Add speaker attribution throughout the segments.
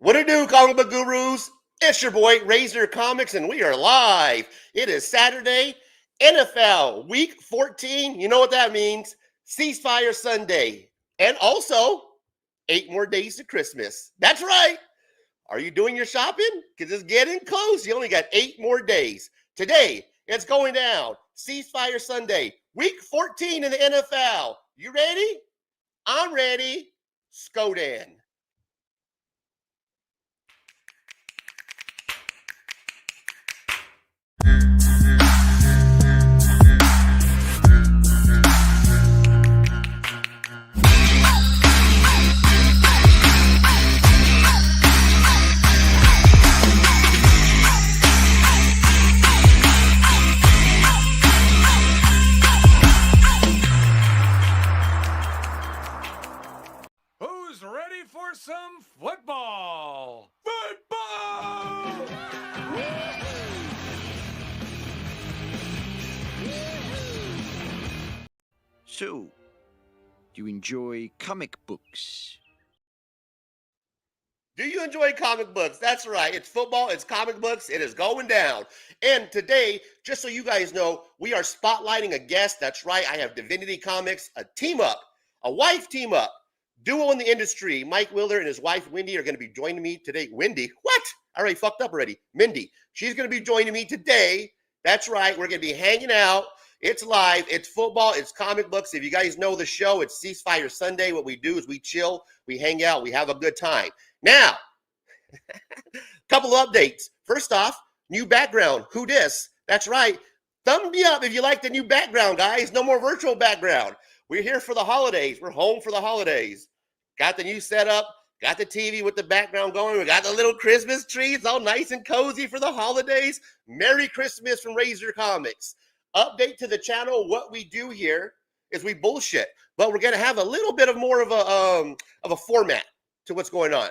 Speaker 1: What it do, comic book gurus? It's your boy, Razor Comics, and we are live. It is Saturday, NFL Week 14. You know what that means? Ceasefire Sunday. And also, 8 more days to Christmas. That's right. Are you doing your shopping? Because it's getting close. You only got 8 more days. Today, it's going down. Ceasefire Sunday, Week 14 in the NFL. You ready? I'm ready. Skodan.
Speaker 2: Who's ready for some football? Football!
Speaker 3: So, do you enjoy comic books?
Speaker 1: Do you enjoy comic books? That's right. It's football, it's comic books, it is going down. And today, just so you guys know, we are spotlighting a guest. That's right. I have Divinity Comics, a team up, a wife team up, duo in the industry. Mike Wheeler and his wife, Wendy, are going to be joining me today. Wendy? What? I already fucked up already. Mindy. She's going to be joining me today. That's right. We're going to be hanging out. It's live. It's football. It's comic books. If you guys know the show, it's Ceasefire Sunday. What we do is we chill, we hang out, we have a good time. Now, couple of updates. First off, new background. Who dis? That's right. Thumb me up if you like the new background, guys. No more virtual background. We're here for the holidays. We're home for the holidays. Got the new setup. Got the TV with the background going. We got the little Christmas tree. It's all nice and cozy for the holidays. Merry Christmas from Razor Comics. Update to the channel. What we do here is we bullshit, but we're going to have a little bit of more of a format to what's going on.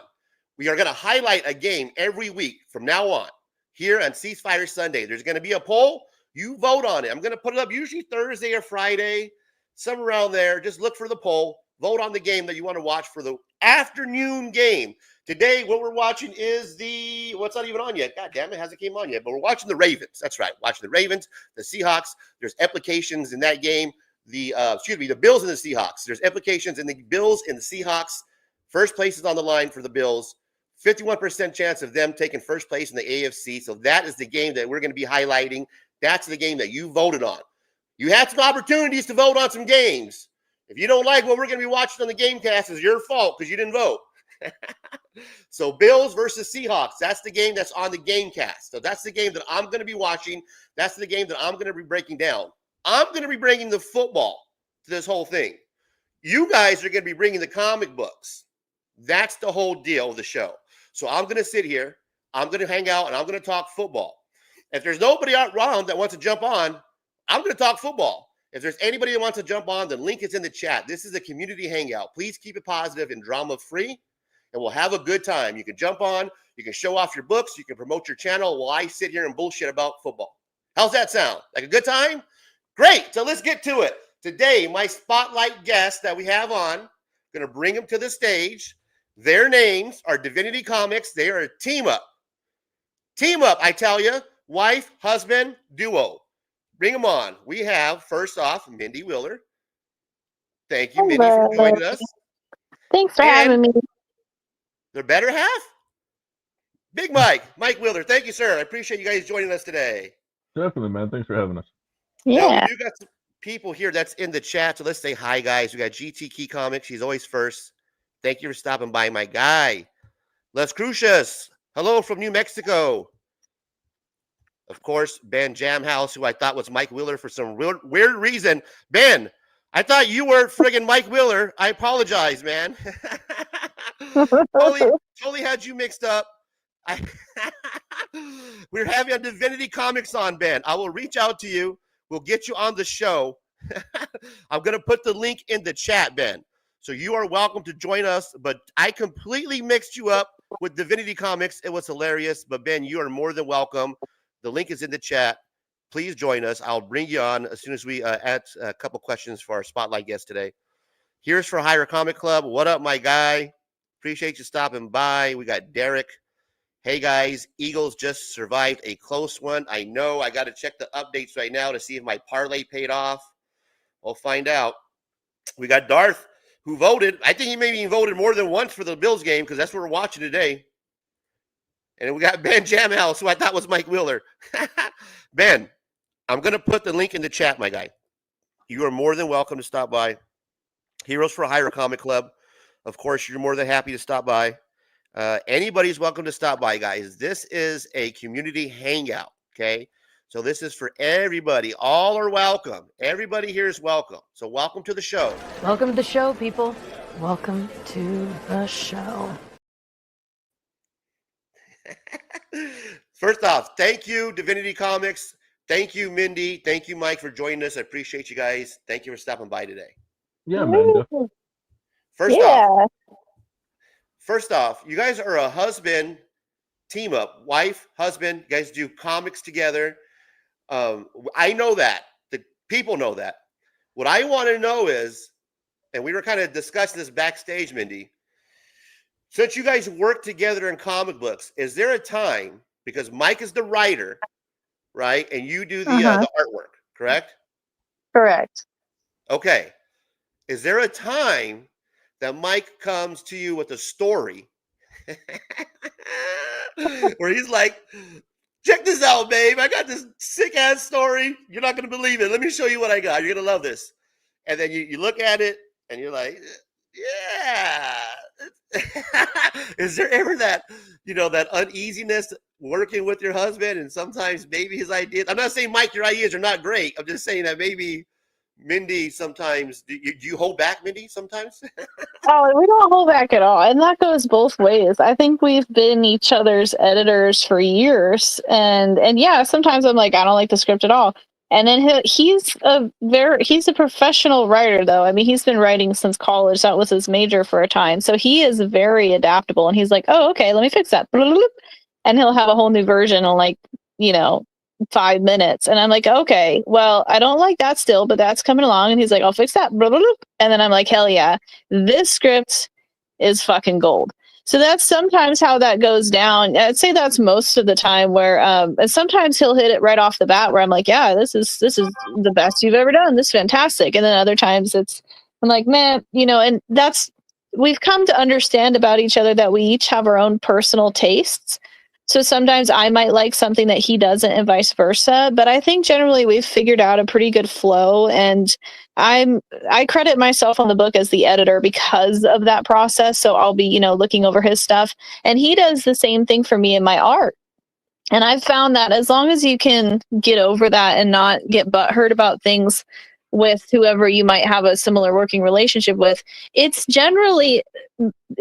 Speaker 1: We are going to highlight a game every week from now on here on Ceasefire Sunday. There's going to be a poll. You vote on it. I'm going to put it up usually Thursday or Friday, somewhere around there. Just look for the poll. Vote on the game that you want to watch for the afternoon game. Today, what we're watching is what's not even on yet. God damn it, hasn't came on yet. But we're watching the Ravens. That's right. Watching the Ravens, the Seahawks. There's implications in that game. The Bills and the Seahawks. There's implications in the Bills and the Seahawks. First place is on the line for the Bills. 51% chance of them taking first place in the AFC. So that is the game that we're going to be highlighting. That's the game that you voted on. You had some opportunities to vote on some games. If you don't like what we're going to be watching on the Gamecast, it's your fault because you didn't vote. So Bills versus Seahawks, that's the game that's on the Gamecast. So that's the game that I'm going to be watching. That's the game that I'm going to be breaking down. I'm going to be bringing the football to this whole thing. You guys are going to be bringing the comic books. That's the whole deal of the show. So I'm going to sit here, I'm going to hang out, and I'm going to talk football. If there's nobody around that wants to jump on, I'm going to talk football. If there's anybody that wants to jump on, the link is in the chat. This is a community hangout. Please keep it positive and drama-free, and we'll have a good time. You can jump on, you can show off your books, you can promote your channel while I sit here and bullshit about football. How's that sound? Like a good time? Great. So let's get to it. Today, my spotlight guest that we have on, going to bring them to the stage. Their names are Divinity Comics. They are a team up. Team up, I tell you. Wife, husband, duo. Bring them on. We have, first off, Mindy Wheeler. Thank you, Mindy, for joining us.
Speaker 4: Thanks for having me.
Speaker 1: The better half? Big Mike Wheeler. Thank you, sir. I appreciate you guys joining us today.
Speaker 5: Definitely, man. Thanks for having us.
Speaker 4: Yeah.
Speaker 1: Now, we do got some people here that's in the chat, so let's say hi, guys. We got GT Key Comics. He's always first. Thank you for stopping by, my guy. Les Crucius. Hello from New Mexico. Of course, Ben Jamhouse, who I thought was Mike Wheeler for some weird reason. Ben, I thought you were friggin' Mike Wheeler. I apologize, man. totally had you mixed up. We're having a Divinity Comics on, Ben. I will reach out to you. We'll get you on the show. I'm going to put the link in the chat, Ben. So you are welcome to join us, but I completely mixed you up with Divinity Comics. It was hilarious, but Ben, you are more than welcome. The link is in the chat. Please join us. I'll bring you on as soon as we add a couple questions for our spotlight guest today. Here's for Hire Comic Club. What up, my guy? Appreciate you stopping by. We got Derek. Hey guys, Eagles just survived a close one. I know. I got to check the updates right now to see if my parlay paid off. We'll find out. We got Darth, who voted. I think he maybe even voted more than once for the Bills game because that's what we're watching today. And we got Ben Jamhouse, who I thought was Mike Wheeler. Ben, I'm going to put the link in the chat, my guy. You are more than welcome to stop by. Heroes for Hire Comic Club. Of course, you're more than happy to stop by. Anybody's welcome to stop by, guys. This is a community hangout, okay? So this is for everybody. All are welcome. Everybody here is welcome. So welcome to the show.
Speaker 6: Welcome to the show, people. Welcome to the show.
Speaker 1: First off, thank you, Divinity Comics. Thank you, Mindy. Thank you, Mike, for joining us. I appreciate you guys. Thank you for stopping by today.
Speaker 5: Yeah, man.
Speaker 1: First off, you guys are a husband team up, wife, husband. You guys do comics together. I know that. The people know that. What I want to know is, and we were kind of discussing this backstage, Mindy, since you guys work together in comic books, is there a time, because Mike is the writer, right? And you do the artwork, correct?
Speaker 4: Correct.
Speaker 1: Okay. Is there a time that Mike comes to you with a story where he's like, check this out, babe. I got this sick ass story. You're not going to believe it. Let me show you what I got. You're going to love this. And then you look at it and you're like, yeah. Is there ever that, that uneasiness working with your husband? And sometimes maybe his ideas, I'm not saying, Mike, your ideas are not great. I'm just saying that maybe Mindy sometimes, do you hold back, Mindy, sometimes?
Speaker 4: Oh, we don't hold back at all. And that goes both ways. I think we've been each other's editors for years. And yeah, sometimes I'm like, I don't like the script at all. And then he's a professional writer, though. I mean, he's been writing since college. That was his major for a time. So he is very adaptable. And he's like, oh, okay, let me fix that. And he'll have a whole new version in 5 minutes. And I'm like, okay, well, I don't like that still, but that's coming along. And he's like, I'll fix that. And then I'm like, hell yeah, this script is fucking gold. So that's sometimes how that goes down. I'd say that's most of the time where, and sometimes he'll hit it right off the bat where I'm like, yeah, this is the best you've ever done. This is fantastic. And then other times I'm like, man, and we've come to understand about each other that we each have our own personal tastes. So sometimes I might like something that he doesn't and vice versa. But I think generally we've figured out a pretty good flow. And I credit myself on the book as the editor because of that process. So I'll be, looking over his stuff. And he does the same thing for me in my art. And I've found that as long as you can get over that and not get butthurt about things with whoever you might have a similar working relationship with, it's generally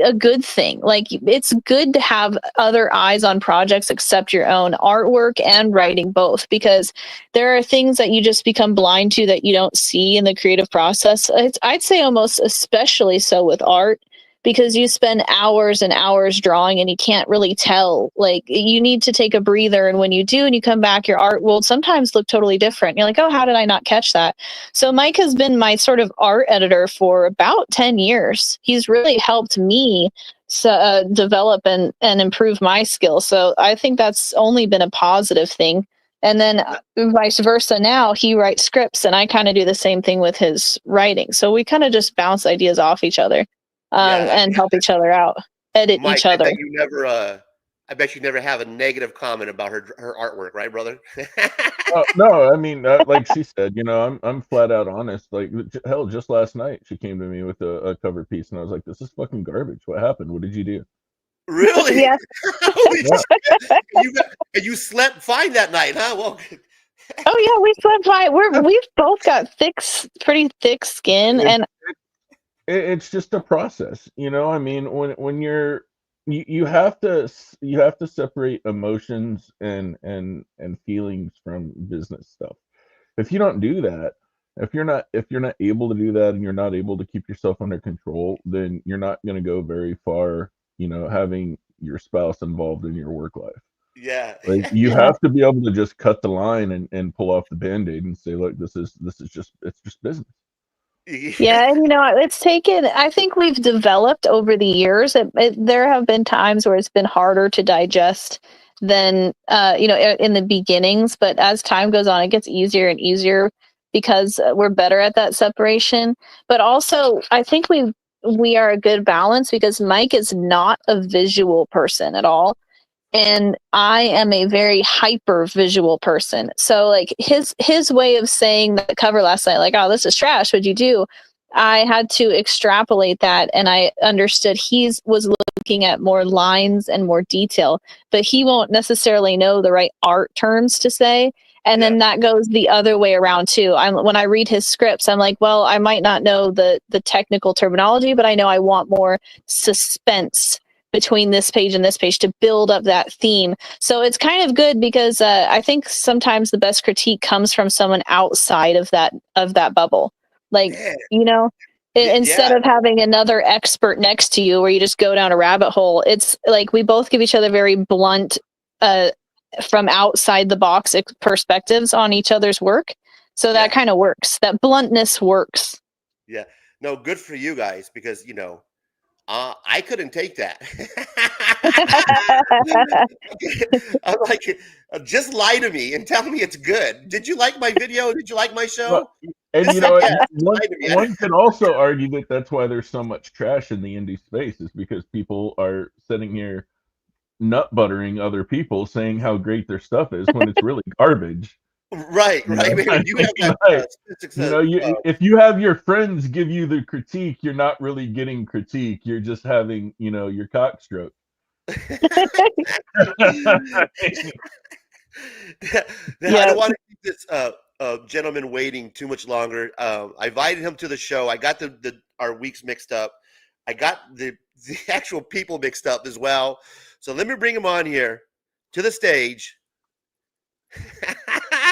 Speaker 4: a good thing. Like, it's good to have other eyes on projects except your own, artwork and writing both, because there are things that you just become blind to that you don't see in the creative process. I'd say almost especially so with art, because you spend hours and hours drawing and you can't really tell. Like, you need to take a breather, and when you do and you come back, your art will sometimes look totally different. You're like, oh, how did I not catch that? So Mike has been my sort of art editor for about 10 years. He's really helped me develop and improve my skills. So I think that's only been a positive thing. And then vice versa, now he writes scripts and I kind of do the same thing with his writing. So we kind of just bounce ideas off each other. And help each other out, edit
Speaker 1: Mike,
Speaker 4: each other.
Speaker 1: I bet you never have a negative comment about her artwork, right, brother?
Speaker 5: No, I mean, like she said, I'm flat out honest. Like, hell, just last night she came to me with a cover piece, and I was like, "This is fucking garbage. What happened? What did you do?"
Speaker 1: Really?
Speaker 4: Yeah.
Speaker 1: Holy shit. You slept fine that night, huh? Well.
Speaker 4: Oh yeah, we slept fine. We've both got pretty thick skin, and
Speaker 5: it's just a process, I mean, when you have to separate emotions and feelings from business stuff. If you don't do that, if you're not able to do that, and you're not able to keep yourself under control, then you're not going to go very far, having your spouse involved in your work life.
Speaker 1: Yeah.
Speaker 5: Like, you have to be able to just cut the line and pull off the Band-Aid and say, look, this is just business.
Speaker 4: Yeah, and it's taken. I think we've developed over the years. There have been times where it's been harder to digest than in the beginnings, but as time goes on, it gets easier and easier because we're better at that separation. But also, I think we are a good balance because Mike is not a visual person at all, and I am a very hyper visual person. So like his way of saying the cover last night, like, "Oh, this is trash. What'd you do?" I had to extrapolate that, and I understood was looking at more lines and more detail, but he won't necessarily know the right art terms to say. And then that goes the other way around too. When I read his scripts, I'm like, well, I might not know the technical terminology, but I know I want more suspense between this page and this page to build up that theme. So it's kind of good because I think sometimes the best critique comes from someone outside of that bubble. Like,
Speaker 1: Yeah,
Speaker 4: instead
Speaker 1: yeah,
Speaker 4: of having another expert next to you where you just go down a rabbit hole, it's like we both give each other very blunt, from outside the box perspectives on each other's work. So that
Speaker 1: yeah,
Speaker 4: kind of works. That bluntness works.
Speaker 1: yeah. No, good for you guys because I couldn't take that. I'm like, just lie to me and tell me it's good. Did you like my video? Did you like my
Speaker 5: Well,
Speaker 1: show?
Speaker 5: and
Speaker 1: Just say yes.
Speaker 5: one
Speaker 1: Lie to me.
Speaker 5: one could also argue that that's why there's so much trash in the indie space is because people are sitting here nut buttering other people saying how great their stuff is when it's really garbage.
Speaker 1: Right,
Speaker 5: You know,
Speaker 1: right.
Speaker 5: I
Speaker 1: Maybe you have
Speaker 5: mean,
Speaker 1: that
Speaker 5: like,
Speaker 1: success.
Speaker 5: if you have your friends give you the critique, you're not really getting critique. You're just having, your cock stroke.
Speaker 1: I
Speaker 4: Yeah.
Speaker 1: don't want to keep this gentleman waiting too much longer. I invited him to the show. I got our weeks mixed up. I got the actual people mixed up as well. So let me bring him on here to the stage.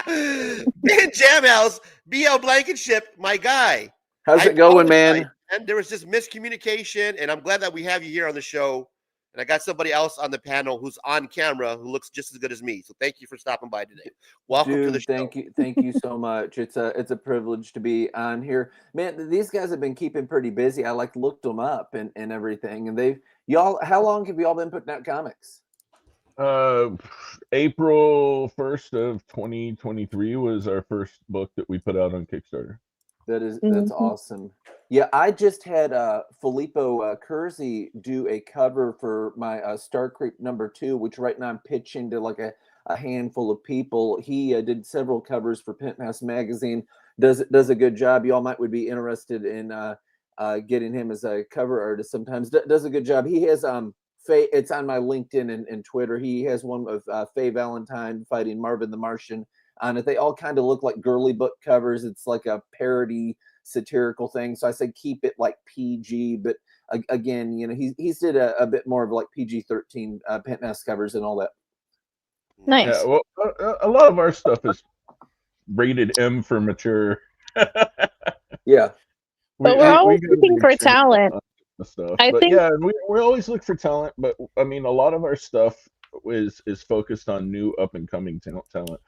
Speaker 1: Ben Jamhouse, BL Blankenship, my guy.
Speaker 7: How's
Speaker 1: I
Speaker 7: it going,
Speaker 1: apologize,
Speaker 7: man?
Speaker 1: and there was just miscommunication, and I'm glad that we have you here on the show. And I got somebody else on the panel who's on camera who looks just as good as me. So thank you for stopping by today. Welcome to the
Speaker 7: Dude,
Speaker 1: show.
Speaker 7: thank you so much. It's a privilege to be on here. Man, these guys have been keeping pretty busy. I like looked them up and everything. And y'all, how long have y'all been putting out comics?
Speaker 5: April 1st of 2023 was our first book that we put out on Kickstarter.
Speaker 7: That's
Speaker 4: Mhm.
Speaker 7: awesome. Yeah, I just had Filippo Kersey do a cover for my Star Creep #2, which right now I'm pitching to like a handful of people. He did several covers for Penthouse Magazine. Does a good job. Y'all would be interested in getting him as a cover artist. Sometimes does a good job. He has Faye. It's on my LinkedIn and Twitter. He has one of Faye Valentine fighting Marvin the Martian on it. They all kind of look like girly book covers. It's like a parody satirical thing. So I said keep it like PG, but again, he's did a bit more of like PG-13 Penthouse covers and all that.
Speaker 4: Nice.
Speaker 5: Yeah, well, a lot of our stuff is rated M for mature.
Speaker 7: Yeah.
Speaker 4: But we're always
Speaker 5: go to the
Speaker 4: looking for
Speaker 5: extreme
Speaker 4: talent.
Speaker 5: stuff.
Speaker 4: I
Speaker 5: But
Speaker 4: think
Speaker 5: yeah, we always look for talent. But I mean, a lot of our stuff is focused on new up and coming talent.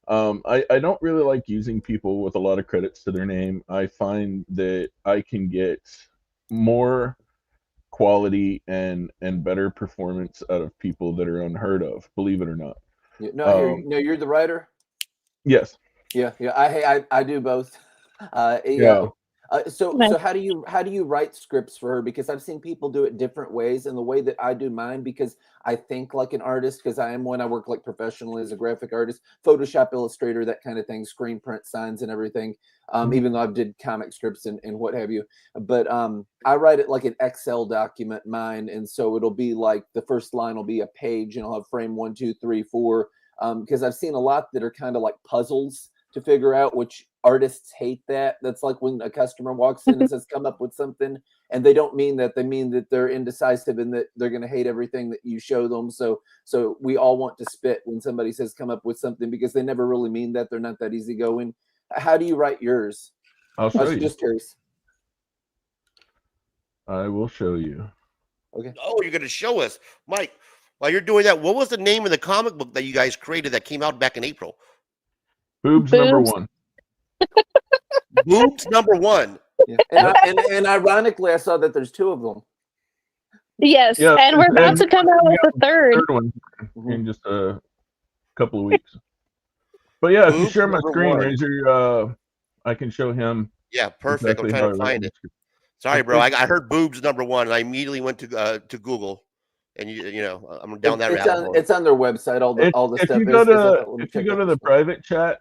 Speaker 5: I don't really like using people with a lot of credits to their name. I find that I can get more quality and better performance out of people that are unheard of, believe it or not.
Speaker 7: No, you're the writer.
Speaker 5: Yes.
Speaker 7: Yeah. I do both.
Speaker 5: Yeah.
Speaker 7: So how do you write scripts for her? Because I've seen people do it different ways, and the way that I do mine, because I think like an artist, because I am one. I work like professionally as a graphic artist, Photoshop, Illustrator, that kind of thing, screen print, signs, and everything. Even though I've did comic strips and what have you, but I write it like an Excel document, mine, and so it'll be like the first line will be a page, and I'll have frame 1, 2, 3, 4. Because I've seen a lot that are kind of like puzzles to figure out, which artists hate that. That's like when a customer walks in and says, come up with something, and they don't mean that. They mean that they're indecisive and that they're going to hate everything that you show them. So we all want to spit when somebody says, come up with something, because they never really mean that. They're not that easygoing. How do you write yours?
Speaker 5: I'll show you.
Speaker 7: Just curious.
Speaker 5: I will show you.
Speaker 7: Okay.
Speaker 1: Oh, you're going to show us. Mike, while you're doing that, what was the name of the comic book that you guys created that came out back in April?
Speaker 5: Boobs
Speaker 4: Boobs.
Speaker 5: number 1.
Speaker 1: Boobs #1.
Speaker 7: Yeah. And ironically, I saw that there's 2 of them.
Speaker 4: Yes,
Speaker 5: Yeah,
Speaker 4: and we're about to come out with a third.
Speaker 5: third one in just a couple of weeks. But yeah, if you
Speaker 1: Boobs
Speaker 5: share my
Speaker 1: number
Speaker 5: screen,
Speaker 1: 1.
Speaker 5: Razor, I can show him
Speaker 1: Yeah, perfect. I'm
Speaker 5: exactly
Speaker 1: trying
Speaker 5: how I
Speaker 1: to
Speaker 5: write
Speaker 1: find
Speaker 5: my
Speaker 1: it.
Speaker 5: script.
Speaker 1: Sorry, bro. I heard boobs number 1, and I immediately went to Google, and you know I'm down that rabbit hole.
Speaker 7: It's on their website. All the
Speaker 5: If
Speaker 7: stuff
Speaker 5: you go
Speaker 7: is I
Speaker 5: to
Speaker 7: thought, let me
Speaker 5: if you
Speaker 7: check
Speaker 5: go
Speaker 7: out
Speaker 5: to
Speaker 7: this
Speaker 5: the
Speaker 7: one.
Speaker 5: private chat,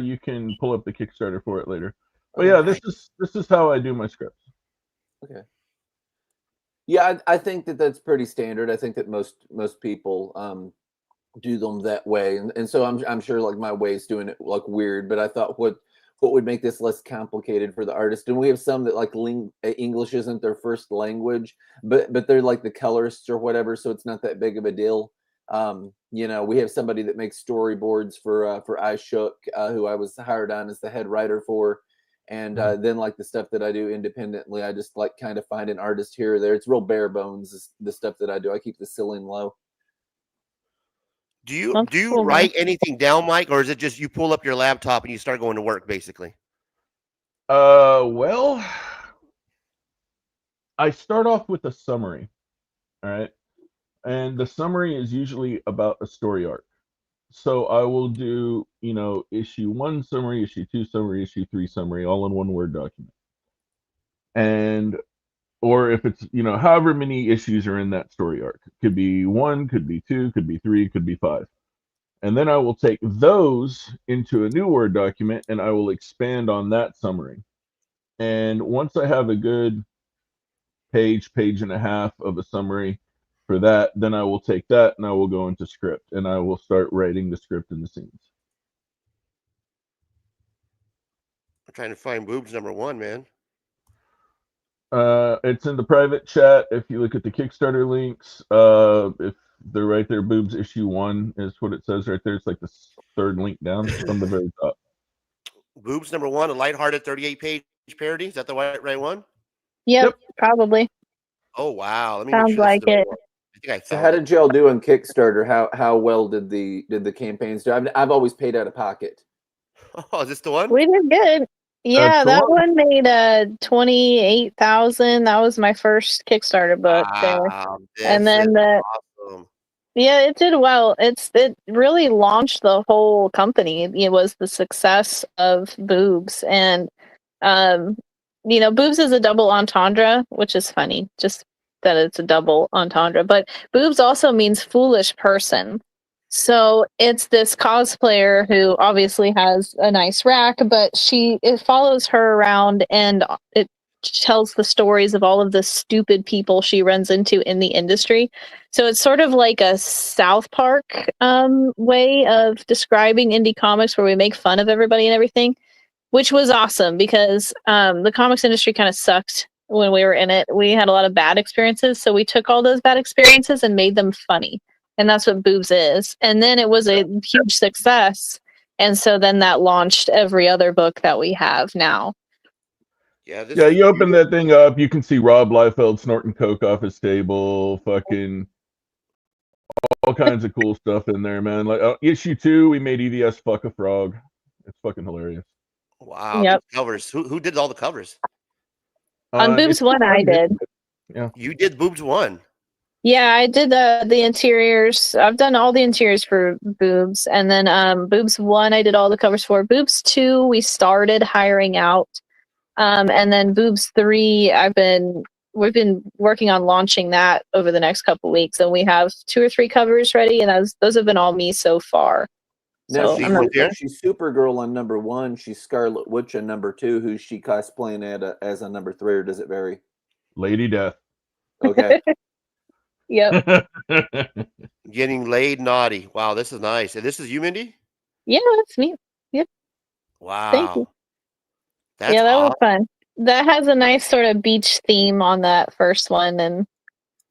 Speaker 5: you can pull up the Kickstarter for it later. But
Speaker 7: Oh,
Speaker 5: yeah,
Speaker 7: okay.
Speaker 5: this is how I do my scripts.
Speaker 7: Okay. Yeah, I think that's pretty standard. I think that most people do them that way, and so I'm sure like my way is doing it like weird. But I thought what would make this less complicated for the artist, and we have some that like English isn't their first language, but they're like the colorists or whatever, so it's not that big of a deal. You know, we have somebody that makes storyboards for I Shook, who I was hired on as the head writer for. And then like the stuff that I do independently, I just like kind of find an artist here or there. It's real bare bones, the stuff that I do. I keep the ceiling low.
Speaker 1: Do you
Speaker 4: That's
Speaker 1: do you
Speaker 4: cool, man.
Speaker 1: write anything down, Mike, or is it just you pull up your laptop and you start going to work, basically?
Speaker 5: Well, I start off with a summary, all right, and the summary is usually about a story arc. So I will do, you know, issue 1 summary, issue 2 summary, issue 3 summary, all in one Word document. And or if it's, you know, however many issues are in that story arc. Could be 1, could be 2, could be 3, could be 5. And then I will take those into a new Word document and I will expand on that summary. And once I have a good page and a half of a summary for that, then I will take that and I will go into script and I will start writing the script and the scenes.
Speaker 1: I'm trying to find boobs number 1, man.
Speaker 5: It's in the private chat. If you look at the Kickstarter links, if they're right there, boobs issue 1 is what it says right there. It's like the third link down from the very top.
Speaker 1: Boobs number 1, a lighthearted 38-page parody. Is that the right one?
Speaker 4: Yep,
Speaker 5: Yep.
Speaker 4: probably.
Speaker 1: Oh wow! Let me make
Speaker 4: Sounds
Speaker 1: sure this is
Speaker 4: like
Speaker 1: the right
Speaker 4: it.
Speaker 1: one. I think I
Speaker 7: So
Speaker 1: found
Speaker 7: how
Speaker 1: it.
Speaker 7: did y'all do on Kickstarter? How well did the campaigns do? I've always paid out of pocket.
Speaker 1: Oh, is this the one?
Speaker 4: We did good. Yeah,
Speaker 5: That's the
Speaker 4: that
Speaker 5: one.
Speaker 4: one made 28,000. That was my first Kickstarter book there.
Speaker 1: Wow,
Speaker 4: And
Speaker 1: this is
Speaker 4: then the
Speaker 1: awesome.
Speaker 4: yeah, it did well. It really launched the whole company. It was the success of Boobs, and um, you know, Boobs is a double entendre, which is funny, just that it's a double entendre. But Boobs also means foolish person. So it's this cosplayer who obviously has a nice rack, but it follows her around and it tells the stories of all of the stupid people she runs into in the industry. So it's sort of like a South Park way of describing indie comics where we make fun of everybody and everything, which was awesome because the comics industry kind of sucked when we were in it. We had a lot of bad experiences. So we took all those bad experiences and made them funny. And that's what Boobs is. And then it was a huge success. And so then that launched every other book that we have now.
Speaker 1: Yeah, this
Speaker 5: Yeah,
Speaker 1: is
Speaker 5: you open that thing up, you can see Rob Liefeld snorting coke off his table, fucking all kinds of cool stuff in there, man. Like issue 2, we made EVS fuck a frog. It's fucking hilarious.
Speaker 1: wow.
Speaker 4: Yep.
Speaker 1: These covers. Who did all the covers?
Speaker 4: On Boobs
Speaker 5: It's
Speaker 4: 1, I did.
Speaker 5: Yeah.
Speaker 1: You did Boobs 1.
Speaker 4: Yeah, I did the interiors. I've done all the interiors for Boobs, and then Boobs 1, I did all the covers for. Boobs 2, we started hiring out, and then Boobs 3, we've been working on launching that over the next couple weeks, and we have 2 or 3 covers ready, and those have been all me so far.
Speaker 7: Now
Speaker 4: So I'm not.
Speaker 7: she's Supergirl on number 1. She's Scarlet Witch on number 2. Who's she cosplaying as on number 3, or does it vary?
Speaker 5: Lady Death.
Speaker 7: Okay.
Speaker 4: Yep.
Speaker 1: Getting laid naughty. Wow, this is nice. And this is you, Mindy?
Speaker 4: Yeah, that's me. Yep. Thank you.
Speaker 1: Wow. That's
Speaker 4: Yeah, that was
Speaker 1: awesome.
Speaker 4: fun. That has a nice sort of beach theme on that first one, and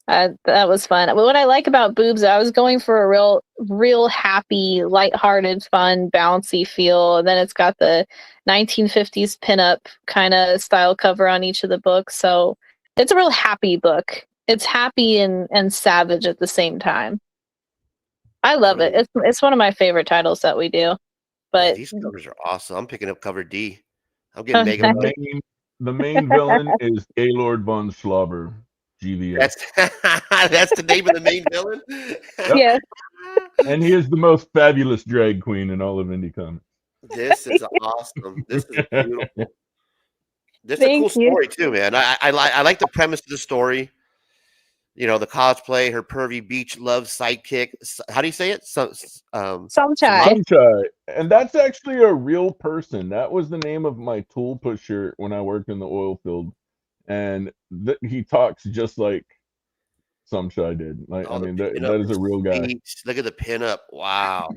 Speaker 4: that was fun. What I like about Boobs, I was going for a real happy, lighthearted, fun, bouncy feel. And then it's got the 1950s pinup kind of style cover on each of the books. So it's a real happy book. It's happy and savage at the same time. I love it. It's one of my favorite titles that we do.
Speaker 1: Yeah,
Speaker 4: But
Speaker 1: these covers are awesome. I'm picking up cover D. I'm getting mega.
Speaker 5: the the main villain is Gaylord von Schlauber, GVS.
Speaker 1: That's the name of the main villain.
Speaker 5: Yep.
Speaker 4: Yes.
Speaker 5: And he is the most fabulous drag queen in all of indie comics.
Speaker 1: This is awesome. This is beautiful. This is a
Speaker 4: Thank
Speaker 1: cool
Speaker 4: you.
Speaker 1: story too, man. I like the premise of the story. You know, the cosplay, her pervy beach love sidekick. How do you say it?
Speaker 4: Sometimes.
Speaker 5: Sunshine. And that's actually a real person. That was the name of my tool pusher when I worked in the oil field. And he talks just like Sunshine did. Like, I
Speaker 1: Oh, the
Speaker 5: mean,
Speaker 1: pinup
Speaker 5: that is a
Speaker 1: is
Speaker 5: real guy.
Speaker 1: sweet. Look at the pinup. Wow.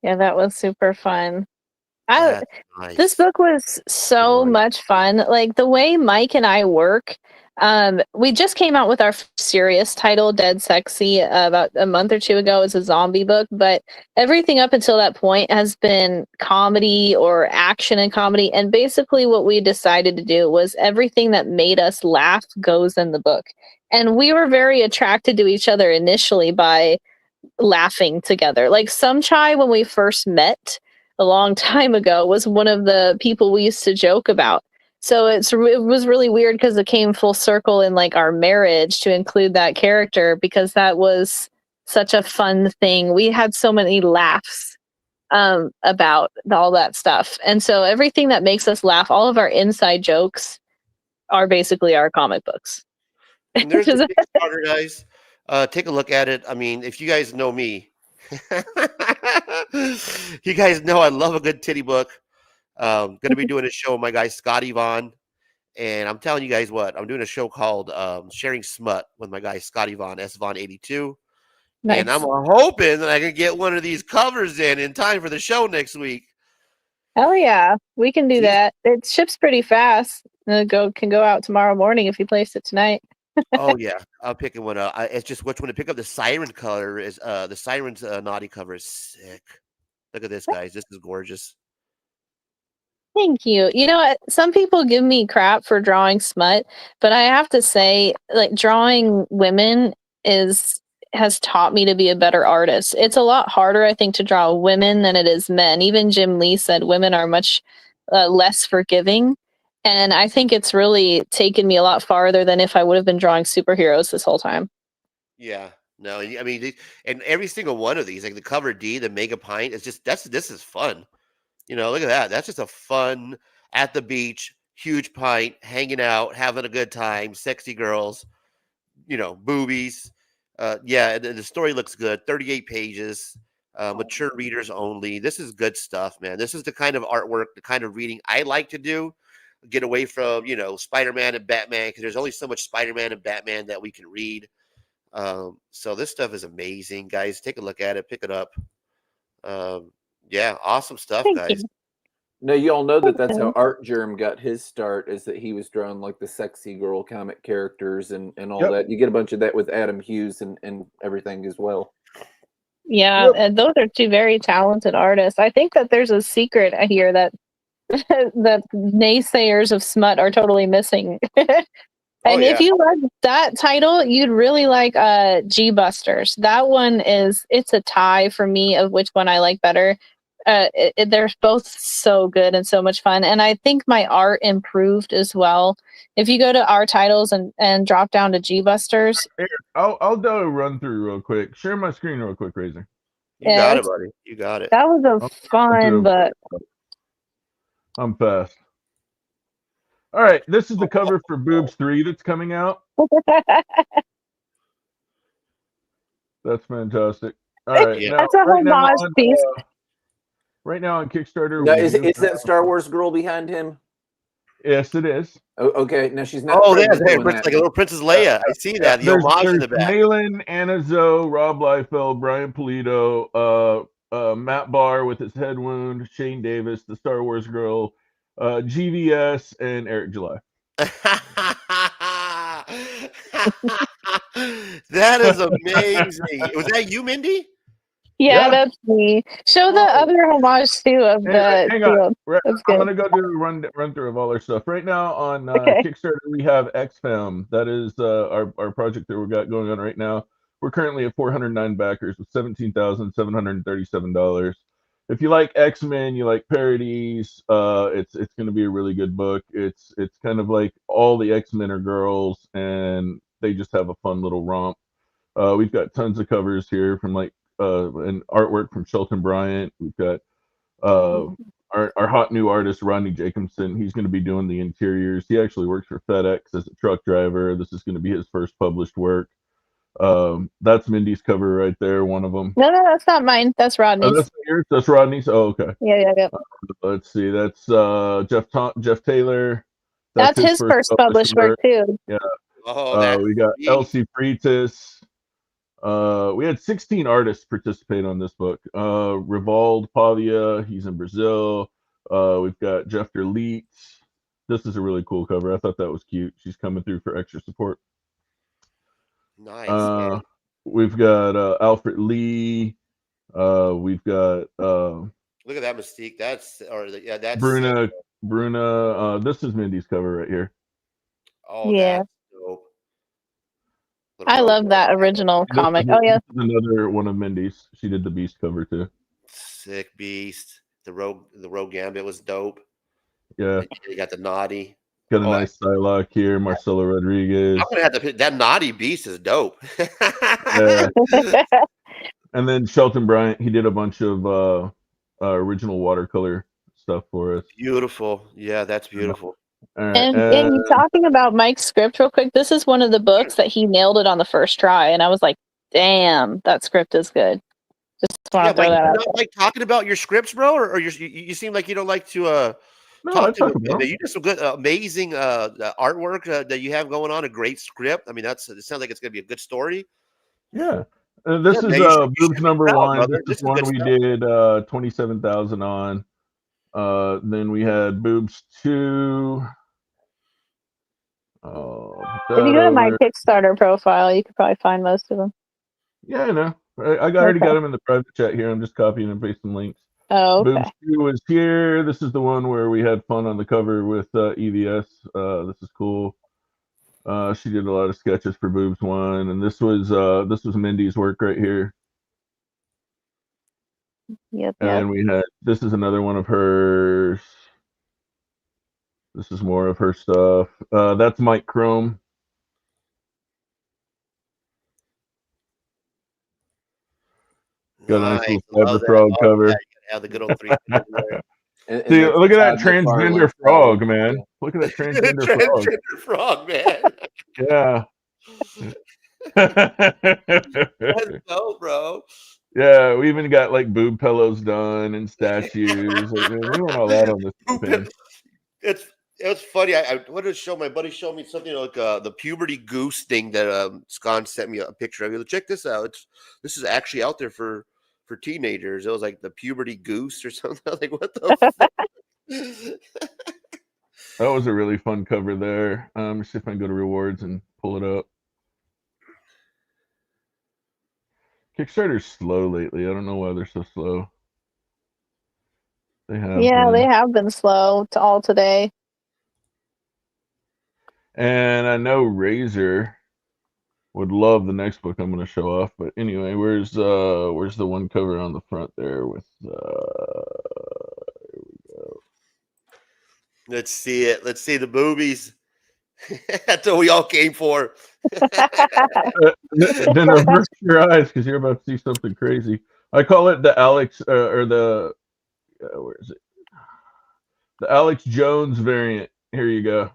Speaker 4: Yeah, that was super fun.
Speaker 1: That's
Speaker 4: This
Speaker 1: nice.
Speaker 4: book was so much fun. Like the way Mike and I work, we just came out with our serious title, Dead Sexy, about a month or two ago. It's a zombie book, but everything up until that point has been comedy or action and comedy. And basically, what we decided to do was everything that made us laugh goes in the book. And we were very attracted to each other initially by laughing together. Like Sumchai, when we first met a long time ago, was one of the people we used to joke about. So it was really weird because it came full circle in like our marriage to include that character because that was such a fun thing. We had so many laughs about all that stuff. And so everything that makes us laugh, all of our inside jokes are basically our comic books.
Speaker 1: And there's the Kickstarter, guys. Take a look at it. I mean, if you guys know me, you guys know I love a good titty book. Going to be doing a show with my guy Scotty Vaughn, and I'm telling you guys what, I'm doing a show called Sharing Smut with my guy Scotty Vaughn, S Vaughn 82, and I'm
Speaker 4: Nice.
Speaker 1: hoping that I can get one of these covers in time for the show next week.
Speaker 4: Hell yeah, we can do
Speaker 1: These-
Speaker 4: that. It ships pretty fast. It can go out tomorrow morning if you place it tonight.
Speaker 1: Oh yeah, I'm picking one up. It's just which one to pick up. The siren color is the siren's naughty cover is sick. Look at this, guys. This is gorgeous.
Speaker 4: Thank you. You know what? Some people give me crap for drawing smut, but I have to say, like drawing women has taught me to be a better artist. It's a lot harder, I think, to draw women than it is men. Even Jim Lee said women are much less forgiving. And I think it's really taken me a lot farther than if I would have been drawing superheroes this whole time.
Speaker 1: Yeah. No, I mean, and every single one of these, like the cover D, the Mega Pint, it's just this is fun. You know, look at that. That's just a fun at the beach, huge pint, hanging out, having a good time, sexy girls, you know, boobies. Yeah, and the story looks good. 38 pages, mature readers only. This is good stuff, man. This is the kind of artwork, the kind of reading I like to do. Get away from, you know, Spider-Man and Batman because there's only so much Spider-Man and Batman that we can read. So this stuff is amazing, guys. Take a look at it, pick it up. Yeah, awesome stuff,
Speaker 4: Thank
Speaker 1: guys.
Speaker 4: you.
Speaker 7: Now you all know that that's how
Speaker 4: Okay.
Speaker 7: Art Germ got his start, is that he was drawing like the sexy girl comic characters and all
Speaker 5: Yep.
Speaker 7: that. You get a bunch of that with Adam Hughes and everything as well.
Speaker 4: Yeah,
Speaker 5: Yep.
Speaker 4: and those are two very talented artists. I think that there's a secret here that that naysayers of smut are totally missing.
Speaker 1: Oh
Speaker 4: And
Speaker 1: yeah.
Speaker 4: if you like that title, you'd really like G Busters. That one it's a tie for me of which one I like better. They're both so good and so much fun, and I think my art improved as well. If you go to our titles and drop down to G Busters,
Speaker 5: Here, I'll do a run through real quick. Share my screen real quick, Razor.
Speaker 1: You got it, buddy. You got it.
Speaker 4: that was a
Speaker 5: I'll
Speaker 4: fun
Speaker 5: do
Speaker 4: book.
Speaker 5: I'm fast. All right, this is the cover for Boobs 3 that's coming out. That's fantastic. All right,
Speaker 1: Yeah.
Speaker 5: now
Speaker 4: That's a homage piece.
Speaker 5: right now on Kickstarter,
Speaker 7: Now
Speaker 5: we
Speaker 7: is
Speaker 5: do
Speaker 7: that
Speaker 5: have-
Speaker 7: Star Wars girl behind him?
Speaker 5: Yes, it is.
Speaker 7: Oh, okay. Now she's not.
Speaker 1: Oh, yeah,
Speaker 7: pregnant
Speaker 1: there,
Speaker 7: doing
Speaker 1: it's
Speaker 7: that.
Speaker 1: like a little Princess Leia. I see that. The
Speaker 5: There's
Speaker 1: homage in the back.
Speaker 5: Malin, Anna Zoe, Rob Liefeld, Brian Polito, Matt Barr with his head wound, Shane Davis, the Star Wars girl, GVS, and Eric July.
Speaker 1: That is amazing. Was that you, Mindy?
Speaker 4: Yeah,
Speaker 5: Yeah.
Speaker 4: that's me. Show the
Speaker 1: Oh.
Speaker 4: other homage too of the
Speaker 5: Hang on.
Speaker 4: field.
Speaker 5: Right,
Speaker 4: That's
Speaker 5: I'm
Speaker 4: good.
Speaker 5: gonna go do a run through of all our stuff. Right now on
Speaker 4: Okay.
Speaker 5: Kickstarter, we have XFAM. That is our project that we got going on right now. We're currently at 409 backers with $17,737. if you like X-Men, you like parodies, it's going to be a really good book. It's kind of like all the X-Men are girls, and they just have a fun little romp. We've got tons of covers here from like and artwork from Shelton Bryant. We've got uh, our hot new artist Rodney Jacobson. He's going to be doing the interiors. He actually works for FedEx as a truck driver. This is going to be his first published work. That's Mindy's cover right there, one of them.
Speaker 4: No, that's not mine. That's
Speaker 5: Oh,
Speaker 4: Rodney's.
Speaker 5: that's yours. That's Rodney's. Oh, okay.
Speaker 4: Yeah.
Speaker 5: Let's see. That's Jeff Taylor.
Speaker 4: That's his first published work too.
Speaker 5: Yeah.
Speaker 1: Oh, that's
Speaker 5: We got
Speaker 1: sweet.
Speaker 5: Elsie Freitas. We had 16 artists participate on this book. Rivald Pavia, he's in Brazil. We've got Jeffter Leets. This is a really cool cover. I thought that was cute. She's coming through for extra support.
Speaker 1: Nice, man.
Speaker 5: We've got Alfred Lee. We've got
Speaker 1: Look at that Mystique. That's
Speaker 5: Bruna. This is Mindy's cover right here.
Speaker 1: Oh,
Speaker 4: Yeah.
Speaker 1: that's dope.
Speaker 4: I love that original comic. Oh yeah.
Speaker 5: This is another one of Mindy's. She did the Beast cover too.
Speaker 1: Sick Beast. The Rogue Gambit was dope.
Speaker 5: Yeah.
Speaker 1: You got the Naughty.
Speaker 5: Got a nice Psylocke here, Marcelo Rodriguez.
Speaker 1: I'm gonna have to pick that Naughty Beast is dope.
Speaker 5: Yeah. And then Shelton Bryant, he did a bunch of original watercolor stuff for us.
Speaker 1: Beautiful. Yeah, that's beautiful.
Speaker 5: Right.
Speaker 4: And talking about Mike's script real quick, this is one of the books that he nailed it on the first try, and I was like, "Damn, that script is good." Just want to throw that out.
Speaker 1: You don't like talking about your scripts, bro, or you seem like you don't like to
Speaker 5: No,
Speaker 1: talk
Speaker 5: I
Speaker 1: to them. You did some good, amazing artwork that you have going on. A great script. I mean, it sounds like it's gonna be a good story.
Speaker 5: Yeah. This is Boobs number one. This is one we did 27,000 on. Then we had Boobs 2.
Speaker 4: If you go to my Kickstarter profile, you could probably find most of them.
Speaker 5: Yeah, I know. I already got them in the private chat here. I'm just copying and pasting links.
Speaker 4: Oh, okay.
Speaker 5: Boobs 2 is here. This is the one where we had fun on the cover with EVS. This is cool. She did a lot of sketches for Boobs 1, and this was Mindy's work right here.
Speaker 4: Yep.
Speaker 5: And we had this is another one of hers. This is more of her stuff. That's Mike Chrome. Got a nice little Cyber Frog cover.
Speaker 1: Yeah, you gotta have the good old 3.
Speaker 5: See, look at that transgender frog, man. Look at that transgender frog.
Speaker 1: Frog, man.
Speaker 5: Yeah.
Speaker 1: That's dope, bro.
Speaker 5: Yeah, we even got like boob pillows done and statues. Like, man, we want all that on this thing.
Speaker 1: It's funny. I wanted to show my buddy showed me something like the puberty goose thing that Scon sent me a picture of. He goes, check this out. This is actually out there for teenagers. It was like the puberty goose or something. I was like, what the fuck?
Speaker 5: That was a really fun cover there. Let's see if I can go to rewards and pull it up. Kickstarter's slow lately. I don't know why they're so slow. They have
Speaker 4: been slow all today.
Speaker 5: And I know Razor would love the next book I'm going to show off. But anyway, where's the one cover on the front there with? Here we go.
Speaker 1: Let's see it. Let's see the boobies. That's what we all came for.
Speaker 5: Then avert your eyes because you're about to see something crazy. I call it the Alex or the where is it? The Alex Jones variant. Here you go.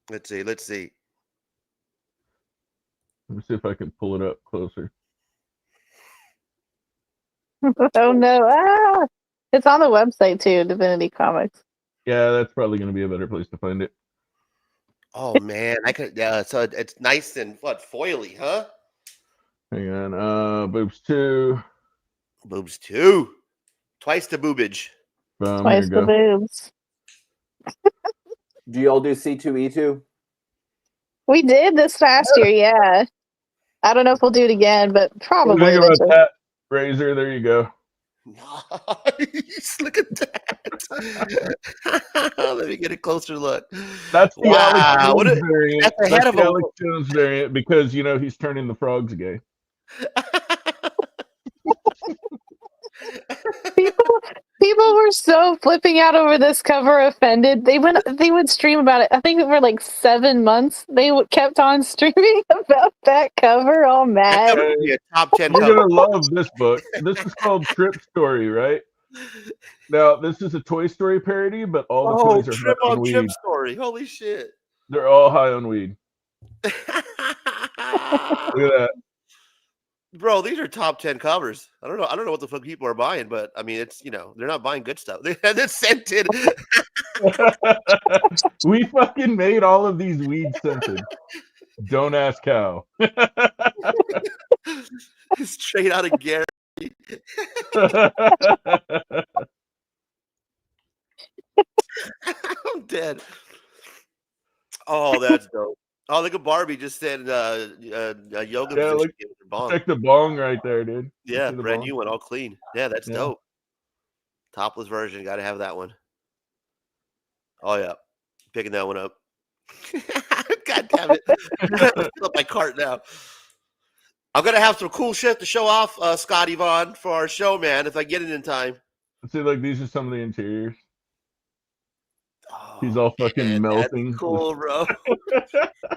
Speaker 1: Let's see.
Speaker 5: Let me see if I can pull it up closer.
Speaker 4: Oh no! It's on the website too, Divinity Comics.
Speaker 5: Yeah, that's probably going to be a better place to find it.
Speaker 1: Oh man, I could. Yeah, so it's nice and foily, huh?
Speaker 5: Hang on. Boobs 2.
Speaker 1: Boobs 2. Twice the boobage.
Speaker 4: Twice the boobs.
Speaker 7: Do y'all do C2E2?
Speaker 4: We did this past year, yeah. I don't know if we'll do it again, but probably.
Speaker 5: Think about that, Razor. There you go.
Speaker 1: Nice. Look at that. Let me get a closer look.
Speaker 5: That's the
Speaker 1: wow.
Speaker 5: Alex Jones variant.
Speaker 1: That's ahead of
Speaker 5: Alex Jones variant because he's turning the frogs gay.
Speaker 4: People were so flipping out over this cover, offended. They would stream about it. I think for like 7 months. They kept on streaming about that cover, all
Speaker 1: That
Speaker 4: mad.
Speaker 1: cover could be a top 10
Speaker 5: You're
Speaker 1: cover.
Speaker 5: gonna love this book. This is called Trip Story, right? Now, this is a Toy Story parody, but all the
Speaker 1: Oh,
Speaker 5: toys are
Speaker 1: Trip
Speaker 5: high on
Speaker 1: on Trip
Speaker 5: weed.
Speaker 1: Story. Holy shit.
Speaker 5: They're all high on weed. Look at that.
Speaker 1: Bro, these are top 10 covers. I don't know what the fuck people are buying, but I mean, it's, they're not buying good stuff. They're scented.
Speaker 5: We fucking made all of these weed scented. Don't ask how.
Speaker 1: Straight out of Gary. I'm dead. Oh, that's dope. Oh, look at Barbie just said yoga
Speaker 5: Yeah,
Speaker 1: position.
Speaker 5: look,
Speaker 1: With her bong.
Speaker 5: check the bong right there, dude.
Speaker 1: Yeah,
Speaker 5: See the
Speaker 1: brand
Speaker 5: bong?
Speaker 1: new one, all clean. Yeah, that's
Speaker 5: Yeah.
Speaker 1: dope. Topless version, got to have that one. Oh yeah, picking that one up. God damn it! Fill up my cart now. I'm gonna have some cool shit to show off, Scott Yvonne, for our show, man. If I get it in time.
Speaker 5: See, like these are some of the interiors.
Speaker 1: Oh,
Speaker 5: He's all fucking
Speaker 1: man,
Speaker 5: melting.
Speaker 1: That's cool, bro.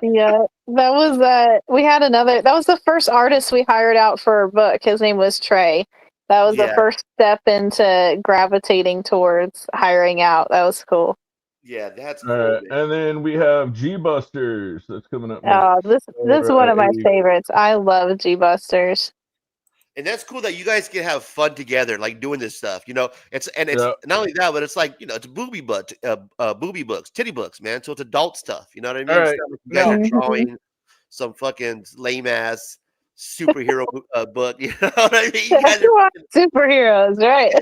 Speaker 4: Yeah, that was we had another. That was the first artist we hired out for a book. His name was Trey. That was the
Speaker 1: Yeah.
Speaker 4: first step into gravitating towards hiring out. That was cool.
Speaker 1: Yeah, that's
Speaker 5: All
Speaker 1: cool,
Speaker 5: right,
Speaker 1: man.
Speaker 5: and then we have G Busters that's coming up next.
Speaker 4: Oh, this is one of my favorites. I love G Busters.
Speaker 1: And that's cool that you guys can have fun together, like doing this stuff. It's
Speaker 5: Yeah.
Speaker 1: not only that, but it's like it's booby books, titty books, man. So it's adult stuff. You know what I mean?
Speaker 5: All right.
Speaker 1: It's not like you guys are
Speaker 4: Mhm.
Speaker 1: drawing some fucking lame ass superhero book. You know what I mean? You guys are
Speaker 4: Superheroes, right?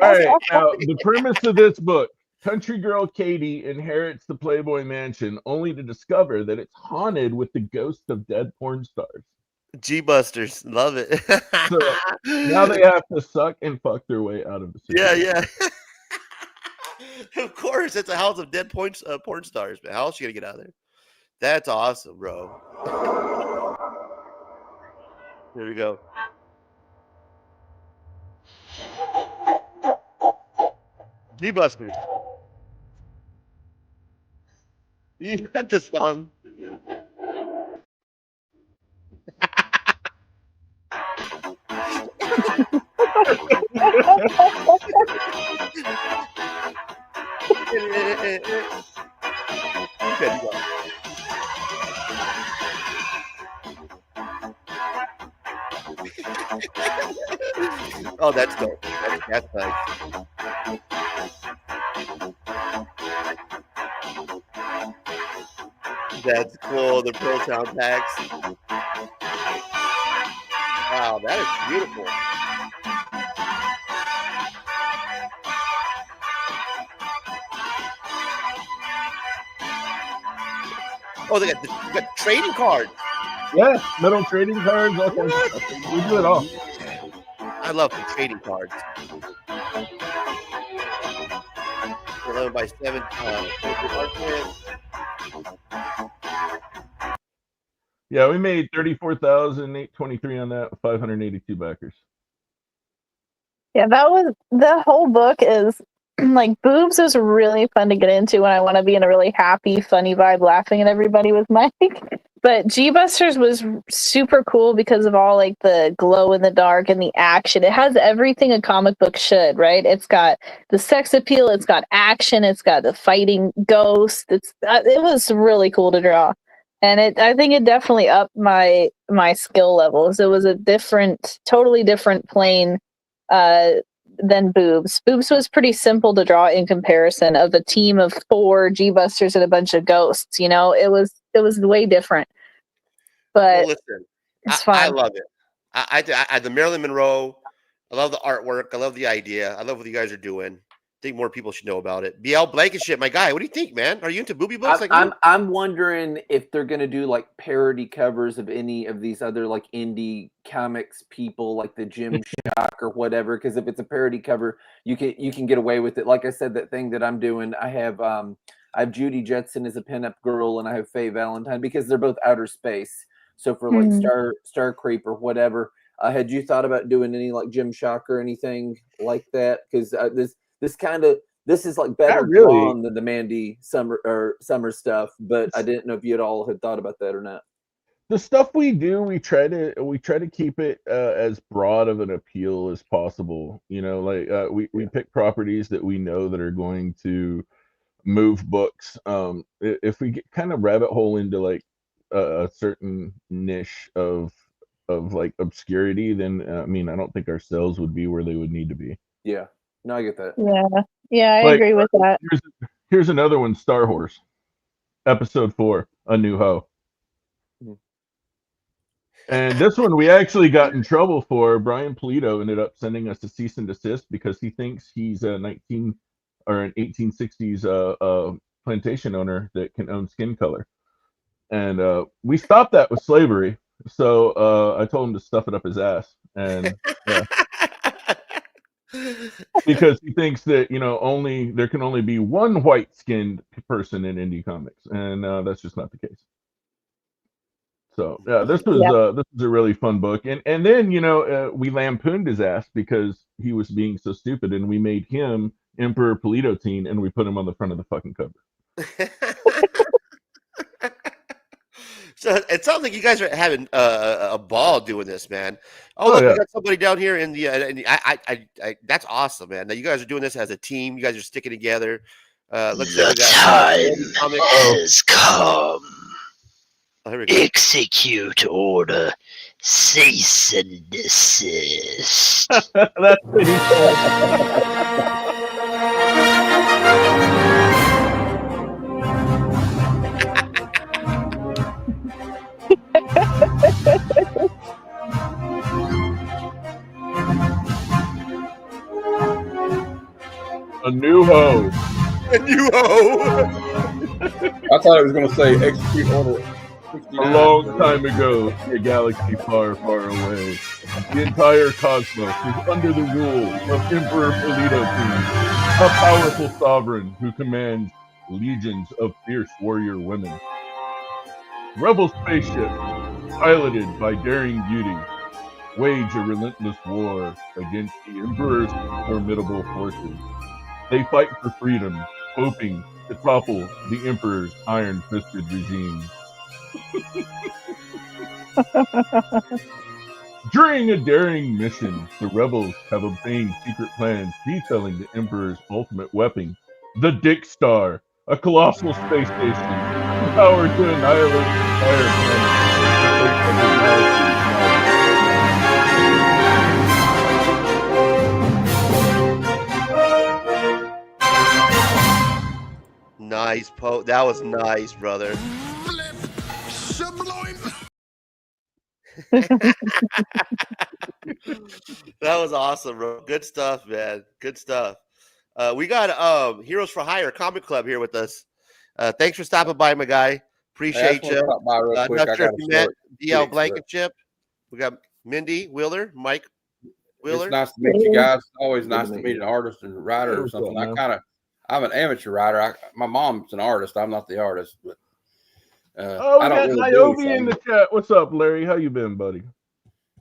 Speaker 5: All right. Now, the premise of this book: country girl Katie inherits the Playboy mansion, only to discover that it's haunted with the ghosts of dead porn stars.
Speaker 1: G Busters, love it.
Speaker 5: So now they have to suck and fuck their way out of the situation.
Speaker 1: Yeah. Of course, it's a house of dead porn stars, man. How else you gonna get out of there? That's awesome, bro. Here we go. G Busters. You got this song. Good. Oh, that's dope. That's nice. That's cool. The Pearl Town packs. Wow, that is beautiful. Oh, they got trading cards.
Speaker 5: Yeah, metal trading cards, all kinds of stuff. We do it all.
Speaker 1: I love the trading cards. 11 by 7.
Speaker 5: Yeah, we made 34,823 on that, 582 backers.
Speaker 4: Yeah, that was the whole book is like boobs is really fun to get into when I want to be in a really happy, funny vibe, laughing at everybody with Mike. But G Busters was super cool because of all like the glow in the dark and the action. It has everything a comic book should, right? It's got the sex appeal, it's got action, it's got the fighting ghost. It was really cool to draw. And I think it definitely upped my skill levels. It was a totally different plane than Boobs. Boobs was pretty simple to draw in comparison of a team of 4 G-Busters and a bunch of ghosts. It was way different. But
Speaker 1: well, listen,
Speaker 4: it's
Speaker 1: I
Speaker 4: fun.
Speaker 1: love it. I the Marilyn Monroe. I love the artwork. I love the idea. I love what you guys are doing. I think more people should know about it. BL Blankenship, my guy. What do you think, man? Are you into booby books?
Speaker 7: I'm wondering if they're gonna do like parody covers of any of these other like indie comics people, like the Jim Shock or whatever. Because if it's a parody cover, you can get away with it. Like I said, that thing that I'm doing, I have Judy Jetson as a pinup girl, and I have Faye Valentine because they're both outer space. So for like Star Creep or whatever, Had you thought about doing any like Gym Shock or anything like that? Because this is like better
Speaker 5: Not really.
Speaker 7: drawn than the Mandy summer stuff, but I didn't know if you all had thought about that or not.
Speaker 5: The stuff we do, we try to keep it as broad of an appeal as possible. You know, like we pick properties that we know that are going to move books. If we get kind of rabbit hole into like a certain niche of like obscurity, then I mean, I don't think our sales would be where they would need to be.
Speaker 7: Yeah, no, I get that.
Speaker 4: Yeah, I
Speaker 5: Like,
Speaker 4: agree with that.
Speaker 5: here's another one: Star Horse, Episode 4, A New Hope. And this one we actually got in trouble for. Brian Polito ended up sending us a cease and desist because he thinks he's an 1860s plantation owner that can own skin color. And we stopped that with slavery. So I told him to stuff it up his ass. And because he thinks that, you know, there can only be one white-skinned person in indie comics, and that's just not the case. So yeah, this was a really fun book, and then, you know, we lampooned his ass because he was being so stupid, and we made him Emperor Polito Teen, and we put him on the front of the fucking cover.
Speaker 1: So it sounds like you guys are having a ball doing this, man. Oh, look,
Speaker 5: yeah.
Speaker 1: we got somebody down here in the. I that's awesome, man. Now you guys are doing this as a team. You guys are sticking together. Looks like we
Speaker 8: The
Speaker 1: got
Speaker 8: time has come.
Speaker 1: Oh, here we go.
Speaker 8: Execute order. Cease and desist.
Speaker 5: That's what he said. A new hoe.
Speaker 1: A new hoe.
Speaker 9: I thought it was going to say execute order.
Speaker 5: A long time ago, in a galaxy far, far away, the entire cosmos is under the rule of Emperor Polito Teen, a powerful sovereign who commands legions of fierce warrior women. Rebel spaceships, piloted by daring beauty, wage a relentless war against the Emperor's formidable forces. They fight for freedom, hoping to topple the Emperor's iron-fisted regime. During a daring mission, the rebels have obtained secret plans detailing the Emperor's ultimate weapon, the Dick Star, a colossal space station powered to annihilate the entire planet.
Speaker 1: Nice that was nice, brother. That was awesome, bro. Good stuff, man. Good stuff. We got Heroes for Hire Comic Club here with us. Thanks for stopping by, my guy. Appreciate you. Not sure if you met DL Blankenship. We got Mindy Wheeler, Mike Wheeler.
Speaker 9: It's nice to meet you guys. It's always nice to meet an artist and writer or something. I'm an amateur writer. My mom's an artist. I'm not the artist, but
Speaker 5: I don't got Niobe in the chat. What's up, Larry? How you been, buddy?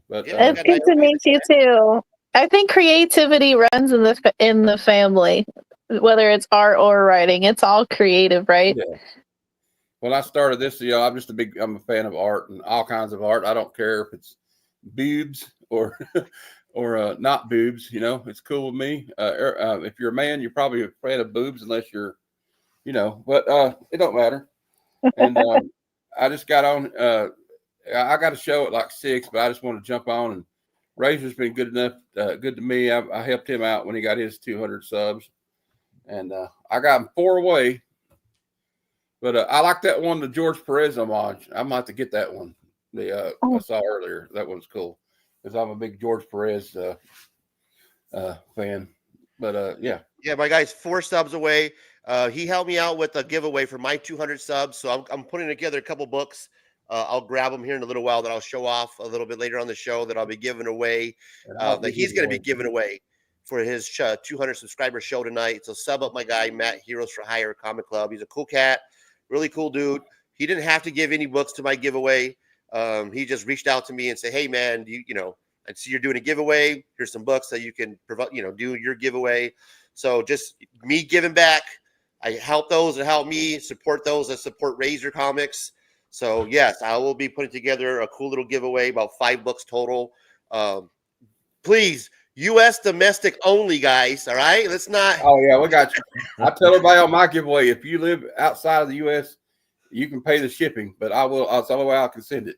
Speaker 7: But
Speaker 4: it's good to meet you too. I think creativity runs in the family, whether it's art or writing. It's all creative, right?
Speaker 9: Yeah. When I started this, I'm a fan of art and all kinds of art. I don't care if it's boobs or or not boobs. You know, it's cool with me. If you're a man, you're probably afraid of boobs unless you're, you know. But it don't matter. And I just got on. I got a show at like 6, but I just want to jump on. And Razor's been good to me. I helped him out when he got his 200 subs, and I got him 4 away. But I like that one, the George Perez homage. I might have to get that one. I saw earlier. That one's cool because I'm a big George Perez fan. But yeah,
Speaker 1: my guy's 4 subs away. He helped me out with a giveaway for my 200 subs, so I'm putting together a couple books. I'll grab them here in a little while that I'll show off a little bit later on the show that I'll be giving away. That he's going to be giving away for his 200 subscriber show tonight. So sub up my guy Matt, Heroes for Hire Comic Club. He's a cool cat, really cool dude. He didn't have to give any books to my giveaway. He just reached out to me and said, "Hey man, you know, I see you're doing a giveaway. Here's some books that you can provide, do your giveaway. So just me giving back. I help those that help me, support those that support Razor Comics. So yes, I will be putting together a cool little giveaway, about 5 books total. Please, U.S. domestic only, guys. All right, let's not.
Speaker 9: Oh yeah, we got you. I tell everybody on my giveaway, if you live outside of the U.S., you can pay the shipping, but I will. That's the only way I can send it.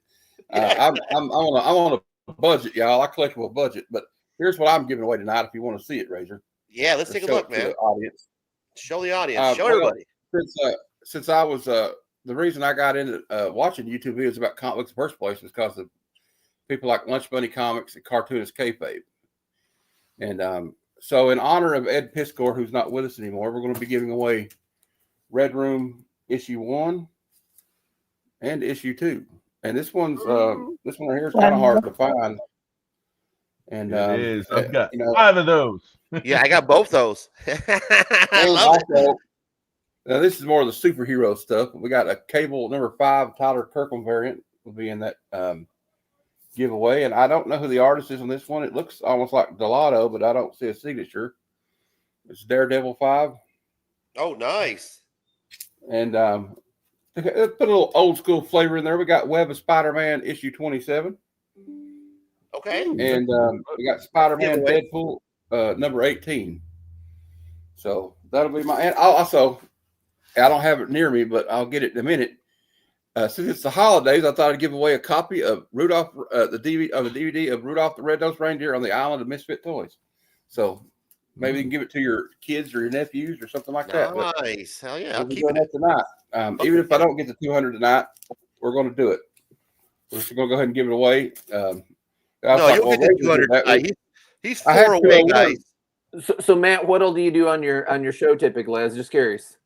Speaker 9: I'm on a budget, y'all. I collectible budget, but here's what I'm giving away tonight. If you want to see it, Razor.
Speaker 1: Yeah, let's take a look, man.
Speaker 9: The audience.
Speaker 1: Show the audience. Show everybody.
Speaker 9: Since I was the reason I got into watching YouTube videos about comic books in the first place was because of people like Lunch Bunny Comics and Cartoonist Kayfabe. And so in honor of Ed Piscor, who's not with us anymore, we're going to be giving away Red Room issue 1 and issue 2. And this one right here is kind of hard to find. And
Speaker 5: it is. I've got 5 of those.
Speaker 1: Yeah, I got both those. I love it.
Speaker 9: Now this is more of the superhero stuff. We got a Cable number 5 Tyler Kirkham variant will be in that giveaway, and I don't know who the artist is on this one. It looks almost like Delato, but I don't see a signature. It's Daredevil 5.
Speaker 1: Oh, nice.
Speaker 9: And put a little old school flavor in there. We got Web of Spider-Man issue 27.
Speaker 1: Okay.
Speaker 9: And we got Spider-Man Deadpool number 18. So that'll be my. And also, I don't have it near me, but I'll get it in a minute. Since it's the holidays, I thought I'd give away a copy of Rudolph, the DVD of Rudolph the Red-Nosed Reindeer on the Island of Misfit Toys. So maybe you can give it to your kids or your nephews or something like that.
Speaker 1: Nice. Hell yeah.
Speaker 9: I'll keep it tonight. Even if I don't get the 200 tonight, we're going to do it. We're just going to go ahead and give it away.
Speaker 1: No, you'll get the 200. He's 4 away, guys.
Speaker 7: So Matt, what all do you do on your show typically? I was just curious.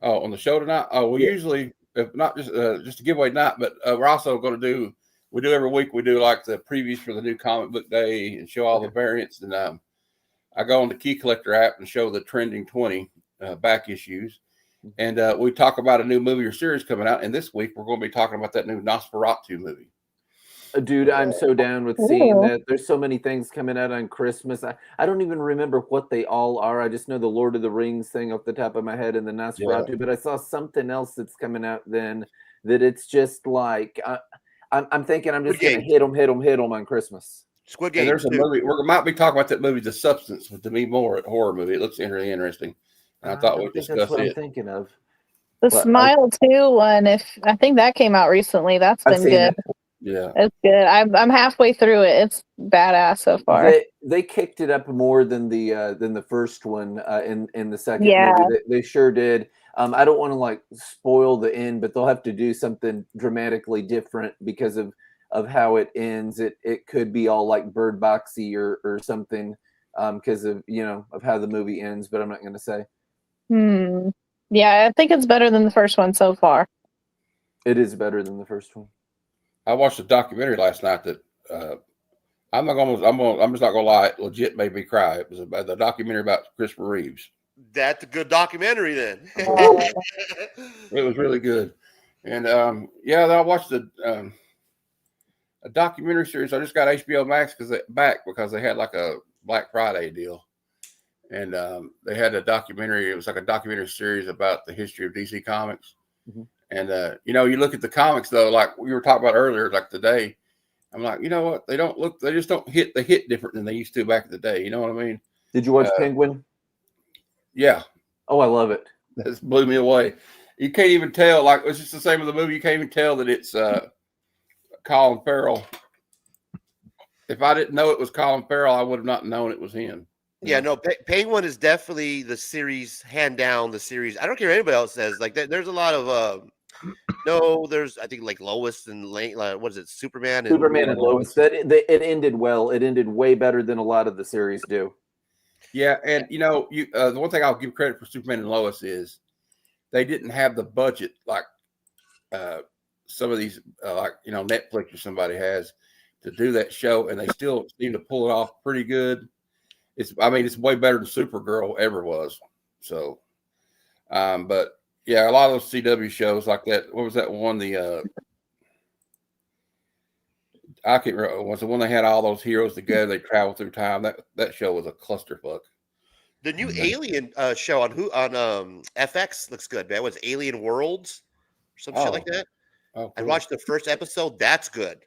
Speaker 9: Oh, on the show tonight? Oh, we usually, if not just a giveaway night, but we're also going to we do every week, we do like the previews for the new comic book day and show all the variants. And I go on the Key Collector app and show the trending 20 back issues. And we talk about a new movie or series coming out. And this week, we're going to be talking about that new Nosferatu movie.
Speaker 7: Dude, I'm so down with seeing that. There's so many things coming out on Christmas. I don't even remember what they all are. I just know the Lord of the Rings thing off the top of my head and the Nosferatu. But I saw something else that's coming out then that it's just like I'm thinking I'm just going to hit them on Christmas.
Speaker 1: Squid Game.
Speaker 9: And there's a movie. We might be talking about that movie, The Substance, with Demi Moore, a horror movie. It looks really interesting. And I thought we'd discuss
Speaker 7: that's what
Speaker 9: it.
Speaker 7: I'm thinking of.
Speaker 4: The Smile 2 one, I think that came out recently. That's been good.
Speaker 9: Yeah,
Speaker 4: it's good. I'm halfway through it. It's badass so far.
Speaker 7: They kicked it up more than the first one in the second movie. They sure did. I don't want to like spoil the end, but they'll have to do something dramatically different because of how it ends. It could be all like Bird Boxy or something because of how the movie ends. But I'm not going to say.
Speaker 4: Yeah, I think it's better than the first one so far.
Speaker 7: It is better than the first one.
Speaker 9: I watched a documentary last night that I'm just not gonna lie, it legit made me cry. It was about the documentary about Christopher Reeves.
Speaker 1: That's a good documentary then.
Speaker 9: It was really good. And I watched a documentary series. I just got HBO Max because they had like a Black Friday deal. And they had a documentary. It was like a documentary series about the history of DC Comics. Mm-hmm. And, you look at the comics, though, like we were talking about earlier, like today, I'm like, you know what? They just don't hit different than they used to back in the day. You know what I mean?
Speaker 7: Did you watch Penguin?
Speaker 9: Yeah.
Speaker 7: Oh, I love it.
Speaker 9: That blew me away. You can't even tell, like, it's just the same with the movie. You can't even tell that it's Colin Farrell. If I didn't know it was Colin Farrell, I would have not known it was him.
Speaker 1: Yeah, no, Penguin is definitely the series, hand down the series. I don't care what anybody else says. Like, there's a lot of there's I think like Lois and Lane. What is it, Superman and
Speaker 7: Lois? It ended well. It ended way better than a lot of the series do.
Speaker 9: Yeah, and the one thing I'll give credit for Superman and Lois is they didn't have the budget like some of these Netflix or somebody has to do that show, and they still seem to pull it off pretty good. It's way better than Supergirl ever was. So, but yeah, a lot of those CW shows like that. What was that one? The I can't remember. Was the one they had all those heroes together? They travel through time. That show was a clusterfuck.
Speaker 1: The new Alien show on FX looks good, man. It was Alien Worlds, some shit like
Speaker 9: Oh,
Speaker 1: that.
Speaker 9: oh,
Speaker 1: I
Speaker 9: cool.
Speaker 1: watched the first episode. That's good.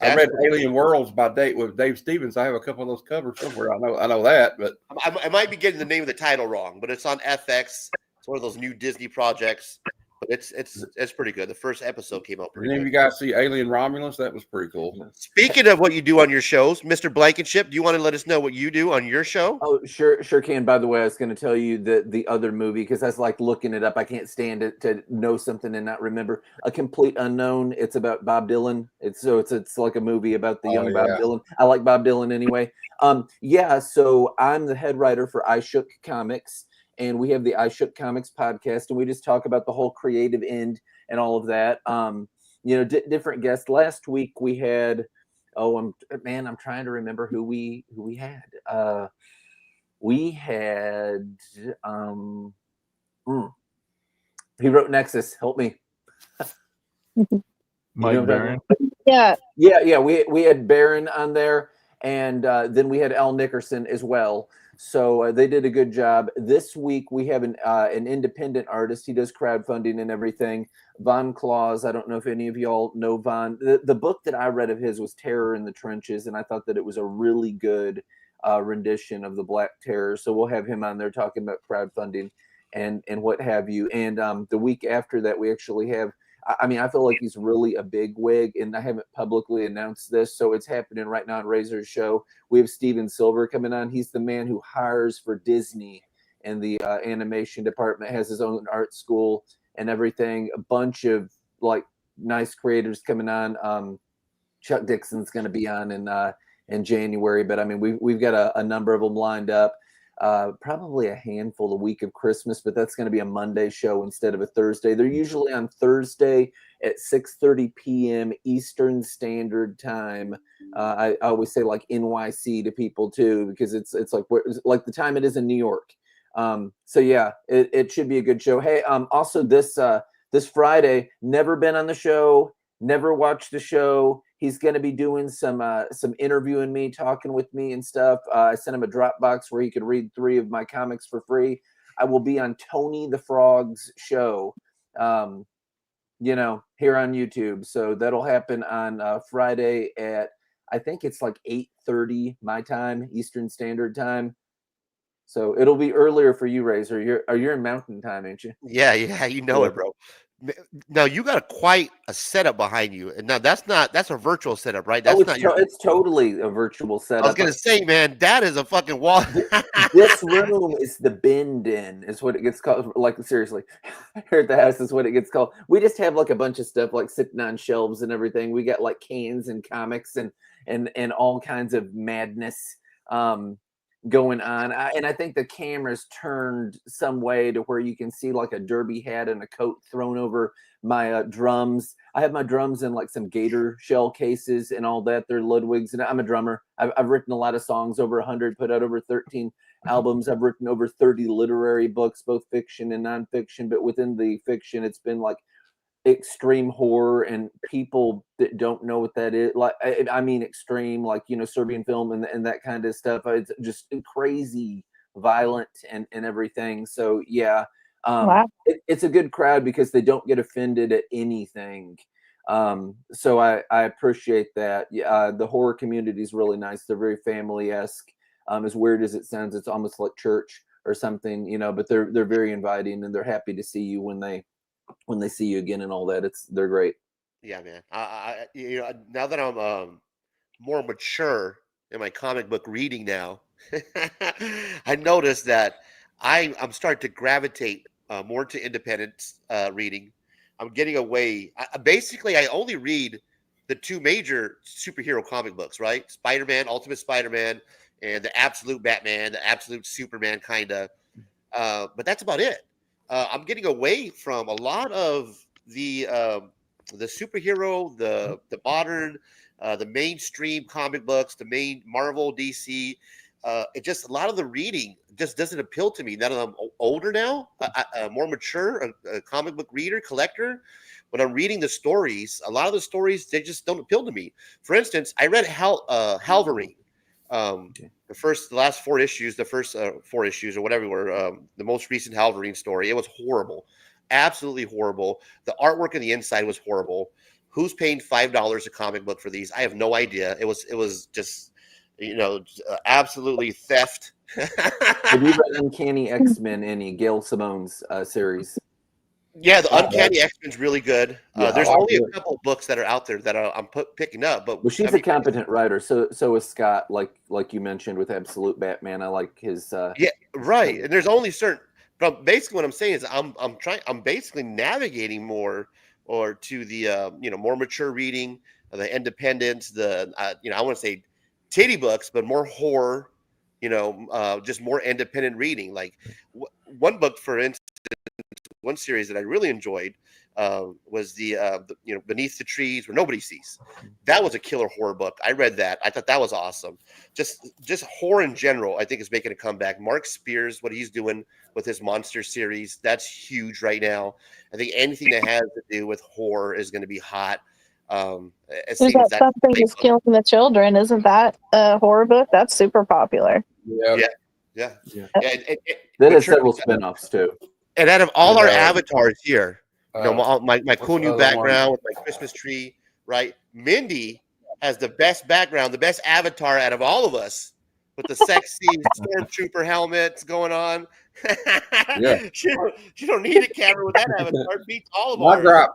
Speaker 9: I
Speaker 1: That's
Speaker 9: read
Speaker 1: pretty
Speaker 9: Alien Worlds by date with Dave Stevens. I have a couple of those covers somewhere. I know that, but
Speaker 1: I might be getting the name of the title wrong, but it's on FX. It's one of those new Disney projects, but it's pretty good. The first episode came out
Speaker 9: did
Speaker 1: pretty
Speaker 9: any of
Speaker 1: good.
Speaker 9: you guys see Alien Romulus? That was pretty cool.
Speaker 1: Speaking of what you do on your shows, Mr. Blankenship, do you want to let us know what you do on your show?
Speaker 7: Oh, sure can. By the way, I was going to tell you the other movie because I was like looking it up. I can't stand it to know something and not remember. A Complete Unknown. It's about Bob Dylan. It's like a movie about the
Speaker 9: Oh
Speaker 7: young Bob
Speaker 9: yeah.
Speaker 7: Dylan. I like Bob Dylan anyway. Yeah. So I'm the head writer for I Shook Comics, and we have the I Shook Comics podcast, and we just talk about the whole creative end and all of that. Different guests. Last week we had. Oh, I'm trying to remember who we had. We had he wrote Nexus. Help me.
Speaker 5: Mike Barron.
Speaker 4: Yeah.
Speaker 7: Yeah. We had Barron on there, and then we had Al Nickerson as well. So they did a good job. This week we have an independent artist. He does crowdfunding and everything. Von Claus. I don't know if any of y'all know Von. The book that I read of his was Terror in the Trenches, and I thought that it was a really good rendition of the Black Terror. So we'll have him on there talking about crowdfunding and what have you. And the week after that, we actually have. I feel like he's really a big wig, and I haven't publicly announced this, so it's happening right now on Razor's show. We have Steven Silver coming on. He's the man who hires for Disney and the animation department, has his own art school and everything. A bunch of like nice creators coming on. Chuck Dixon's going to be on in January, but I mean we've got a number of them lined up. Probably a handful the week of Christmas, but that's going to be a Monday show instead of a Thursday. They're usually on Thursday at 6:30 p.m. Eastern Standard Time. I always say like NYC to people too, because it's like the time it is in New York. So yeah, it should be a good show. Hey, also this Friday, never been on the show, never watched the show. He's going to be doing some interviewing me, talking with me and stuff. I sent him a Dropbox where he could read 3 of my comics for free. I will be on Tony the Frog's show, here on YouTube. So that'll happen on Friday at, I think it's like 8:30 my time, Eastern Standard Time. So it'll be earlier for you, Razor. You're in Mountain Time, ain't you?
Speaker 1: Yeah, you know it, bro. Now you got quite a setup behind you, and now that's a virtual setup, right? That's not your.
Speaker 7: It's totally a virtual setup.
Speaker 1: I was gonna say, man, that is a fucking wall.
Speaker 7: This room is the bin den, is what it gets called. Like seriously, here at the house is what it gets called. We just have like a bunch of stuff like sitting on shelves and everything. We got like cans and comics and all kinds of madness going on. And I think the camera's turned some way to where you can see like a derby hat and a coat thrown over my drums. I have my drums in like some gator shell cases and all that. They're Ludwigs, and I'm a drummer. I've written a lot of songs, over 100, put out over 13 albums. I've written over 30 literary books, both fiction and nonfiction. But within the fiction, it's been like extreme horror, and people that don't know what that is, like I mean extreme, like Serbian film and that kind of stuff. It's just crazy violent and everything. So yeah,
Speaker 4: Wow.
Speaker 7: it's a good crowd because they don't get offended at anything. So I appreciate that. Yeah, the horror community is really nice. They're very family-esque. As weird as it sounds, it's almost like church or something, but they're very inviting, and they're happy to see you when they see you again and all that. They're great.
Speaker 1: Yeah, man. I now that I'm more mature in my comic book reading now, I noticed that I'm starting to gravitate more to independent reading. I'm getting away. Basically, I only read the 2 major superhero comic books, right? Spider-Man, Ultimate Spider-Man, and the Absolute Batman, the Absolute Superman, kind of. But that's about it. I'm getting away from a lot of the superhero, the modern, the mainstream comic books, the main Marvel, DC. It just, a lot of the reading just doesn't appeal to me. Now that I'm older now, more mature, a comic book reader, collector. when I'm reading the stories, a lot of the stories, they just don't appeal to me. For instance, I read Halverine, the last 4 issues, the first 4 issues or whatever were the most recent Halverine story. It was horrible, absolutely horrible. The artwork on the inside was horrible. Who's paying $5 a comic book for these? I have no idea. It was just, absolutely theft.
Speaker 7: Have you read Uncanny X-Men, any Gail Simone's series?
Speaker 1: Yeah, the Uncanny X-Men's really good.
Speaker 7: Yeah,
Speaker 1: There's
Speaker 7: I like
Speaker 1: only a
Speaker 7: it.
Speaker 1: couple of books that are out there that I'm picking up. But
Speaker 7: Well, she's a competent writer. So is Scott, like you mentioned with Absolute Batman. I like his.
Speaker 1: Yeah, right. And there's only certain. But basically, what I'm saying is, I'm basically navigating more or to the more mature reading, the independence, the I want to say titty books, but more horror. Just more independent reading. Like one book, for instance. One series that I really enjoyed was the Beneath the Trees Where Nobody Sees. That was a killer horror book. I read that. I thought that was awesome. Just horror in general, I think, is making a comeback. Mark Spears, what he's doing with his monster series, that's huge right now. I think anything that has to do with horror is going to be hot.
Speaker 4: There's that Something is Killing the Children. Isn't that a horror book? That's super popular.
Speaker 1: Yeah.
Speaker 7: That has several spinoffs too.
Speaker 1: And out of all our avatars here, my cool new background with my Christmas tree, right? Mindy has the best background, the best avatar out of all of us, with the sexy stormtrooper helmets going on.
Speaker 9: Yeah.
Speaker 1: she don't need a camera with that avatar. It beats all of
Speaker 9: My
Speaker 1: ours.
Speaker 9: graph.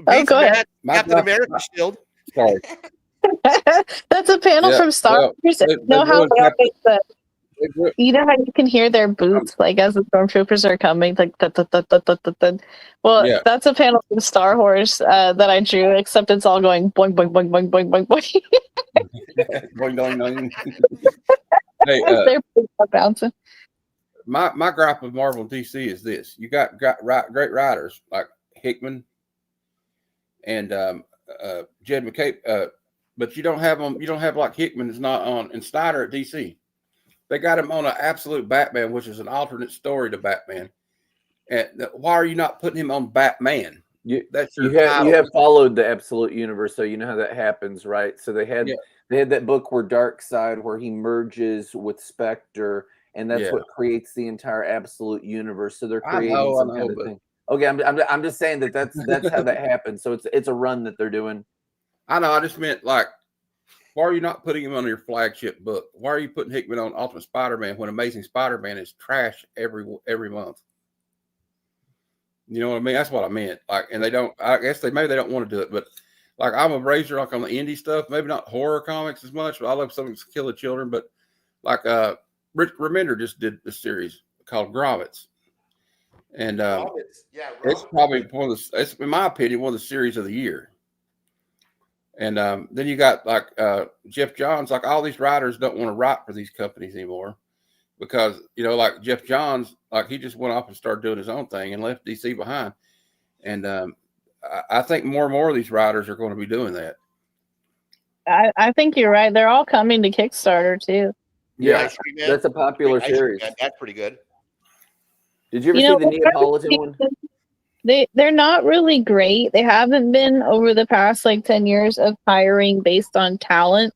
Speaker 1: Beats
Speaker 4: go ahead.
Speaker 1: Captain America shield.
Speaker 9: Sorry.
Speaker 4: That's a panel from Star Wars. You know how you can hear their boots like as the stormtroopers are coming, like well, that's a panel from Star Wars that I drew, except it's all going boing boing boing boing boing boing boing.
Speaker 9: Boing, boing, boing. Hey,
Speaker 4: their boots are bouncing.
Speaker 9: My gripe with Marvel and DC is this: you got great writers like Hickman and Jed McCabe, but you don't have them. You don't have like Hickman is not on and Snyder at DC. They got him on an Absolute Batman, which is an alternate story to Batman. And why are you not putting him on Batman?
Speaker 7: You have followed the Absolute universe, so you know how that happens, right? So they had that book where Darkseid, where he merges with Spectre, and that's what creates the entire Absolute universe. So they're creating some kind of thing. Okay, I'm just saying that's how that happens. So it's a run that they're doing.
Speaker 9: I know. I just meant like, why are you not putting him on your flagship book? Why are you putting Hickman on Ultimate Spider-Man when Amazing Spider-Man is trash every month? You know what I mean? That's what I meant. Like, and they don't. I guess maybe they don't want to do it, but like I'm a raiser like on the indie stuff. Maybe not horror comics as much, but I love something to kill the children. But like Rich Remender just did a series called Grommets, and it's probably it's in my opinion one of the series of the year. And then you got like Jeff Johns, like all these writers don't want to write for these companies anymore because, like Jeff Johns, like he just went off and started doing his own thing and left DC behind. And I think more and more of these writers are going to be doing that.
Speaker 4: I think you're right. They're all coming to Kickstarter too.
Speaker 7: Yeah, that's a popular series.
Speaker 1: That's pretty good.
Speaker 7: Did you ever see the Neapolitan one?
Speaker 4: They're not really great. They haven't been over the past 10 years of hiring based on talent.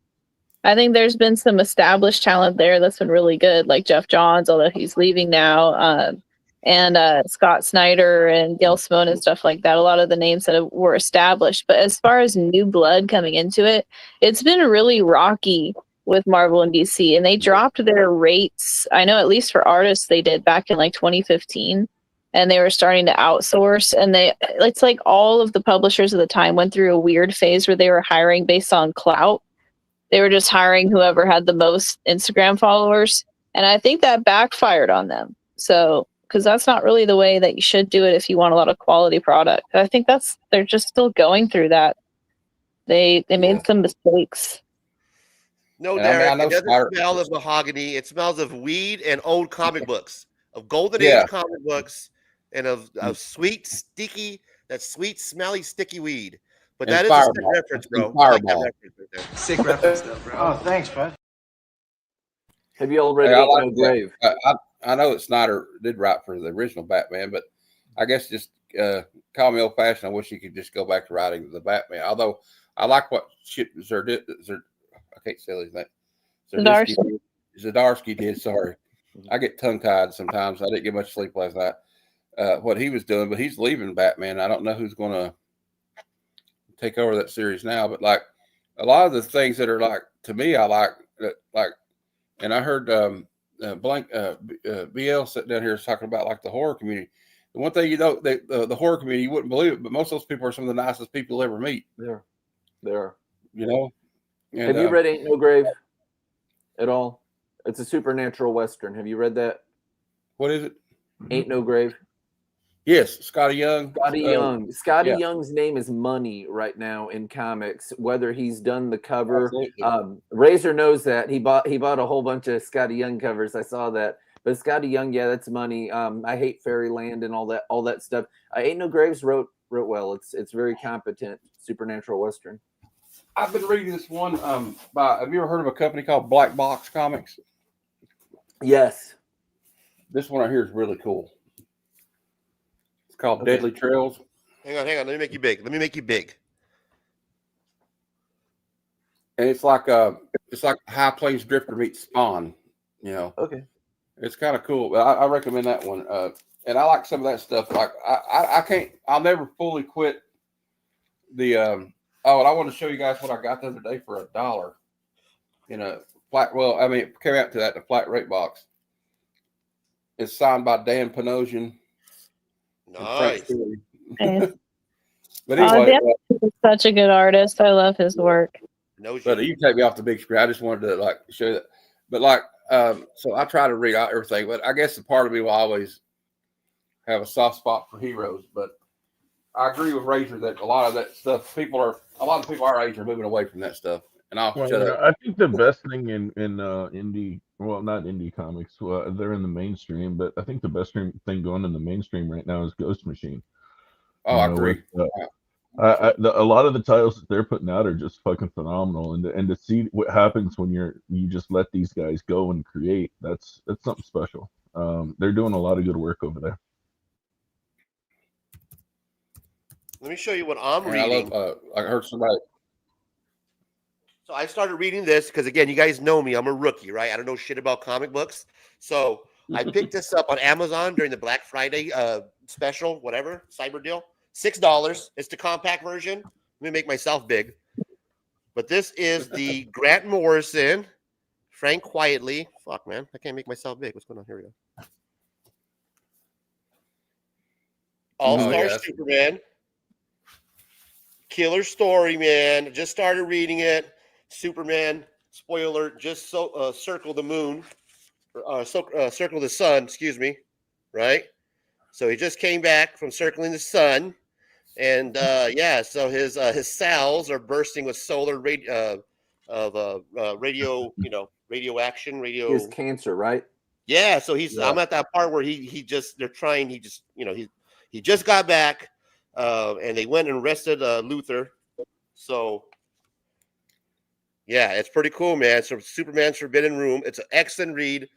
Speaker 4: I think there's been some established talent there that's been really good, like Jeff Johns, although he's leaving now, and Scott Snyder and Gail Simone and stuff like that. A lot of the names that were established. But as far as new blood coming into it, it's been really rocky with Marvel and DC, and they dropped their rates. I know at least for artists they did back in 2015. And they were starting to outsource, and it's like all of the publishers at the time went through a weird phase where they were hiring based on clout. They were just hiring whoever had the most Instagram followers. And I think that backfired on them. So, because that's not really the way that you should do it if you want a lot of quality product. I think they're just still going through that. They made some mistakes.
Speaker 1: No, Derek, it doesn't smell of mahogany. It smells of weed and old comic books, of golden age comic books. And of sweet, sticky, that sweet, smelly, sticky weed. But that is a sick reference, bro. I like that reference right there.
Speaker 10: Sick reference, though, bro. Oh, thanks, bud.
Speaker 7: Have you already
Speaker 9: I know that Snyder did write for the original Batman, but I guess just call me old fashioned. I wish he could just go back to writing the Batman. Although I like what I can't say his name. Zdarsky did. Sorry, I get tongue tied sometimes. I didn't get much sleep last night. What he was doing, but he's leaving Batman. I don't know who's going to take over that series now, but like a lot of the things that are like to me, I like, and I heard BL sitting down here talking about like the horror community. The one thing the horror community, you wouldn't believe it, but most of those people are some of the nicest people you'll ever meet.
Speaker 7: They are.
Speaker 9: You know. And,
Speaker 7: have you read Ain't No Grave at all? It's a supernatural western. Have you read that?
Speaker 9: What is it?
Speaker 7: Ain't No Grave.
Speaker 9: Yes, Scotty Young.
Speaker 7: Scotty Young's name is money right now in comics. Whether he's done the cover, Razor knows that he bought a whole bunch of Scotty Young covers. I saw that, but Scotty Young, yeah, that's money. I hate Fairyland and all that stuff. Ain't No Graves wrote well. It's very competent supernatural western.
Speaker 9: I've been reading this one. Have you ever heard of a company called Black Box Comics?
Speaker 7: Yes.
Speaker 9: This one right here is really cool. It's called Deadly Trails.
Speaker 1: Hang on. Let me make you big.
Speaker 9: And it's like High Plains Drifter meets Spawn. You know.
Speaker 7: Okay.
Speaker 9: It's kind of cool. But I recommend that one. And I like some of that stuff. Like I'll never fully quit the. And I want to show you guys what I got the other day for $1 in a flat. Well, I mean, it came out to that in a flat rate box. It's signed by Dan Panosian.
Speaker 1: Nice.
Speaker 9: But anyway,
Speaker 4: Dan is such a good artist. I love his work.
Speaker 9: But you take me off the big screen. I just wanted to like show you that. But like, so I try to read out everything. But I guess the part of me will always have a soft spot for heroes. But I agree with Razor that a lot of that stuff, a lot of people our age are moving away from that stuff. And
Speaker 5: I think the best thing in indie, well, not indie comics, they're in the mainstream, but I think the best thing going in the mainstream right now is Ghost Machine.
Speaker 9: Oh, I agree.
Speaker 5: A lot of the titles that they're putting out are just fucking phenomenal, and to see what happens when you just let these guys go and create, that's something special. They're doing a lot of good work over there.
Speaker 1: Let me show you what I'm reading.
Speaker 9: I heard somebody.
Speaker 1: So I started reading this because, again, you guys know me. I'm a rookie, right? I don't know shit about comic books. So I picked this up on Amazon during the Black Friday special, whatever, cyber deal. $6. It's the compact version. Let me make myself big. But this is the Grant Morrison, Frank Quietly. Fuck, man. I can't make myself big. What's going on? Here we go. All-Star Superman. Killer story, man. Just started reading it. Superman, spoiler, just circle the moon, circle the sun, excuse me, right? So he just came back from circling the sun, and so his cells are bursting with solar radio, radio action, radio.
Speaker 7: His cancer, right?
Speaker 1: Yeah, so I'm at that part where he just got back, and they went and arrested Luther, so. Yeah, it's pretty cool, man. So Superman's Forbidden Room. It's an excellent read.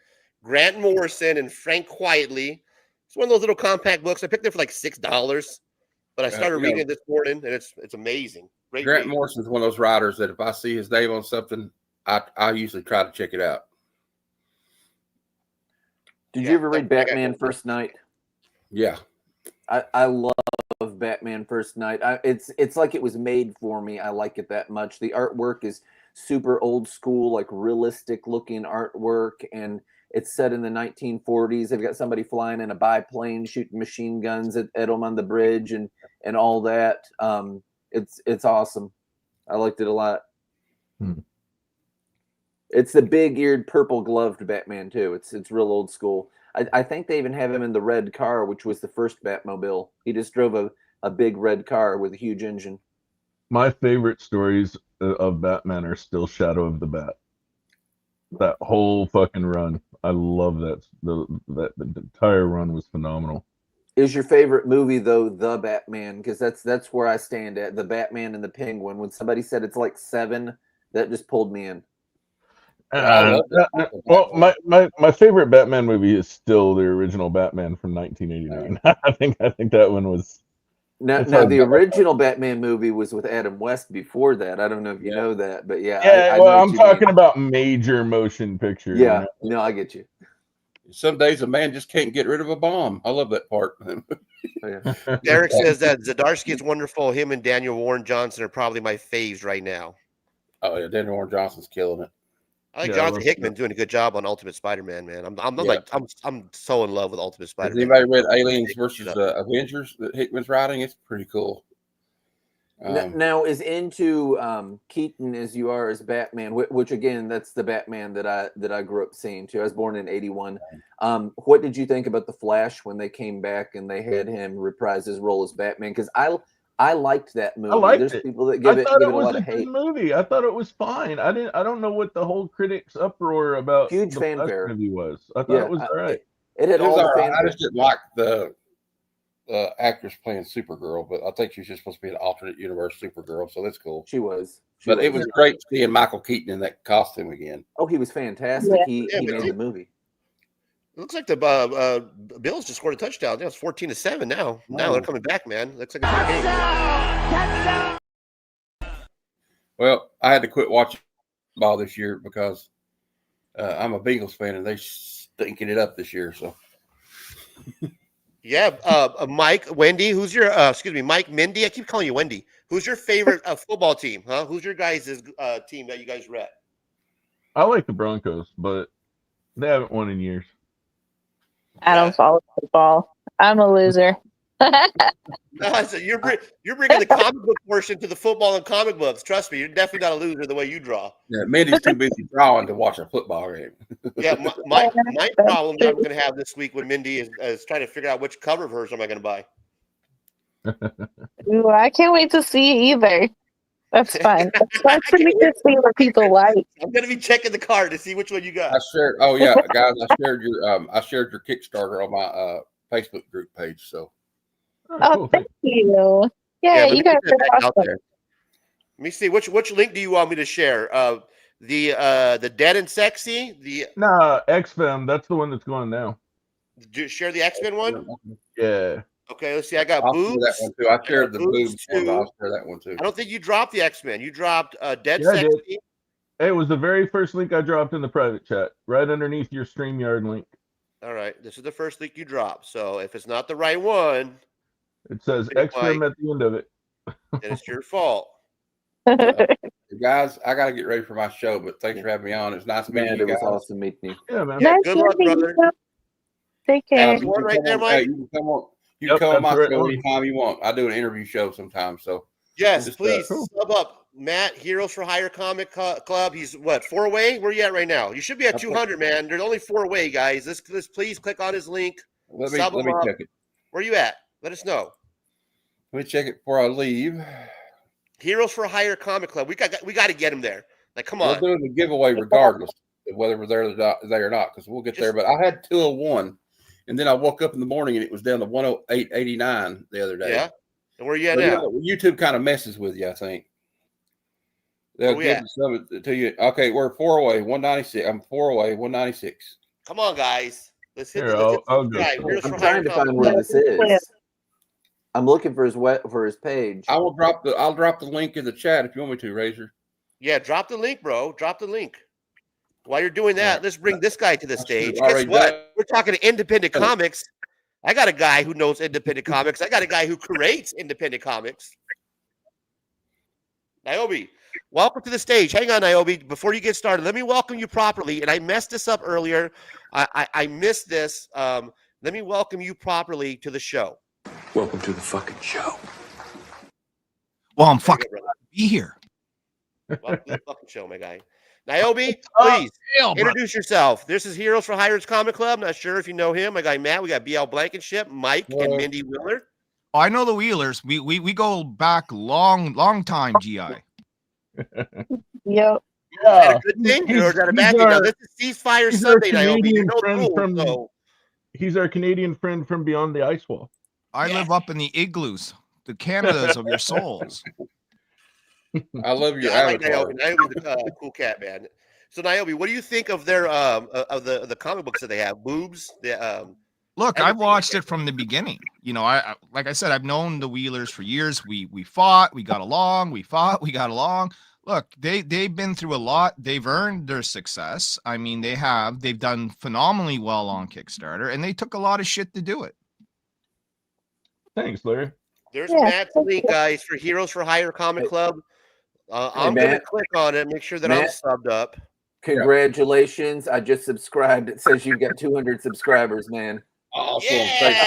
Speaker 1: Grant Morrison and Frank Quietly. It's one of those little compact books. I picked it for like $6, but I started reading it this morning, and it's amazing. Great
Speaker 9: Grant
Speaker 1: read.
Speaker 9: Morrison's one of those writers that if I see his name on something, I usually try to check it out.
Speaker 7: Did you ever read Batman First Night?
Speaker 9: Yeah.
Speaker 7: I love Batman First Night. It's like it was made for me. I like it that much. The artwork is super old school, like realistic looking artwork, and it's set in the 1940s. They've got somebody flying in a biplane shooting machine guns at them on the bridge and all that. It's awesome. I liked it a lot. It's the big-eared, purple-gloved Batman too. It's real old school. I think they even have him in the red car, which was the first Batmobile. He just drove a big red car with a huge engine.
Speaker 5: My favorite stories of Batman are still Shadow of the Bat. That whole fucking run, I love that. The entire run was phenomenal.
Speaker 7: Is your favorite movie though The Batman? Because that's where I stand at. The Batman and the Penguin. When somebody said it's like 7, that just pulled me in.
Speaker 9: I love it.
Speaker 5: Well, my favorite Batman movie is still the original Batman from 1989. I think that one was.
Speaker 7: Now the original Batman movie was with Adam West before that. I don't know if you know that, but yeah, I know
Speaker 5: well,
Speaker 7: what
Speaker 5: I'm
Speaker 7: you
Speaker 5: talking
Speaker 7: mean.
Speaker 5: about major motion picture.
Speaker 7: Yeah, no, I get you.
Speaker 9: Some days a man just can't get rid of a bomb. I love that part.
Speaker 1: Derek says that Zdarsky is wonderful. Him and Daniel Warren Johnson are probably my faves right now.
Speaker 9: Oh yeah, Daniel Warren Johnson's killing it.
Speaker 1: I like Jonathan Hickman doing a good job on Ultimate Spider-Man, man. I'm so in love with Ultimate Spider-Man.
Speaker 9: Has anybody read Aliens versus Avengers that Hickman's writing? It's pretty cool.
Speaker 7: Now, as into Keaton as you are as Batman, which again, that's the Batman that I grew up seeing too. I was born in '81. What did you think about the Flash when they came back and they had him reprise his role as Batman? Because I liked that movie. There's people that give it a lot of hate.
Speaker 5: Movie. I thought it was fine. I don't know what the whole critics uproar about.
Speaker 7: Huge fanfare.
Speaker 5: Movie was. I thought it was all right.
Speaker 7: It had all the fanfare.
Speaker 9: I just didn't like the actress playing Supergirl, but I think she's just supposed to be an alternate universe Supergirl, so that's cool.
Speaker 7: She was.
Speaker 9: It was great seeing Michael Keaton in that costume again.
Speaker 7: Oh, he was fantastic. Yeah. He made the movie.
Speaker 1: It looks like the Bills just scored a touchdown. It's 14-7 now. Now they're coming back, man. Looks like a good game.
Speaker 9: Well, I had to quit watching ball this year because I'm a Bengals fan and they stinking it up this year. So,
Speaker 1: yeah, Mike, Wendy, who's your Mike, Mindy? I keep calling you Wendy. Who's your favorite football team? Huh? Who's your guys' team that you guys rep?
Speaker 5: I like the Broncos, but they haven't won in years.
Speaker 4: I don't follow football. I'm a loser.
Speaker 1: No, you're bringing the comic book portion to the football and comic books. Trust me, you're definitely not a loser the way you draw.
Speaker 9: Yeah, Mindy's too busy drawing to watch a football game.
Speaker 1: Yeah, my problem that I'm going to have this week with Mindy is trying to figure out which cover of hers am I going to buy.
Speaker 4: Ooh, I can't wait to see either. That's fun. It's fun for me to see what people like.
Speaker 1: I'm going to be checking the card to see which one you got.
Speaker 9: I shared. Oh yeah, guys, I shared your Kickstarter on my Facebook group page. So.
Speaker 4: Oh, thank you. Yeah, you guys are awesome.
Speaker 1: Let me see which link do you want me to share? The Dead and Sexy.
Speaker 5: X-Fem. That's the one that's going now.
Speaker 1: Did you share the X-Men one?
Speaker 5: Yeah.
Speaker 1: Okay, let's see. I got boobs.
Speaker 9: That one too. I shared the boobs one. I'll share that one too.
Speaker 1: I don't think you dropped the X-Men. You dropped Dead Sexy.
Speaker 5: It was the very first link I dropped in the private chat, right underneath your StreamYard link.
Speaker 1: All right, this is the first link you dropped. So if it's not the right one,
Speaker 5: it says X-Fem at the end of it.
Speaker 1: Then it's your fault.
Speaker 9: Guys, I got to get ready for my show, but thanks for having me on. It's nice meeting you guys.
Speaker 7: It was awesome meeting you.
Speaker 5: Yeah, man.
Speaker 1: Yeah, good luck, brother.
Speaker 4: Take care.
Speaker 1: You one right there, Mike.
Speaker 9: You can come on. You can come on my show anytime you want. I do an interview show sometimes. So
Speaker 1: yes, please sub up. Matt, Heroes for Hire Comic Club. He's what, 4 away? Where are you at right now? You should be at 200, man. There's only 4 away, guys. Let's please click on his link.
Speaker 9: Let me check it.
Speaker 1: Where are you at? Let us know.
Speaker 9: Let me check it before I leave.
Speaker 1: Heroes for Hire Comic Club. We got to get him there. Like, come on.
Speaker 9: We're doing the giveaway regardless of whether we're there or not, because we'll get there. But I had 201, and then I woke up in the morning and it was down to 108.89 the other day.
Speaker 1: Yeah. And where are you at now?
Speaker 9: YouTube kind of messes with you, I think. They'll give some to you. Okay, we're 4 away, 196. I'm 4 away, 196.
Speaker 1: Come on, guys. Let's hit
Speaker 5: I'll
Speaker 7: I'm trying to find where this is. I'm looking for his page.
Speaker 9: I'll drop the link in the chat if you want me to, Razor.
Speaker 1: Yeah, drop the link, bro. Drop the link. While you're doing that, let's bring this guy to the stage. Guess what? We're talking independent comics. I got a guy who knows independent comics. I got a guy who creates independent comics. Niobe, welcome to the stage. Hang on, Niobe. Before you get started, let me welcome you properly. And I messed this up earlier. I missed this. Let me welcome you properly to the show.
Speaker 2: Welcome to the fucking show.
Speaker 11: Well, I'm fucking be here.
Speaker 1: Welcome to the fucking show, my guy. Niobe, please introduce yourself. This is Heroes for Hires Comic Club. Not sure if you know him. My guy Matt. We got BL Blankenship, Mike, and Mindy Wheeler.
Speaker 11: Oh, I know the Wheelers. We go back long time, GI.
Speaker 4: Yep.
Speaker 1: Is that a good thing or is that a bad thing? Now, this is Ceasefire Sunday, Niobe. You know the rules,
Speaker 5: he's our Canadian friend from beyond the ice wall.
Speaker 11: I live up in the igloos, the Canadas of your souls.
Speaker 9: I love your
Speaker 1: I like
Speaker 9: avatar.
Speaker 1: Niobe's a cool cat, man. So Niobe, what do you think of their of the comic books that they have? Boobs.
Speaker 11: Look, I watched it from the beginning. You know, I like I said, I've known the Wheelers for years. We fought, we got along, we fought, we got along. Look, they've been through a lot. They've earned their success. I mean, they've done phenomenally well on Kickstarter, and they took a lot of shit to do it.
Speaker 5: Thanks, Larry.
Speaker 1: There's Matt's link, guys, for Heroes for Hire Comic Club. I'm going to click on it, make sure that I'm subbed up.
Speaker 7: Congratulations. I just subscribed. It says you got 200 subscribers, man.
Speaker 9: Awesome.
Speaker 1: Yeah.
Speaker 9: Thanks,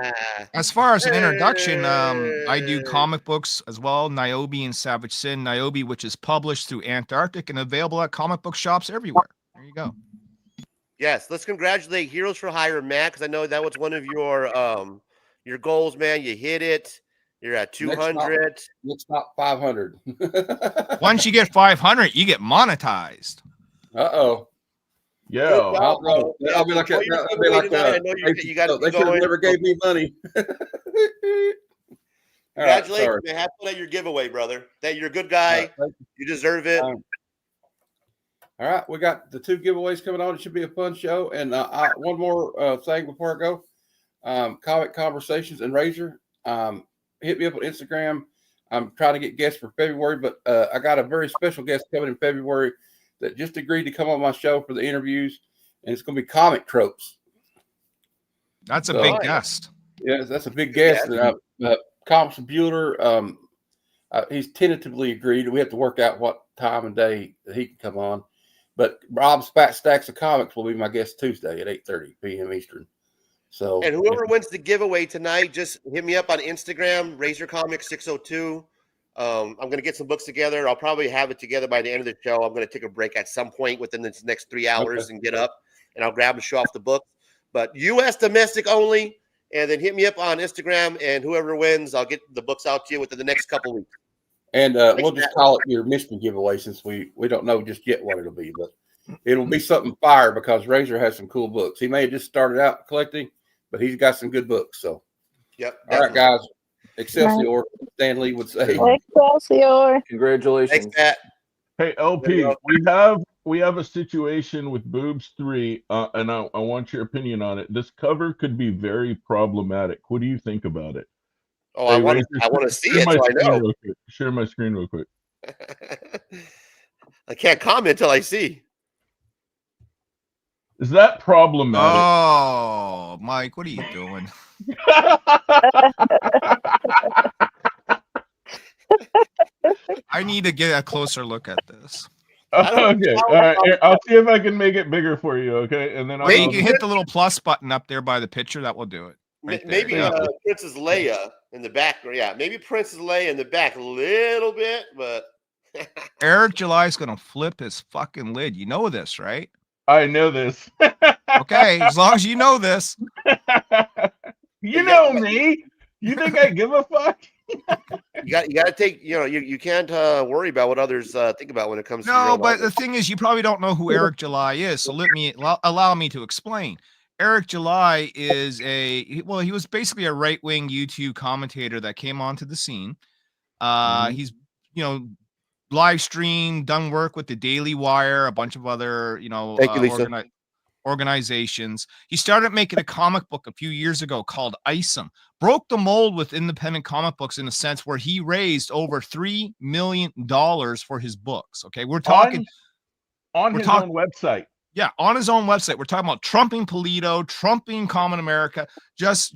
Speaker 9: guys.
Speaker 11: As far as an introduction, I do comic books as well, Niobe and Savage Sin. Niobe, which is published through Antarctic and available at comic book shops everywhere. There you go.
Speaker 1: Yes, let's congratulate Heroes for Hire, Matt, because I know that was one of your goals, man. You hit it. You're at 200.
Speaker 9: Let's stop 500.
Speaker 11: Once you get 500, you get monetized.
Speaker 9: Uh-oh.
Speaker 5: Yeah.
Speaker 9: I'll be like that. I'll be like that. They should have never gave me money.
Speaker 1: Congratulations, man. Have fun at your giveaway, brother. That you're a good guy. You deserve it.
Speaker 9: All right, we got the 2 giveaways coming on. It should be a fun show. And one more thing before I go. Comic Conversations and Razor. Hit me up on Instagram. I'm trying to get guests for February, but I got a very special guest coming in February that just agreed to come on my show for the interviews, and it's going to be comic tropes.
Speaker 11: That's a big guest.
Speaker 9: Yeah, that's a big guest. Comics Bueller, he's tentatively agreed. We have to work out what time and day that he can come on. But Rob's Fat Stacks of Comics will be my guest Tuesday at 8:30 p.m. Eastern. So,
Speaker 1: and whoever wins the giveaway tonight, just hit me up on Instagram, Razor Comics 602. I'm going to get some books together. I'll probably have it together by the end of the show. I'm going to take a break at some point within the next 3 hours and get up, and I'll grab and show off the book. But U.S. domestic only, and then hit me up on Instagram, and whoever wins, I'll get the books out to you within the next couple weeks.
Speaker 9: And we'll just call it your mystery giveaway since we don't know just yet what it'll be, but it'll be something fire because Razor has some cool books. He may have just started out collecting, but he's got some good books. So,
Speaker 1: yep.
Speaker 9: All right, guys. Excelsior, Stan Lee would say.
Speaker 4: Excelsior.
Speaker 7: Congratulations.
Speaker 1: Thanks, Matt.
Speaker 5: Hey, LP, we have a situation with Boobs 3, and I want your opinion on it. This cover could be very problematic. What do you think about it?
Speaker 1: Oh, hey, I want to see it, so I know.
Speaker 5: Share my screen real quick.
Speaker 1: I can't comment until I see.
Speaker 5: Is that problematic?
Speaker 11: Oh, Mike, what are you doing? I need to get a closer look at this.
Speaker 5: Okay, all right. Here, I'll see if I can make it bigger for you. Okay, and then
Speaker 11: you can hit the little plus button up there by the picture. That will do it. Right
Speaker 1: maybe Princess Leia in the back. Yeah, maybe Princess Leia in the back a little bit, but
Speaker 11: Eric July's gonna flip his fucking lid. You know this, right?
Speaker 5: I know this.
Speaker 11: Okay, as long as you know this.
Speaker 5: You know me. You think I give a fuck?
Speaker 1: You got to take. You can't worry about what others think about when it comes to.
Speaker 11: No, but the thing is, you probably don't know who Eric July is. So allow me to explain. Eric July is he was basically a right-wing YouTube commentator that came onto the scene. He's live streamed, done work with the Daily Wire, a bunch of other
Speaker 1: Thank you, Lisa.
Speaker 11: Organizations. He started making a comic book a few years ago called Isom. Broke the mold with independent comic books in a sense where he raised over $3 million for his books. Okay, we're talking
Speaker 5: on his own website.
Speaker 11: Yeah, on his own website. We're talking about trumping Polito, trumping Common America, just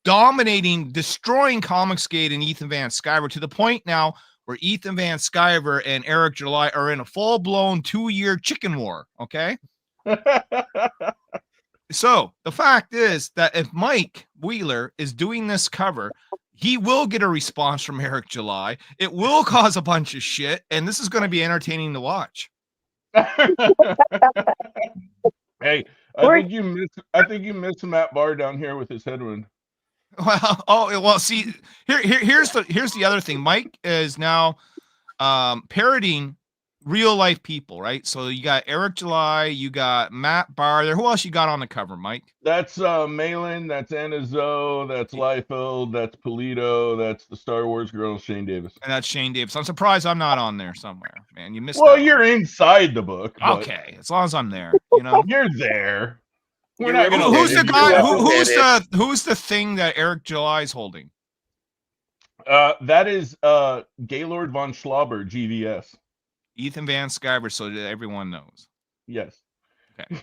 Speaker 11: dominating, destroying Comicsgate and Ethan Van Sciver to the point now where Ethan Van Sciver and Eric July are in a full-blown 2-year chicken war. Okay. So the fact is that if Mike Wheeler is doing this cover, he will get a response from Eric July. It will cause a bunch of shit, and this is going to be entertaining to watch.
Speaker 5: Hey, I think you missed Matt Barr down here with his headwind.
Speaker 11: Well, see, here's the other thing. Mike is now parroting real life people, right? So you got Eric July, you got Matt Barr there. Who else you got on the cover, Mike?
Speaker 5: That's Malin, that's Anna Zoe, that's Liefeld, that's Polito, that's the Star Wars girl, Shane Davis.
Speaker 11: And that's Shane Davis. I'm surprised I'm not on there somewhere, man. You missed
Speaker 5: Well,
Speaker 11: out.
Speaker 5: you're inside the book. But
Speaker 11: Okay, as long as I'm there, you know.
Speaker 5: you're there. We're
Speaker 1: You're
Speaker 5: not gonna.
Speaker 11: Who's the
Speaker 1: represented.
Speaker 11: guy?
Speaker 1: You're
Speaker 11: Who's the thing that Eric July is holding?
Speaker 5: That is Gaylord von Schlauber, GVS.
Speaker 11: Ethan Van Sciver, so that everyone knows.
Speaker 5: Yes.
Speaker 11: Okay.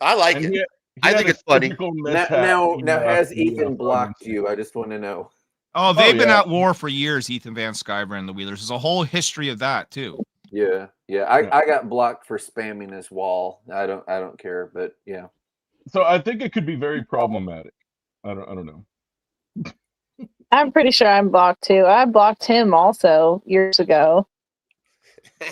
Speaker 1: I like
Speaker 5: And
Speaker 1: it. I think it's funny.
Speaker 7: Now has Ethan blocked you? I just want to know.
Speaker 11: Oh, they've been at war for years, Ethan Van Sciver and the Wheelers. There's a whole history of that too.
Speaker 7: Yeah. I got blocked for spamming his wall. I don't care, but yeah.
Speaker 5: So I think it could be very problematic. I don't know.
Speaker 4: I'm pretty sure I'm blocked too. I blocked him also years ago.
Speaker 1: Man,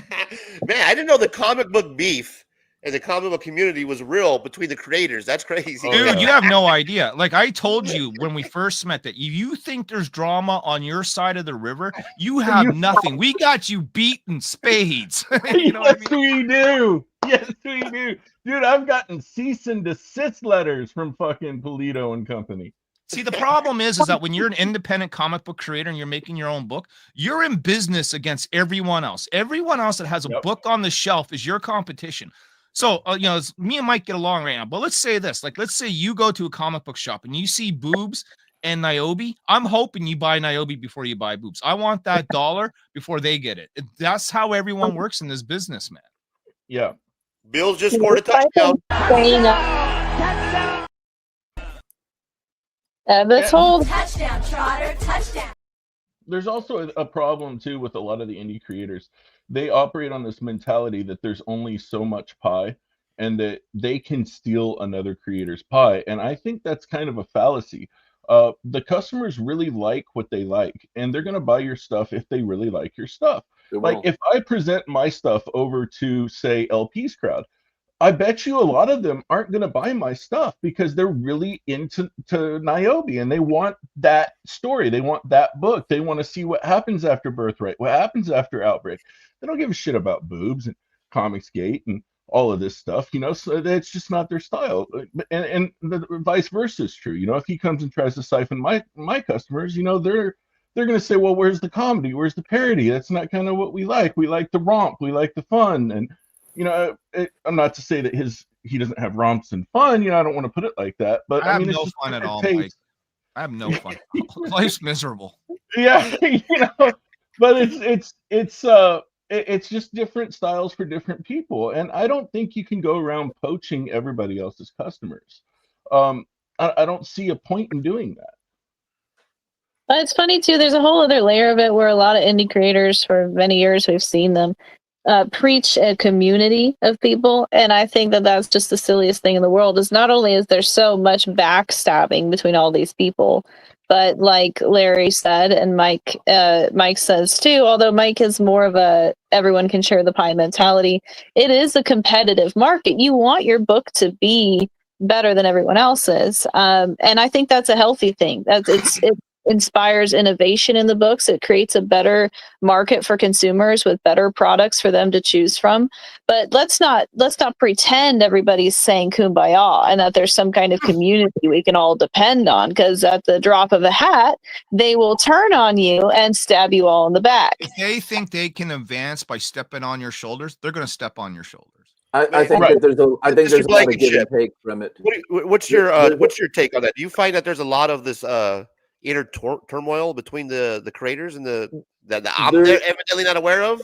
Speaker 1: I didn't know the comic book beef and the comic book community was real between the creators. That's crazy.
Speaker 11: Dude, you have no idea. Like I told you when we first met that if you think there's drama on your side of the river, you have nothing. We got you beat in spades. You know what I mean?
Speaker 5: We do. Yes, we do. Dude, I've gotten cease and desist letters from fucking Polito and company.
Speaker 11: See, the problem is that when you're an independent comic book creator and you're making your own book, you're in business against everyone else. Everyone else that has a book on the shelf is your competition. So, you know, me and Mike get along right now. But let's say this, like, let's say you go to a comic book shop and you see boobs and Niobe. I'm hoping you buy Niobe before you buy boobs. I want that dollar before they get it. That's how everyone works in this business, man.
Speaker 5: Yeah.
Speaker 1: Bills just scored a touchdown.
Speaker 4: This whole
Speaker 12: touchdown, Trotter, touchdown.
Speaker 5: There's also a problem too with a lot of the indie creators. They operate on this mentality that there's only so much pie and that they can steal another creator's pie. And I think that's kind of a fallacy. The customers really like what they like, and they're going to buy your stuff if they really like your stuff. Like if I present my stuff over to, say, LP's crowd, I bet you a lot of them aren't going to buy my stuff because they're really into Niobe and they want that story. They want that book. They want to see what happens after Birthright, what happens after Outbreak. They don't give a shit about boobs and Comicsgate and all of this stuff, you know, so it's just not their style. And the vice versa is true. You know, if he comes and tries to siphon my customers, you know, they're going to say, well, where's the comedy? Where's the parody? That's not kind of what we like. We like the romp. We like the fun. And you know, I'm not to say that he doesn't have romps and fun. You know, I don't want to put it like that, but I mean,
Speaker 11: have no
Speaker 5: it's just
Speaker 11: fun at all,
Speaker 5: taste.
Speaker 11: Mike. I have no fun. Life's miserable.
Speaker 5: Yeah, you know, but it's just different styles for different people, and I don't think you can go around poaching everybody else's customers. I don't see a point in doing that.
Speaker 4: But it's funny too. There's a whole other layer of it where a lot of indie creators, for many years, we've seen them preach a community of people, and I think that that's just the silliest thing in the world. Is not only is there so much backstabbing between all these people, but like Larry said, and Mike says too, although Mike is more of a everyone can share the pie mentality, it is a competitive market. You want your book to be better than everyone else's, and I think that's a healthy thing. It inspires innovation in the books. It creates a better market for consumers with better products for them to choose from. But let's not pretend everybody's saying kumbaya and that there's some kind of community we can all depend on, because at the drop of a hat, they will turn on you and stab you all in the back.
Speaker 11: If they think they can advance by stepping on your shoulders, they're going to step on your shoulders.
Speaker 7: I think that there's a lot of give and take from it.
Speaker 1: What's your take on that? Do you find that there's a lot of this inner turmoil between the creators and that I'm evidently not aware of?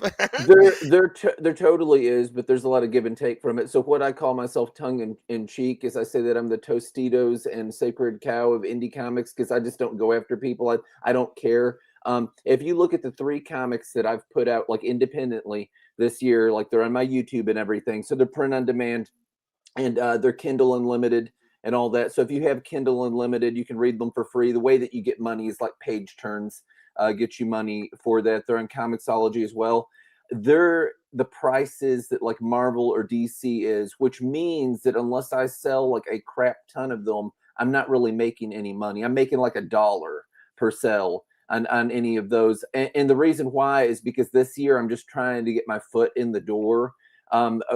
Speaker 7: there totally is, but there's a lot of give and take from it. So what I call myself tongue in cheek is I say that I'm the Tostitos and sacred cow of indie comics, because I just don't go after people. I don't care. If you look at the 3 comics that I've put out like independently this year, like they're on my YouTube and everything. So they're print on demand and they're Kindle Unlimited and all that. So if you have Kindle Unlimited, you can read them for free. The way that you get money is like page turns, get you money for that. They're in Comixology as well. They're the prices that like Marvel or DC is, which means that unless I sell like a crap ton of them, I'm not really making any money. I'm making like $1 per sell. on any of those. And the reason why is because this year I'm just trying to get my foot in the door.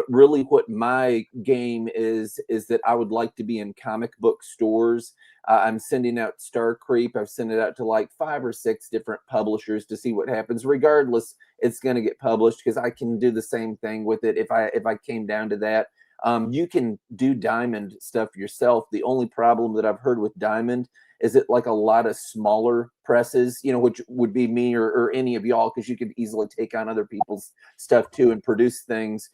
Speaker 7: Really what my game is that I would like to be in comic book stores. I'm sending out Star Creep. I've sent it out to like 5 or 6 different publishers to see what happens. Regardless, it's going to get published because I can do the same thing with it if I came down to that. You can do Diamond stuff yourself. The only problem that I've heard with Diamond is it like a lot of smaller presses, which would be me or any of y'all, because you could easily take on other people's stuff too and produce things.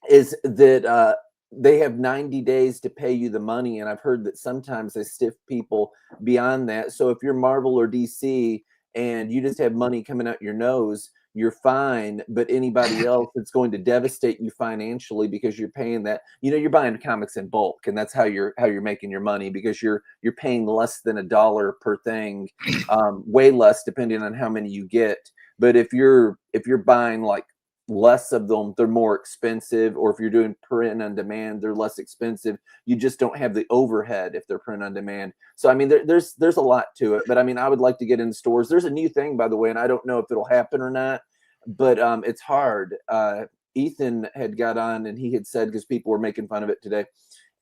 Speaker 7: Is that they have 90 days to pay you the money, and I've heard that sometimes they stiff people beyond that. So if you're Marvel or DC and you just have money coming out your nose, you're fine. But anybody else, it's going to devastate you financially because you're paying that. You're buying comics in bulk, and that's how you're making your money, because you're paying less than $1 per thing, way less depending on how many you get. But if you're buying like less of them, they're more expensive. Or if you're doing print on demand, they're less expensive. You just don't have the overhead if they're print on demand. So I mean, there's a lot to it. But I mean, I would like to get in stores. There's a new thing, by the way, and I don't know if it'll happen or not, but it's hard. Ethan had got on and he had said, because people were making fun of it today,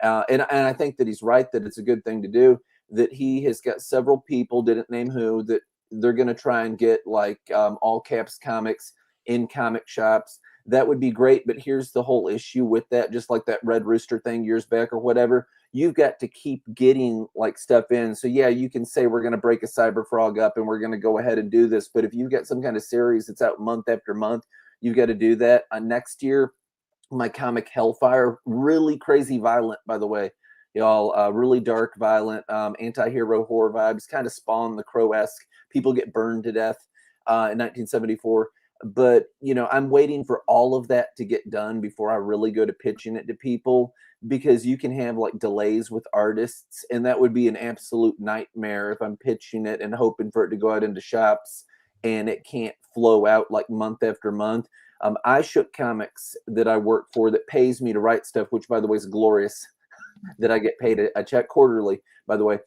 Speaker 7: and I think that he's right, that it's a good thing to do, that he has got several people, didn't name who, that they're going to try and get like all caps comics in comic shops. That would be great, but here's the whole issue with that. Just like that Red Rooster thing years back or whatever, you've got to keep getting like stuff in. So yeah, you can say we're going to break a Cyber Frog up and we're going to go ahead and do this, but if you've got some kind of series that's out month after month, you've got to do that. Next year, my comic Hellfire, really crazy violent, by the way, y'all, really dark, violent, anti-hero horror vibes, kind of Spawn the Crow-esque. People get burned to death in 1974. But I'm waiting for all of that to get done before I really go to pitching it to people, because you can have like delays with artists, and that would be an absolute nightmare if I'm pitching it and hoping for it to go out into shops and it can't flow out like month after month. I Shook Comics, that I work for, that pays me to write stuff, which by the way is glorious, that I get paid a check quarterly, by the way,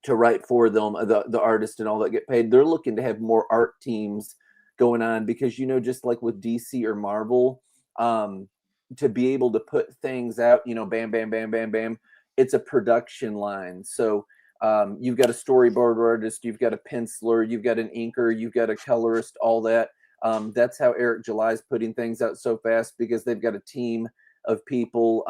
Speaker 7: to write for them, the artist and all that get paid. They're looking to have more art teams going on, because just like with DC or Marvel, to be able to put things out, bam, bam, bam, bam, bam, it's a production line. So you've got a storyboard artist, you've got a penciler, you've got an inker, you've got a colorist, all that. That's how Eric July is putting things out so fast, because they've got a team of people.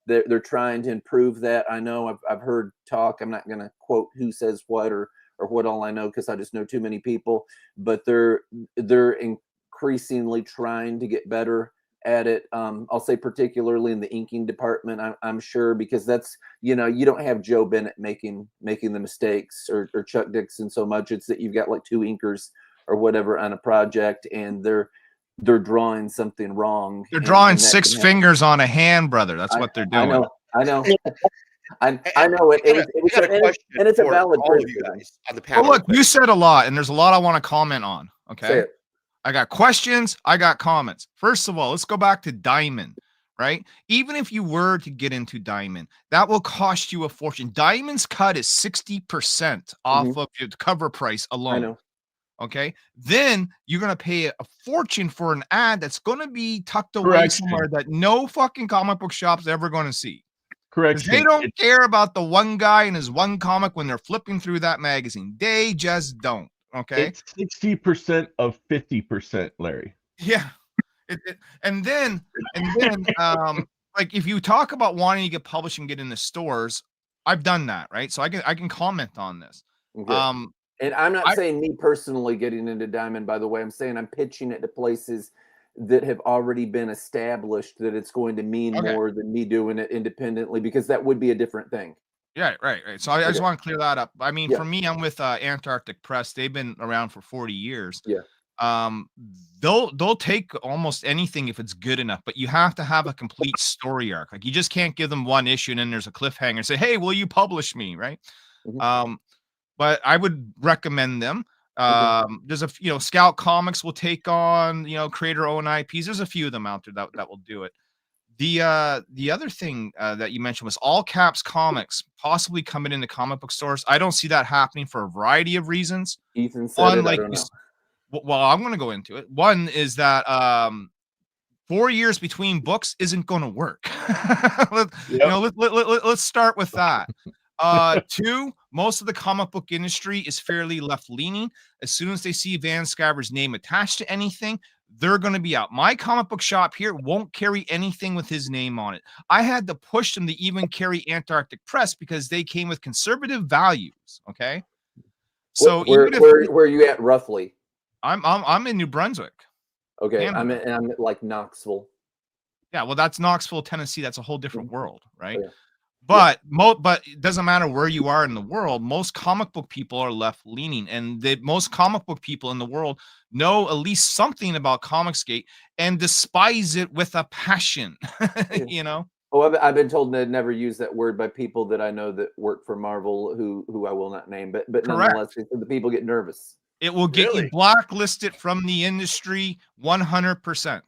Speaker 7: They're trying to improve that. I know I've heard talk. I'm not going to quote who says what or what all I know, because I just know too many people. But they're increasingly trying to get better at it. I'll say particularly in the inking department. I'm sure, because that's you don't have Joe Bennett making the mistakes, or Chuck Dixon so much. It's that you've got like 2 inkers or whatever on a project, and they're drawing something wrong.
Speaker 11: They're drawing 6 fingers on a hand, brother. That's what they're doing.
Speaker 7: I know. I know it. And it's a valid
Speaker 1: all of you guys on the panel.
Speaker 11: Well, look, you said a lot, and there's a lot I want to comment on. Okay, I got questions. I got comments. First of all, let's go back to Diamond. Right? Even if you were to get into Diamond, that will cost you a fortune. Diamond's cut is 60% off of your cover price alone.
Speaker 7: I know.
Speaker 11: Okay, then you're gonna pay a fortune for an ad that's gonna be tucked away somewhere that no fucking comic book shop's ever gonna see.
Speaker 5: Correct.
Speaker 11: They don't care about the one guy and his one comic when they're flipping through that magazine. They just don't. Okay,
Speaker 5: it's 60% of 50%, Larry.
Speaker 11: Yeah, and then like if you talk about wanting to get published and get in the stores, I've done that, right? So I can comment on this.
Speaker 7: Okay. And I'm not saying me personally getting into Diamond, by the way. I'm saying I'm pitching it to places that have already been established, that it's going to mean more than me doing it independently, because that would be a different thing.
Speaker 11: Yeah, right. So I just want to clear that up. I mean, for me, I'm with Antarctic Press. They've been around for 40 years.
Speaker 7: Yeah.
Speaker 11: They'll take almost anything if it's good enough, but you have to have a complete story arc. Like, you just can't give them one issue and then there's a cliffhanger and say, "Hey, will you publish me?" Right? But I would recommend them. There's a Scout Comics will take on creator owned IPs. There's a few of them out there that will do it. The other thing that you mentioned was all caps comics possibly coming into comic book stores. I don't see that happening for a variety of reasons.
Speaker 7: Ethan said
Speaker 11: One,
Speaker 7: it. I
Speaker 11: like
Speaker 7: don't know.
Speaker 11: well, I'm going to go into it. One is that 4 years between books isn't going to work. Let's start with that. Two, most of the comic book industry is fairly left leaning. As soon as they see Van Scaver's name attached to anything, they're going to be out. My comic book shop here won't carry anything with his name on it. I had to push them to even carry Antarctic Press because they came with conservative values. Okay, so
Speaker 7: where are you at roughly?
Speaker 11: I'm in New Brunswick.
Speaker 7: Okay, I'm at like Knoxville.
Speaker 11: Yeah, well, that's Knoxville, Tennessee. That's a whole different world, right?
Speaker 7: Yeah.
Speaker 11: But but it doesn't matter where you are in the world. Most comic book people are left leaning, and the most comic book people in the world know at least something about Comicsgate and despise it with a passion. You know.
Speaker 7: Oh, I've been told to never use that word by people that I know that work for Marvel, who I will not name, but nonetheless, the people get nervous.
Speaker 11: It will get you blacklisted from the industry 100%.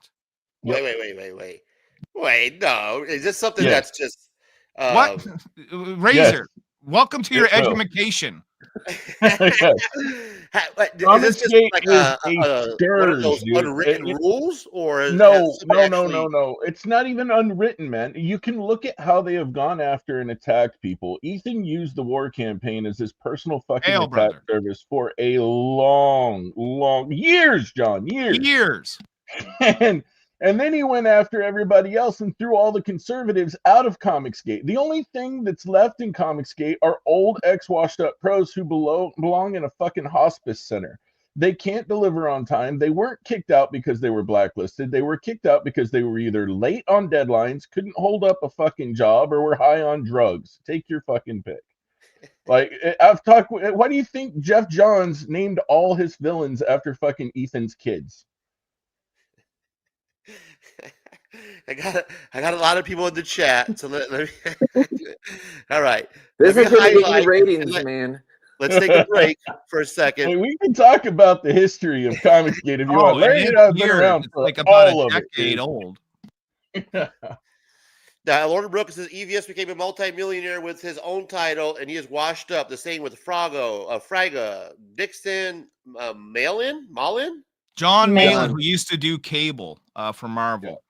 Speaker 1: Wait. No, is this something that's just
Speaker 11: what? Razor, welcome to your education.
Speaker 1: Is this just like one of those unwritten rules, or
Speaker 5: no? It's not even unwritten, man. You can look at how they have gone after and attacked people. Ethan used the war campaign as his personal fucking attack service for a long years, John, years. And then he went after everybody else and threw all the conservatives out of Comicsgate. The only thing that's left in Comicsgate are old ex-washed-up pros who belong in a fucking hospice center. They can't deliver on time. They weren't kicked out because they were blacklisted. They were kicked out because they were either late on deadlines, couldn't hold up a fucking job, or were high on drugs. Take your fucking pick. Like, I've talked. Why do you think Jeff Johns named all his villains after fucking Ethan's kids?
Speaker 1: I got a lot of people in the chat, so let me. All right,
Speaker 7: this is going to get you ratings, man.
Speaker 1: Let's take a break for a second.
Speaker 5: Hey, we can talk about the history of Comicsgate if you want. Larry and I have been around for
Speaker 11: like about
Speaker 5: all
Speaker 11: a
Speaker 5: of
Speaker 11: decade
Speaker 5: it.
Speaker 11: old.
Speaker 1: Now, Lord Brooks says EVS became a multimillionaire with his own title, and he is washed up. The same with Fraga, Dixon, Malin?
Speaker 11: John Malin, who used to do cable for Marvel.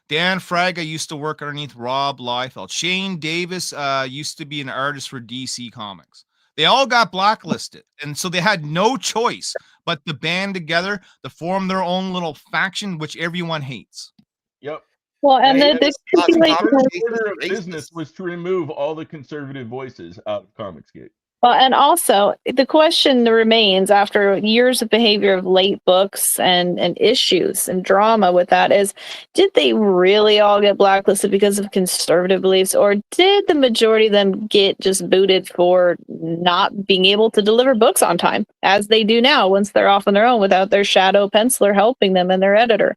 Speaker 11: Dan Fraga used to work underneath Rob Liefeld. Shane Davis used to be an artist for DC Comics. They all got blacklisted, and so they had no choice but to band together to form their own little faction, which everyone hates.
Speaker 5: Yep.
Speaker 4: Well, and
Speaker 5: the order of business was to remove all the conservative voices out of Comicsgate.
Speaker 4: Well, and also the question remains after years of behavior of late books and issues and drama with that is, did they really all get blacklisted because of conservative beliefs, or did the majority of them get just booted for not being able to deliver books on time, as they do now once they're off on their own without their shadow penciler helping them and their editor?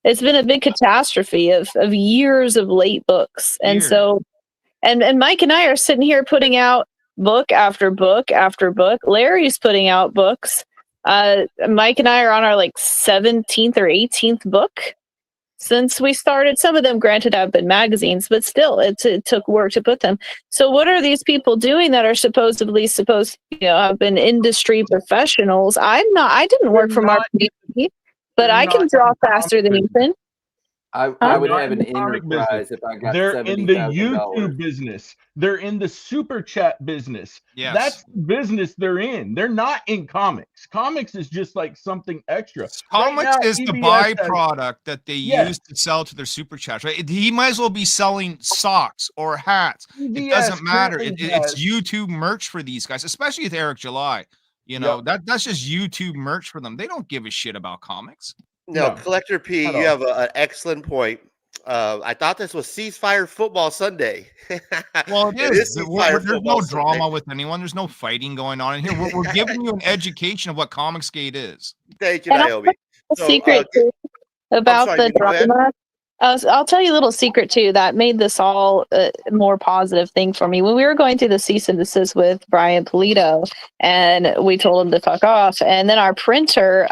Speaker 4: It's been a big catastrophe of years of late books. And so, and Mike and I are sitting here putting out book after book after book. Larry's putting out books. Mike and I are on our like 17th or 18th book since we started. Some of them, granted, have been magazines, but still, it took work to put them. So what are these people doing that are supposed have been industry professionals? I didn't work for Marvel, but I can draw faster than Ethan.
Speaker 7: I would have an enterprise if I got
Speaker 5: They're in the
Speaker 7: $70,000.
Speaker 5: YouTube business. They're in the super chat business.
Speaker 11: Yes.
Speaker 5: That's the business they're in. They're not in comics. Comics is just like something extra.
Speaker 11: Comics
Speaker 5: right now,
Speaker 11: is the
Speaker 5: EBS
Speaker 11: byproduct that they use to sell to their super chats, right? He might as well be selling socks or hats. It doesn't matter. It's YouTube merch for these guys, especially with Eric July. You know, that's just YouTube merch for them. They don't give a shit about comics.
Speaker 1: No, Collector P, you have an excellent point. I thought this was Ceasefire Football Sunday.
Speaker 11: Well, it is. There's no drama with anyone. There's no fighting going on in here. We're giving you an education of what Comicsgate is.
Speaker 1: Thank you, Naomi.
Speaker 4: Secret about the drama. I'll tell you a little secret too that made this all a more positive thing for me. When we were going through the cease and desist with Brian Polito, and we told him to fuck off, and then our printer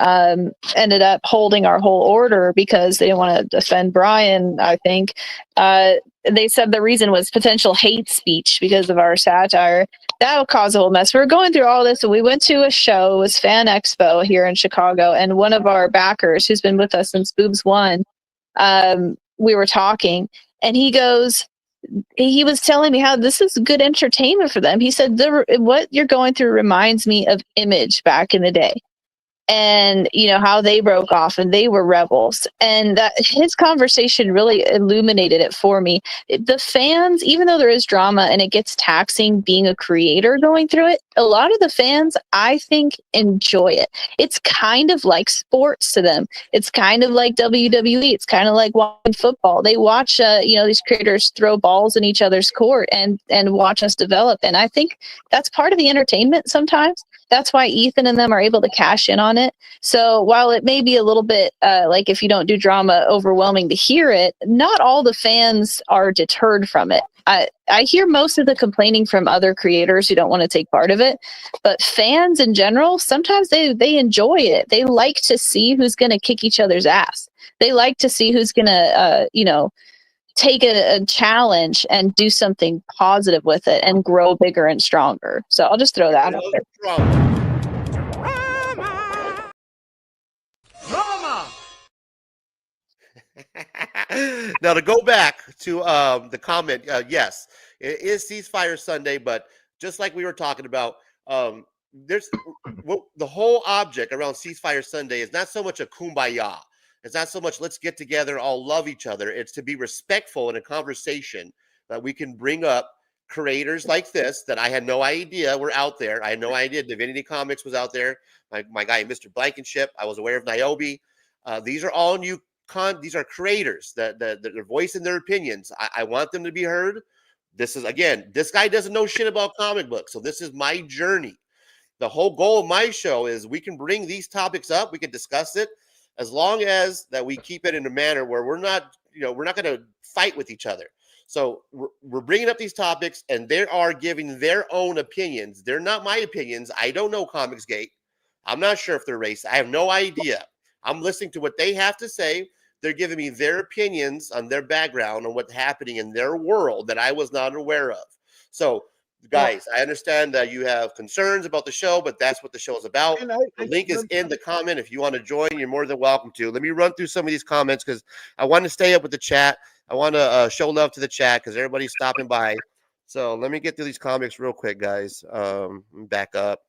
Speaker 4: ended up holding our whole order because they didn't want to defend Brian. I think they said the reason was potential hate speech because of our satire. That would cause a whole mess. We were going through all this, and we went to a show. It was Fan Expo here in Chicago, and one of our backers, who's been with us since Boobs One, we were talking, and he was telling me how this is good entertainment for them. He said, what you're going through reminds me of Image back in the day, and how they broke off and they were rebels, and that his conversation really illuminated it for me. The fans, even though there is drama and it gets taxing being a creator going through it, a lot of the fans, I think, enjoy it. It's kind of like sports to them. It's kind of like WWE. It's kind of like watching football. They watch these creators throw balls in each other's court and watch us develop, and I think that's part of the entertainment sometimes. That's why Ethan and them are able to cash in on it. So while it may be a little bit like, if you don't do drama, overwhelming to hear it, not all the fans are deterred from it. I hear most of the complaining from other creators who don't want to take part of it, but fans in general, sometimes they enjoy it. They like to see who's going to kick each other's ass. They like to see who's going to, take a challenge and do something positive with it and grow bigger and stronger. So I'll just throw that out there.
Speaker 1: Now to go back to the comment, yes, it is Ceasefire Sunday, but just like we were talking about, there's the whole object around Ceasefire Sunday is not so much a kumbaya. It's not so much let's get together and all love each other. It's to be respectful in a conversation that we can bring up creators like this that I had no idea were out there. I had no idea Divinity Comics was out there. My guy, Mr. Blankenship, I was aware of Niobe. These are all new these are creators that they're voicing their opinions. I want them to be heard. This is, again, this guy doesn't know shit about comic books. So this is my journey. The whole goal of my show is we can bring these topics up. We can discuss it, as long as that we keep it in a manner where we're not going to fight with each other. So we're bringing up these topics, and they are giving their own opinions. They're not my opinions. I don't know Comicsgate. I'm not sure if they're racist. I have no idea. I'm listening to what they have to say. They're giving me their opinions on their background, on what's happening in their world that I was not aware of. So, guys, I understand that you have concerns about the show, but that's what the show is about. The link is in the comment. If you want to join, you're more than welcome to. Let me run through some of these comments because I want to stay up with the chat. I want to show love to the chat because everybody's stopping by. So let me get through these comics real quick, guys. Back up.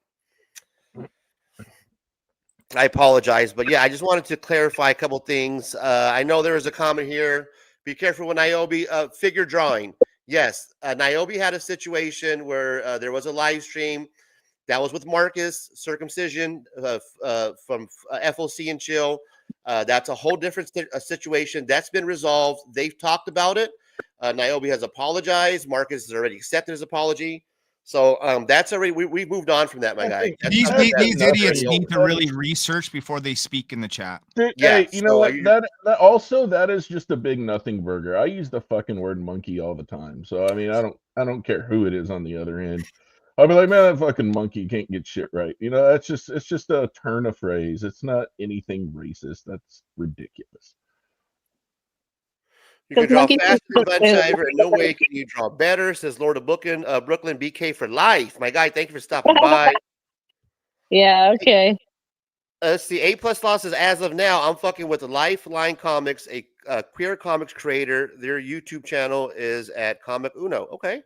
Speaker 1: I apologize, but yeah, I just wanted to clarify a couple things. I know there was a comment here. Be careful with Niobe figure drawing. Yes, Niobe had a situation where there was a live stream that was with Marcus Circumcision from FOC and Chill. That's a whole different situation. That's been resolved. They've talked about it. Niobe has apologized. Marcus has already accepted his apology. So that's already we moved on from that, my guy.
Speaker 11: These idiots need to really research before they speak in the chat.
Speaker 5: Dude, hey, you know what? That is just a big nothing burger. I use the fucking word monkey all the time. So I mean, I don't care who it is on the other end. I'll be like, man, that fucking monkey can't get shit right. It's just a turn of phrase. It's not anything racist. That's ridiculous.
Speaker 1: You can draw faster than Bunchiver. In no way can you draw better, says Lord of Brooklyn BK for life. My guy, thank you for stopping by.
Speaker 4: Yeah, okay.
Speaker 1: Let's see. A+ losses as of now. I'm fucking with Lifeline Comics, a queer comics creator. Their YouTube channel is at Comic Uno. Okay.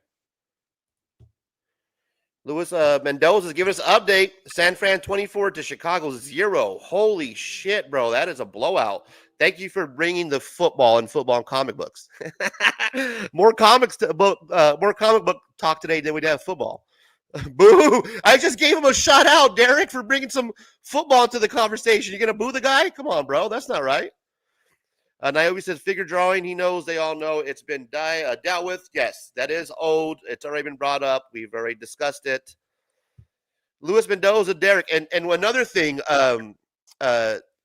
Speaker 1: Luis Mendoza is giving us an update. San Fran 24 to Chicago 0. Holy shit, bro. That is a blowout. Thank you for bringing the football and comic books. More comic book talk today than we'd have football. Boo! I just gave him a shout out, Derek, for bringing some football into the conversation. You gonna boo the guy? Come on, bro. That's not right. Niobe says figure drawing. He knows. They all know it's been dealt with. Yes, that is old. It's already been brought up. We've already discussed it. Luis Mendoza, Derek, and another thing.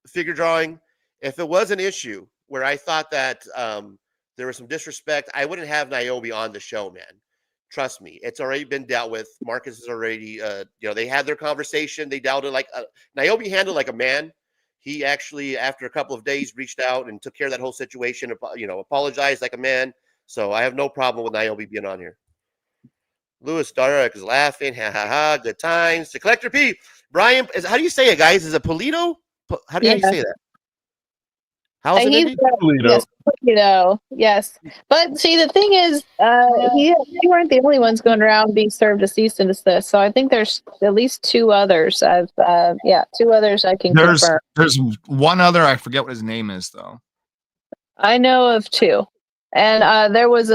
Speaker 1: Figure drawing. If it was an issue where I thought that there was some disrespect, I wouldn't have Niobe on the show, man. Trust me, it's already been dealt with. Marcus is already, they had their conversation. They dealt it like Niobe handled like a man. He actually, after a couple of days, reached out and took care of that whole situation. Apologized like a man. So I have no problem with Niobe being on here. Louis Dark is laughing. Ha ha ha. Good times. The Collector P. Brian, how do you say it, guys? Is it Polito? How do you say that? How's it?
Speaker 4: Yes, yes. But see, the thing is, we weren't the only ones going around being served a cease and desist. So I think there's at least two others. Two others I can confirm.
Speaker 11: There's one other. I forget what his name is, though.
Speaker 4: I know of two, and there was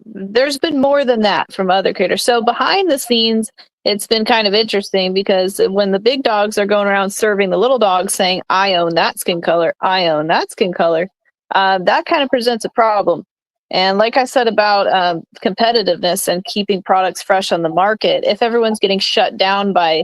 Speaker 4: there's been more than that from other creators. So behind the scenes, it's been kind of interesting because when the big dogs are going around serving the little dogs saying, I own that skin color, I own that skin color, that kind of presents a problem. And like I said about competitiveness and keeping products fresh on the market, if everyone's getting shut down by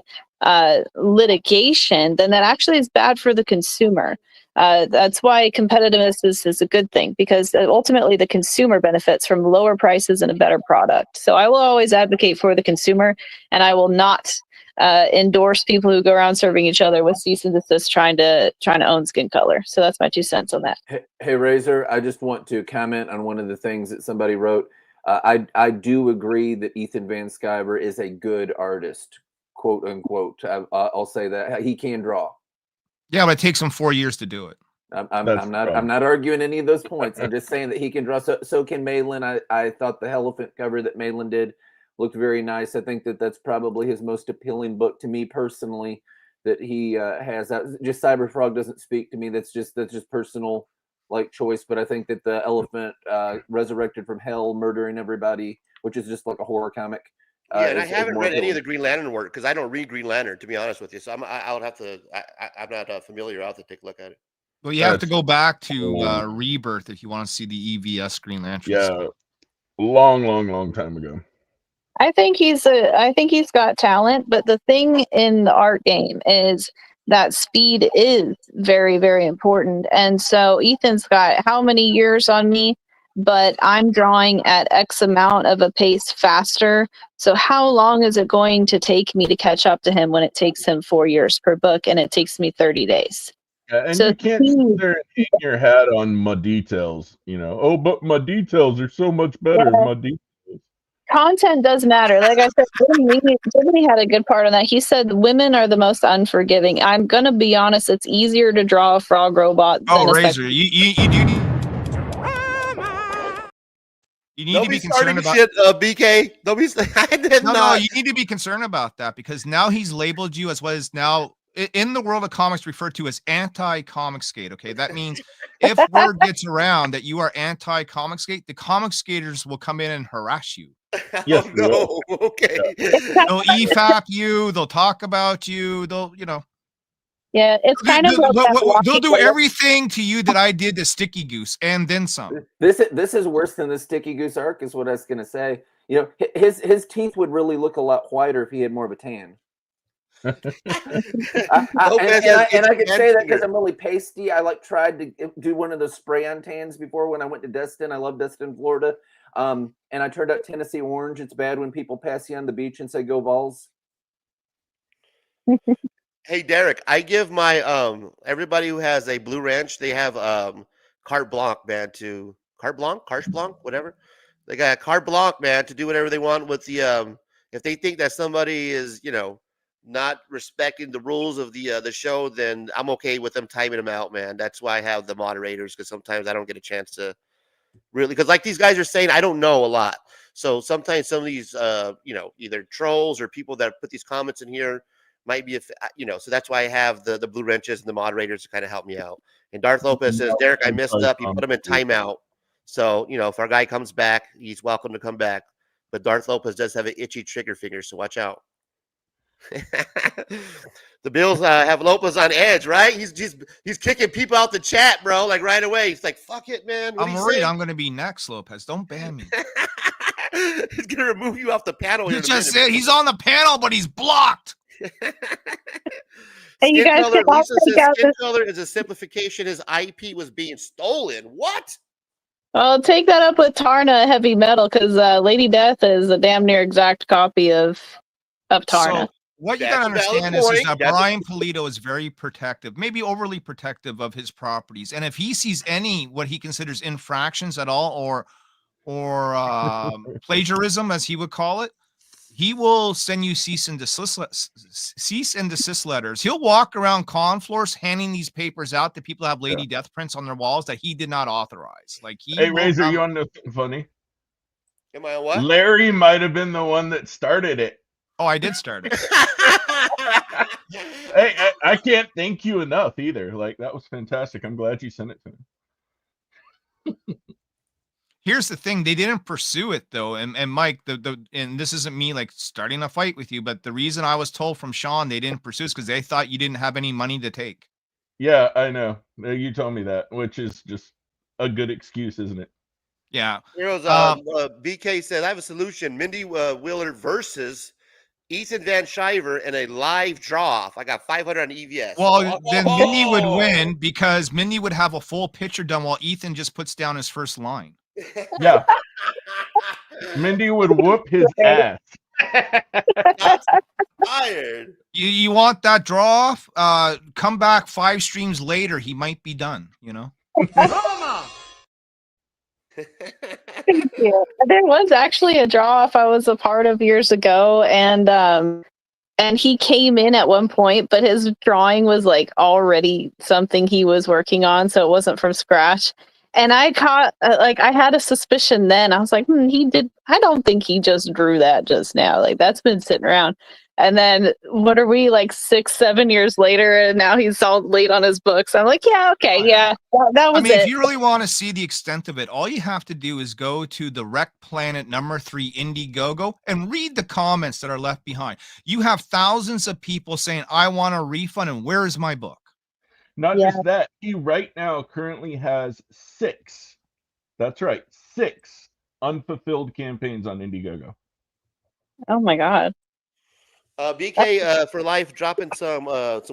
Speaker 4: litigation, then that actually is bad for the consumer. That's why competitiveness is a good thing, because ultimately the consumer benefits from lower prices and a better product. So I will always advocate for the consumer, and I will not endorse people who go around serving each other with cease and desist trying to own skin color. So that's my 2 cents on that.
Speaker 7: Hey Razor, I just want to comment on one of the things that somebody wrote. I do agree that Ethan Van Sciver is a good artist, quote unquote. I'll say that he can draw.
Speaker 11: Yeah, but it takes him 4 years to do it.
Speaker 7: I'm not arguing any of those points. I'm just saying that he can draw. So can Malin. I thought the elephant cover that Malin did looked very nice. I think that's probably his most appealing book to me personally that he has. Just Cyberfrog doesn't speak to me. That's just personal choice. But I think that the elephant resurrected from hell, murdering everybody, which is just like a horror comic.
Speaker 1: And I haven't read any of the Green Lantern work because I don't read Green Lantern, to be honest with you. So I would have to. I'm not familiar. I'll have to take a look at it.
Speaker 11: Well, you have to go back to Rebirth if you want to see the EVS Green Lantern.
Speaker 5: Yeah, long time ago.
Speaker 4: I think he's got talent, but the thing in the art game is that speed is very, very important. And so Ethan's got how many years on me? But I'm drawing at X amount of a pace faster. So how long is it going to take me to catch up to him when it takes him 4 years per book and it takes me 30 days?
Speaker 5: Yeah, and you can't sit there and hang your hat on my details, Oh, but my details are so much better than my details.
Speaker 4: Content does matter. Like I said, Divinity had a good part on that. He said women are the most unforgiving. I'm gonna be honest, it's easier to draw a frog robot than
Speaker 11: Razor, you do you need to be concerned about
Speaker 1: shit, BK. Don't be. I did not.
Speaker 11: No, you need to be concerned about that because now he's labeled you as what is now in the world of comics referred to as anti-Comicsgate. Okay, that means if word gets around that you are anti-Comicsgate, the Comicsgaters will come in and harass you.
Speaker 5: Yes,
Speaker 1: no. Okay.
Speaker 11: They'll EFAP you. They'll talk about you. They'll,
Speaker 4: Yeah, it's kind of
Speaker 11: they'll do everything to you that I did to Sticky Goose and then some.
Speaker 7: This is worse than the Sticky Goose arc, is what I was gonna say. His teeth would really look a lot whiter if he had more of a tan. And I can say that because I'm really pasty. I tried to do one of the spray-on tans before when I went to Destin. I love Destin, Florida. And I turned out Tennessee orange. It's bad when people pass you on the beach and say "Go Vols."
Speaker 1: Hey Derek, I give my everybody who has a Blue Ranch, they have carte blanche, man, to carte blanche, whatever. They got carte blanche, man, to do whatever they want with the if they think that somebody is, not respecting the rules of the show, then I'm okay with them timing them out, man. That's why I have the moderators, because sometimes I don't get a chance to really, because like these guys are saying, I don't know a lot. So sometimes some of these either trolls or people that put these comments in here might be, so that's why I have the Blue Wrenches and the moderators to kind of help me out. And Darth Lopez says, Derek, I messed up. You put him in timeout. So, if our guy comes back, he's welcome to come back. But Darth Lopez does have an itchy trigger finger, so watch out. The Bills have Lopez on edge, right? He's kicking people out the chat, bro, like right away. He's like, fuck it, man.
Speaker 11: I'm worried I'm going to be next, Lopez. Don't ban me.
Speaker 1: He's going to remove you off the panel.
Speaker 11: He just said he's on the panel, but he's blocked.
Speaker 4: Hey, you
Speaker 1: Skin
Speaker 4: guys
Speaker 1: color.
Speaker 4: can all
Speaker 1: Lisa
Speaker 4: take
Speaker 1: says
Speaker 4: out
Speaker 1: skin
Speaker 4: this.
Speaker 1: color is a simplification. His IP was being stolen. What?
Speaker 4: Well, take that up with Tarna Heavy Metal because Lady Death is a damn near exact copy of Tarna.
Speaker 11: So what you
Speaker 1: That's
Speaker 11: gotta
Speaker 1: a valid
Speaker 11: understand is
Speaker 1: point.
Speaker 11: that
Speaker 1: That's a-
Speaker 11: Brian Polito is very protective, maybe overly protective of his properties. And if he sees any what he considers infractions at all, or plagiarism, as he would call it, he will send you cease and desist letters. He'll walk around con floors handing these papers out to people who have Lady Death prints on their walls that he did not authorize. Like he
Speaker 5: Hey,
Speaker 11: will
Speaker 5: Razor,
Speaker 11: have
Speaker 5: you want to know something funny?
Speaker 1: Am I on what?
Speaker 5: Larry might have been the one that started it.
Speaker 11: Oh, I did start it.
Speaker 5: Hey, I can't thank you enough either. Like, that was fantastic. I'm glad you sent it to me.
Speaker 11: Here's the thing, they didn't pursue it though. And Mike, and this isn't me like starting a fight with you, but the reason I was told from Sean they didn't pursue is because they thought you didn't have any money to take.
Speaker 5: Yeah, I know. You told me that, which is just a good excuse, isn't it?
Speaker 11: Yeah.
Speaker 1: Here's BK said, I have a solution. Mindy Wheeler versus Ethan Van Shiver in a live draw off. I got 500 on EVS.
Speaker 11: Well, then Mindy would win because Mindy would have a full picture done while Ethan just puts down his first line.
Speaker 5: Yeah. Mindy would whoop his ass.
Speaker 1: Tired.
Speaker 11: You want that draw off? Come back 5 streams later. He might be done, you know?
Speaker 4: Yeah. There was actually a draw off I was a part of years ago, and he came in at one point, but his drawing was like already something he was working on, so it wasn't from scratch. And I caught like I had a suspicion then. I was like, he did. I don't think he just drew that just now. Like that's been sitting around. And then what are we like 6-7 years later, and now he's all late on his books. I'm like, yeah, okay, yeah, that was
Speaker 11: I mean,
Speaker 4: it.
Speaker 11: if you really want to see the extent of it, all you have to do is go to the Wreck Planet #3 Indiegogo and read the comments that are left behind. You have thousands of people saying, I want a refund, and where is my book?
Speaker 5: Not just that, he right now currently has 6. That's right, 6 unfulfilled campaigns on Indiegogo.
Speaker 4: Oh my god.
Speaker 1: BK for life, dropping some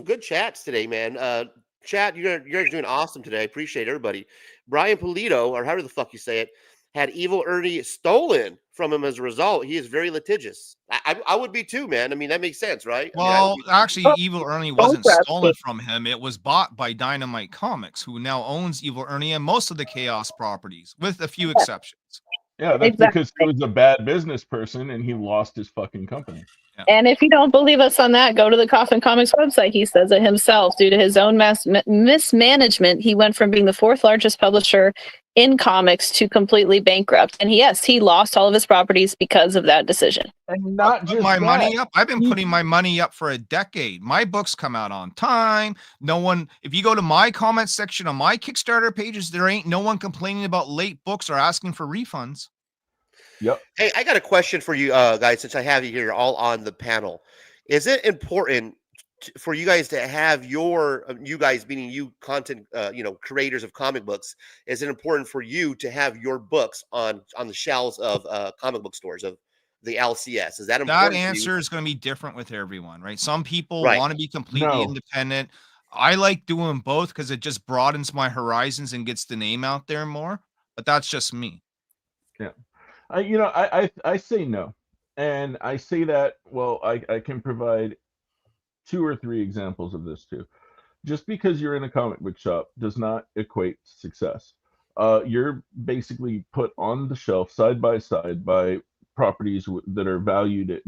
Speaker 1: good chats today, man. Chat, you're doing awesome today. I appreciate everybody. Brian Polito, or however the fuck you say it, had Evil Ernie stolen from him as a result. He is very litigious. I would be too, man. I mean, that makes sense, right?
Speaker 11: Well, actually, Evil Ernie wasn't stolen from him. It was bought by Dynamite Comics, who now owns Evil Ernie and most of the Chaos properties, with a few exceptions.
Speaker 5: Yeah, that's because he was a bad business person and he lost his fucking company.
Speaker 11: Yeah.
Speaker 4: And if you don't believe us on that, go to the Coffin Comics website. He says it himself. Due to his own mismanagement, he went from being the 4th largest publisher in comics to completely bankrupt. And yes, he lost all of his properties because of that decision.
Speaker 5: And not just
Speaker 11: my
Speaker 5: that.
Speaker 11: money up. I've been putting my money up for a decade. My books come out on time. No one, if you go to my comment section on my Kickstarter pages, there ain't no one complaining about late books or asking for refunds.
Speaker 5: Yep.
Speaker 1: Hey, I got a question for you guys, since I have you here all on the panel. Is it important for you guys to have your, you guys meaning you content, creators of comic books, is it important for you to have your books on the shelves of comic book stores, of the LCS? Is that important?
Speaker 11: That answer is going to be different with everyone, right? Some people
Speaker 1: Right.
Speaker 11: want to be completely independent. I like doing both because it just broadens my horizons and gets the name out there more, but that's just me.
Speaker 5: Yeah. I say no. And I say that, well, I can provide 2 or 3 examples of this too. Just because you're in a comic book shop does not equate to success. You're basically put on the shelf side by side by properties that are valued at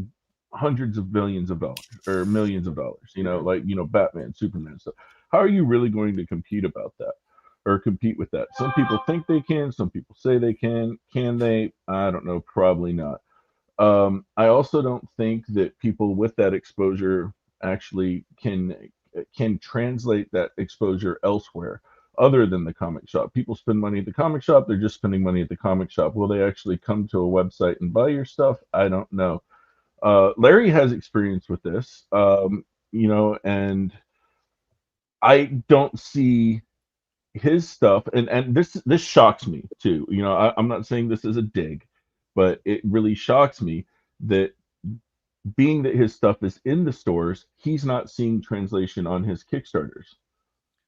Speaker 5: hundreds of billions of dollars or millions of dollars, like, Batman, Superman stuff. How are you really going to compete about that? Or compete with that? Some people think they can, some people say they can. Can they? I don't know, probably not. I also don't think that people with that exposure actually can translate that exposure elsewhere other than the comic shop. People spend money at the comic shop, they're just spending money at the comic shop. Will they actually come to a website and buy your stuff? I don't know. Larry has experience with this, and I don't see his stuff, and this shocks me too. I'm not saying this is a dig, but it really shocks me that being that his stuff is in the stores, he's not seeing translation on his Kickstarters.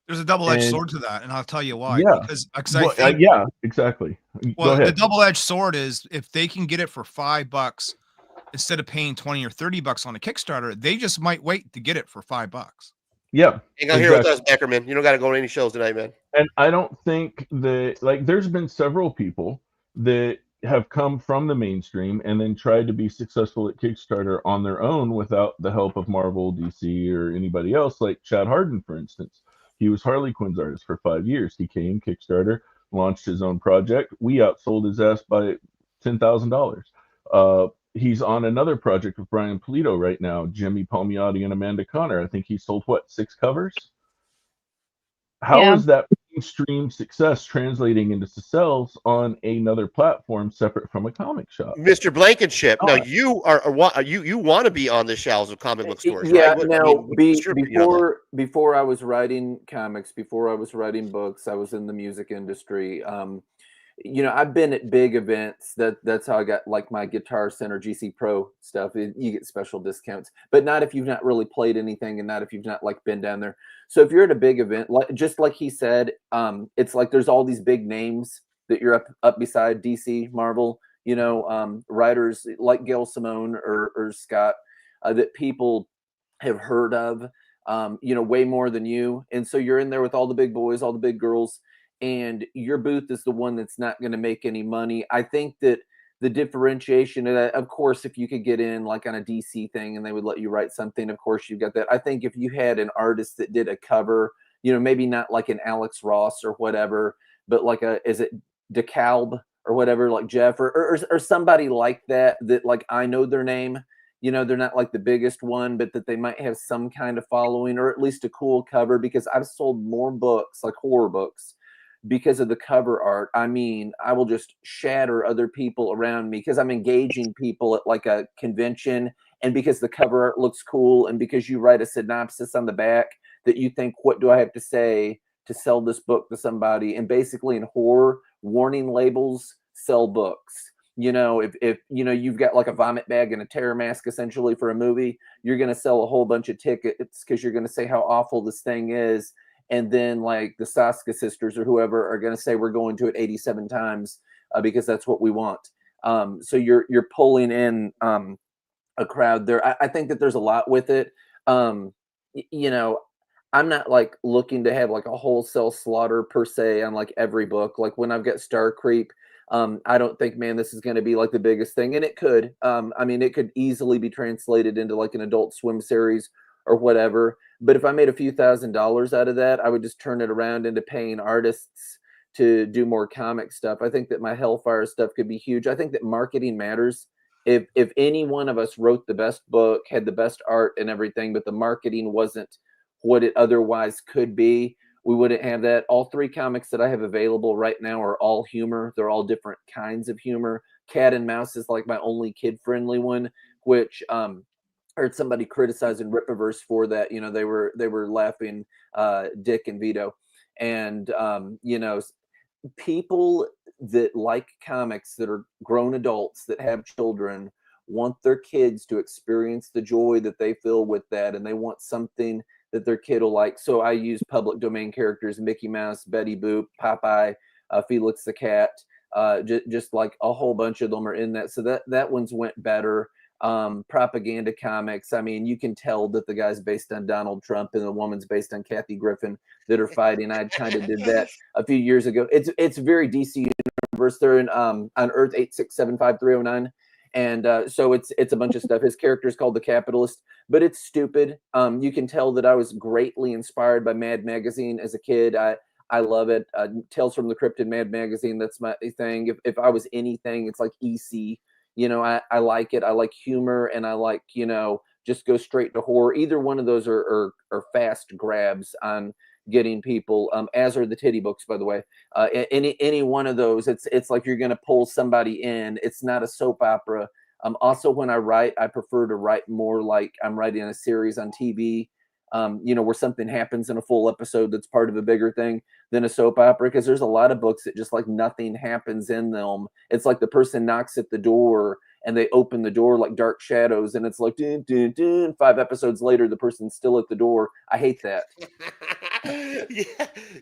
Speaker 11: There's a double-edged
Speaker 5: And
Speaker 11: sword to that, and I'll tell you why.
Speaker 5: yeah,
Speaker 11: Because I
Speaker 5: well,
Speaker 11: think
Speaker 5: yeah, exactly. Go
Speaker 11: well, the
Speaker 5: ahead.
Speaker 11: double-edged sword is if they can get it for $5 instead of paying 20 or 30 bucks on a Kickstarter, they just might wait to get it for $5.
Speaker 5: Yeah,
Speaker 1: Hang out here with us, Beckerman. You don't got to go to any shows tonight, man.
Speaker 5: And I don't think that, like, there's been several people that have come from the mainstream and then tried to be successful at Kickstarter on their own without the help of Marvel, DC, or anybody else, like Chad Harden, for instance. He was Harley Quinn's artist for 5 years. He came, Kickstarter, launched his own project. We outsold his ass by $10,000. He's on another project with Brian Pulido right now, Jimmy Palmiotti and Amanda Connor. I think he sold, what, 6 covers? How is that mainstream success translating into sales on another platform separate from a comic shop?
Speaker 1: Mr. Blankenship. Now you you want to be on the shelves of comic book stores,
Speaker 7: Yeah.
Speaker 1: right?
Speaker 7: Now,
Speaker 1: What's your opinion on that?
Speaker 7: before I was writing comics, before I was writing books, I was in the music industry. You know, I've been at big events. That's how I got like my Guitar Center GC Pro stuff. You get special discounts, but not if you've not really played anything, and not if you've not like been down there. So if you're at a big event, like just like he said, it's like there's all these big names that you're up beside DC, Marvel. You know, writers like Gail Simone or Scott that people have heard of. You know, way more than you, and so you're in there with all the big boys, all the big girls, and your booth is the one that's not going to make any money. I think that the differentiation, of course, if you could get in like on a DC thing and they would let you write something, of course you've got that. I think if you had an artist that did a cover, you know, maybe not like an Alex Ross or whatever, but like is it DeKalb or whatever, like Jeff or somebody like that like I know their name. You know, they're not like the biggest one, but that they might have some kind of following or at least a cool cover, because I've sold more books, like horror books, because of the cover art. I mean, I will just shatter other people around me because I'm engaging people at like a convention, and because the cover art looks cool, and because you write a synopsis on the back that you think, what do I have to say to sell this book to somebody? And basically in horror, warning labels sell books. You know, if you know you've got like a vomit bag and a terror mask essentially for a movie, you're going to sell a whole bunch of tickets because you're going to say how awful this thing is. And then like the Saska sisters or whoever are going to say we're going to it 87 times because that's what we want. So you're pulling in a crowd there. I think that there's a lot with it. You know, I'm not like looking to have like a wholesale slaughter per se on like every book. Like when I've got Star Creep, I don't think, man, this is going to be like the biggest thing. And it could. I mean, it could easily be translated into like an Adult Swim series or whatever. But if I made a few $1,000s out of that, I would just turn it around into paying artists to do more comic stuff. I think that my Hellfire stuff could be huge. I think that marketing matters. If any one of us wrote the best book, had the best art and everything, but the marketing wasn't what it otherwise could be, we wouldn't have that. All 3 comics that I have available right now are all humor. They're all different kinds of humor. Cat and Mouse is like my only kid-friendly one, which heard somebody criticizing Rippaverse for that. You know, they were laughing, Dick and Vito. And you know, people that like comics that are grown adults that have children want their kids to experience the joy that they feel with that, and they want something that their kid will like. So I use public domain characters: Mickey Mouse, Betty Boop, Popeye, Felix the Cat, just like a whole bunch of them are in that. So that one's went better. Propaganda comics, I mean, you can tell that the guy's based on Donald Trump and the woman's based on Kathy Griffin that are fighting. I kind of did that a few years ago. It's very DC universe. They're in on Earth 8675309. And so it's a bunch of stuff. His character is called the Capitalist, but it's stupid. You can tell that I was greatly inspired by Mad Magazine as a kid. I love it. Tales from the Crypt and Mad Magazine, that's my thing. If I was anything, it's like EC. You know, I like it. I like humor, and I like, you know, just go straight to horror. Either one of those are fast grabs on getting people, as are the titty books, by the way. Any one of those, it's like you're going to pull somebody in. It's not a soap opera. Also, when I write, I prefer to write more like I'm writing a series on TV, you know, where something happens in a full episode that's part of a bigger thing than a soap opera. Because there's a lot of books that just like nothing happens in them. It's like the person knocks at the door and they open the door like Dark Shadows, and it's like, dun, dun, dun. 5 episodes later, the person's still at the door. I hate that.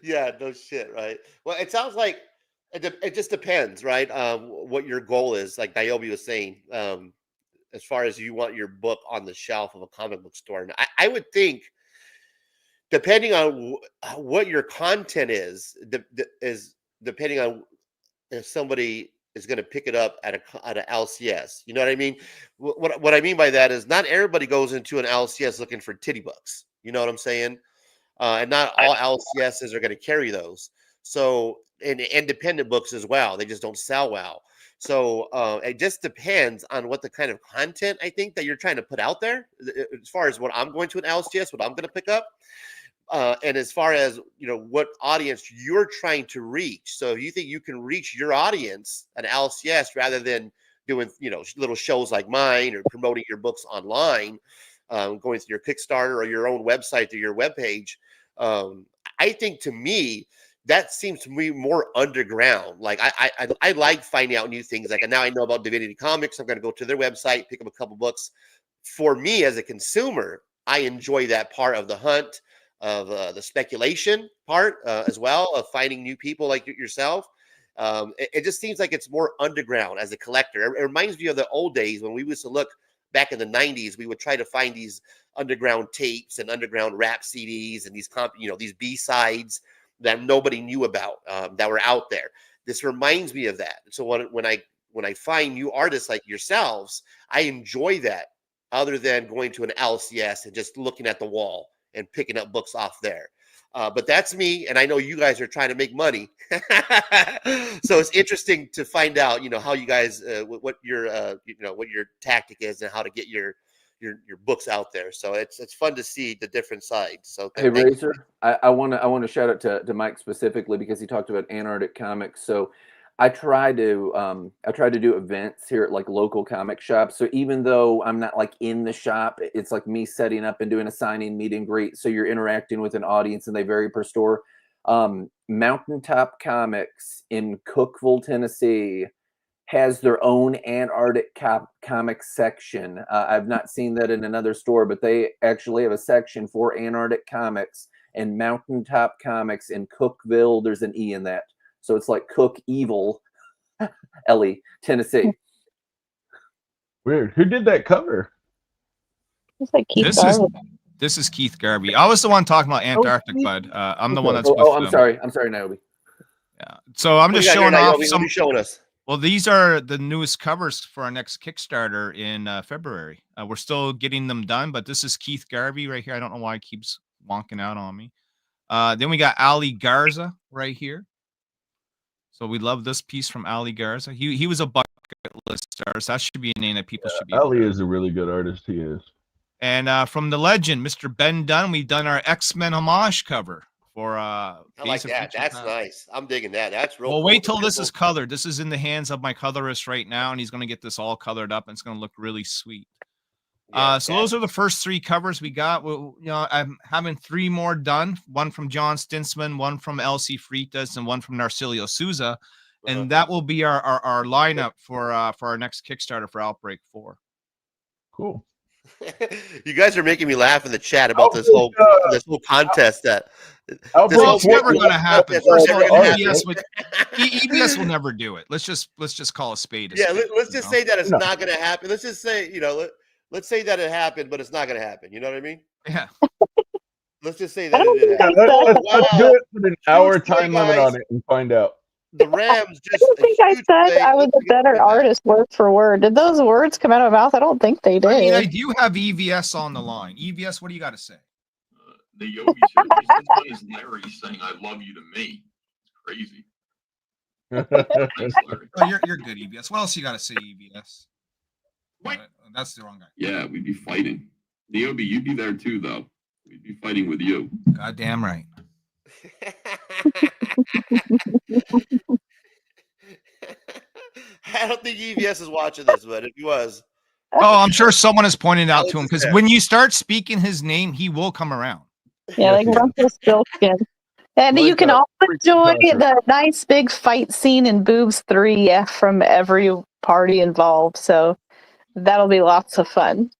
Speaker 1: Yeah, no shit, right? Well, it sounds like it just depends, right? What your goal is, like Niobe was saying, as far as you want your book on the shelf of a comic book store. And I would think, depending on what your content is depending on if somebody is going to pick it up at an LCS. You know what I mean? What I mean by that is not everybody goes into an LCS looking for titty books. You know what I'm saying? And not all LCSs are going to carry those. So, and independent books as well, they just don't sell well. So it just depends on what the kind of content I think that you're trying to put out there. As far as what I'm going to an LCS, what I'm going to pick up, and as far as what audience you're trying to reach. So if you think you can reach your audience at LCS rather than doing little shows like mine or promoting your books online, going through your Kickstarter or your own website or your webpage, I think to me that seems to me more underground. Like I like finding out new things. Like now I know about Divinity Comics. I'm going to go to their website, pick up a couple books. For me as a consumer, I enjoy that part of the hunt, of the speculation part as well, of finding new people like yourself. It just seems like it's more underground as a collector. It reminds me of the old days when we used to look back in the 90s. We would try to find these underground tapes and underground rap CDs and these these B-sides that nobody knew about, that were out there. This reminds me of that. So when I find new artists like yourselves, I enjoy that, other than going to an LCS and just looking at the wall and picking up books off there. But that's me, and I know you guys are trying to make money. So it's interesting to find out, how you guys, what your tactic is and how to get your books out there. So it's fun to see the different sides. So
Speaker 7: hey Razor, I want to shout out to Mike specifically because he talked about Antarctic Comics. So I try to do events here at like local comic shops. So even though I'm not like in the shop, it's like me setting up and doing a signing meet and greet. So you're interacting with an audience and they vary per store. Mountaintop Comics in Cookeville, Tennessee has their own Antarctic comics section. I've not seen that in another store, but they actually have a section for Antarctic comics. And Mountaintop Comics in Cookeville, there's an E in that. So it's like Cook Evil, Ellie, Tennessee.
Speaker 5: Weird. Who did that cover?
Speaker 4: It's like Keith Garvey.
Speaker 11: This is Keith Garvey. I was the one talking about Antarctic, bud. I'm the one that's.
Speaker 7: I'm sorry. I'm sorry, Naomi.
Speaker 11: Yeah. So I'm just showing off
Speaker 1: some. What are you showing us?
Speaker 11: Well, these are the newest covers for our next Kickstarter in February. We're still getting them done, but this is Keith Garvey right here. I don't know why it keeps wonking out on me. Then we got Ali Garza right here. So we love this piece from Ali Garza. He was a bucket list star, so that should be a name that people should be.
Speaker 5: Ali is a really good artist. He is.
Speaker 11: And from the legend, Mr. Ben Dunn, we've done our X-Men homage cover for
Speaker 1: I like that. That's nice. I'm digging that. That's real.
Speaker 11: Well,
Speaker 1: cool.
Speaker 11: wait till this is colored. This is in the hands of my colorist right now, and he's going to get this all colored up, and it's going to look really sweet. So those are the first 3 covers we got. Well, I'm having 3 more done. One from John Stinsman, one from Elsie Freitas, and one from Narcilio Souza. And that will be our lineup for our next Kickstarter for Outbreak 4.
Speaker 5: Cool.
Speaker 1: You guys are making me laugh in the chat about this whole contest. That
Speaker 11: it's never going to happen. First of all, EBS will never do it. Let's just call a spade.
Speaker 1: Let's just say that it's not going to happen. Let's just say let's say that it happened, but it's not going to happen. You know what I mean?
Speaker 11: Yeah.
Speaker 1: Let's just say that it did happen.
Speaker 5: Let's do it with an hour time limit on it and find out.
Speaker 1: The Rams just.
Speaker 4: I don't think I said I was a better artist word for word. Did those words come out of my mouth? I don't think they did.
Speaker 11: I mean, I do have EVS on the line. EVS, what do you got to say?
Speaker 2: The Yogi said, this one is Larry saying, I love you to me. It's crazy. Thanks, Larry.
Speaker 11: Oh, you're good, EVS. What else you got to say, EVS? What? That's the wrong guy.
Speaker 2: Yeah, we'd be fighting. Niobe, you'd be there too, though. We'd be fighting with you.
Speaker 11: God damn right.
Speaker 1: I don't think EVS is watching this, but if he was.
Speaker 11: Oh, I'm sure someone has pointed out to him, because when you start speaking his name, he will come around.
Speaker 4: Yeah, like Rumpelstiltskin. And you can also enjoy the nice big fight scene in Boobs 3 from every party involved. So That'll be lots of fun.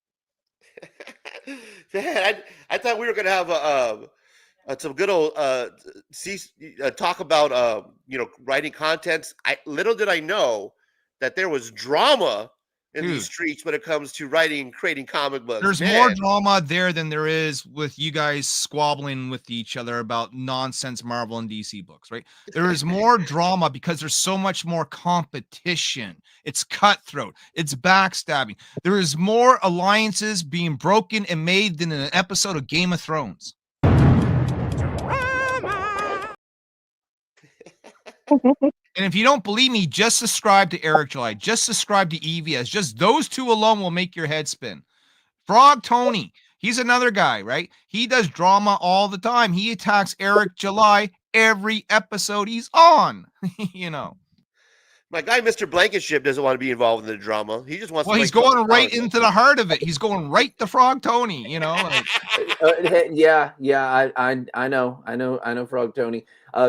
Speaker 1: Man, I thought we were gonna have some good old talk about writing contents. Little did I know that there was drama in these
Speaker 11: Dude.
Speaker 1: streets when it comes to writing and creating comic books.
Speaker 11: There's more drama there than there is with you guys squabbling with each other about nonsense Marvel and DC books, right? There is more drama because there's so much more competition. It's cutthroat. It's backstabbing. There is more alliances being broken and made than in an episode of Game of Thrones. And if you don't believe me, just subscribe to Eric July. Just subscribe to EVS. Just those two alone will make your head spin. Frog Tony, he's another guy, right? He does drama all the time. He attacks Eric July every episode he's on. You know.
Speaker 1: My guy, Mr. Blankenship, doesn't want to be involved in the drama. He just wants.
Speaker 11: Well,
Speaker 1: to
Speaker 11: he's going right into the heart of it. He's going right to Frog Tony. You know. Like.
Speaker 7: Yeah. I know, Frog Tony.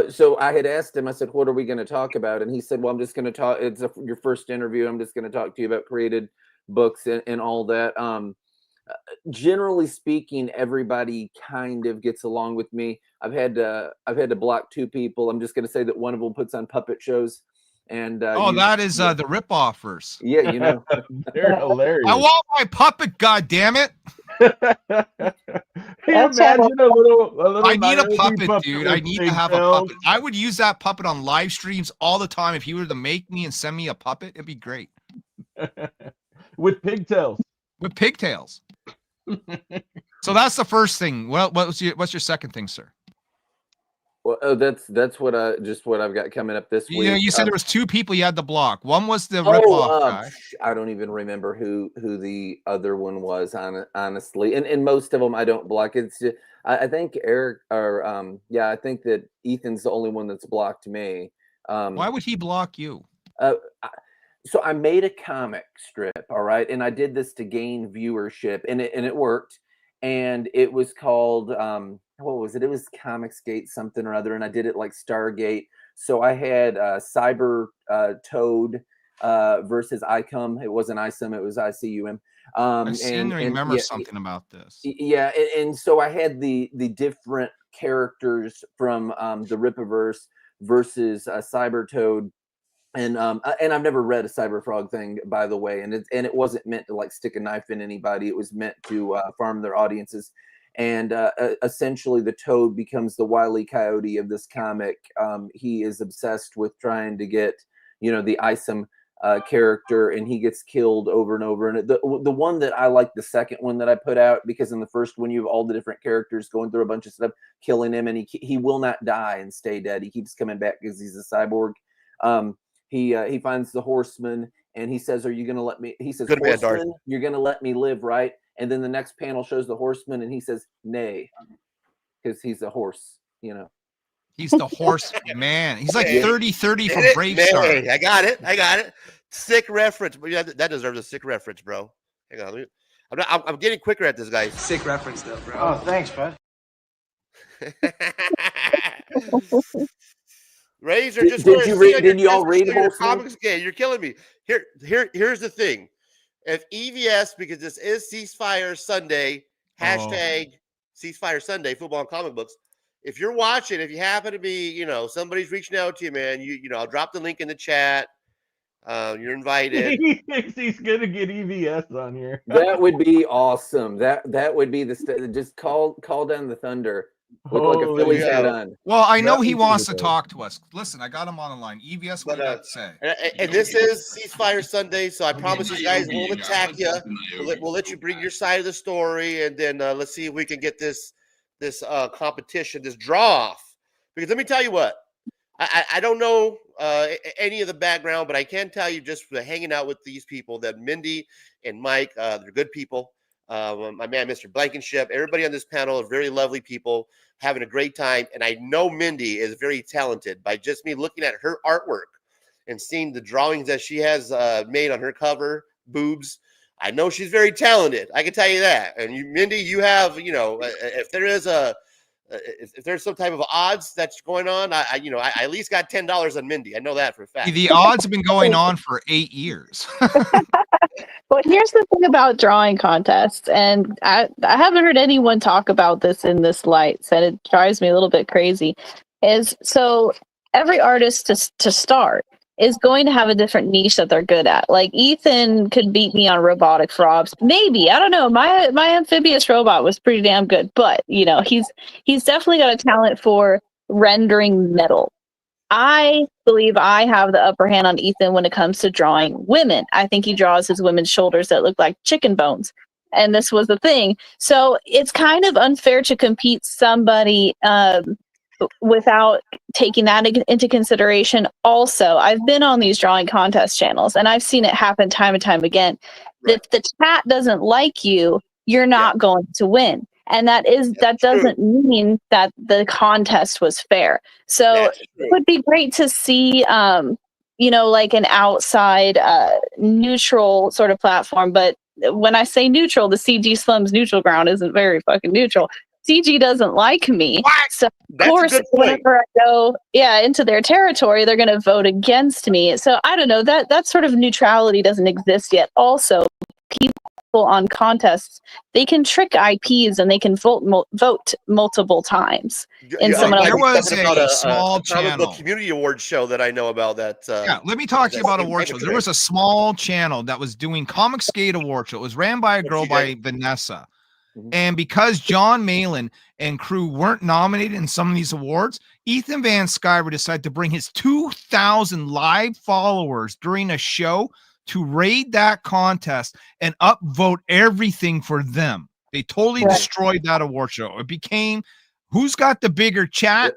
Speaker 7: So I had asked him. I said, "What are we going to talk about?" And he said, "Well, I'm just going to talk. It's your first interview. I'm just going to talk to you about created books and all that." Generally speaking, everybody kind of gets along with me. I've had to block two people. I'm just going to say that one of them puts on puppet shows. And
Speaker 11: that is the rip-offers.
Speaker 7: Yeah, you know.
Speaker 5: They're hilarious.
Speaker 11: I want my puppet, goddammit.
Speaker 5: Can you imagine a little
Speaker 11: I need a
Speaker 5: Nairobi
Speaker 11: puppet, dude. I need to have a puppet. I would use that puppet on live streams all the time. If he were to make me and send me a puppet, it'd be great.
Speaker 5: With pigtails.
Speaker 11: With pigtails. So that's the first thing. Well, what's your second thing, sir?
Speaker 7: Well, that's what I've got coming up this week.
Speaker 11: Yeah, you said there was two people you had to block. One was the rip-off guy.
Speaker 7: I don't even remember who the other one was, honestly. And most of them I don't block. It's just, I think Eric or I think that Ethan's the only one that's blocked me.
Speaker 11: Why would he block you?
Speaker 7: So I made a comic strip, all right, and I did this to gain viewership, and it worked. And it was called what was it? It was Comicsgate something or other, and I did it like Stargate. So I had Cyber Toad versus ICUM. It wasn't ICUM, it was ICUM.
Speaker 11: I seem to remember something about this.
Speaker 7: Yeah, and so I had the different characters from the Rippaverse versus Cyber Toad. And I've never read a Cyber Frog thing, by the way, and it wasn't meant to like stick a knife in anybody. It was meant to farm their audiences. And essentially, the Toad becomes the Wile E. Coyote of this comic. He is obsessed with trying to get, the Isom character, and he gets killed over and over. And the one that I like, the second one that I put out, because in the first one you have all the different characters going through a bunch of stuff, killing him, and he will not die and stay dead. He keeps coming back because he's a cyborg. He finds the Horseman, and he says, "Are you going to let me?" He says, "Horseman, you're going to let me live, right?" And then the next panel shows the Horseman, and he says, "Nay," because he's a horse,
Speaker 11: He's the horse man. He's like 30-30 from Brave Star.
Speaker 1: I got it. Sick reference, but yeah, that deserves a sick reference, bro. Hang on, I'm getting quicker at this, guys.
Speaker 10: Sick reference, though, bro. Oh, thanks, bud.
Speaker 1: Razor, just
Speaker 7: did you all read
Speaker 1: Comics Game? You're killing me. Here's the thing. If EVS, because this is Ceasefire Sunday, hashtag Ceasefire Sunday, football and comic books. If you're watching, if you happen to be, somebody's reaching out to you, man, I'll drop the link in the chat. You're invited.
Speaker 5: He thinks he's gonna get EVS on here.
Speaker 7: That would be awesome. That would be just call down the thunder. Look like a Phillies hat on.
Speaker 11: Well, I know he wants to talk to us. Listen, I got him on the line. EVS, what do you got to say?
Speaker 1: And this is Ceasefire Sunday, so I promise you guys won't attack you. We'll let you bring your side of the story, and then let's see if we can get this competition, this draw off. Because let me tell you what, I don't know any of the background, but I can tell you just for hanging out with these people that Mindy and Mike, they're good people. My man, Mr. Blankenship, everybody on this panel are very lovely people, having a great time. And I know Mindy is very talented by just me looking at her artwork and seeing the drawings that she has made on her cover, boobs. I know she's very talented. I can tell you that. And Mindy, you have, if there's some type of odds that's going on, I at least got $10 on Mindy. I know that for a fact.
Speaker 11: The odds have been going on for 8 years.
Speaker 4: Well, here's the thing about drawing contests, and I haven't heard anyone talk about this in this light, so it drives me a little bit crazy. Is so every artist to start is going to have a different niche that they're good at. Like Ethan could beat me on robotic frobs, maybe. I don't know. My amphibious robot was pretty damn good, but he's definitely got a talent for rendering metal. I believe I have the upper hand on Ethan when it comes to drawing women. I think he draws his women's shoulders that look like chicken bones. And this was the thing. So it's kind of unfair to compete somebody without taking that into consideration. Also, I've been on these drawing contest channels and I've seen it happen time and time again.
Speaker 1: Right.
Speaker 4: If the chat doesn't like you, you're not going to win. And that doesn't mean that the contest was fair. So it would be great to see, like an outside neutral sort of platform. But when I say neutral, the CG Slums neutral ground isn't very fucking neutral. CG doesn't like me. So of course, whenever I go into their territory, they're going to vote against me. So I don't know, that sort of neutrality doesn't exist yet. Also, people on contests, they can trick IPs and they can vote multiple times.
Speaker 1: There
Speaker 11: was a small
Speaker 1: comic book
Speaker 11: channel.
Speaker 1: community award show that I know about. That
Speaker 11: let me talk to you about award shows. There was a small channel that was doing Comic Skate award show. It was ran by a girl by Vanessa. And because John Malin and crew weren't nominated in some of these awards, Ethan Van Sciver decided to bring his 2,000 live followers during a show to raid that contest and upvote everything for them. They totally destroyed that award show. It became who's got the bigger chat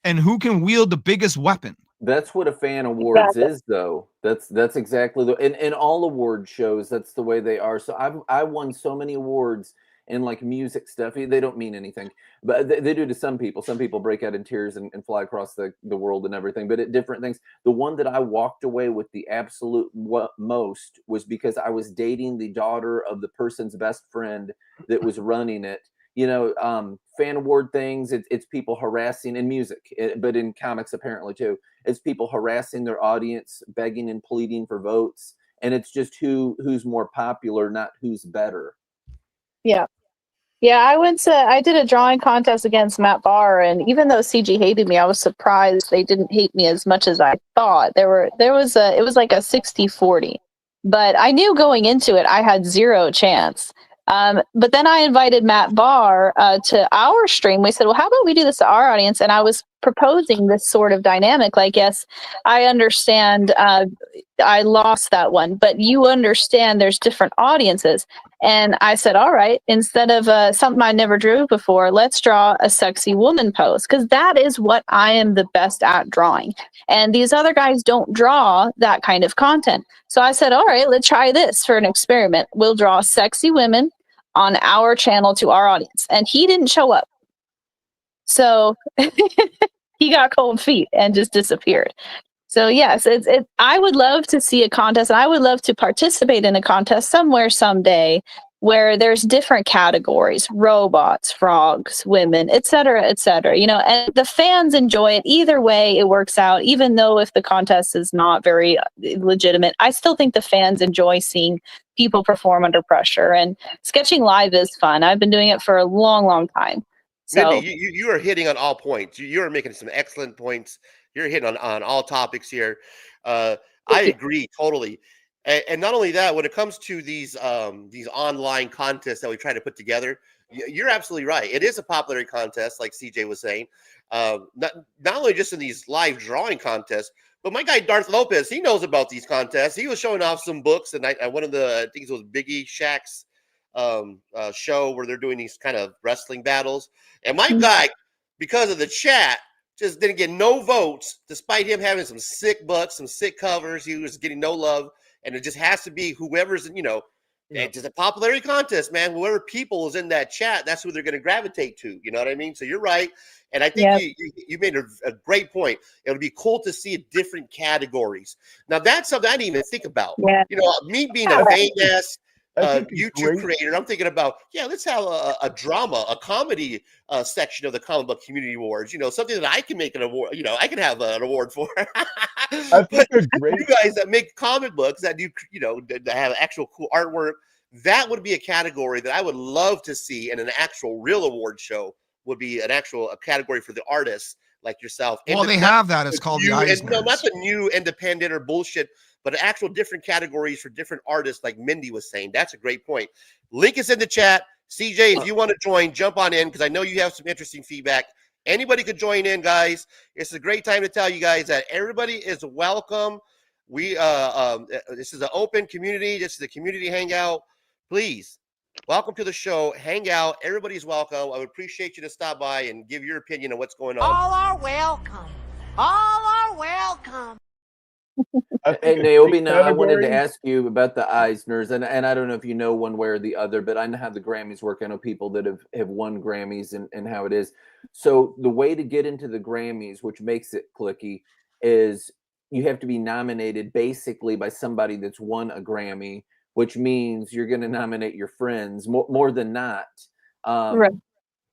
Speaker 11: and who can wield the biggest weapon.
Speaker 7: That's what a fan awards is, though. That's exactly the in all award shows. That's the way they are. So I won so many awards in like music stuff. They don't mean anything, but they do to some people. Some people break out in tears and fly across the world and everything, but at different things. The one that I walked away with the absolute most was because I was dating the daughter of the person's best friend that was running it. Fan award things, it's people harassing in music, but in comics apparently too. It's people harassing their audience, begging and pleading for votes. And it's just who's more popular, not who's better.
Speaker 4: Yeah. I did a drawing contest against Matt Barr, and even though CG hated me, I was surprised they didn't hate me as much as I thought. It was like a 60-40. But I knew going into it I had zero chance. But then I invited Matt Barr to our stream. We said, well, how about we do this to our audience? And I was proposing this sort of dynamic. Like, yes, I understand I lost that one, but you understand there's different audiences. And I said, all right, instead of something I never drew before, let's draw a sexy woman pose, because that is what I am the best at drawing. And these other guys don't draw that kind of content. So I said, all right, let's try this for an experiment. We'll draw sexy women on our channel to our audience. And he didn't show up. So he got cold feet and just disappeared. So yes, I would love to see a contest, and I would love to participate in a contest somewhere someday where there's different categories: robots, frogs, women, etc., etc. And the fans enjoy it. Either way, it works out. Even though if the contest is not very legitimate, I still think the fans enjoy seeing people perform under pressure. And sketching live is fun. I've been doing it for a long, long time. So
Speaker 1: Mindy, you are hitting on all points. You are making some excellent points. You're hitting on all topics here. I agree totally. And not only that, when it comes to these online contests that we try to put together, you're absolutely right. It is a popularity contest, like CJ was saying. Not only just in these live drawing contests, but my guy Darth Lopez, he knows about these contests. He was showing off some books, and one of the, I think it was Biggie Shaq's show where they're doing these kind of wrestling battles. And my guy, because of the chat, just didn't get no votes, despite him having some sick books, some sick covers. He was getting no love, and it just has to be whoever's, it's just a popularity contest, man. Whoever people is in that chat, that's who they're going to gravitate to. You know what I mean? So you're right, and I think you made a great point. It would be cool to see different categories. Now that's something I didn't even think about.
Speaker 4: Yeah.
Speaker 1: Me being a famous YouTube creator, I'm thinking about, let's have a drama, a comedy section of the comic book community awards, something that I can make an award, I can have an award for.
Speaker 5: I think
Speaker 1: But
Speaker 5: a great
Speaker 1: you guys that make comic books that do, that have actual cool artwork, that would be a category that I would love to see in an actual real award show. Would be an actual a category for the artists like yourself.
Speaker 11: Well, they
Speaker 1: Not
Speaker 11: have that. It's
Speaker 1: the
Speaker 11: called the
Speaker 1: new, and no, not
Speaker 11: Eisners.
Speaker 1: the new independent or bullshit, but actual different categories for different artists, like Mindy was saying. That's a great point. Link is in the chat. CJ, if you want to join, jump on in because I know you have some interesting feedback. Anybody could join in, guys. It's a great time to tell you guys that everybody is welcome. We this is an open community. This is a community hangout. Please, welcome to the show. Hang out. Everybody's welcome. I would appreciate you to stop by and give your opinion on what's going on.
Speaker 12: All are welcome. All are welcome.
Speaker 7: Hey, Naomi, now I wanted to ask you about the Eisners, and I don't know if you know one way or the other, but I know how the Grammys work. I know people that have won Grammys and how it is. So the way to get into the Grammys, which makes it clicky, is you have to be nominated basically by somebody that's won a Grammy, which means you're going to nominate your friends more than not.
Speaker 4: Right.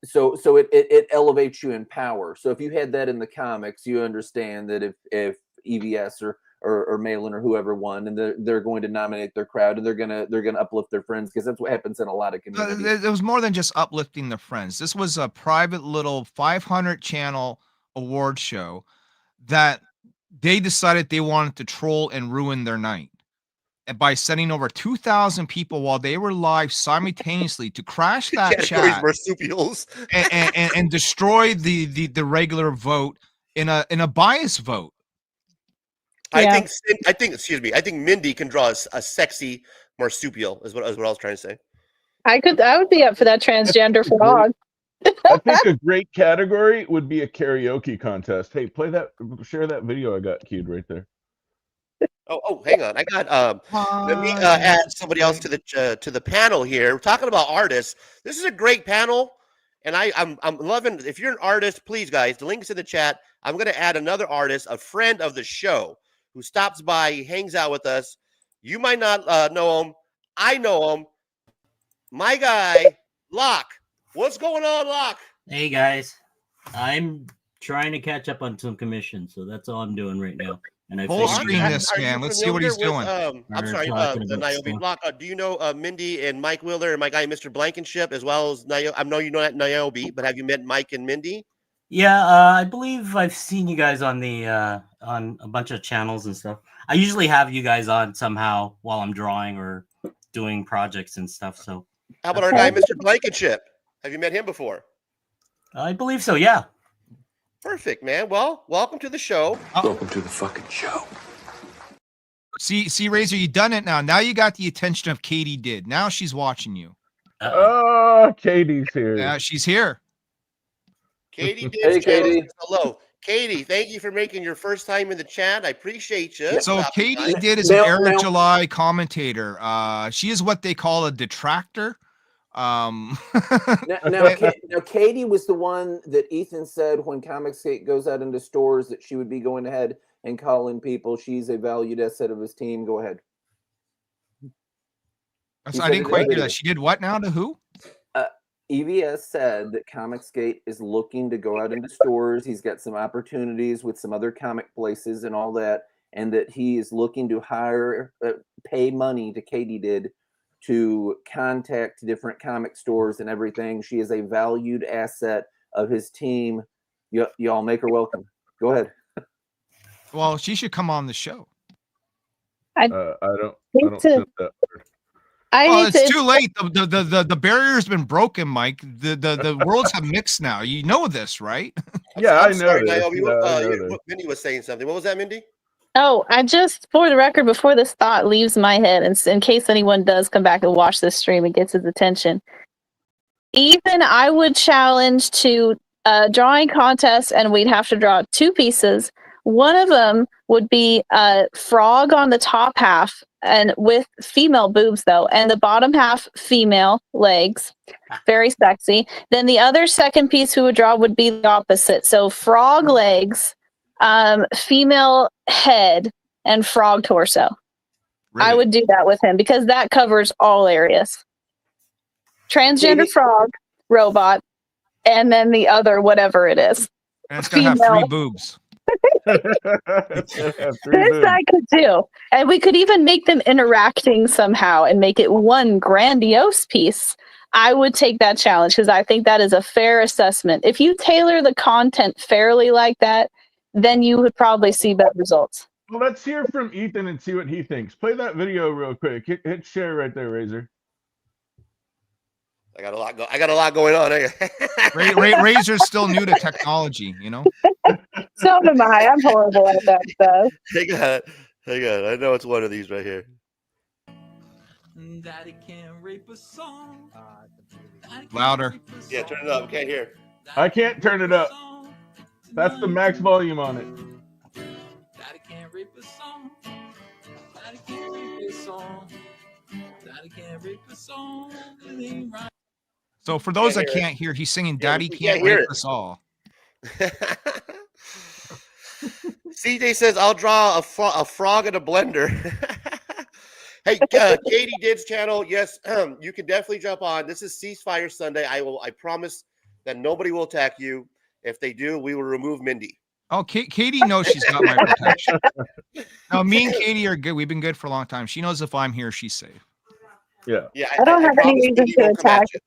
Speaker 7: So it elevates you in power. So if you had that in the comics, you understand that if EVS or Malin or whoever won, and they're going to nominate their crowd, and they're gonna uplift their friends, because that's what happens in a lot of communities.
Speaker 11: It was more than just uplifting the friends. This was a private little 500 channel award show that they decided they wanted to troll and ruin their night. And by sending over 2,000 people while they were live simultaneously to crash that chat
Speaker 1: marsupials
Speaker 11: and destroy the regular vote in a bias vote.
Speaker 1: I think excuse me. I think Mindy can draw a sexy marsupial. Is what I was trying to say.
Speaker 4: I would be up for that transgender frog.
Speaker 5: I think a great category would be a karaoke contest. Hey, share that video I got queued right there.
Speaker 1: Oh, hang on. I got let me add somebody else to the panel here. We're talking about artists. This is a great panel, and I'm loving. If you're an artist, please, guys, the link's in the chat. I'm going to add another artist, a friend of the show, who stops by, he hangs out with us. You might not know him. I know him. My guy, Locke. What's going on, Locke?
Speaker 13: Hey, guys. I'm trying to catch up on some commissions, so that's all I'm doing right now. And I
Speaker 11: Full screen this, man. Let's see what he's doing.
Speaker 1: I'm sorry, the Niobe. Locke, do you know Mindy and Mike Wheeler and my guy, Mr. Blankenship, as well as Niobe? I know you know that Niobe, but have you met Mike and Mindy?
Speaker 13: Yeah, I believe I've seen you guys on the on a bunch of channels and stuff. I usually have you guys on somehow while I'm drawing or doing projects and stuff. So
Speaker 1: how about our guy, Mr. Blankenship? Have you met him before?
Speaker 13: I believe so, yeah.
Speaker 1: Perfect, man. Well, welcome to the show.
Speaker 14: Welcome to the fucking show.
Speaker 11: See, Razor, you done it now. Now you got the attention of Katie did. Now she's watching you.
Speaker 5: Oh, Katie's here.
Speaker 11: Yeah, she's here.
Speaker 1: Katie did.
Speaker 7: Hey, Katie.
Speaker 1: Hello. Katie, thank you for making your first time in the chat. I appreciate you.
Speaker 11: So Katie did is an Eric July commentator. She is what they call a detractor.
Speaker 7: Now, Katie was the one that Ethan said when Comicsgate goes out into stores that she would be going ahead and calling people. She's a valued asset of his team. Go ahead.
Speaker 11: I didn't quite hear that. She did what now to who?
Speaker 7: EVS said that Comicsgate is looking to go out into stores. He's got some opportunities with some other comic places and all that, and that he is looking to pay money to Katie did to contact different comic stores and everything. She is a valued asset of his team. Y'all make her welcome. Go ahead.
Speaker 11: Well, she should come on the show.
Speaker 5: I don't accept that word.
Speaker 11: It's too late. The barrier's been broken, Mike. The worlds have mixed now. You know this, right?
Speaker 5: Yeah,
Speaker 1: I'm
Speaker 5: I know.
Speaker 1: sorry,
Speaker 5: This.
Speaker 1: Niobe, Mindy was saying something. What was that, Mindy?
Speaker 4: Oh, I just, for the record, before this thought leaves my head, and in case anyone does come back and watch this stream and gets his attention, even I would challenge to a drawing contest, and we'd have to draw 2 pieces. One of them would be a frog on the top half, and with female boobs though, and the bottom half female legs, very sexy. Then the other second piece we would draw would be the opposite. So frog legs, female head, and frog torso. Really? I would do that with him because that covers all areas. Transgender frog, robot, and then the other whatever it is.
Speaker 11: And it's gonna have 3 boobs.
Speaker 4: This I could do. And we could even make them interacting somehow and make it one grandiose piece. I would take that challenge because I think that is a fair assessment. If you tailor the content fairly like that, then you would probably see better results.
Speaker 5: Well, let's hear from Ethan and see what he thinks. Play that video real quick. Hit share right there, Razor.
Speaker 1: I got a lot going on.
Speaker 11: Razor's still new to technology, you know.
Speaker 4: So am I. I'm horrible at that stuff.
Speaker 1: Hang on. I know it's one of these right here.
Speaker 15: Daddy can rape a song.
Speaker 11: Louder.
Speaker 1: Yeah, turn it up. I can't hear.
Speaker 5: I can't turn it up. That's the max volume on it.
Speaker 15: Daddy can't rape a song. Daddy can't rape a song. Daddy can't rape a song. It ain't right.
Speaker 11: So for those that can't hear, he's singing "Daddy
Speaker 1: we
Speaker 11: Can't
Speaker 1: hear
Speaker 11: Rape
Speaker 1: it.
Speaker 11: Us All."
Speaker 1: CJ says, "I'll draw a frog in a blender." Hey, Katie Did's channel. Yes, you can definitely jump on. This is Ceasefire Sunday. I promise that nobody will attack you. If they do, we will remove Mindy.
Speaker 11: Oh, Katie knows she's got my protection. No, me and Katie are good. We've been good for a long time. She knows if I'm here, she's safe.
Speaker 5: Yeah.
Speaker 1: Yeah.
Speaker 4: I don't have any
Speaker 1: promise
Speaker 4: reason
Speaker 1: Mindy
Speaker 4: to
Speaker 1: won't come at
Speaker 4: attack
Speaker 1: you.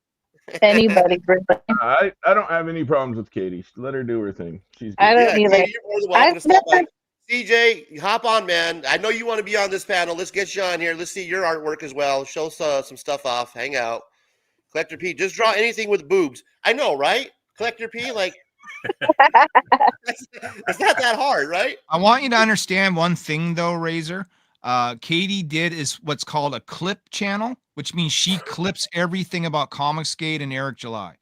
Speaker 4: anybody. Really.
Speaker 5: I don't have any problems with Katie. Let her do her thing. She's good.
Speaker 4: I don't either.
Speaker 1: Katie, you're more than welcome to
Speaker 4: I've
Speaker 1: stop by.
Speaker 4: never,
Speaker 1: CJ, hop on, man. I know you want to be on this panel. Let's get you on here. Let's see your artwork as well. Show some stuff off. Hang out. Collector P, just draw anything with boobs. I know, right? Collector P, like, it's not that hard, right?
Speaker 11: I want you to understand one thing, though, Razor. Katie Did is what's called a clip channel, which means she clips everything about Comicsgate and Eric July.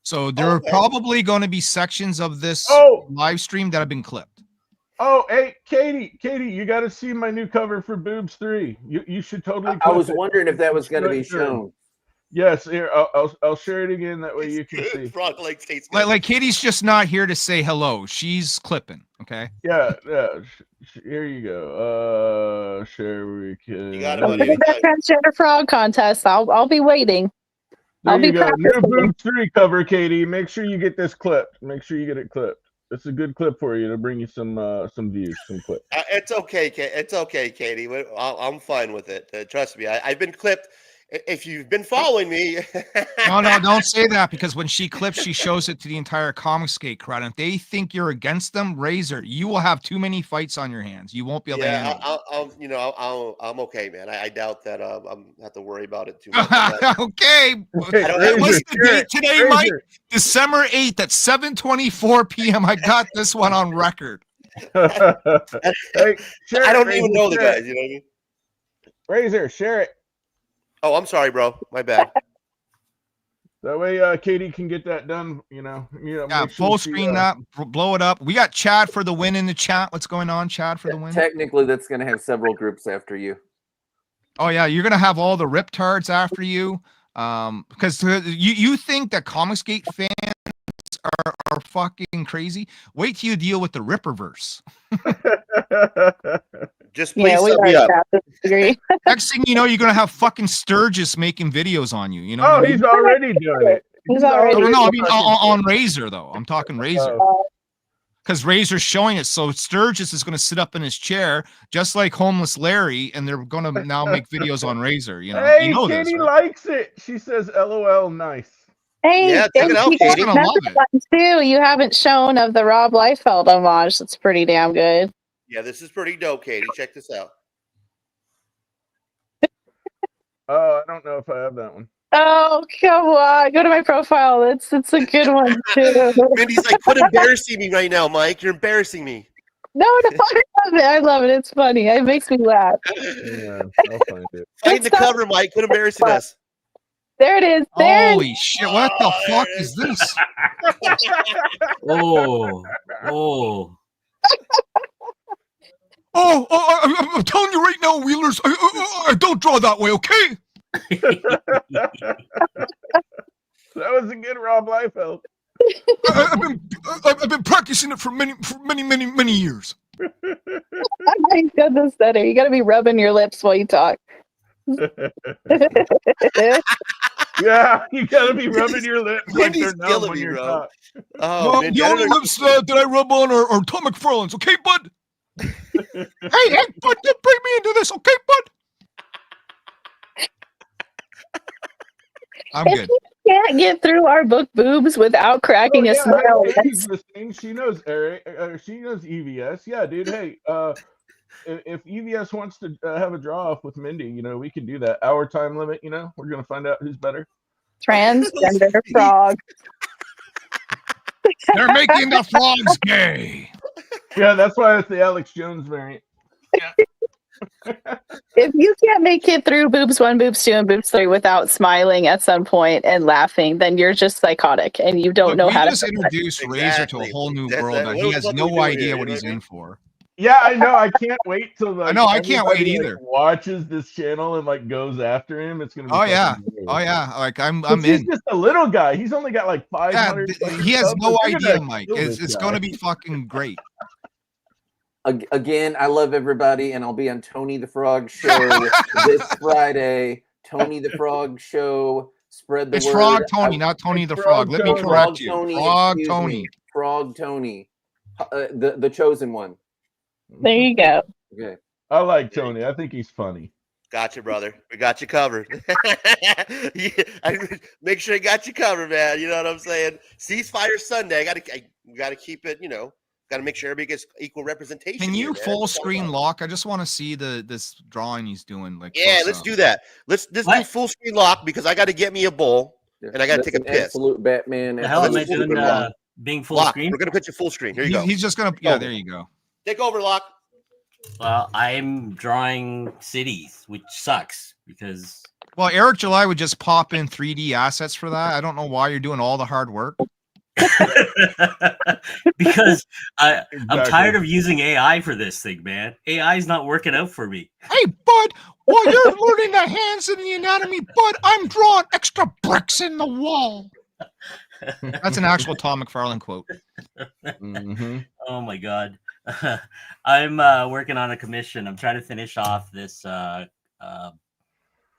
Speaker 11: So there are probably going to be sections of this live stream that have been clipped.
Speaker 5: Oh, hey, Katie, you got to see my new cover for Boobs 3. You should totally.
Speaker 7: I was
Speaker 5: clip it.
Speaker 7: wondering if that was going to be
Speaker 5: Sure.
Speaker 7: shown.
Speaker 5: Yes, here I'll share it again. That way you can see.
Speaker 1: Frog leg tastes good.
Speaker 11: Like Katie's just not here to say hello. She's clipping. Okay.
Speaker 5: Yeah. Here you go. Share we can.
Speaker 1: You got it,
Speaker 4: I'll
Speaker 1: buddy.
Speaker 4: put that transgender frog contest. I'll be waiting.
Speaker 5: There
Speaker 4: I'll be
Speaker 5: you go. New
Speaker 4: practicing.
Speaker 5: Boobs 3 cover, Katie. Make sure you get this clipped. Make sure you get it clipped. It's a good clip for you to bring you some views, some clips.
Speaker 1: It's okay, it's okay, Katie. I'm fine with it. Trust me. I've been clipped. If you've been following me.
Speaker 11: No, don't say that, because when she clips, she shows it to the entire Comicsgate crowd. And if they think you're against them, Razor, you will have too many fights on your hands. You won't be able to handle
Speaker 1: I'm okay, man. I doubt that I'm have to worry about it too much.
Speaker 11: Okay. What's the date today, Mike? December 8th at 7:24 p.m. I got this one on record.
Speaker 5: Hey, share
Speaker 1: I don't
Speaker 5: it,
Speaker 1: even
Speaker 5: Razor,
Speaker 1: know the
Speaker 5: share
Speaker 1: guys.
Speaker 5: it.
Speaker 1: You know what I mean?
Speaker 5: Razor, share it.
Speaker 1: Oh, I'm sorry, bro. My bad.
Speaker 5: That way, Katie can get that done.
Speaker 11: Yeah,
Speaker 5: make sure
Speaker 11: full
Speaker 5: she,
Speaker 11: screen that, blow it up. We got Chad for the win in the chat. What's going on, Chad, for the win?
Speaker 7: Technically, that's going to have several groups after you.
Speaker 11: Oh yeah, you're gonna have all the riptards after you, because you think that Comicsgate fans are fucking crazy. Wait till you deal with the Ripperverse.
Speaker 1: Just please sub me up.
Speaker 11: Next thing you know, you're gonna have fucking Sturgis making videos on you. You know?
Speaker 5: Oh, he's already doing it.
Speaker 4: He's already.
Speaker 11: No, I mean on Razor though. I'm talking Razor. Because Razor's showing it, so Sturgis is going to sit up in his chair, just like Homeless Larry, and they're going to now make videos on Razor. You know,
Speaker 5: Hey,
Speaker 11: you know
Speaker 5: Katie
Speaker 11: this, right?
Speaker 5: likes it. She says, "LOL, nice."
Speaker 4: Hey,
Speaker 1: Yeah, check it out,
Speaker 4: you
Speaker 1: Katie.
Speaker 4: got another one too. You haven't shown of the Rob Liefeld homage. That's pretty damn good.
Speaker 1: Yeah, this is pretty dope, Katie. Check this out.
Speaker 5: Oh, I don't know if I have that one.
Speaker 4: Oh, come on. Go to my profile. It's a good one too.
Speaker 1: Mindy's like, quit embarrassing me right now, Mike. You're embarrassing me.
Speaker 4: No, I love it. I love it. It's funny. It makes me laugh.
Speaker 5: Yeah, I'll find it.
Speaker 1: Find the cover, Mike. Quit embarrassing us.
Speaker 4: There it is.
Speaker 11: Holy shit! What the fuck is this? I'm telling you right now, Wheelers. I don't draw that way, okay?
Speaker 5: That was a good Rob Liefeld.
Speaker 11: I've been practicing it for many years.
Speaker 4: My goodness, Center. You got to be rubbing your lips while you talk.
Speaker 5: Yeah, you gotta be rubbing your lips like
Speaker 1: Mindy's
Speaker 5: they're numb
Speaker 1: killing
Speaker 5: when
Speaker 1: me,
Speaker 5: you're
Speaker 1: bro.
Speaker 5: not.
Speaker 1: Oh,
Speaker 11: No,
Speaker 1: Mindy,
Speaker 11: the
Speaker 1: I don't
Speaker 11: only
Speaker 1: know-
Speaker 11: lips that I rub on are Tom McFarlane's, okay, bud? hey, bud, don't bring me into this, okay, bud? I'm
Speaker 4: If
Speaker 11: good.
Speaker 4: you can't get through our book boobs without cracking a
Speaker 5: Yeah,
Speaker 4: smile,
Speaker 5: hey, Mindy's
Speaker 4: that's-
Speaker 5: listening. She knows Eric. She knows EVS. Yeah, dude. Hey, if EVS wants to have a draw off with Mindy, you know, we can do that. Hour time limit. You know, we're gonna find out who's better.
Speaker 4: transgender frog.
Speaker 11: They're making the frogs gay.
Speaker 5: Yeah, that's why it's the Alex Jones variant.
Speaker 4: If you can't make it through boobs 1, boobs 2, and boobs 3 without smiling at some point and laughing, then you're just psychotic and you don't
Speaker 11: Look,
Speaker 4: know
Speaker 11: we
Speaker 4: how to.
Speaker 11: just introduced Razor to a whole new world that
Speaker 1: what
Speaker 11: he
Speaker 1: the
Speaker 11: has
Speaker 1: fuck are we
Speaker 11: no
Speaker 1: doing
Speaker 11: idea
Speaker 1: here,
Speaker 11: what
Speaker 1: you know
Speaker 11: he's
Speaker 1: what I mean?
Speaker 11: in for.
Speaker 5: Yeah, I know. I can't wait till like
Speaker 11: I can't wait
Speaker 5: everybody,
Speaker 11: either.
Speaker 5: watches this channel and like goes after him. It's gonna be.
Speaker 11: Oh yeah,
Speaker 5: fucking hilarious.
Speaker 11: oh yeah. Like I'm
Speaker 5: 'Cause he's
Speaker 11: in.
Speaker 5: just a little guy. He's only got like 500.
Speaker 11: He has no
Speaker 5: They're
Speaker 11: idea,
Speaker 5: gonna
Speaker 11: Mike.
Speaker 5: kill
Speaker 11: It's
Speaker 5: this
Speaker 11: going
Speaker 5: guy.
Speaker 11: to be fucking great.
Speaker 7: Again, I love everybody, and I'll be on Tony the Frog Show this Friday. Tony the Frog Show. Spread the
Speaker 11: It's
Speaker 7: word.
Speaker 11: Frog Tony, not Tony the Frog. Let me correct you. Frog
Speaker 7: excuse
Speaker 11: Tony.
Speaker 7: me. Frog Tony. The chosen one.
Speaker 4: There you go.
Speaker 7: Okay.
Speaker 5: I like Tony. I think he's funny.
Speaker 1: Got you, brother. We got you covered. Make sure I got you covered, man. You know what I'm saying? Ceasefire Sunday. I gotta keep it. You know, gotta make sure everybody gets equal representation.
Speaker 11: Can you
Speaker 1: here, man.
Speaker 11: full
Speaker 1: That's all
Speaker 11: screen
Speaker 1: about.
Speaker 11: lock? I just want to see this drawing he's doing. Like,
Speaker 1: Yeah,
Speaker 11: close
Speaker 1: let's
Speaker 11: up.
Speaker 1: do that. Let's do full screen lock because I got to get me a bowl and I got to take a
Speaker 7: An
Speaker 1: piss.
Speaker 7: absolute Batman.
Speaker 13: The hell am I
Speaker 1: Let's full
Speaker 13: doing?
Speaker 1: screen lock.
Speaker 13: Being full
Speaker 1: Lock.
Speaker 13: screen?
Speaker 1: We're gonna put you full screen. Here you go.
Speaker 11: He's just gonna. Yeah, there you go.
Speaker 1: Take over, Lock.
Speaker 13: Well, I'm drawing cities, which sucks because.
Speaker 11: Well, Eric July would just pop in 3D assets for that. I don't know why you're doing all the hard work.
Speaker 13: Because I'm tired of using AI for this thing, man. AI is not working out for me.
Speaker 11: Hey, bud, while you're learning the hands and the anatomy, bud, I'm drawing extra bricks in the wall. That's an actual Tom McFarlane quote.
Speaker 5: Mm-hmm.
Speaker 13: Oh my god. I'm working on a commission. I'm trying to finish off this. I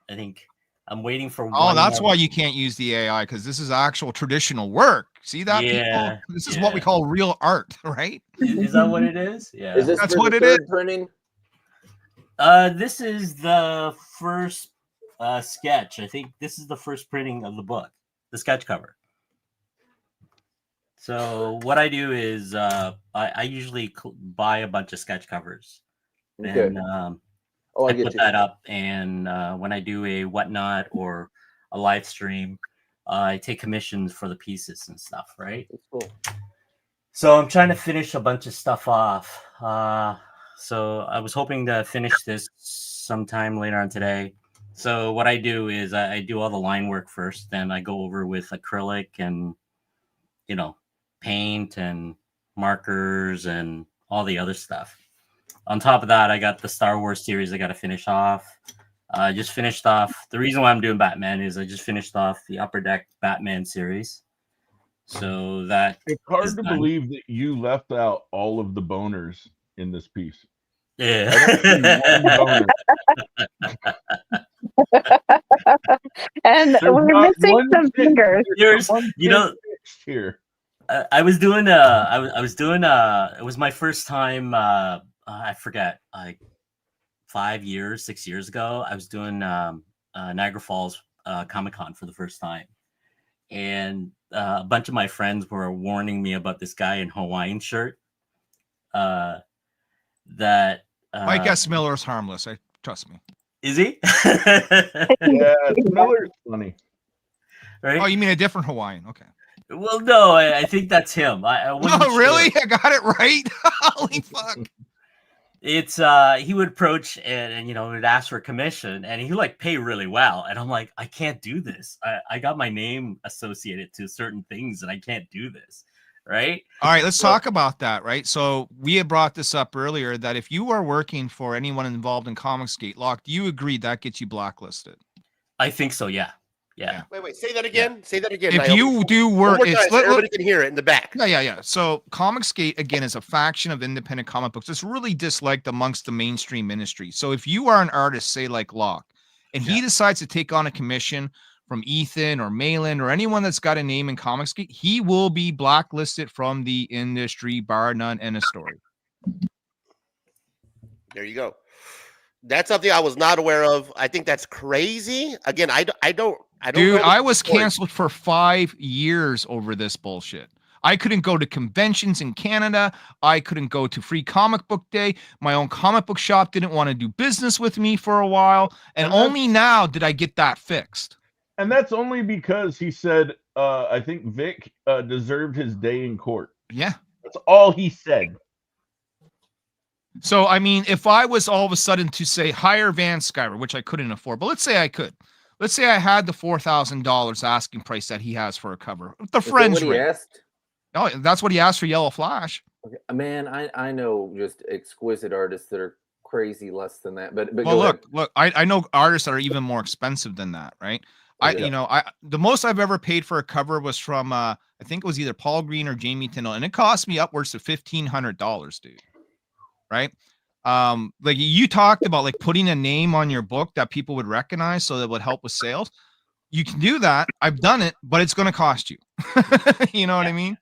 Speaker 13: think I'm waiting for.
Speaker 11: Oh, that's why you can't use the AI, because this is actual traditional work. See that,
Speaker 13: Yeah,
Speaker 11: people? This is what we call real art, right?
Speaker 13: Is that what it is? Yeah.
Speaker 7: Is this
Speaker 11: That's
Speaker 7: for
Speaker 11: what
Speaker 7: the
Speaker 11: it is.
Speaker 7: third printing?
Speaker 13: This is the first sketch. I think this is the first printing of the book, the sketch cover. So what I do is I usually buy a bunch of sketch covers,
Speaker 7: Okay.
Speaker 13: and
Speaker 7: Oh, I
Speaker 13: I
Speaker 7: get
Speaker 13: put
Speaker 7: you.
Speaker 13: that up. And when I do a whatnot or a live stream, I take commissions for the pieces and stuff, right?
Speaker 7: That's cool.
Speaker 13: So I'm trying to finish a bunch of stuff off. So I was hoping to finish this sometime later on today. So what I do is I do all the line work first, then I go over with acrylic and, you know, paint and markers and all the other stuff. On top of that, I got the Star Wars series I got to finish off. I just finished off. The reason why I'm doing Batman is I just finished off the Upper Deck Batman series. So that
Speaker 5: It's hard
Speaker 13: is
Speaker 5: to
Speaker 13: done.
Speaker 5: believe that you left out all of the boners in this piece.
Speaker 13: Yeah.
Speaker 4: And
Speaker 5: There's
Speaker 4: we're
Speaker 5: not
Speaker 4: missing
Speaker 5: one
Speaker 4: some
Speaker 5: pic-
Speaker 4: fingers.
Speaker 13: There's,
Speaker 5: one
Speaker 13: you know,
Speaker 5: pic here.
Speaker 13: I was doing I was doing it was my first time I forget, like 5 years, 6 years ago. I was doing Niagara Falls Comic-Con for the first time, and a bunch of my friends were warning me about this guy in Hawaiian shirt that
Speaker 11: Mike S. Miller's harmless. Trust me.
Speaker 13: is he?
Speaker 5: Yeah, Miller's funny.
Speaker 13: Right?
Speaker 11: Oh, you mean a different Hawaiian? Okay.
Speaker 13: Well, no, I think that's him. I wasn't
Speaker 11: Oh, really?
Speaker 13: sure.
Speaker 11: I got it right. Holy fuck!
Speaker 13: It's he would approach and you know, would ask for a commission, and he like pay really well, and I'm like, I can't do this. I got my name associated to certain things, and I can't do this, right?
Speaker 11: All right, let's talk about that, right? So we had brought this up earlier that if you are working for anyone involved in Comicsgate, Lock, do you agree that gets you blacklisted?
Speaker 13: I think so. Yeah.
Speaker 1: Wait, say that again. Say that again.
Speaker 11: If
Speaker 1: Naomi.
Speaker 11: you do
Speaker 1: One
Speaker 11: work,
Speaker 1: more time,
Speaker 11: it's
Speaker 1: so everybody can hear it in the back.
Speaker 11: Yeah. So Comicsgate, again, is a faction of independent comic books. It's really disliked amongst the mainstream industry. So if you are an artist, say like Locke, and he decides to take on a commission from Ethan or Malin or anyone that's got a name in Comicsgate, he will be blacklisted from the industry, bar none, end of story.
Speaker 1: There you go. That's something I was not aware of. I think that's crazy. Again, I don't
Speaker 11: Dude,
Speaker 1: know
Speaker 11: I was canceled for 5 years over this bullshit. I couldn't go to conventions in Canada. I couldn't go to Free Comic Book Day. My own comic book shop didn't want to do business with me for a while. And only now did I get that fixed.
Speaker 5: And that's only because he said, I think Vic deserved his day in court.
Speaker 11: Yeah.
Speaker 5: That's all he said.
Speaker 11: So, I mean, if I was all of a sudden to say hire Van Skyver, which I couldn't afford, but let's say I could. Let's say I had the $4,000 asking price that he has for a cover. The French rate.
Speaker 7: Asked?
Speaker 11: Oh, that's what he asked for Yellow Flash.
Speaker 7: Okay. Man, I know just exquisite artists that are crazy less than that. But
Speaker 11: well,
Speaker 7: go
Speaker 11: look, I know artists that are even more expensive than that, right? The most I've ever paid for a cover was from I think it was either Paul Green or Jamie Tindall, and it cost me upwards of $1,500, dude. Right? Like you talked about like putting a name on your book that people would recognize so that would help with sales. You can do that. I've done it, but it's going to cost you. You know what I mean?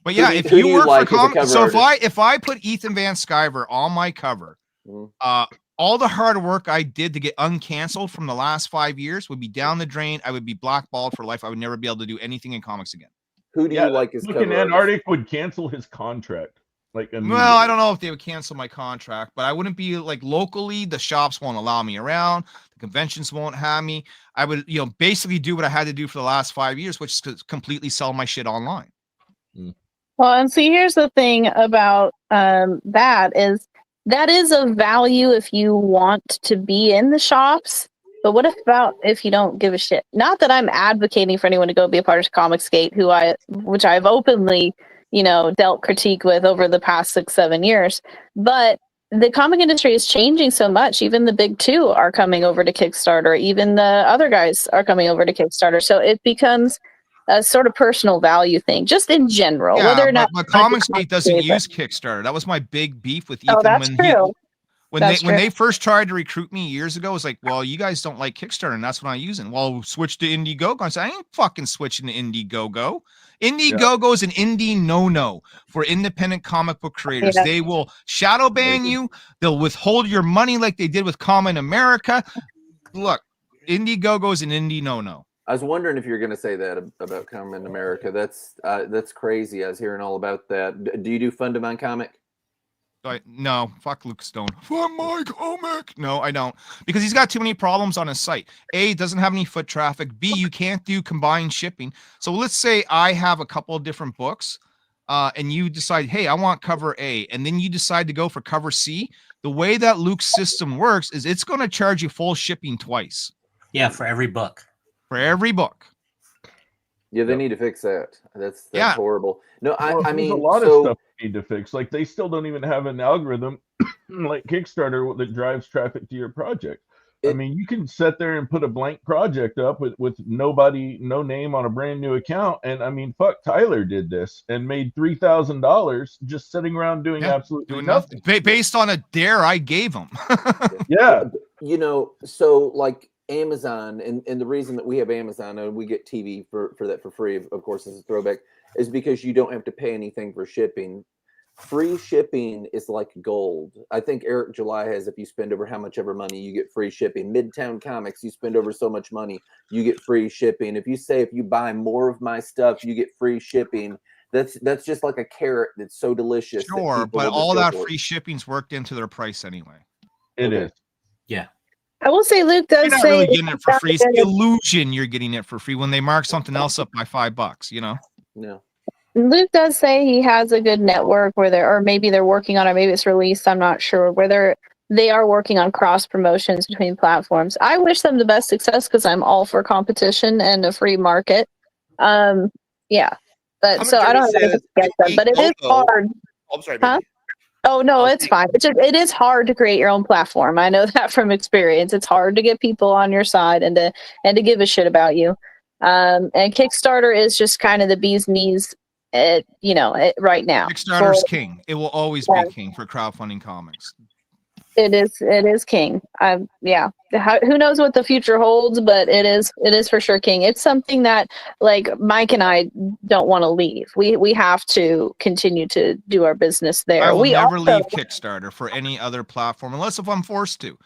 Speaker 11: But yeah, if you work for comics, so if I put Ethan Van Skyver on my cover, all the hard work I did to get uncanceled from the last 5 years would be down the drain. I would be blackballed for life. I would never be able to do anything in comics again.
Speaker 7: Who do you like as cover artist?
Speaker 5: Antarctic would cancel his contract.
Speaker 11: Well, I don't know if they would cancel my contract, but I wouldn't be like locally. The shops won't allow me around. The conventions won't have me. I would, basically do what I had to do for the last 5 years, which is completely sell my shit online.
Speaker 4: Well, and see, here's the thing about that is of value if you want to be in the shops. But what about if you don't give a shit? Not that I'm advocating for anyone to go be a part of Comicsgate, which I've openly, dealt critique with over the past 6-7 years. But the comic industry is changing so much. Even the big two are coming over to Kickstarter. Even the other guys are coming over to Kickstarter. So it becomes a sort of personal value thing, just in general.
Speaker 11: Yeah,
Speaker 4: whether or not
Speaker 11: Comicsgate doesn't use Kickstarter. That was my big beef with Ethan.
Speaker 4: Oh, that's true.
Speaker 11: When they first tried to recruit me years ago, it was like, well, you guys don't like Kickstarter, and that's what I'm using. Well, switch to Indiegogo. I said, I ain't fucking switching to Indiegogo. Indiegogo is an indie no-no for independent comic book creators. They will shadow ban you. They'll withhold your money like they did with Common America. Look, Indiegogo is an indie no-no.
Speaker 7: I was wondering if you're going to say that about Common America. That's crazy. I was hearing all about that. Do you do Fundamon Comic?
Speaker 11: No, fuck Luke Stone. Fuck my comic. No, I don't. Because he's got too many problems on his site. A, it doesn't have any foot traffic. B, you can't do combined shipping. So let's say I have a couple of different books and you decide, hey, I want cover A. And then you decide to go for cover C. The way that Luke's system works is it's going to charge you full shipping twice.
Speaker 13: Yeah, for every book.
Speaker 11: For every book.
Speaker 7: Yeah, they need to fix that. That's horrible. No, I mean,
Speaker 5: there's a lot of stuff they need to fix. Like they still don't even have an algorithm like Kickstarter that drives traffic to your project. I mean, you can sit there and put a blank project up with no name on a brand new account. And I mean, fuck, Tyler did this and made $3,000 just sitting around doing absolutely nothing.
Speaker 11: Based on a dare I gave him.
Speaker 5: Yeah.
Speaker 7: So like Amazon, and the reason that we have Amazon and we get TV for that for free, of course, as a throwback, is because you don't have to pay anything for shipping. Free shipping is like gold. I think Eric July has, if you spend over how much ever money, you get free shipping. Midtown Comics, you spend over so much money, you get free shipping. If you buy more of my stuff, you get free shipping. That's just like a carrot that's so delicious.
Speaker 11: Sure, but all that free shipping's worked into their price anyway.
Speaker 5: It is.
Speaker 13: Yeah.
Speaker 4: I will say Luke does
Speaker 11: you're not
Speaker 4: say
Speaker 11: really getting it for free. It's the illusion you're getting it for free when they mark something else up by $5,
Speaker 7: No.
Speaker 4: Luke does say he has a good network or maybe they're working on it, maybe it's released, I'm not sure, where they are working on cross promotions between platforms. I wish them the best success because I'm all for competition and a free market. Yeah. But so I don't have anything against them, but it is hard.
Speaker 1: I'm sorry,
Speaker 4: huh? Oh no, it's fine. It is hard to create your own platform. I know that from experience. It's hard to get people on your side and to give a shit about you. And Kickstarter is just kind of the bee's knees, right now.
Speaker 11: Kickstarter's king. It will always be king for crowdfunding comics.
Speaker 4: It is king. Yeah. Who knows what the future holds, but it is for sure king. It's something that like Mike and I don't want to leave. We have to continue to do our business
Speaker 11: I
Speaker 4: there.
Speaker 11: will
Speaker 4: We
Speaker 11: never
Speaker 4: also
Speaker 11: leave Kickstarter for any other platform unless if I'm forced to.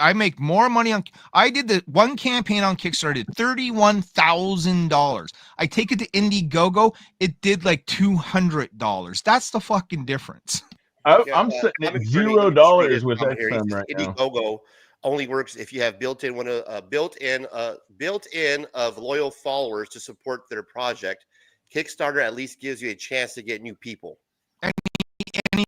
Speaker 11: I make more money on. I did the one campaign on Kickstarter, did $31,000. I take it to Indiegogo, it did like $200. That's the fucking difference.
Speaker 5: I'm sitting at
Speaker 1: Comic Journey, let me just read his
Speaker 5: $0 with
Speaker 1: comment here. He
Speaker 5: XM
Speaker 1: says
Speaker 5: right now.
Speaker 1: Indiegogo only works if you have built-in of loyal followers to support their project. Kickstarter at least gives you a chance to get new people.
Speaker 11: And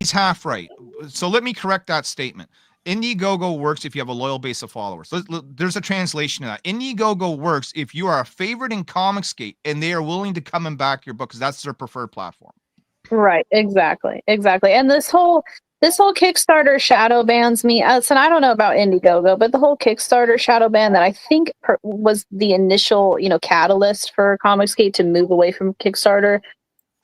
Speaker 11: he's half right. So let me correct that statement. Indiegogo works if you have a loyal base of followers. There's a translation of that. Indiegogo works if you are a favorite in Comicsgate and they are willing to come and back your book because that's their preferred platform.
Speaker 4: right, exactly. And this whole Kickstarter shadow bans me. And I don't know about Indiegogo, but the whole Kickstarter shadow ban that I think was the initial, catalyst for Comicsgate to move away from Kickstarter.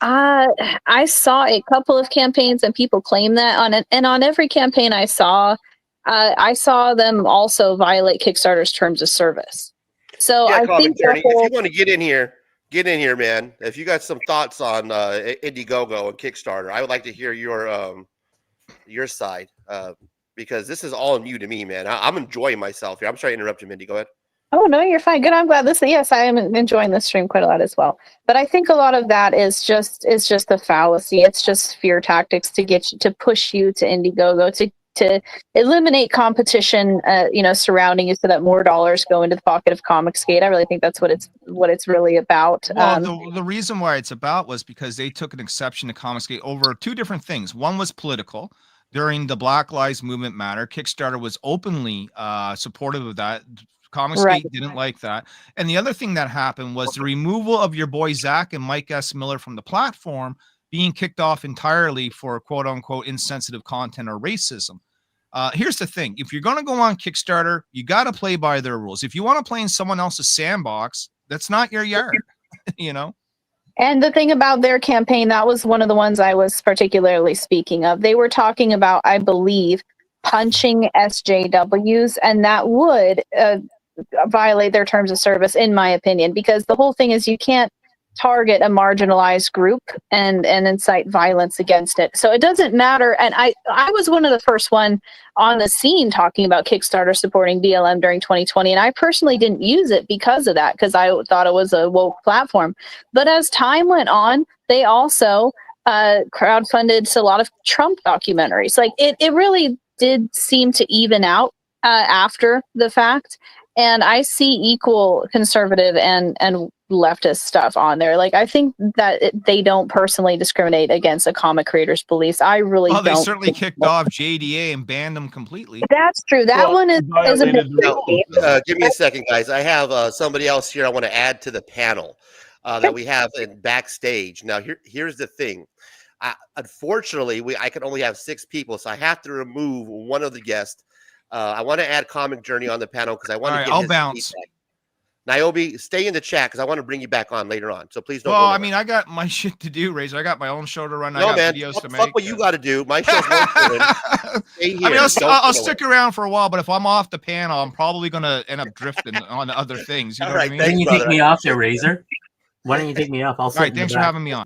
Speaker 4: I saw a couple of campaigns and people claim that on every campaign I saw them also violate Kickstarter's terms of service. So
Speaker 1: Yeah,
Speaker 4: I
Speaker 1: Comic
Speaker 4: think
Speaker 1: Journey, if you want to get in here, man. If you got some thoughts on Indiegogo and Kickstarter, I would like to hear your side because this is all new to me, man. I'm enjoying myself here. I'm sorry to interrupt you, Mindy. Go ahead.
Speaker 4: Oh no, you're fine. Good. I'm glad yes, I am enjoying this stream quite a lot as well. But I think a lot of that is just a fallacy. It's just fear tactics to get you to push you to Indiegogo to eliminate competition, surrounding you so that more dollars go into the pocket of Comicsgate. I really think that's what it's really about.
Speaker 11: Well, the reason why it's about was because they took an exception to Comicsgate over two different things. One was political. During the Black Lives Movement matter, Kickstarter was openly supportive of that. Comicsgate didn't like that. And the other thing that happened was the removal of your boy Zach and Mike S. Miller from the platform, being kicked off entirely for quote unquote insensitive content or racism. Here's the thing. If you're going to go on Kickstarter, you got to play by their rules. If you want to play in someone else's sandbox, that's not your yard,
Speaker 4: And the thing about their campaign, that was one of the ones I was particularly speaking of. They were talking about, I believe, punching SJWs, and that would violate their terms of service, in my opinion, because the whole thing is you can't target a marginalized group and incite violence against it. So it doesn't matter. And I was one of the first one on the scene talking about Kickstarter supporting BLM during 2020. And I personally didn't use it because of that, because I thought it was a woke platform. But as time went on, they also crowdfunded a lot of Trump documentaries. Like it really did seem to even out after the fact. And I see equal conservative and leftist stuff on there. Like, I think that they don't personally discriminate against a comic creator's beliefs. I really don't.
Speaker 11: They certainly kicked off JDA and banned them completely.
Speaker 4: That's true. That one is a bit tricky.
Speaker 1: Give me a second, guys. I have somebody else here I want to add to the panel that we have in backstage. Now, here's the thing. Unfortunately, I can only have 6 people, so I have to remove one of the guests. I want to add Comic Journey on the panel because I want to get his
Speaker 11: bounce.
Speaker 1: feedback. Niobe, stay in the chat because I want to bring you back on later on. So please don't.
Speaker 11: Well, I mean, I got my shit to do, Razor. I got my own show to run. I got videos to make.
Speaker 1: Fuck what you got to do. My show's stay here.
Speaker 11: I mean, I'll stick around for a while, but if I'm off the panel, I'm probably going to end up drifting on other things. You know what I mean?
Speaker 13: Why don't you take me off there, Razor? Why don't you take me off? I'll
Speaker 11: All right, thanks for having me on.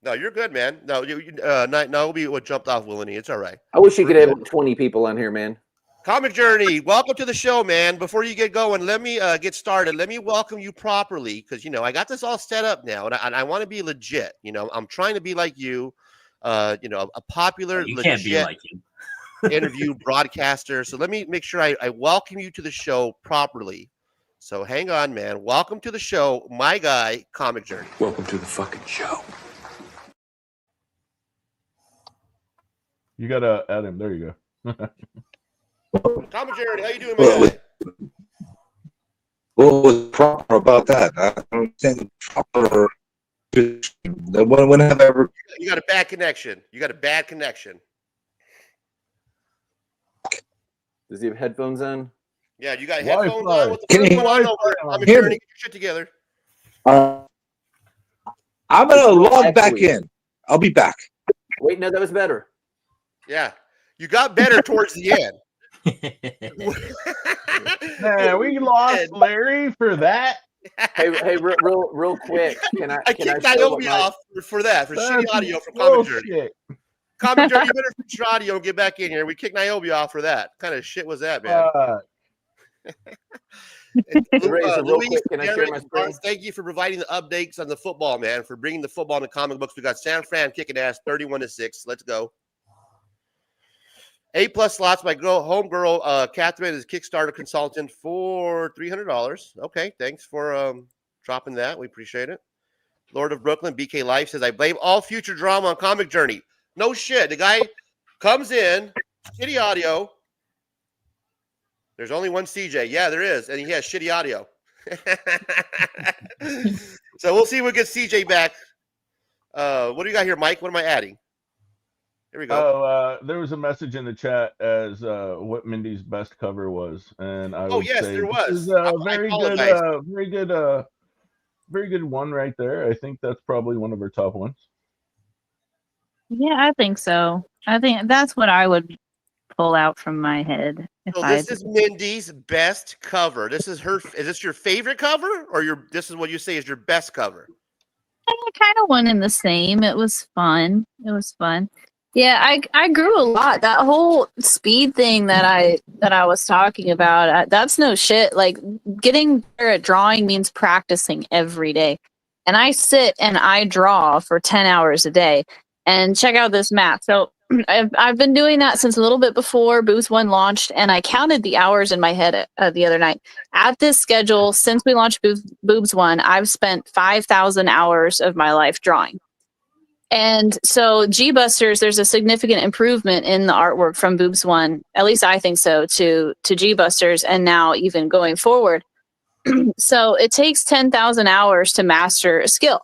Speaker 1: No, you're good, man. No, Niobe jumped off Willany. It's all right.
Speaker 7: I wish you could have 20 people on here, man.
Speaker 1: Comic Journey, welcome to the show, man. Before you get going, let me get started. Let me welcome you properly because, I got this all set up now, and I want to be legit. I'm trying to be like you, a popular,
Speaker 13: you
Speaker 1: legit
Speaker 13: can't be like you.
Speaker 1: interview broadcaster. So let me make sure I welcome you to the show properly. So hang on, man. Welcome to the show, my guy, Comic Journey.
Speaker 14: Welcome to the fucking show.
Speaker 5: You gotta add him. There you go.
Speaker 1: Comic Journey, how you doing, my guy?
Speaker 16: What was proper about that? I don't think proper. When have I ever?
Speaker 1: You got a bad connection.
Speaker 7: Does he have headphones on?
Speaker 1: Yeah, you got headphones on. What's
Speaker 16: Can you
Speaker 1: going on over there? Comic Journey, get your shit together.
Speaker 16: I'm gonna log back in. I'll be back.
Speaker 7: Wait, no, that was better.
Speaker 1: Yeah. You got better towards the end.
Speaker 5: Man, we lost Larry for that.
Speaker 7: Hey, real quick.
Speaker 1: I kicked Naomi off for that, for shitty audio from Comic Journey. Comic Journey, you better fix your audio and get back in here. We kicked Naomi off for that. What kind of shit was that, man?
Speaker 7: Real quick, can I share my screen?
Speaker 1: Thank you for providing the updates on the football, man, for bringing the football into comic books. We got San Fran kicking ass 31-6. Let's go. 8+ slots. My homegirl, Catherine, is Kickstarter consultant for $300. Okay, thanks for dropping that. We appreciate it. Lord of Brooklyn, BK Life says, I blame all future drama on Comic Journey. No shit. The guy comes in, shitty audio. There's only one CJ. Yeah, there is. And he has shitty audio. So we'll see if we get CJ back. What do you got here, Mike? What am I adding? Here we go.
Speaker 5: Oh, there was a message in the chat as what Mindy's best cover was, and I would say
Speaker 1: there was.
Speaker 5: This is a very good one right there. I think that's probably one of her top ones.
Speaker 4: Yeah, I think so. I think that's what I would pull out from my head.
Speaker 1: So this is Mindy's best cover. This is her. Is this your favorite cover, or this is what you say is your best cover?
Speaker 4: Kind of one in the same. It was fun. Yeah, I grew a lot. That whole speed thing that I was talking about, that's no shit. Like, getting better at drawing means practicing every day. And I sit and I draw for 10 hours a day. And check out this math. So I've been doing that since a little bit before Boobs 1 launched, and I counted the hours in my head the other night. At this schedule, since we launched Boobs 1, I've spent 5,000 hours of my life drawing. And so G-Busters, there's a significant improvement in the artwork from Boobs 1, at least I think so, to G-Busters, and now even going forward. So it takes 10,000 hours to master a skill.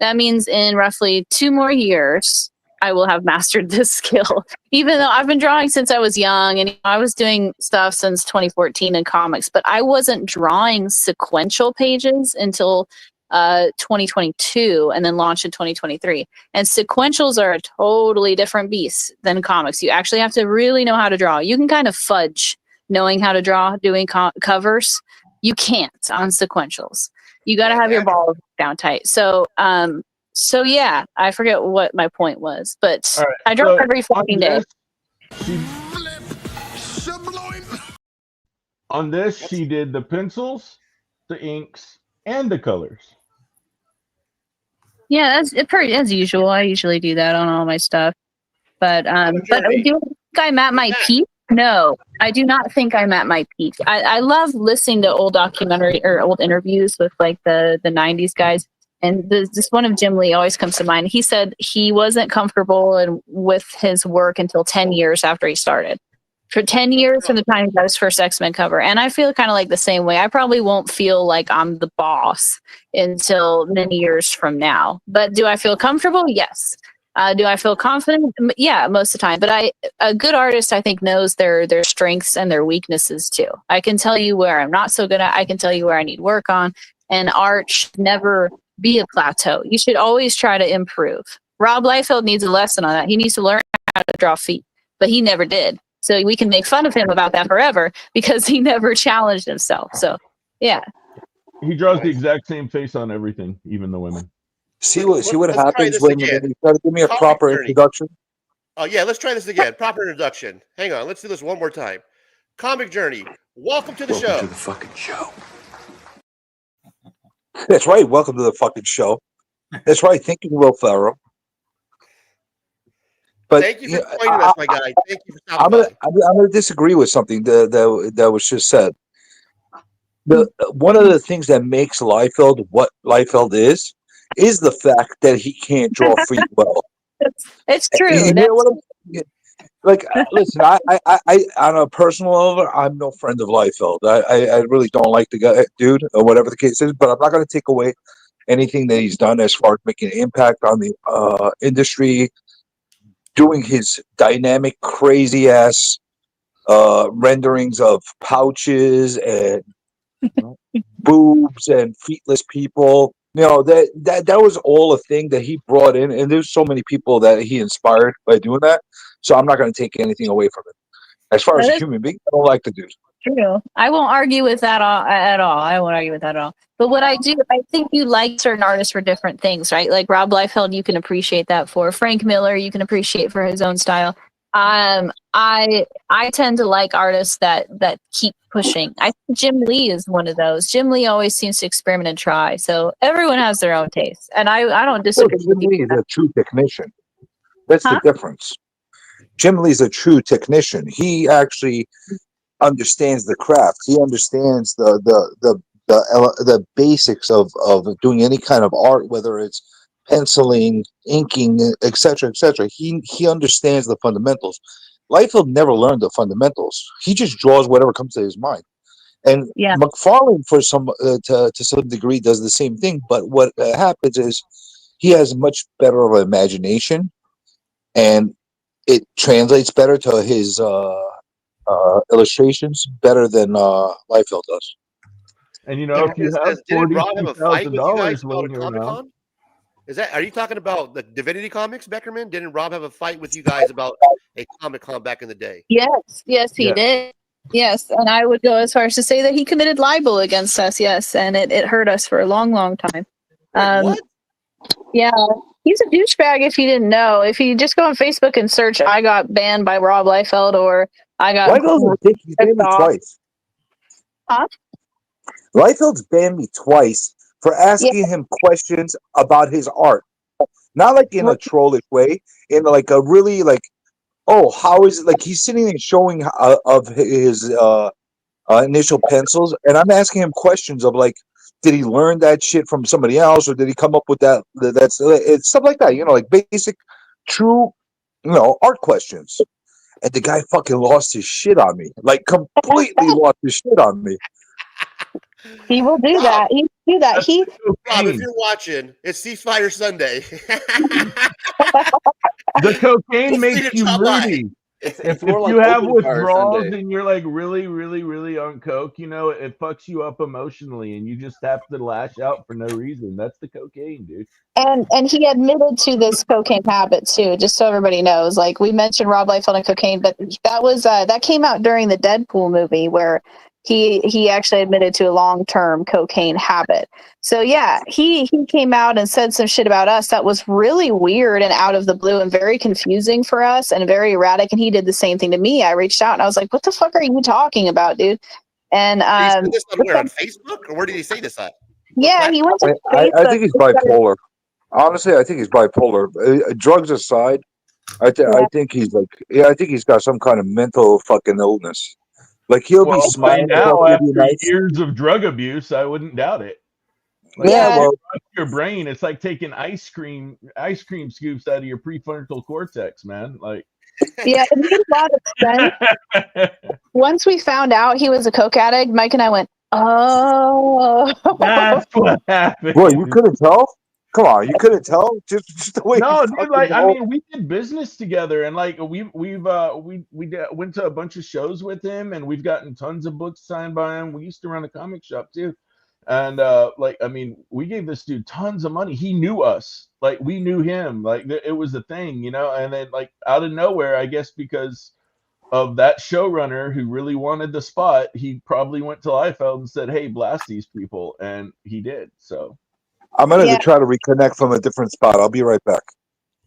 Speaker 4: That means in roughly 2 more years, I will have mastered this skill. Even though I've been drawing since I was young, and I was doing stuff since 2014 in comics, but I wasn't drawing sequential pages until 2022, and then launched in 2023. And sequentials are a totally different beast than comics. You actually have to really know how to draw. You can kind of fudge knowing how to draw doing covers. You can't on sequentials. You got to have your balls down tight. So yeah, I forget what my point was, but right, I draw every fucking day.
Speaker 5: On this, she did the pencils, the inks, and the colors.
Speaker 4: Yeah, that's pretty as usual. I usually do that on all my stuff. But do I think I'm at my peak? No, I do not think I'm at my peak. I love listening to old documentary or old interviews with like the 90s guys. And this one of Jim Lee always comes to mind. He said he wasn't comfortable with his work until 10 years after he started. For 10 years from the time he got his first X-Men cover. And I feel kind of like the same way. I probably won't feel like I'm the boss until many years from now. But do I feel comfortable? Yes. Do I feel confident? Yeah, most of the time. But a good artist, I think, knows their strengths and their weaknesses too. I can tell you where I'm not so good at. I can tell you where I need work on. And art should never be a plateau. You should always try to improve. Rob Liefeld needs a lesson on that. He needs to learn how to draw feet, but he never did. So we can make fun of him about that forever because he never challenged himself. So, yeah.
Speaker 5: He draws the exact same face on everything, even the women.
Speaker 16: See what happens when you try to give me a proper introduction?
Speaker 1: Oh, yeah, let's try this again. Proper introduction. Hang on. Let's do this one more time. Comic Journey. Welcome to the show.
Speaker 14: Welcome to the fucking show.
Speaker 16: That's right. Welcome to the fucking show. That's right. Thank you, Will Ferrell. But
Speaker 1: thank you for joining us, my guy. Thank you for stopping by.
Speaker 16: I'm going to disagree with something that was just said. One of the things that makes Liefeld what Liefeld is the fact that he can't draw feet well.
Speaker 4: It's true.
Speaker 16: You know what I'm saying? Like, listen, I on a personal level, I'm no friend of Liefeld. I really don't like the guy, dude, or whatever the case is. But I'm not going to take away anything that he's done as far as making an impact on the industry, doing his dynamic, crazy ass renderings of pouches and boobs and feetless people. You know, that was all a thing that he brought in, and there's so many people that he inspired by doing that. So I'm not going to take anything away from it. As far as a
Speaker 4: That is
Speaker 16: human being, I don't like the dude.
Speaker 4: true. I won't argue with that at all. I won't argue with that at all. But what I do, I think you like certain artists for different things, right? Like Rob Liefeld, you can appreciate that for. Frank Miller, you can appreciate for his own style. I tend to like artists that keep pushing. I think Jim Lee is one of those. Jim Lee always seems to experiment and try. So everyone has their own taste, and I don't
Speaker 16: Well,
Speaker 4: disagree
Speaker 16: Jim
Speaker 4: with you.
Speaker 16: Lee is a true technician. That's the difference. Jim Lee's a true technician. He actually understands the craft. He understands the basics of doing any kind of art, whether it's penciling, inking, etc., etc. He understands the fundamentals. Liefeld never learned the fundamentals. He just draws whatever comes to his mind. And
Speaker 4: Yeah.
Speaker 16: McFarlane, for some to some degree, does the same thing. But what happens is he has much better of an imagination, and it translates better to his illustrations better than Liefeld does.
Speaker 5: And you know, if you have
Speaker 1: Didn't Rob have a fight with you guys
Speaker 5: $42,000
Speaker 1: about a
Speaker 5: laying
Speaker 1: Comic
Speaker 5: around,
Speaker 1: Con? Are you talking about the Divinity comics, Beckerman? Didn't Rob have a fight with you guys about a Comic Con back in the day?
Speaker 4: Yes, he did. Yes, and I would go as far as to say that he committed libel against us. Yes, and it hurt us for a long, long time.
Speaker 1: What?
Speaker 4: Yeah, he's a douchebag. If you didn't know, if you just go on Facebook and search, "I got banned by Rob Liefeld" or "I got."
Speaker 16: Liefeld's a dick. He's banned me twice.
Speaker 4: Huh?
Speaker 16: Liefeld's banned me twice for asking him questions about his art. Not like in a trollish way, in like a really like, oh, how is it? Like he's sitting and showing of his initial pencils, and I'm asking him questions of like, did he learn that shit from somebody else, or did he come up with that? That's it's stuff like that, like basic, true, art questions. And the guy fucking lost his shit on me, like completely lost his shit on me.
Speaker 4: He will do that. He will do that.
Speaker 1: Rob, if you're watching, it's Ceasefire Sunday.
Speaker 5: the cocaine
Speaker 1: Feel free
Speaker 5: makes
Speaker 1: to
Speaker 5: you
Speaker 1: drop by.
Speaker 5: moody. If
Speaker 7: more like
Speaker 5: you have
Speaker 7: Open Fire
Speaker 5: withdrawals
Speaker 7: Sunday.
Speaker 5: and you're like really, really, really on coke, it fucks you up emotionally, and you just have to lash out for no reason. That's the cocaine, dude.
Speaker 4: And he admitted to this cocaine habit too, just so everybody knows. Like we mentioned Rob Liefeld and cocaine, but that was that came out during the Deadpool movie where he actually admitted to a long-term cocaine habit. So yeah, he came out and said some shit about us that was really weird and out of the blue and very confusing for us and very erratic. And he did the same thing to me. I reached out and I was like, "What the fuck are you talking about, dude?" And
Speaker 1: Did he send this on where, on Facebook, or where did he say this at?
Speaker 4: yeah, he went to
Speaker 16: I
Speaker 4: Facebook.
Speaker 16: think he's bipolar. Honestly, I think he's bipolar. Drugs aside, I think he's like, I think he's got some kind of mental fucking illness. Like he'll be
Speaker 5: Well, by
Speaker 16: smiling,
Speaker 5: now,
Speaker 16: talking to
Speaker 5: after
Speaker 16: you nice.
Speaker 5: years of drug abuse, I wouldn't doubt it. Like,
Speaker 16: Yeah, well,
Speaker 5: your brain, it's like taking ice cream scoops out of your prefrontal cortex, man. Like,
Speaker 4: yeah, it made a lot of sense. Once we found out he was a coke addict, Mike and I went, "Oh,
Speaker 5: that's what happened."
Speaker 16: Boy, you couldn't tell? Come on, you couldn't tell? Just the way.
Speaker 5: No,
Speaker 16: he's
Speaker 5: dude.
Speaker 16: fucking
Speaker 5: Like, I
Speaker 16: roll.
Speaker 5: mean, we did business together, and like we went to a bunch of shows with him, and we've gotten tons of books signed by him. We used to run a comic shop too, and like, I mean, we gave this dude tons of money. He knew us, like we knew him. Like it was the thing, and then like out of nowhere, I guess because of that showrunner who really wanted the spot, he probably went to Liefeld and said, "Hey, blast these people," and he did. So
Speaker 16: I'm going to try to reconnect from a different spot. I'll be right back.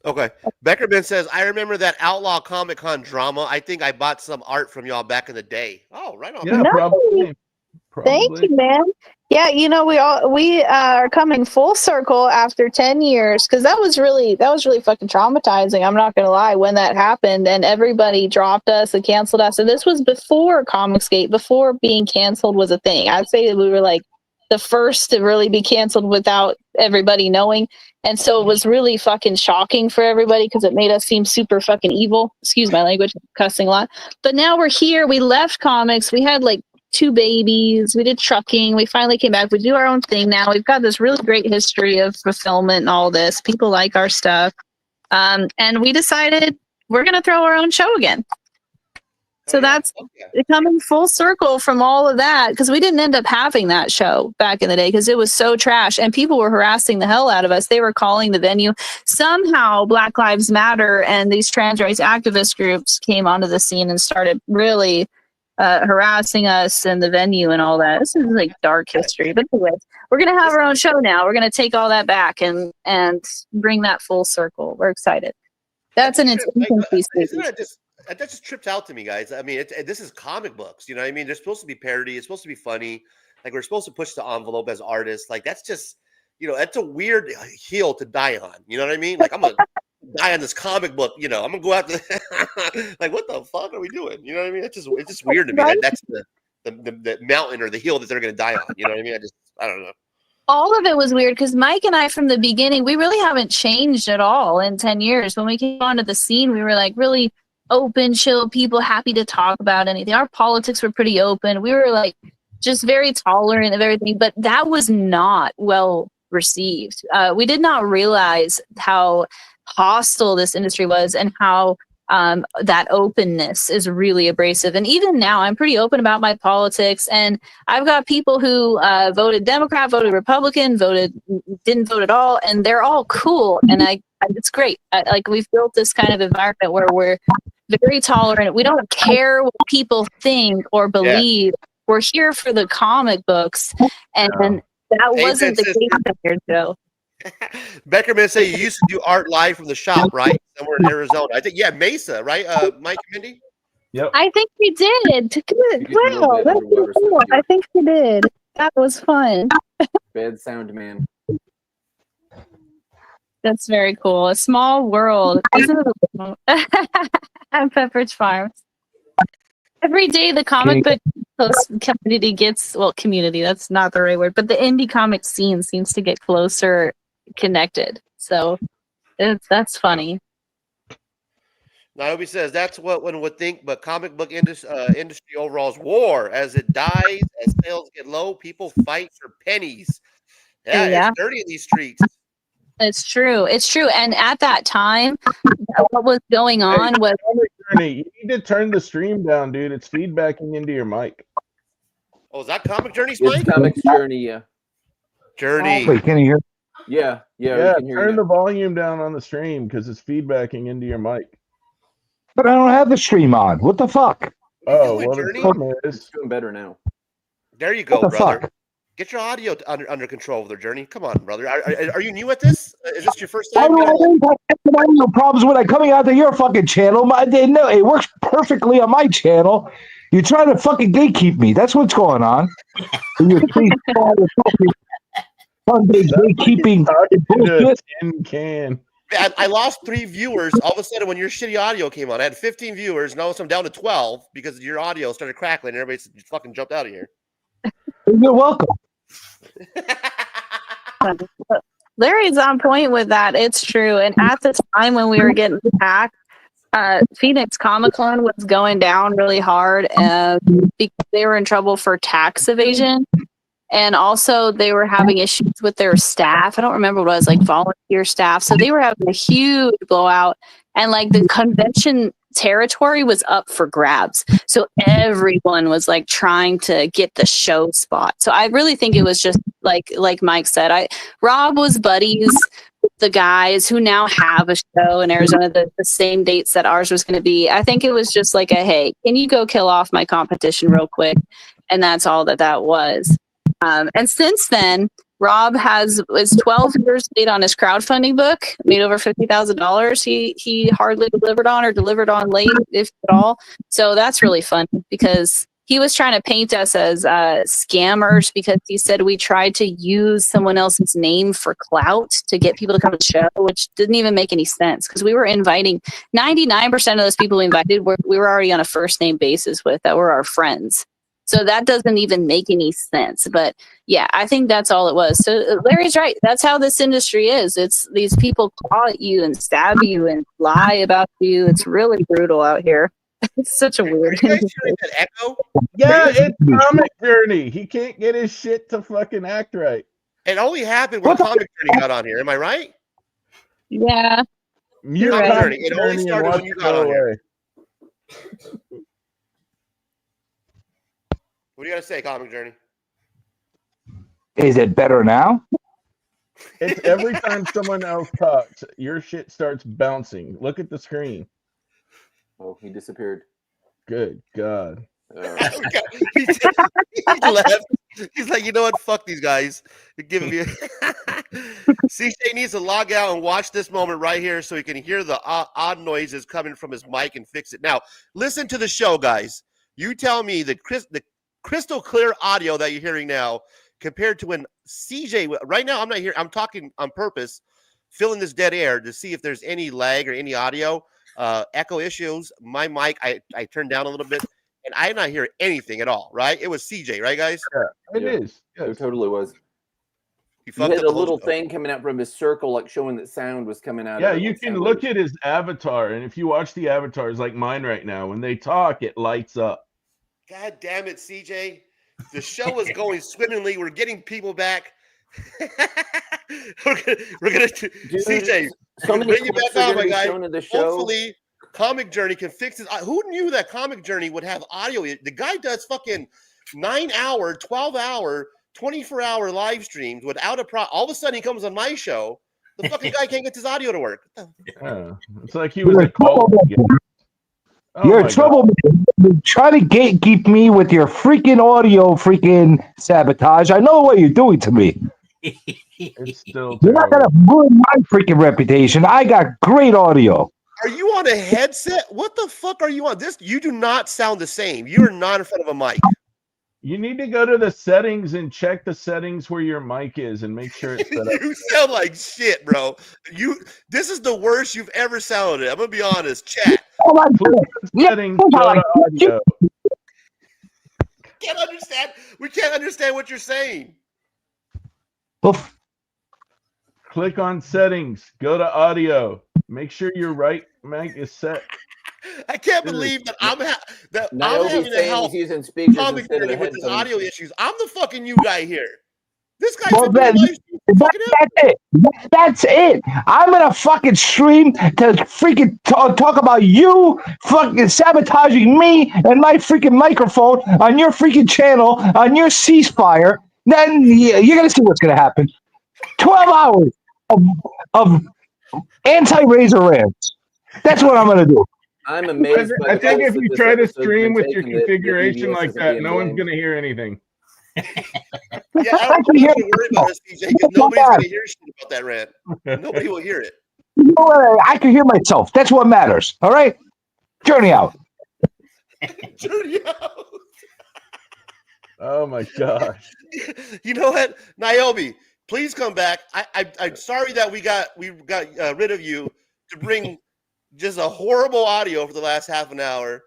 Speaker 1: Okay. Beckerman says, I remember that Outlaw Comic Con drama. I think I bought some art from y'all back in the day. Oh, right on.
Speaker 5: yeah, probably.
Speaker 4: Thank you, man." Yeah, we are coming full circle after 10 years because that was really fucking traumatizing. I'm not gonna lie, when that happened and everybody dropped us and canceled us, and this was before Comicsgate, before being canceled was a thing. I'd say that we were like the first to really be canceled without everybody knowing, and so it was really fucking shocking for everybody because it made us seem super fucking evil. Excuse my language, cussing a lot. But now we're here. We left comics. We had like 2 babies. We did trucking. We finally came back. We do our own thing now. We've got this really great history of fulfillment and all this. People like our stuff. And we decided we're going to throw our own show again. So that's coming full circle from all of that, because we didn't end up having that show back in the day because it was so trash and people were harassing the hell out of us. They were calling the venue. Somehow Black Lives Matter and these trans rights activist groups came onto the scene and started really harassing us and the venue and all that. This is like dark history. But anyways, we're going to have our own show now. We're going to take all that back and bring that full circle. We're excited. That's an infancy stage.
Speaker 1: That just tripped out to me, guys. I mean, this is comic books. You know what I mean? They're supposed to be parody. It's supposed to be funny. Like, we're supposed to push the envelope as artists. Like, that's just, that's a weird hill to die on. You know what I mean? Like, I'm going to die on this comic book. I'm going to go out to, like, what the fuck are we doing? You know what I mean? It's just weird to me. That's the mountain or the hill that they're going to die on. You know what I mean? I don't know.
Speaker 4: All of it was weird because Mike and I, from the beginning, we really haven't changed at all in 10 years. When we came onto the scene, we were like really open, chill people, happy to talk about anything. Our politics were pretty open. We were like just very tolerant of everything, but that was not well received. We did not realize how hostile this industry was and how that openness is really abrasive. And even now, I'm pretty open about my politics. And I've got people who voted Democrat, voted Republican, didn't vote at all, and they're all cool. And it's great. Like, we've built this kind of environment where we're very tolerant. We don't care what people think or believe. Yeah. We're here for the comic books, and that wasn't the case here, Joe.
Speaker 1: Beckerman say you used to do art live from the shop, right? Somewhere in Arizona. I think, Mesa, right? Mike and Mindy?
Speaker 5: Yep.
Speaker 4: I think we did. Good. Wow, that's cool. I think we did. That was fun.
Speaker 7: Bad sound, man.
Speaker 4: That's very cool. A small world. Isn't it? At Pepperidge Farms. Every day the comic book community gets, community, that's not the right word, but the indie comic scene seems to get closer connected. So that's funny.
Speaker 1: Naomi says that's what one would think, but comic book industry overall is war. As it dies, as sales get low, people fight for pennies. Yeah. It's dirty in these streets.
Speaker 4: It's true. And at that time, what was going on was...
Speaker 5: Journey, you need to turn the stream down, dude. It's feedbacking into your mic.
Speaker 1: Oh, is that Comic Journey's mic?
Speaker 7: It's Comic Journey, yeah.
Speaker 1: Journey.
Speaker 16: Wait, can you hear?
Speaker 7: Yeah, we can hear
Speaker 5: turn
Speaker 7: you.
Speaker 5: the volume down on the stream because it's feedbacking into your mic.
Speaker 16: But I don't have the stream on. What the fuck?
Speaker 5: Oh, well, the problem is...
Speaker 7: It's doing better now.
Speaker 1: There you go,
Speaker 16: what the
Speaker 1: brother.
Speaker 16: Fuck?
Speaker 1: Get your audio under control with their Journey. Come on, brother. Are you new at this? Is this your first time?
Speaker 16: I didn't have audio problems when I'm coming out to your fucking channel. No, it works perfectly on my channel. You're trying to fucking gatekeep me. That's what's going on. Gatekeeping bullshit.
Speaker 5: Can.
Speaker 1: I lost 3 viewers. All of a sudden, when your shitty audio came on, I had 15 viewers. Now I'm down to 12 because your audio started crackling and everybody just fucking jumped out of here.
Speaker 16: You're welcome.
Speaker 4: Larry's on point with that. It's true. And at the time when we were getting attacked, Phoenix Comic-Con was going down really hard because they were in trouble for tax evasion. And also they were having issues with their staff. I don't remember what it was, like volunteer staff. So they were having a huge blowout. And like the convention territory was up for grabs. So everyone was like trying to get the show spot. So I really think it was just like Mike said, Rob was buddies with the guys who now have a show in Arizona, the same dates that ours was going to be. I think it was just like hey, can you go kill off my competition real quick? And that's all that was. And since then, Rob is 12 years late on his crowdfunding book, made over $50,000. He hardly delivered on late, if at all. So that's really fun because he was trying to paint us as scammers because he said we tried to use someone else's name for clout to get people to come to the show, which didn't even make any sense because we were inviting 99% of those people we invited. We were already on a first name basis with that were our friends. So that doesn't even make any sense. But yeah, I think that's all it was. So Larry's right. That's how this industry is. It's these people claw at you and stab you and lie about you. It's really brutal out here. It's such a weird.
Speaker 1: Are you guys hearing that echo?
Speaker 5: Yeah, it's Comic Journey. He can't get his shit to fucking act right.
Speaker 1: It only happened when Comic Journey got on here. Am I right?
Speaker 4: Yeah.
Speaker 1: Comic Journey. It only started when you got on here. What do you got to say, Comic Journey?
Speaker 16: Is it better now?
Speaker 5: It's every time someone else talks, your shit starts bouncing. Look at the screen.
Speaker 7: Oh, he disappeared.
Speaker 5: Good God.
Speaker 1: he left. He's like, you know what? Fuck these guys. They're giving me. CJ needs to log out and watch this moment right here so he can hear the odd noises coming from his mic and fix it. Now, listen to the show, guys. You tell me the crystal clear audio that you're hearing now compared to when CJ, right now, I'm not here. I'm talking on purpose, filling this dead air to see if there's any lag or any audio echo issues. My mic, I turned down a little bit. And I did not hear anything at all, right? It was CJ, right, guys?
Speaker 5: Yeah, it is. Yes.
Speaker 7: It totally was.
Speaker 1: He
Speaker 7: had a little thing coming out from his circle, like showing that sound was coming out.
Speaker 5: Yeah, you can look at his avatar, and if you watch the avatars like mine right now, when they talk, it lights up.
Speaker 1: God damn it, CJ. The show is going swimmingly. We're getting people back. we're gonna CJ,
Speaker 7: so many
Speaker 1: bring you
Speaker 7: clips
Speaker 1: back
Speaker 7: are
Speaker 1: on,
Speaker 7: gonna
Speaker 1: my
Speaker 7: be
Speaker 1: guy.
Speaker 7: shown in the show.
Speaker 1: Hopefully, Comic Journey can fix it. Who knew that Comic Journey would have audio? The guy does fucking 9-hour, 12-hour, 24-hour live streams without a problem. All of a sudden, he comes on my show. The fucking guy can't get his audio to work.
Speaker 5: Yeah, it's like he was a cult.
Speaker 16: You're in trouble. You try to gatekeep me with your freaking audio freaking sabotage. I know what you're doing to me.
Speaker 5: It's still
Speaker 16: You're not gonna ruin my freaking reputation. I got great audio.
Speaker 1: Are you on a headset? What the fuck are you on? You do not sound the same. You're not in front of a mic.
Speaker 5: You need to go to the settings and check the settings where your mic is and make sure it's set up.
Speaker 1: You sound like shit, bro. This is the worst you've ever sounded. I'm gonna be honest. Chat.
Speaker 16: Oh my
Speaker 5: God. Settings, go to audio.
Speaker 1: Can't understand. We can't understand what you're saying.
Speaker 5: Click on settings. Go to audio. Make sure your right mic is set.
Speaker 1: I can't believe that I'm
Speaker 7: Naomi's
Speaker 1: having to
Speaker 7: saying
Speaker 1: help
Speaker 7: he's using speakers
Speaker 1: Comic
Speaker 7: instead of
Speaker 1: Journey
Speaker 7: the
Speaker 1: with his
Speaker 7: headphones.
Speaker 1: audio issues. I'm the fucking new guy here. This guy's
Speaker 16: Well,
Speaker 1: been doing live streams fucking
Speaker 16: that's it. That's it. I'm gonna fucking stream to freaking talk about you fucking sabotaging me and my freaking microphone on your freaking channel on your ceasefire. Then you're gonna see what's gonna happen. 12 hours of anti-razor rants. That's what I'm gonna do.
Speaker 7: I'm amazed.
Speaker 5: I think if you try to stream with your configuration like that, no one's gonna hear anything.
Speaker 1: Yeah, I don't need to worry about this, CJ, because nobody's going to hear shit about that rant. Nobody will hear it.
Speaker 16: You know what? I can hear myself. That's what matters. All right? Journey out.
Speaker 1: Journey out.
Speaker 5: Oh my gosh.
Speaker 1: You know what, Naomi? Please come back. I'm sorry that we got rid of you to bring just a horrible audio for the last half an hour.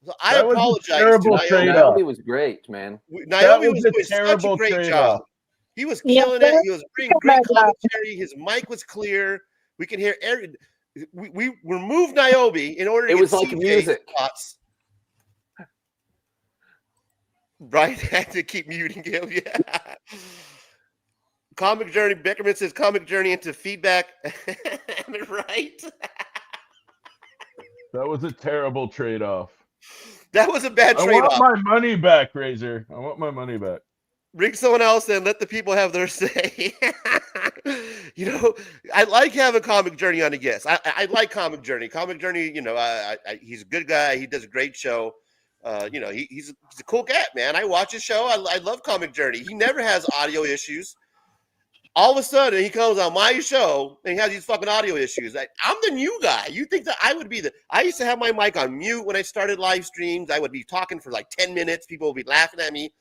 Speaker 1: So I apologize to Naomi.
Speaker 7: Naomi was great, man.
Speaker 1: Naomi was doing such a great job. He was killing it. He was bringing great commentary. His mic was clear. We can hear every. We removed Naomi in order to
Speaker 7: It
Speaker 1: get
Speaker 7: was like
Speaker 1: CJ's
Speaker 7: music.
Speaker 1: thoughts. Right, had to keep muting him. Yeah. Comic Journey. Beckerman says Comic Journey into feedback. Am I right?
Speaker 5: That was a terrible trade-off.
Speaker 1: That was a bad
Speaker 5: I
Speaker 1: trade-off.
Speaker 5: want my money back, Razor. I want my money back.
Speaker 1: Bring someone else in. Let the people have their say. You know, I like having Comic Journey on the guest. I like Comic Journey. Comic Journey, you know, he's a good guy. He does a great show. You know, he's a cool cat, man. I watch his show. I love Comic Journey. He never has audio issues. All of a sudden, he comes on my show and he has these fucking audio issues. I'm the new guy. You think that I would be I used to have my mic on mute when I started live streams. I would be talking for like 10 minutes. People would be laughing at me.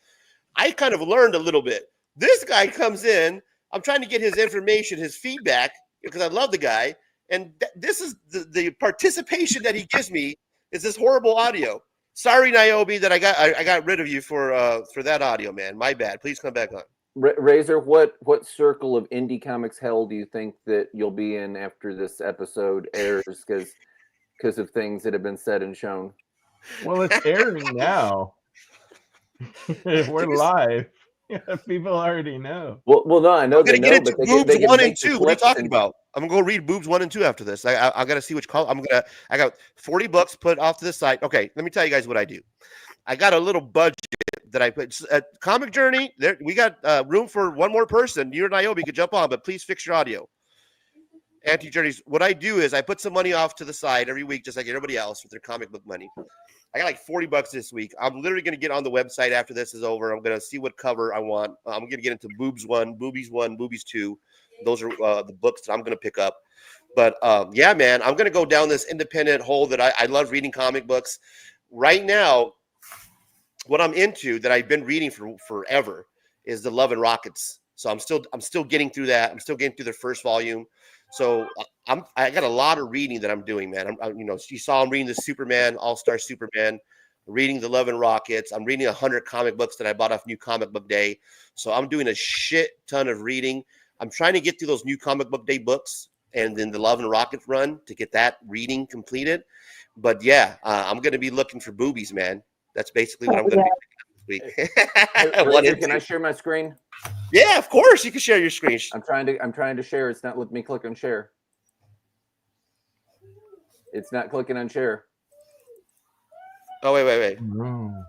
Speaker 1: I kind of learned a little bit. This guy comes in. I'm trying to get his information, his feedback, because I love the guy. And this is the participation that he gives me is this horrible audio. Sorry, Naomi, that I got rid of you for that audio, man. My bad. Please come back on.
Speaker 7: Razor, what circle of indie comics hell do you think that you'll be in after this episode airs because of things that have been said and shown?
Speaker 5: Well, it's airing now. We're live. Yeah, people already know.
Speaker 7: Well, no, I know
Speaker 1: I'm
Speaker 7: they
Speaker 1: gonna
Speaker 7: know,
Speaker 1: get into
Speaker 7: but
Speaker 1: boobs
Speaker 7: they can
Speaker 1: 1 and
Speaker 7: make the
Speaker 1: 2. What are you
Speaker 7: clips
Speaker 1: talking
Speaker 7: and-
Speaker 1: about? I'm gonna go read boobs 1 and 2 after this. I gotta see which color. I got $40 put off to the side. Okay, let me tell you guys what I do. I got a little budget that I put. Comic Journey, there we got room for one more person. You and Niobe could jump on, but please fix your audio. Anti-Journeys, what I do is I put some money off to the side every week, just like everybody else with their comic book money. I got like $40 this week. I'm literally going to get on the website after this is over. I'm going to see what cover I want. I'm going to get into Boobs 1, Boobies 2. Those are the books that I'm going to pick up. But yeah, man, I'm going to go down this independent hole that I love reading comic books. Right now, what I'm into that I've been reading for forever is the Love and Rockets. So I'm still getting through that. I'm still getting through the first volume. So I got a lot of reading that I'm doing, man. You saw I'm reading the Superman, All-Star Superman, reading the Love and Rockets. I'm reading 100 comic books that I bought off New Comic Book Day. So I'm doing a shit ton of reading. I'm trying to get through those New Comic Book Day books and then the Love and Rockets run to get that reading completed. But yeah, I'm going to be looking for boobies, man. That's basically what I'm going to be picking up this week.
Speaker 7: Razor, can I share my screen?
Speaker 1: Yeah, of course you can share your screen.
Speaker 7: I'm trying to share. It's not letting me click on share. It's not clicking on share.
Speaker 1: Oh wait.
Speaker 5: No.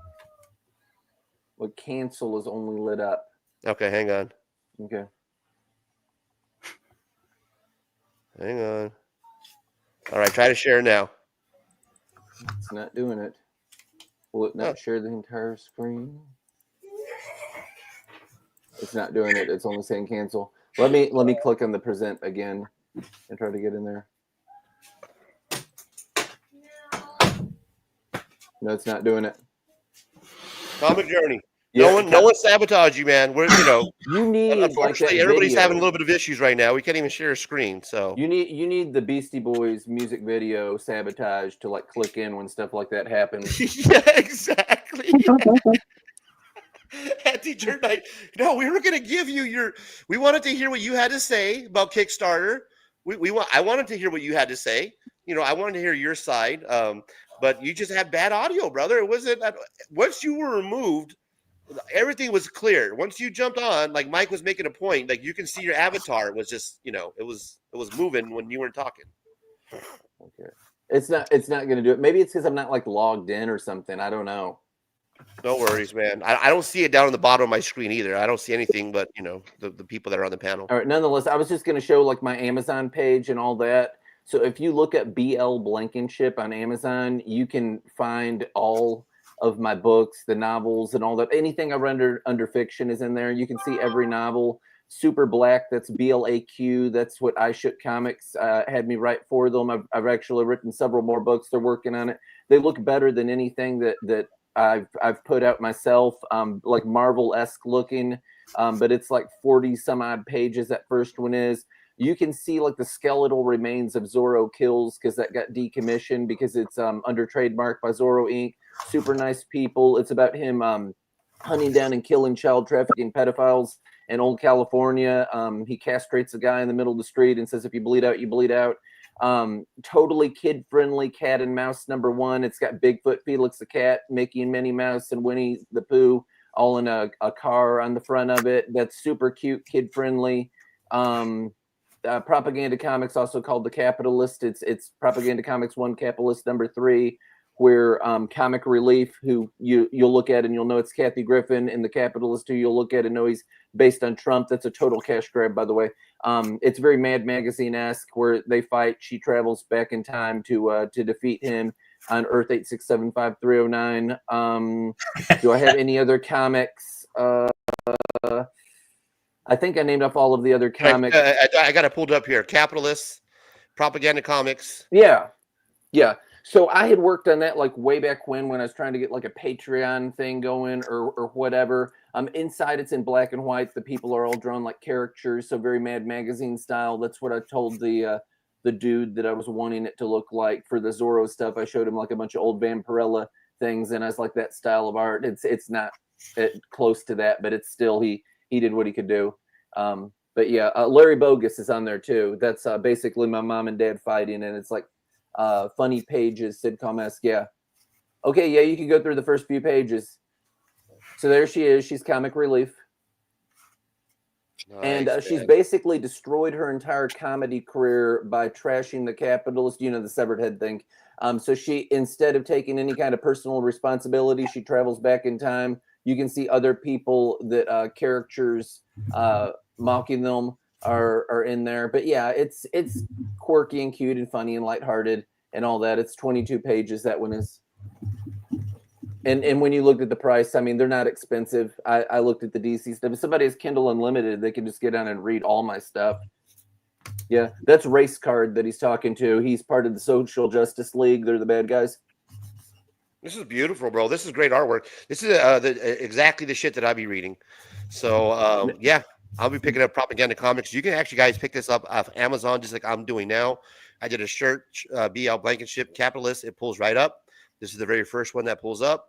Speaker 7: Well, cancel is only lit up.
Speaker 1: Okay, hang on.
Speaker 7: Okay.
Speaker 1: Hang on. All right, try to share now.
Speaker 7: It's not doing it. Will it not share the entire screen? It's not doing it. It's only saying cancel. Let me click on the present again and try to get in there. No, it's not doing it.
Speaker 1: Comic Journey.
Speaker 7: Yeah,
Speaker 1: No one sabotage you, man. We're
Speaker 7: you need
Speaker 1: unfortunately
Speaker 7: like
Speaker 1: everybody's
Speaker 7: video.
Speaker 1: having a little bit of issues right now. We can't even share a screen. So
Speaker 7: you need the Beastie Boys music video sabotage to like click in when stuff like that happens.
Speaker 1: Yeah, exactly. Teacher night. No, we were gonna give you we wanted to hear what you had to say about Kickstarter. I wanted to hear what you had to say. I wanted to hear your side. But you just had bad audio, brother. It wasn't once you were removed, everything was clear. Once you jumped on, like Mike was making a point, like you can see your avatar. It was just, it was moving when you weren't talking.
Speaker 7: Okay. It's not going to do it. Maybe it's because I'm not like logged in or something. I don't know.
Speaker 1: No worries, man. I don't see it down on the bottom of my screen either. I don't see anything but, the people that are on the panel.
Speaker 7: All right. Nonetheless, I was just going to show like my Amazon page and all that. So if you look at BL Blankenship on Amazon, you can find all of my books, the novels and all that. Anything I render under fiction is in there. You can see every novel. Super Black, that's BLAQ. That's what I Shook Comics had me write for them. I've actually written several more books. They're working on it. They look better than anything that I've put out myself, like Marvel-esque looking, but it's like 40 some odd pages. That first one is. You can see like the skeletal remains of Zorro Kills because that got decommissioned because it's under trademark by Zorro Inc. Super nice people. It's about him hunting down and killing child trafficking pedophiles in old California. He castrates a guy in the middle of the street and says, if you bleed out, you bleed out. Totally kid-friendly cat and mouse #1. It's got Bigfoot, Felix the cat, Mickey and Minnie Mouse, and Winnie the Pooh all in a car on the front of it. That's super cute, kid-friendly. Propaganda Comics, also called The Capitalist. It's Propaganda Comics 1, Capitalist #3, where Comic Relief, who you'll look at and you'll know it's Kathy Griffin, and The Capitalist, who you'll look at and know he's based on Trump. That's a total cash grab, by the way. It's very Mad Magazine-esque, where they fight. She travels back in time to defeat him on Earth 8675309. Do I have any other comics? I think I named off all of the other comics.
Speaker 1: I got it pulled up here. Capitalists, Propaganda Comics.
Speaker 7: Yeah. So I had worked on that like way back when I was trying to get like a Patreon thing going or whatever. Inside it's in black and white. The people are all drawn like caricatures, so very Mad Magazine style. That's what I told the dude that I was wanting it to look like for the Zorro stuff. I showed him like a bunch of old Vampirella things, and I was like, that style of art. It's not close to that, but it's still he did what he could do. But yeah, Larry Bogus is on there too. That's basically my mom and dad fighting, and it's like funny pages, sitcom-esque. Yeah. Okay, yeah, you can go through the first few pages. So there she is. She's Comic Relief. Nice, and she's basically destroyed her entire comedy career by trashing The Capitalist, the severed head thing, So she, instead of taking any kind of personal responsibility, she travels back in time. You can see other people that characters mocking them are in there. But yeah, it's quirky and cute and funny and lighthearted and all that. It's 22 pages. That one is. And when you looked at the price, I mean, they're not expensive. I looked at the DC stuff. If somebody has Kindle Unlimited, they can just get on and read all my stuff. Yeah, that's Race Card that he's talking to. He's part of the Social Justice League. They're the bad guys.
Speaker 1: This is beautiful, bro. This is great artwork. This is exactly the shit that I'll be reading. So, yeah, I'll be picking up Propaganda Comics. You can actually, guys, pick this up off Amazon just like I'm doing now. I did a shirt, BL Blankenship Capitalist. It pulls right up. This is the very first one that pulls up.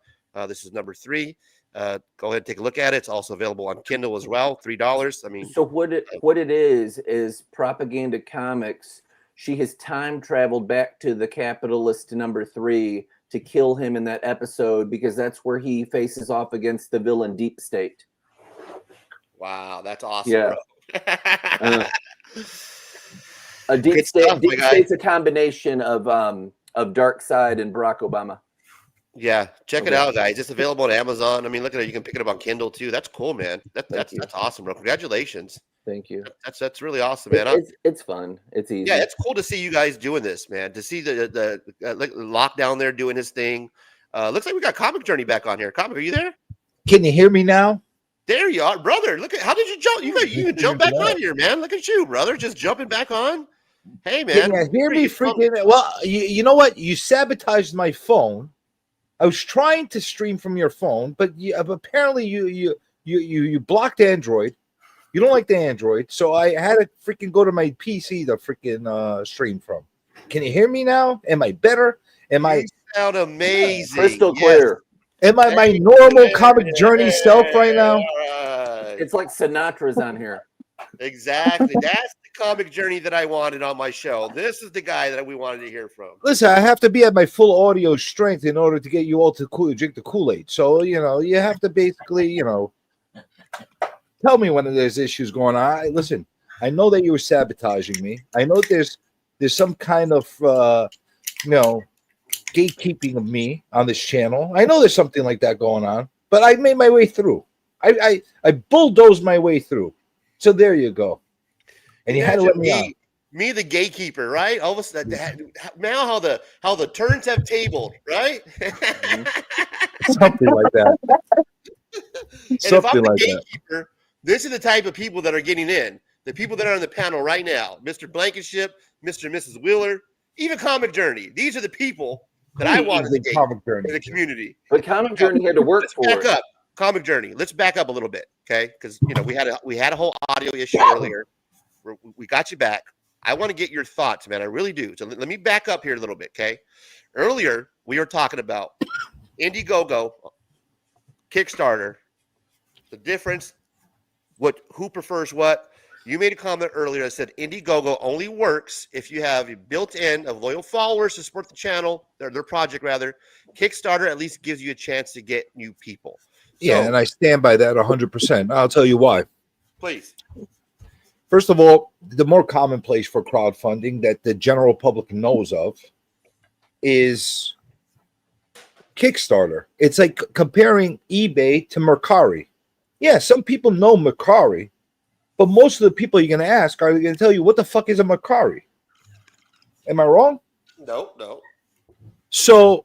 Speaker 1: This is number 3. Go ahead and take a look at it. It's also available on Kindle as well, $3. I mean,
Speaker 7: so what it is Propaganda Comics. She has time traveled back to the capitalist number 3 to kill him in that episode because that's where he faces off against the villain Deep State.
Speaker 1: Wow, that's awesome,
Speaker 7: yeah.
Speaker 1: bro.
Speaker 7: A Deep State. Deep State's a combination of Darkseid and Barack Obama.
Speaker 1: Yeah, check it out, guys. It's available on Amazon. I mean, look at it. You can pick it up on Kindle too. That's cool, man. That's awesome, bro. Congratulations.
Speaker 7: Thank you.
Speaker 1: That's really awesome, man.
Speaker 7: It's fun. It's easy.
Speaker 1: Yeah, it's cool to see you guys doing this, man. To see the lockdown there doing his thing. Looks like we got Comic Journey back on here. Comic, are you there?
Speaker 17: Can you hear me now?
Speaker 1: There you are, brother. Look at how did you jump? You can jump back on here, man. Look at you, brother. Just jumping back on. Hey, man.
Speaker 17: Can you hear me freaking? Well, you know what? You sabotaged my phone. I was trying to stream from your phone, but apparently you blocked Android. You don't like the Android, so I had to freaking go to my PC to freaking stream from. Can you hear me now? Am I better?
Speaker 1: You sound amazing.
Speaker 7: Crystal clear.
Speaker 17: Am I my normal Comic Journey self right now?
Speaker 7: It's like Sinatra's on here.
Speaker 1: Exactly. That's the Comic Journey that I wanted on my show. This is the guy that we wanted to hear from.
Speaker 17: Listen, I have to be at my full audio strength in order to get you all to drink the Kool-Aid. So, you have to basically, tell me when there's issues going on. Listen, I know that you were sabotaging me. I know there's some kind of, gatekeeping of me on this channel. I know there's something like that going on, but I made my way through. I bulldozed my way through. So there you go. And you had to let me out.
Speaker 1: Me, the gatekeeper, right? All of a sudden, now how the turns have tabled, right?
Speaker 17: Something like that.
Speaker 1: If I'm the gatekeeper, this is the type of people that are getting in. The people that are on the panel right now, Mr. Blankenship, Mr. and Mrs. Wheeler, even Comic Journey. These are the people that I want in the community.
Speaker 7: But Comic Journey had to work for
Speaker 1: back
Speaker 7: it.
Speaker 1: up. Comic Journey. Let's back up a little bit, okay? Because we had a whole audio issue earlier. We got you back. I want to get your thoughts, man. I really do. So let me back up here a little bit, okay? Earlier we were talking about Indiegogo, Kickstarter, the difference, who prefers what. You made a comment earlier that said Indiegogo only works if you have a built-in of loyal followers to support the channel, their project rather. Kickstarter at least gives you a chance to get new people.
Speaker 17: Yeah, and I stand by that 100%. I'll tell you why.
Speaker 1: Please.
Speaker 17: First of all, the more commonplace for crowdfunding that the general public knows of is Kickstarter. It's like comparing eBay to Mercari. Yeah, some people know Mercari, but most of the people you're going to ask are going to tell you, what the fuck is a Mercari? Am I wrong?
Speaker 1: No.
Speaker 17: So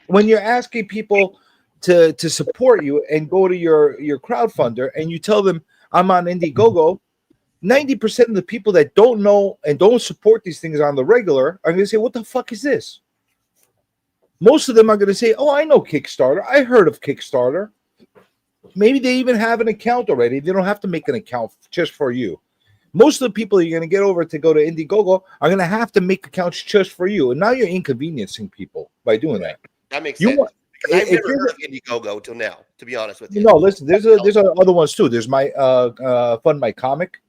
Speaker 17: when you're asking people to support you and go to your crowdfunder and you tell them I'm on Indiegogo, 90% of the people that don't know and don't support these things on the regular are going to say, what the fuck is this? Most of them are going to say, oh, I know Kickstarter. I heard of Kickstarter. Maybe they even have an account already. They don't have to make an account just for you. Most of the people you're going to get over to go to Indiegogo are going to have to make accounts just for you. And now you're inconveniencing people by doing that.
Speaker 1: That makes sense. Because I've never heard of Indiegogo till now, to be honest with you.
Speaker 17: No, listen, there's other ones too. There's my Fund My Comic,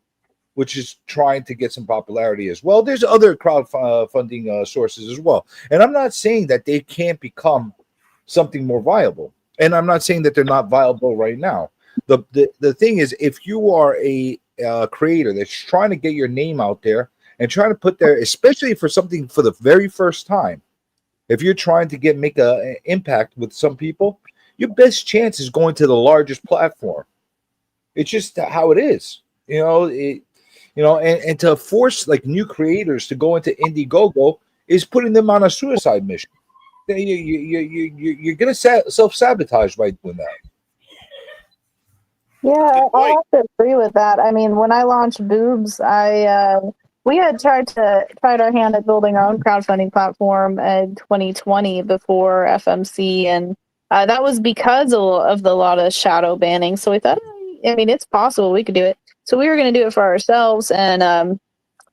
Speaker 17: which is trying to get some popularity as well. There's other crowdfunding sources as well. And I'm not saying that they can't become something more viable. And I'm not saying that they're not viable right now. The thing is, if you are a creator that's trying to get your name out there and trying to put there, especially for something for the very first time, If you're trying to make an impact with some people, your best chance is going to the largest platform. It's just how it is, and to force like new creators to go into Indiegogo is putting them on a suicide mission. You're going to self-sabotage by doing that.
Speaker 4: Yeah, I have to agree with that. I mean, when I launched Boobs, we had tried our hand at building our own crowdfunding platform in 2020 before FMC, and that was because of the lot of shadow banning. So we thought, I mean, it's possible we could do it. So we were going to do it for ourselves, and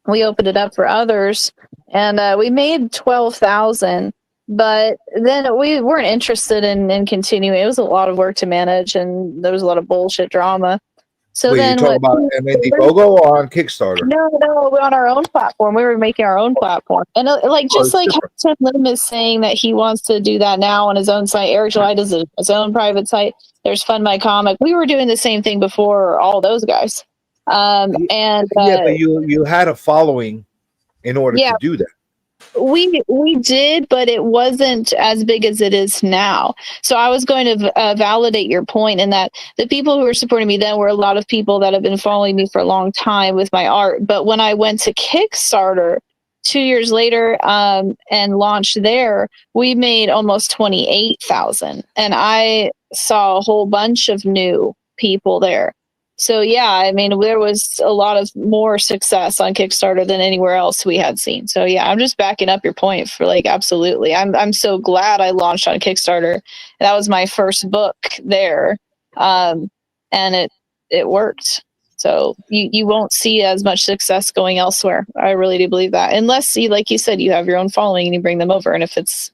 Speaker 4: we opened it up for others, and we made 12,000. But then we weren't interested in continuing. It was a lot of work to manage, and there was a lot of bullshit drama. So
Speaker 17: Wait,
Speaker 4: then
Speaker 17: you're talking about Indiegogo or on Kickstarter?
Speaker 4: No, we're on our own platform. We were making our own platform, and just like how Tim Lim is saying that he wants to do that now on his own site. Eric July does his own private site. There's Fund My Comic. We were doing the same thing before all those guys.
Speaker 17: But you had a following in order to do that.
Speaker 4: We did, but it wasn't as big as it is now. So I was going to validate your point in that the people who were supporting me then were a lot of people that have been following me for a long time with my art. But when I went to Kickstarter 2 years later and launched there, we made almost 28,000, and I saw a whole bunch of new people there. So yeah, I mean, there was a lot of more success on Kickstarter than anywhere else we had seen. So yeah, I'm just backing up your point for absolutely. I'm so glad I launched on Kickstarter. That was my first book there, and it worked. So you won't see as much success going elsewhere. I really do believe that, unless like you said, you have your own following and you bring them over. And if it's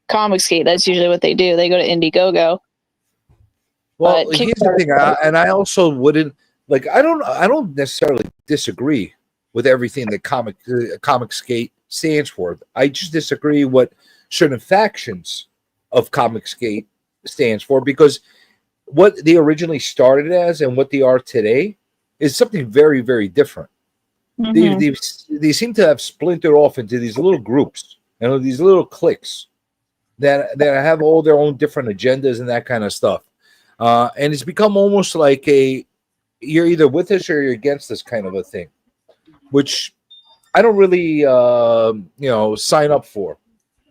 Speaker 4: Comicsgate, that's usually what they do. They go to Indiegogo.
Speaker 17: Well, here's the thing, and I also wouldn't I don't necessarily disagree with everything that Comicsgate stands for. I just disagree what certain factions of Comicsgate stands for, because what they originally started as and what they are today is something very, very different. They seem to have splintered off into these little groups and these little cliques that have all their own different agendas and that kind of stuff. And it's become almost like you're either with us or you're against us kind of a thing, which I don't really, sign up for,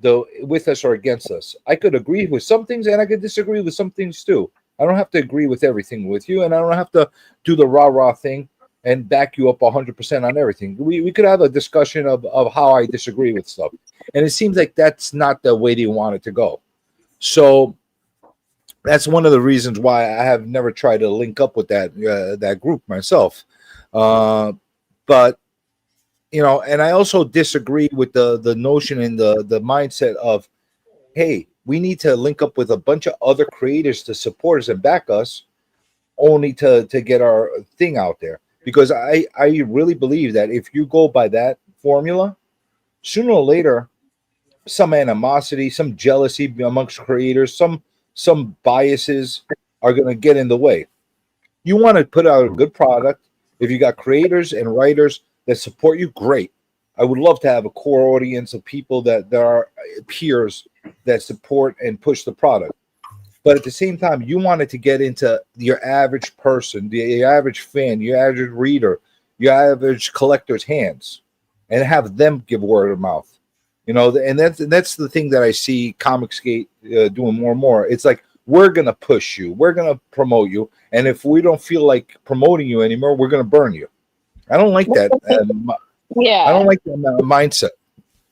Speaker 17: though, with us or against us. I could agree with some things and I could disagree with some things too. I don't have to agree with everything with you, and I don't have to do the rah-rah thing and back you up 100% on everything. We could have a discussion of how I disagree with stuff. And it seems like that's not the way they want it to go. So that's one of the reasons why I have never tried to link up with that group myself. But and I also disagree with the notion and the mindset of, hey, we need to link up with a bunch of other creators to support us and back us, only to get our thing out there. Because I really believe that if you go by that formula, sooner or later, some animosity, some jealousy amongst creators, some biases are going to get in the way. You want to put out a good product. If you got creators and writers that support you, great. I would love to have a core audience of people that are peers that support and push the product. But at the same time, you want it to get into your average person, the average fan, your average reader, your average collector's hands, and have them give word of mouth. And that's the thing that I see Comicsgate doing more and more. It's like, we're going to push you. We're going to promote you. And if we don't feel like promoting you anymore, we're going to burn you. I don't like that.
Speaker 4: Yeah.
Speaker 17: I don't like that mindset.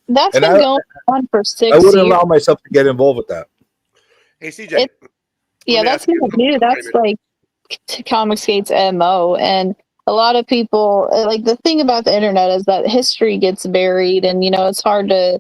Speaker 4: That's been going on for 6 years.
Speaker 17: I wouldn't allow myself to get involved with that.
Speaker 1: Hey, CJ.
Speaker 4: That's new. That's like Comicsgate's MO. And a lot of people, the thing about the internet is that history gets buried, and it's hard to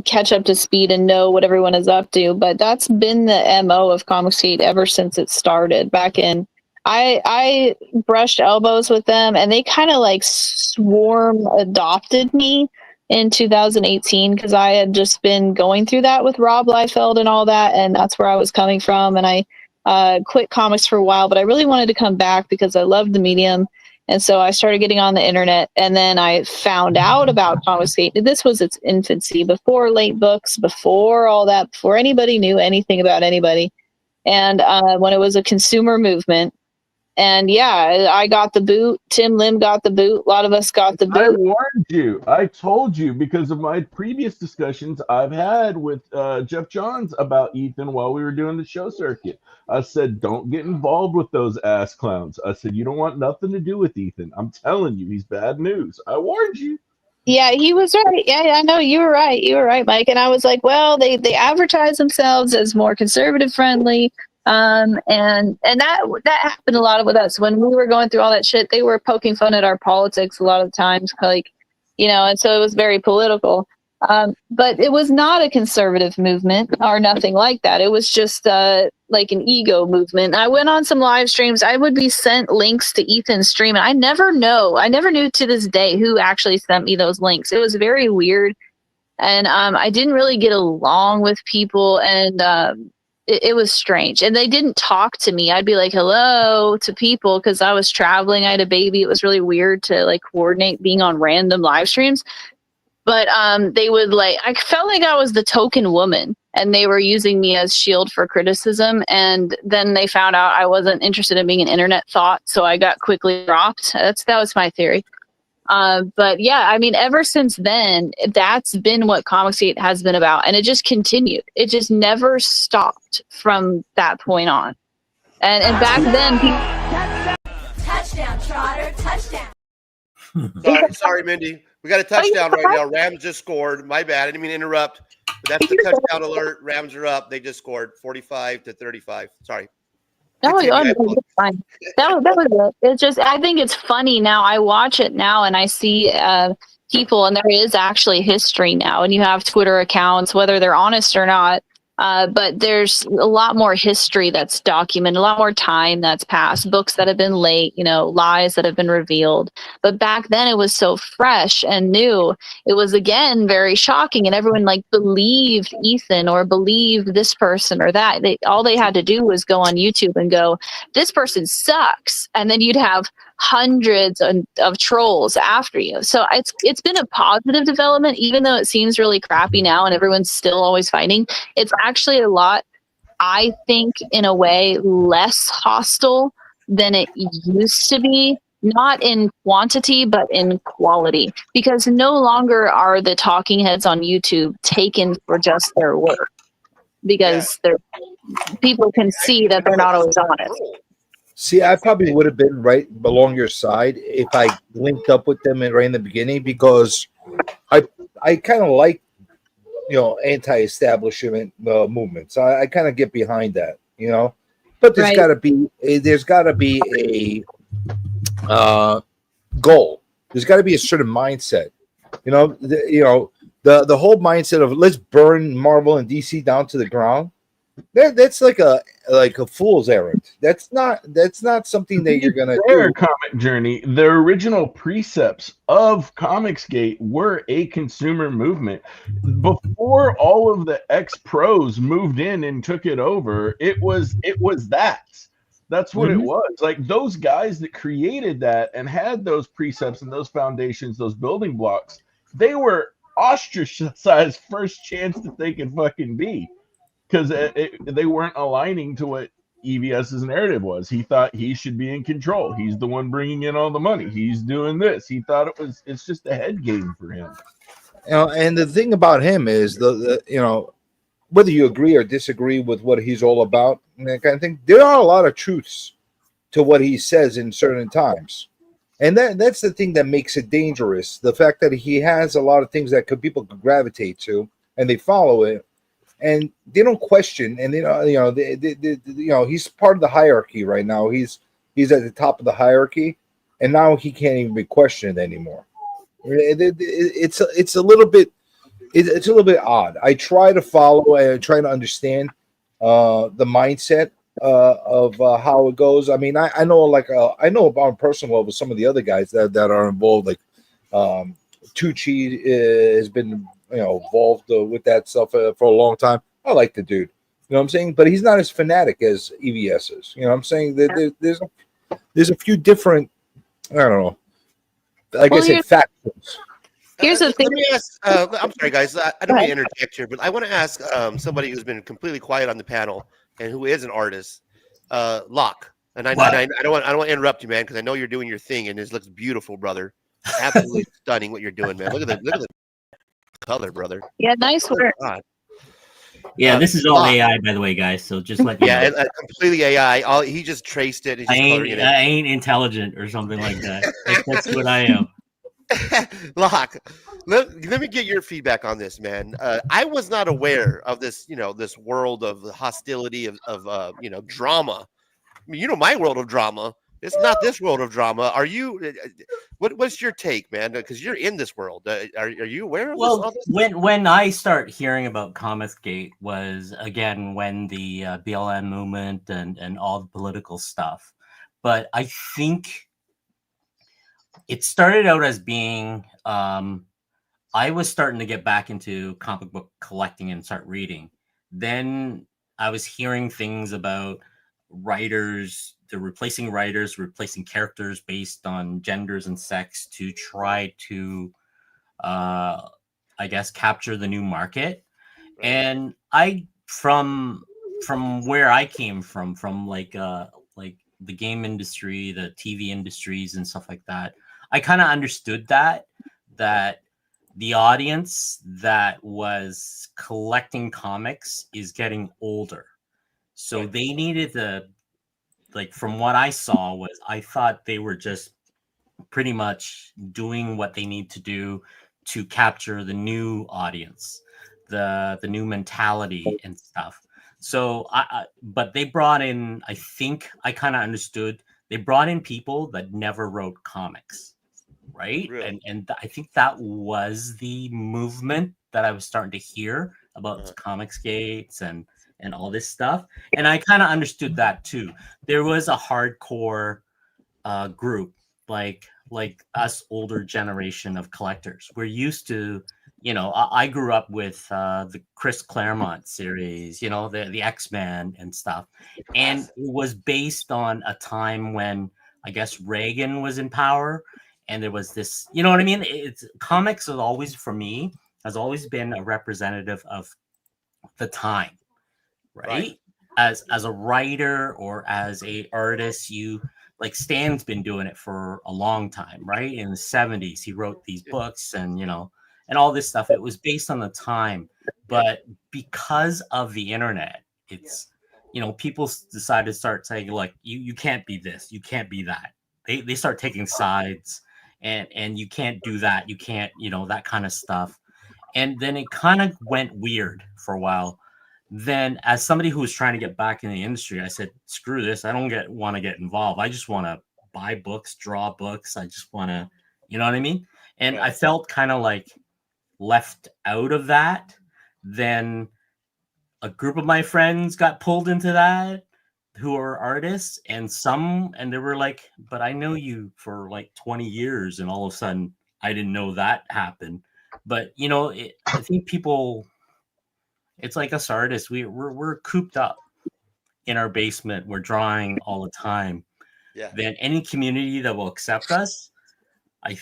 Speaker 4: catch up to speed and know what everyone is up to. But that's been the MO of Comicsgate ever since it started back in. I brushed elbows with them, and they kind of swarm adopted me in 2018 because I had just been going through that with Rob Liefeld and all that, and that's where I was coming from. And I quit comics for a while, but I really wanted to come back because I loved the medium. And so I started getting on the internet, and then I found out about Comicsgate. This was its infancy, before late books, before all that, before anybody knew anything about anybody. And when it was a consumer movement. And yeah, I got the boot. Tim Lim got the boot. A lot of us got the
Speaker 5: I
Speaker 4: boot.
Speaker 5: warned you. I told you because of my previous discussions I've had with Jeff Johns about Ethan while we were doing the show circuit. I said, don't get involved with those ass clowns. I said, you don't want nothing to do with Ethan. I'm telling you, he's bad news. I warned you.
Speaker 4: Yeah, he was right. Yeah, I know you were right. You were right, Mike. And I was like, well, they advertise themselves as more conservative friendly. And that happened a lot with us when we were going through all that shit. They were poking fun at our politics a lot of times, like, and so it was very political. But it was not a conservative movement or nothing like that. It was just like an ego movement. I went on some live streams. I would be sent links to Ethan's stream, and I never knew to this day who actually sent me those links. It was very weird, and I didn't really get along with people, and it was strange. And they didn't talk to me. I'd be like, hello to people, because I was traveling. I had a baby. It was really weird to like coordinate being on random live streams. But they would I felt like I was the token woman, and they were using me as shield for criticism. And then they found out I wasn't interested in being an internet thought, so I got quickly dropped. That was my theory. But yeah, I mean, ever since then, that's been what Comicsgate has been about, and it just continued. It just never stopped from that point on. And back then,
Speaker 12: Touchdown, Trotter, touchdown.
Speaker 1: Sorry, Mindy. We got a touchdown right now. Rams just scored. My bad. I didn't mean to interrupt. But that's the touchdown alert. Rams are up. They just scored 45-35. Sorry.
Speaker 4: No, it's fine. That was it. It's just, I think it's funny now. I watch it now and I see people, and there is actually history now. And you have Twitter accounts, whether they're honest or not. But there's a lot more history that's documented, a lot more time that's passed, books that have been late, lies that have been revealed. But back then it was so fresh and new. It was, again, very shocking. And everyone believed Ethan or believed this person or that. All they had to do was go on YouTube and go, this person sucks. And then you'd have hundreds of trolls after you. So it's been a positive development, even though it seems really crappy now and everyone's still always fighting. It's actually a lot, I think, in a way, less hostile than it used to be. Not in quantity, but in quality. Because no longer are the talking heads on YouTube taken for just their work. Because people can see that they're not always honest.
Speaker 17: See, I probably would have been right along your side if I linked up with them right in the beginning, because I kind of like anti-establishment movements. I kind of get behind that, But there's got to be a goal. There's got to be a certain mindset, the whole mindset of let's burn Marvel and DC down to the ground. That's like a fool's errand. That's not something that you're gonna do.
Speaker 5: Comic Journey. The original precepts of Comicsgate were a consumer movement. Before all of the ex-pros moved in and took it over, it was that. That's what it was. Like, those guys that created that and had those precepts and those foundations, those building blocks, they were ostracized first chance that they could fucking be. Because they weren't aligning to what EVS's narrative was. He thought he should be in control. He's the one bringing in all the money. He's doing this. He thought it's just a head game for him.
Speaker 17: And the thing about him is the whether you agree or disagree with what he's all about, and that kind of thing, there are a lot of truths to what he says in certain times. And that's the thing that makes it dangerous. The fact that he has a lot of things that people could gravitate to, and they follow it. And they don't question, and he's part of the hierarchy right now. He's at the top of the hierarchy, and now he can't even be questioned anymore. It's a little bit odd. I try to follow and try to understand the mindset of how it goes. I mean, I know I know about personal level some of the other guys that are involved, like Tucci has been involved with that stuff for a long time. I like the dude, you know what I'm saying, but he's not as fanatic as EVS is. You know what I'm saying? There's a few different I don't know. Like
Speaker 4: Well,
Speaker 17: I said, factions.
Speaker 4: Here's the thing.
Speaker 1: Let me ask. I'm sorry, guys. I don't mean to interject here, but I want to ask somebody who's been completely quiet on the panel and who is an artist, Locke. And I don't want to interrupt you, man, because I know you're doing your thing, and this looks beautiful, brother. Absolutely stunning what you're doing, man. Look at the color, brother.
Speaker 4: Yeah, nice work.
Speaker 1: God.
Speaker 13: Yeah, this is all
Speaker 1: Locke.
Speaker 13: AI, by the way, guys. So just let you know.
Speaker 1: Yeah, completely AI. He just traced it. He's just coloring it in.
Speaker 13: I ain't intelligent or something like that. That's what I am.
Speaker 1: Locke, let me get your feedback on this, man. I was not aware of this, this world of hostility of drama. I mean, my world of drama. It's not this world of drama. Are you? What's your take, man? Because you're in this world. Are you aware of
Speaker 13: Well,
Speaker 1: this?
Speaker 13: when I start hearing about Comicsgate was again when the BLM movement and all the political stuff, but I think it started out as being I was starting to get back into comic book collecting and start reading. Then I was hearing things about writers, they're replacing characters based on genders and sex to try to I guess capture the new market. And I from where I came from like the game industry, the TV industries and stuff like that, I kind of understood that the audience that was collecting comics is getting older. So they needed to, like, from what I saw was I thought they were just pretty much doing what they need to do to capture the new audience, the new mentality and stuff. So but they brought in, I think I kind of understood, they brought in people that never wrote comics, right?
Speaker 1: Really?
Speaker 13: And I think that was the movement that I was starting to hear about Comicsgates and all this stuff. And I kind of understood that too. There was a hardcore group like us older generation of collectors. We're used to, I grew up with the Chris Claremont series, the X-Men and stuff. And it was based on a time when I guess Reagan was in power. And there was this, you know what I mean? It's comics has always, for me, has always been a representative of the time, right? As a writer or as a artist, like Stan's been doing it for a long time, right? In the 70s, he wrote these books and, and all this stuff. It was based on the time, but because of the internet, it's, people decided to start saying, like, you can't be this, you can't be that. They start taking sides and you can't do that. You can't, that kind of stuff. And then it kind of went weird for a while. Then as somebody who was trying to get back in the industry, I said, screw this. I don't want to get involved. I just want to buy books, draw books. I just want to, you know what I mean? And I felt kind of like left out of that. Then a group of my friends got pulled into that who are artists and they were like, but I know you for like 20 years. And all of a sudden I didn't know that happened. But, I think people, it's like us artists, we're cooped up in our basement. We're drawing all the time.
Speaker 1: Yeah.
Speaker 13: Then any community that will accept us, I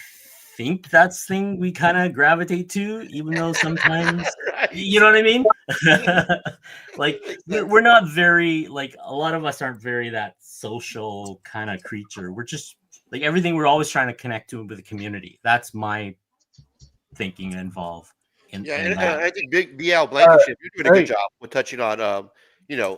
Speaker 13: think that's the thing we kind of gravitate to, even though sometimes, you know what I mean? Like we're not very, like, a lot of us aren't very that social kind of creature. We're just like everything. We're always trying to connect to with the community. That's my thinking involved.
Speaker 1: I think Big BL Blankenship, you're doing a good job with touching on,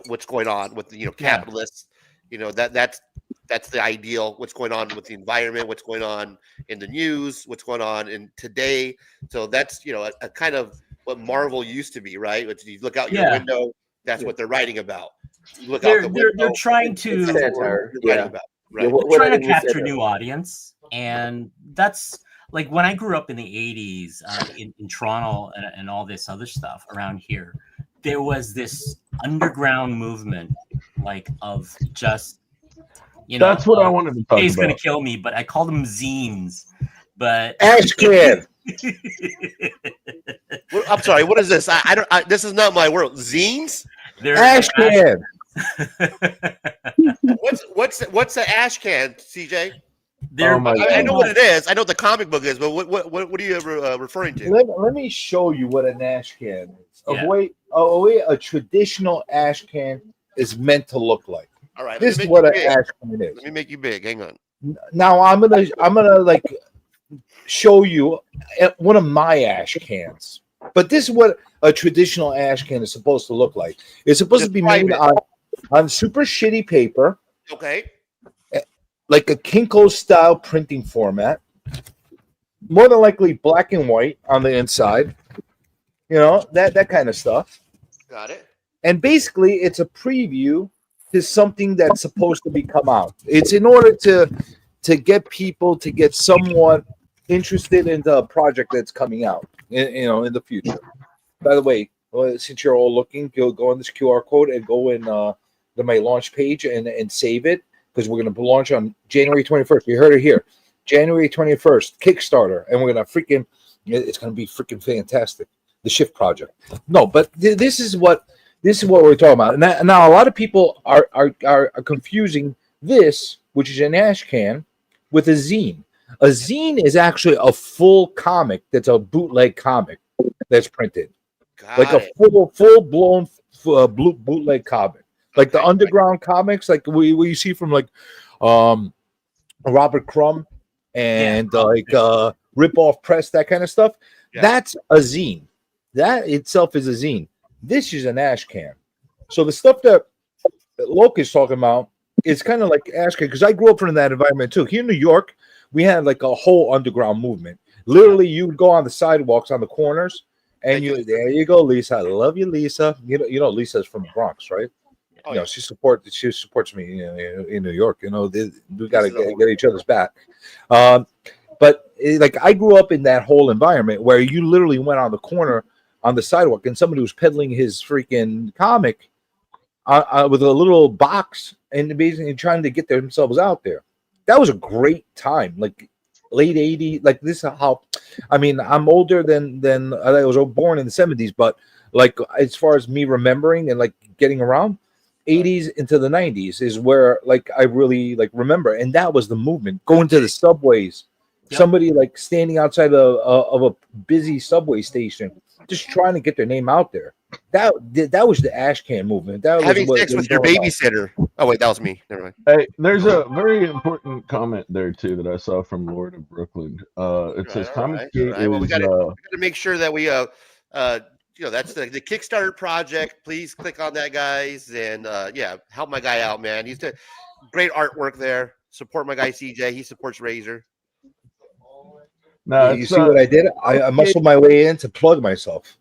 Speaker 1: what's going on with capitalists. That's the ideal. What's going on with the environment? What's going on in the news? What's going on in today? So that's a kind of what Marvel used to be, right? Which you look out your window, that's what they're writing about. You look out the window,
Speaker 13: they're trying to trying to capture new audience, and that's. Like when I grew up in the 80s in Toronto and all this other stuff around here, there was this underground movement, like of just,
Speaker 5: That's what I wanted to talk
Speaker 13: He's
Speaker 5: about.
Speaker 13: going to kill me, but I call them zines. But
Speaker 17: Ashcan.
Speaker 1: I'm sorry. What is this? I don't. This is not my world. Zines.
Speaker 17: Ashcan.
Speaker 1: What's the Ashcan, CJ?
Speaker 13: They're
Speaker 5: Oh my
Speaker 1: I know
Speaker 5: God.
Speaker 1: what it is. I know what the comic book is, but what are you referring to?
Speaker 17: Let me show you what an ash can is.
Speaker 13: Yeah.
Speaker 17: A way a traditional ash can is meant to look like.
Speaker 1: All right,
Speaker 17: This
Speaker 1: let
Speaker 17: is
Speaker 1: me make
Speaker 17: what
Speaker 1: you
Speaker 17: an
Speaker 1: big.
Speaker 17: ash can is.
Speaker 1: Let me make you big. Hang on.
Speaker 17: Now I'm gonna like show you one of my ash cans. But this is what a traditional ash can is supposed to look like. It's supposed to be
Speaker 1: Describe
Speaker 17: made
Speaker 1: it.
Speaker 17: on super shitty paper,
Speaker 1: Okay.
Speaker 17: like a Kinko style printing format. More than likely black and white on the inside. You know, that kind of stuff.
Speaker 1: Got it.
Speaker 17: And basically it's a preview to something that's supposed to be come out. It's in order to get people to get somewhat interested into a project that's coming out in the future. By the way, since you're all looking, go on this QR code and go in to my launch page and save it, because we're going to launch on January 21st. You heard it here. January 21st, Kickstarter, and we're going to it's going to be freaking fantastic. The Shift Project. No, but this is what we're talking about. Now a lot of people are confusing this, which is an ash can, with a zine. A zine is actually a full comic that's a bootleg comic that's printed. Like a full blown bootleg comic. Like the underground comics, like we you see from like Robert Crumb and Rip Off Press, that kind of stuff.
Speaker 1: Yeah.
Speaker 17: That's a zine. That itself is a zine. This is an ash can. So the stuff that Loke is talking about is kind of like ash can, because I grew up in that environment too. Here in New York, we had like a whole underground movement. Literally, you would go on the sidewalks on the corners, and there you go, Lisa. I love you, Lisa. You know Lisa's from the Bronx, right?
Speaker 1: Oh,
Speaker 17: you know, she supports me in New York. You know, we got to get each other's back. But like I grew up in that whole environment where you literally went on the corner on the sidewalk and somebody was peddling his freaking comic with a little box and basically trying to get themselves out there. That was a great time, like late 80s. Like this is how, I mean, I'm older than I was born in the 70s, but like as far as me remembering and like getting around, 80s into the 90s is where like I really like remember, and that was the movement. Going to the subways, somebody like standing outside of a busy subway station, just trying to get their name out there. That was the ash can movement. That
Speaker 1: Having
Speaker 17: was
Speaker 1: sex with your babysitter. Oh wait, that was me. Never mind.
Speaker 5: Hey, there's a very important comment there too that I saw from Lord of Brooklyn. It says Comic Gate
Speaker 1: Well, we
Speaker 5: is
Speaker 1: got to make sure that we that's the Kickstarter project. Please click on that, guys, and help my guy out, man. He's doing great artwork there. Support my guy CJ. He supports Razor.
Speaker 5: No,
Speaker 17: you see what I did? I muscled my way in to plug myself.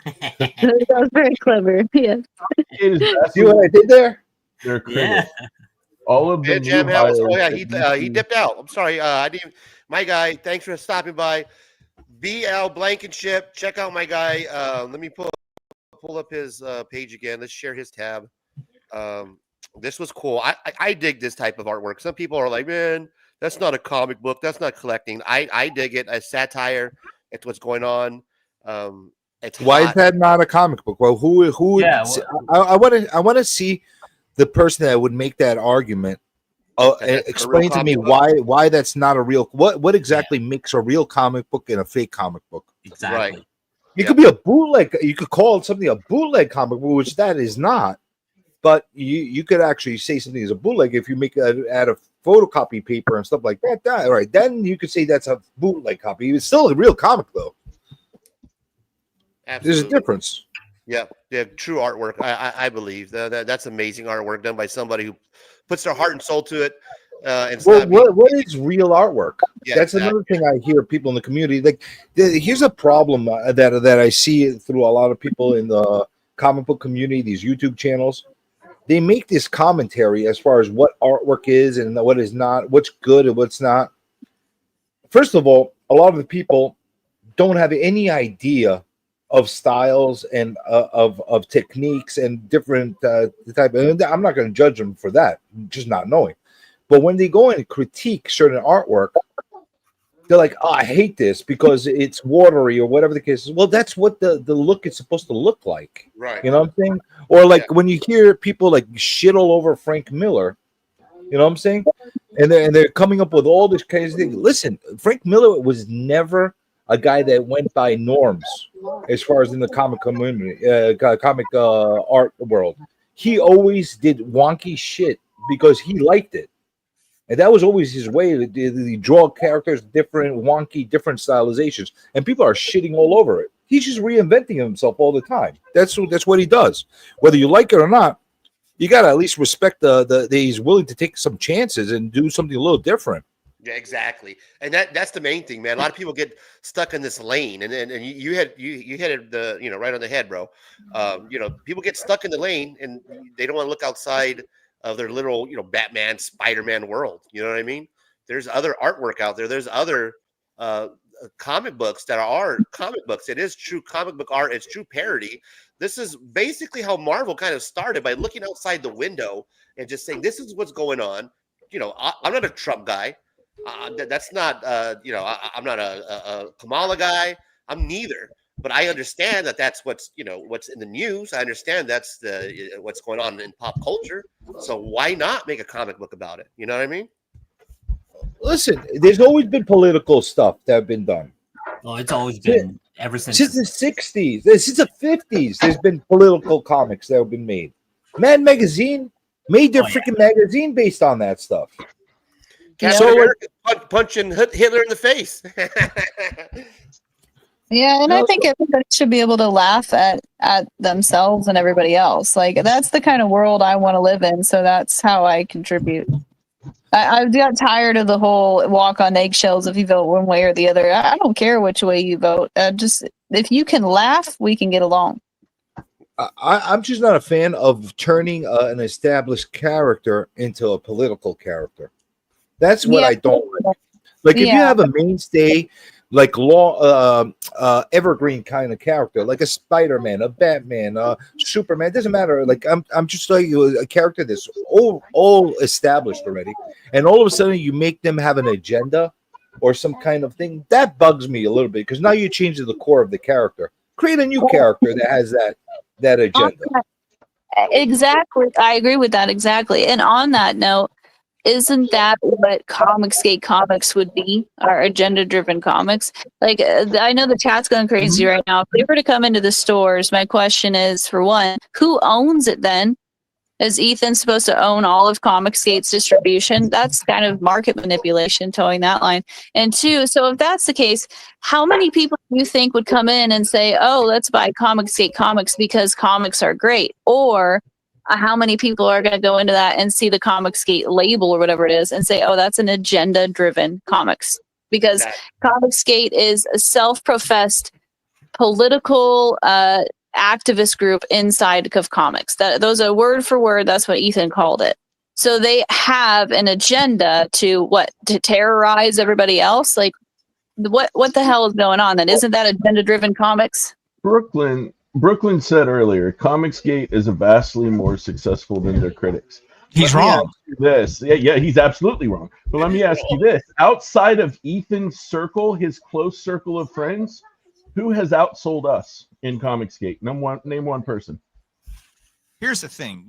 Speaker 4: That was very clever. Yeah.
Speaker 17: See what I did there?
Speaker 5: They're critics. All of the
Speaker 1: Jam
Speaker 5: new
Speaker 1: House.
Speaker 5: hires.
Speaker 1: Oh yeah,
Speaker 5: that
Speaker 1: he dipped out. I'm sorry. I didn't. My guy. Thanks for stopping by. BL Blankenship. Check out my guy. Let me pull up his page again. Let's share his tab. This was cool. I dig this type of artwork. Some people are like, man, that's not a comic book. That's not collecting. I dig it as satire. It's what's going on. It's
Speaker 17: Why
Speaker 1: hot.
Speaker 17: is that not a comic book? Well, who?
Speaker 1: Yeah,
Speaker 17: I want to see the person that would make that argument. Explain to me why that's not a real. What exactly makes a real comic book and a fake comic book?
Speaker 13: Exactly.
Speaker 1: Right.
Speaker 17: It could be a bootleg. You could call it something a bootleg comic book, which that is not. But you could actually say something is a bootleg if you make add a photocopy paper and stuff like that. Right, then you could say that's a bootleg copy. It's still a real comic though.
Speaker 1: Absolutely.
Speaker 17: There's a difference.
Speaker 1: Yeah, true artwork. I believe that's amazing artwork done by somebody who puts their heart and soul to it.
Speaker 17: What is real artwork?
Speaker 1: Yeah,
Speaker 17: That's another thing I hear people in the community. Like, here's a problem that I see through a lot of people in the comic book community. These YouTube channels, they make this commentary as far as what artwork is and what is not, what's good and what's not. First of all, a lot of the people don't have any idea of styles and of techniques and different type. And I'm not going to judge them for that, just not knowing. But when they go and critique certain artwork, they're like, "Oh, I hate this because it's watery or whatever the case is." Well, that's what the look is supposed to look like,
Speaker 1: right?
Speaker 17: You know what I'm saying? Or like when you hear people like shit all over Frank Miller, you know what I'm saying? and they're coming up with all this crazy thing. Listen, Frank Miller was never a guy that went by norms as far as in the comic community, comic art world. He always did wonky shit because he liked it. And that was always his way. He draw characters different, wonky, different stylizations, and people are shitting all over it. He's just reinventing himself all the time. That's what he does. Whether you like it or not, you gotta at least respect the he's willing to take some chances and do something a little different.
Speaker 1: Yeah, exactly. And that's the main thing, man. A lot of people get stuck in this lane, and you hit it right on the head, bro. People get stuck in the lane, and they don't want to look outside of their little, Batman, Spider-Man world. You know what I mean? There's other artwork out there. There's other comic books that are comic books. It is true comic book art. It's true parody. This is basically how Marvel kind of started, by looking outside the window and just saying, this is what's going on. I'm not a Trump guy. That's not, I'm not a Kamala guy. I'm neither. But I understand that that's what's in the news. I understand that's what's going on in pop culture. So why not make a comic book about it? You know what I mean?
Speaker 17: Listen, there's always been political stuff that have been done.
Speaker 13: Well, it's always been ever since
Speaker 17: the 60s, since the 50s. There's been political comics that have been made. Mad Magazine made their freaking magazine based on that stuff.
Speaker 1: Captain America punching Hitler in the face.
Speaker 4: Yeah, and I think everybody should be able to laugh at themselves and everybody else. Like, that's the kind of world I want to live in, so that's how I contribute. I got tired of the whole walk on eggshells if you vote one way or the other. I don't care which way you vote. Just if you can laugh, we can get along.
Speaker 17: I'm just not a fan of turning an established character into a political character. That's what I don't like. Like, if you have a mainstay, like evergreen kind of character, like a Spider-Man, a Batman, Superman, it doesn't matter. Like, I'm just like a character that's all established already, and all of a sudden you make them have an agenda or some kind of thing. That bugs me a little bit, because now you change the core of the character. Create a new character that has that agenda.
Speaker 4: Exactly. I agree with that exactly. And on that note, isn't that what Comicsgate comics would be? Our agenda-driven comics. Like, I know the chat's going crazy right now. If they were to come into the stores, my question is, for one, who owns it then? Is Ethan supposed to own all of Comicsgate's distribution? That's kind of market manipulation, towing that line. And two, so if that's the case, how many people do you think would come in and say, oh, let's buy Comicsgate comics because comics are great? Or how many people are going to go into that and see the Comicsgate label or whatever it is and say, oh, that's an agenda-driven comics? Because Comicsgate is a self-professed political activist group inside of comics. Those are word for word. That's what Ethan called it. So they have an agenda to terrorize everybody else. Like, what the hell is going on? Then isn't that agenda-driven comics?
Speaker 5: Brooklyn said earlier, Comicsgate is vastly more successful than their critics.
Speaker 11: He's wrong.
Speaker 5: This, yeah, he's absolutely wrong. But let me ask you this: outside of Ethan's circle, his close circle of friends, who has outsold us in Comicsgate? Name one person.
Speaker 11: Here's the thing,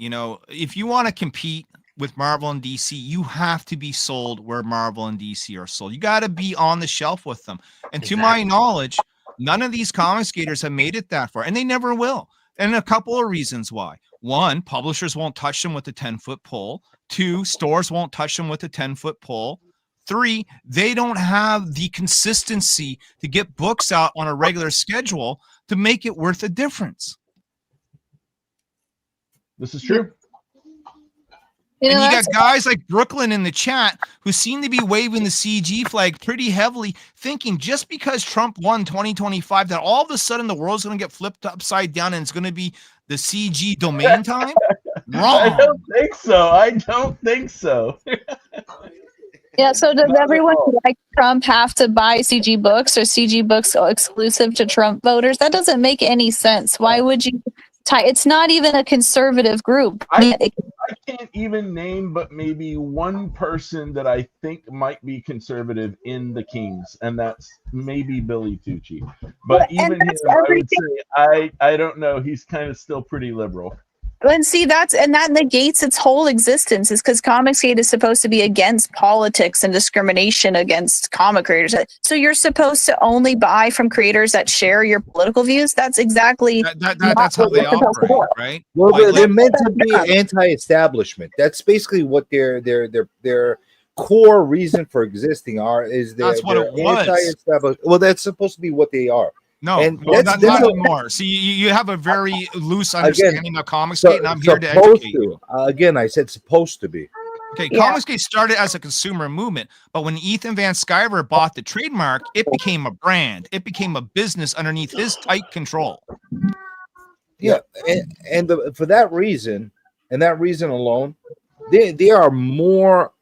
Speaker 11: if you want to compete with Marvel and DC, you have to be sold where Marvel and DC are sold. You got to be on the shelf with them. And to my knowledge, none of these Comicsgaters have made it that far, and they never will. And a couple of reasons why. One, publishers won't touch them with a 10-foot pole. Two, stores won't touch them with a 10-foot pole. Three, they don't have the consistency to get books out on a regular schedule to make it worth a difference.
Speaker 5: This is true.
Speaker 11: And you got guys like Brooklyn in the chat who seem to be waving the CG flag pretty heavily, thinking just because Trump won 2025 that all of a sudden the world's going to get flipped upside down and it's going to be the CG domain time. Wrong.
Speaker 5: I don't think so.
Speaker 4: Yeah, so does everyone like Trump have to buy CG books, or CG books exclusive to Trump voters? That doesn't make any sense. Why would you it's not even a conservative group.
Speaker 5: I can't even name but maybe one person that I think might be conservative in the Kings, and that's maybe Billy Tucci. But even him, I would say, I don't know. He's kind of still pretty liberal.
Speaker 4: And see, that negates its whole existence, is because Comicsgate is supposed to be against politics and discrimination against comic creators. So you're supposed to only buy from creators that share your political views. That's exactly
Speaker 11: that's how they operate, right?
Speaker 17: Well,
Speaker 11: Like,
Speaker 17: they're meant to be anti-establishment. That's basically what their core reason for existing is.
Speaker 11: That's what it was.
Speaker 17: Anti-establishment. Well, that's supposed to be what they are.
Speaker 11: No,
Speaker 17: and
Speaker 11: well,
Speaker 17: that's
Speaker 11: not anymore. See, you have a very loose understanding of Comicsgate, and I'm here to educate you.
Speaker 17: Again, I said supposed to be.
Speaker 11: Okay, Comicsgate started as a consumer movement, but when Ethan Van Sciver bought the trademark, it became a brand. It became a business underneath his tight control.
Speaker 17: Yeah, and for that reason, and that reason alone, they are more